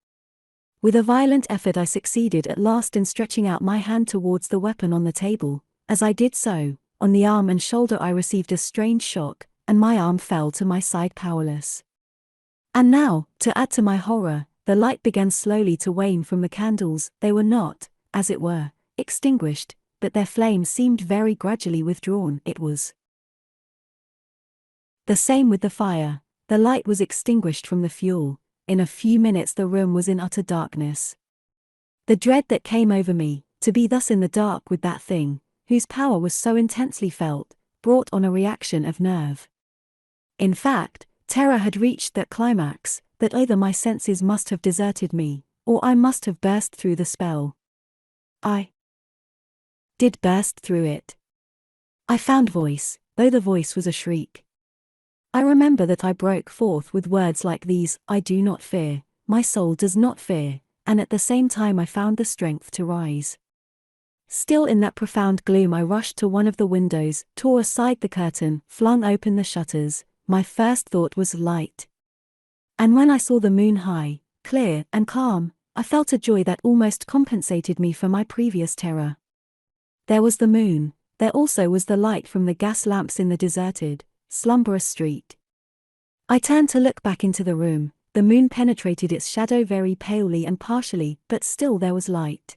With a violent effort I succeeded at last in stretching out my hand towards the weapon on the table. As I did so, on the arm and shoulder I received a strange shock, and my arm fell to my side powerless. And now, to add to my horror, the light began slowly to wane from the candles. They were not, as it were, extinguished, but their flame seemed very gradually withdrawn. It was the same with the fire. The light was extinguished from the fuel. In a few minutes the room was in utter darkness. The dread that came over me, to be thus in the dark with that thing, whose power was so intensely felt, brought on a reaction of nerve. In fact, terror had reached that climax, that either my senses must have deserted me, or I must have burst through the spell. I did burst through it. I found voice, though the voice was a shriek. I remember that I broke forth with words like these, I do not fear, my soul does not fear, and at the same time I found the strength to rise. Still in that profound gloom I rushed to one of the windows, tore aside the curtain, flung open the shutters. My first thought was light. And when I saw the moon high, clear, and calm, I felt a joy that almost compensated me for my previous terror. There was the moon, there also was the light from the gas lamps in the deserted, slumberous street. I turned to look back into the room. The moon penetrated its shadow very palely and partially, but still there was light.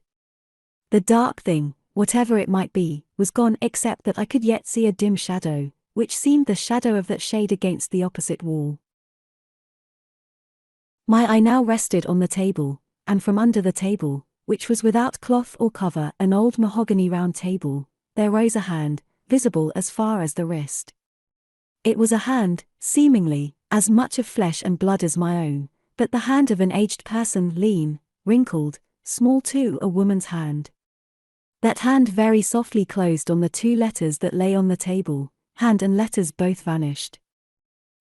The dark thing, whatever it might be, was gone, except that I could yet see a dim shadow, which seemed the shadow of that shade against the opposite wall. My eye now rested on the table, and from under the table, which was without cloth or cover, an old mahogany round table, there rose a hand, visible as far as the wrist. It was a hand, seemingly, as much of flesh and blood as my own, but the hand of an aged person, lean, wrinkled, small too, a woman's hand. That hand very softly closed on the two letters that lay on the table. Hand and letters both vanished.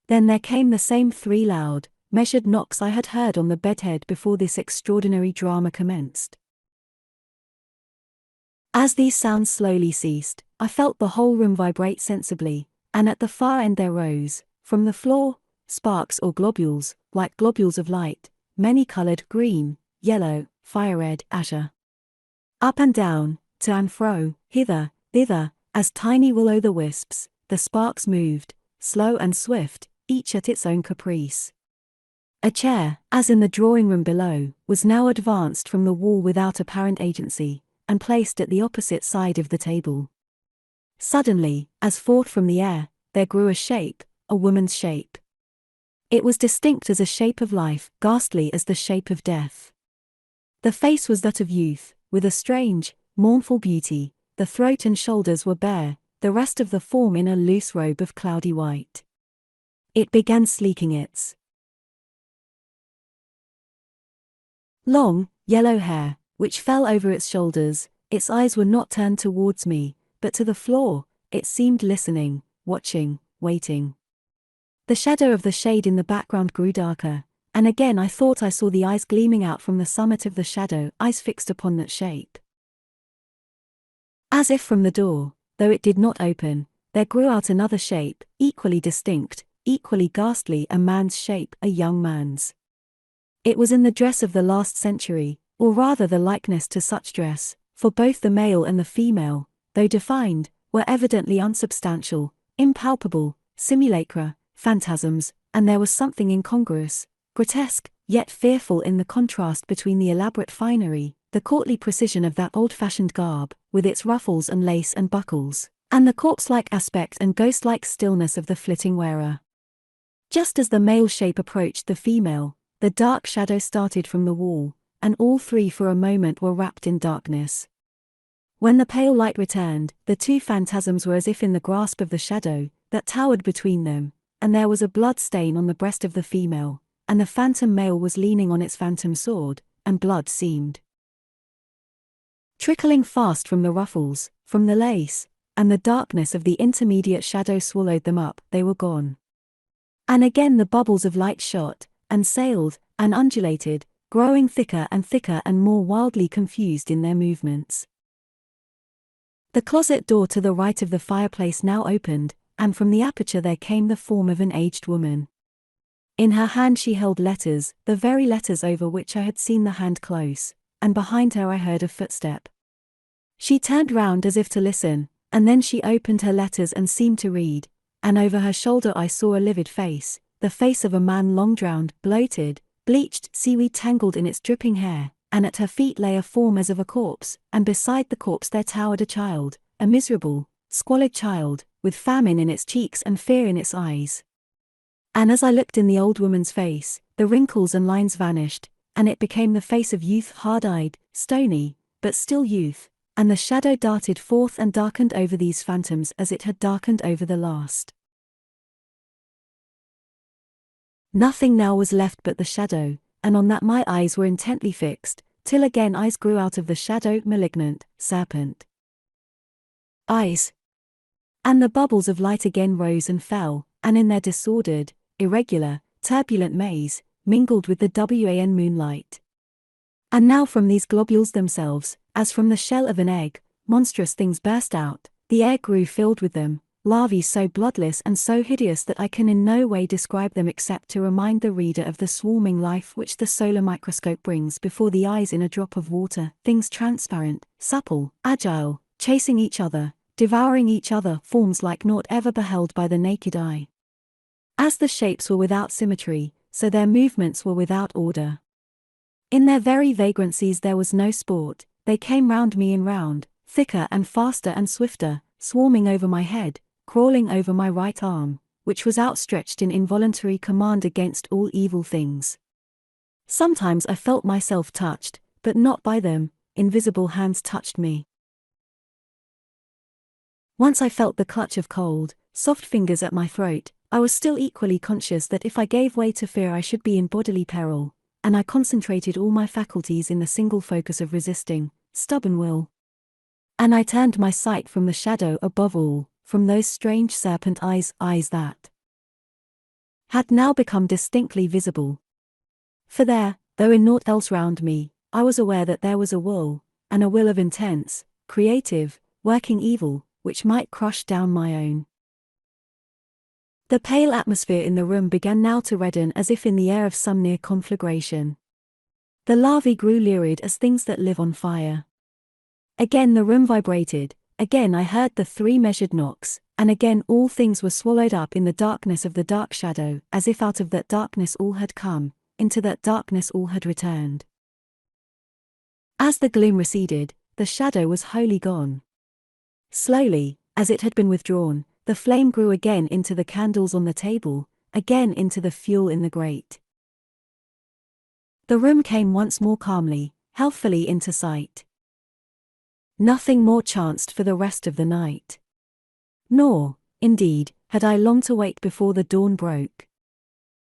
Then there came the same three loud, measured knocks I had heard on the bedhead before this extraordinary drama commenced. As these sounds slowly ceased, I felt the whole room vibrate sensibly, and at the far end there rose, from the floor, sparks or globules, like globules of light, many-colored, green, yellow, fire-red, azure. Up and down, to and fro, hither, thither, as tiny will-o'-the-wisps, the sparks moved, slow and swift, each at its own caprice. A chair, as in the drawing-room below, was now advanced from the wall without apparent agency, and placed at the opposite side of the table. Suddenly, as forth from the air, there grew a shape, a woman's shape. It was distinct as a shape of life, ghastly as the shape of death. The face was that of youth, with a strange, mournful beauty. The throat and shoulders were bare, the rest of the form in a loose robe of cloudy white. It began sleeking its long, yellow hair, which fell over its shoulders. Its eyes were not turned towards me, but to the floor, it seemed listening, watching, waiting. The shadow of the shade in the background grew darker, and again I thought I saw the eyes gleaming out from the summit of the shadow, eyes fixed upon that shape. As if from the door, though it did not open, there grew out another shape, equally distinct, equally ghastly, a man's shape, a young man's. It was in the dress of the last century, or rather the likeness to such dress, for both the male and the female, though defined, were evidently unsubstantial, impalpable, simulacra, phantasms, and there was something incongruous, grotesque, yet fearful in the contrast between the elaborate finery, the courtly precision of that old-fashioned garb, with its ruffles and lace and buckles, and the corpse-like aspect and ghost-like stillness of the flitting wearer. Just as the male shape approached the female, the dark shadow started from the wall, and all three for a moment were wrapped in darkness. When the pale light returned, the two phantasms were as if in the grasp of the shadow that towered between them, and there was a blood stain on the breast of the female, and the phantom male was leaning on its phantom sword, and blood seemed trickling fast from the ruffles, from the lace, and the darkness of the intermediate shadow swallowed them up, they were gone. And again the bubbles of light shot, and sailed, and undulated, growing thicker and more wildly confused in their movements. The closet door to the right of the fireplace now opened, and from the aperture there came the form of an aged woman. In her hand she held letters, the very letters over which I had seen the hand close, and behind her I heard a footstep. She turned round as if to listen, and then she opened her letters and seemed to read, and over her shoulder I saw a livid face, the face of a man long drowned, bloated, bleached, seaweed tangled in its dripping hair, and at her feet lay a form as of a corpse, and beside the corpse there towered a child, a miserable, squalid child, with famine in its cheeks and fear in its eyes. And as I looked in the old woman's face, the wrinkles and lines vanished, and it became the face of youth, hard-eyed, stony, but still youth, and the shadow darted forth and darkened over these phantoms as it had darkened over the last. Nothing now was left but the shadow, and on that my eyes were intently fixed, till again eyes grew out of the shadow, malignant, serpent eyes. And the bubbles of light again rose and fell, and in their disordered, irregular, turbulent maze, mingled with the wan moonlight. And now from these globules themselves, as from the shell of an egg, monstrous things burst out, the air grew filled with them, larvae so bloodless and so hideous that I can in no way describe them except to remind the reader of the swarming life which the solar microscope brings before the eyes in a drop of water, things transparent, supple, agile, chasing each other, devouring each other, forms like naught ever beheld by the naked eye. As the shapes were without symmetry, so their movements were without order. In their very vagrancies there was no sport, they came round me and round, thicker and faster and swifter, swarming over my head, crawling over my right arm, which was outstretched in involuntary command against all evil things. Sometimes I felt myself touched, but not by them, invisible hands touched me. Once I felt the clutch of cold, soft fingers at my throat. I was still equally conscious that if I gave way to fear I should be in bodily peril, and I concentrated all my faculties in the single focus of resisting, stubborn will. And I turned my sight from the shadow above all, from those strange serpent eyes that had now become distinctly visible. For there, though in naught else round me, I was aware that there was a will, and a will of intense, creative, working evil, which might crush down my own. The pale atmosphere in the room began now to redden as if in the air of some near conflagration. The larvae grew lurid as things that live on fire. Again the room vibrated, again I heard the 3 measured knocks, and again all things were swallowed up in the darkness of the dark shadow, as if out of that darkness all had come, into that darkness all had returned. As the gloom receded, the shadow was wholly gone. Slowly, as it had been withdrawn, the flame grew again into the candles on the table, again into the fuel in the grate. The room came once more calmly, healthfully into sight. Nothing more chanced for the rest of the night. Nor, indeed, had I long to wait before the dawn broke.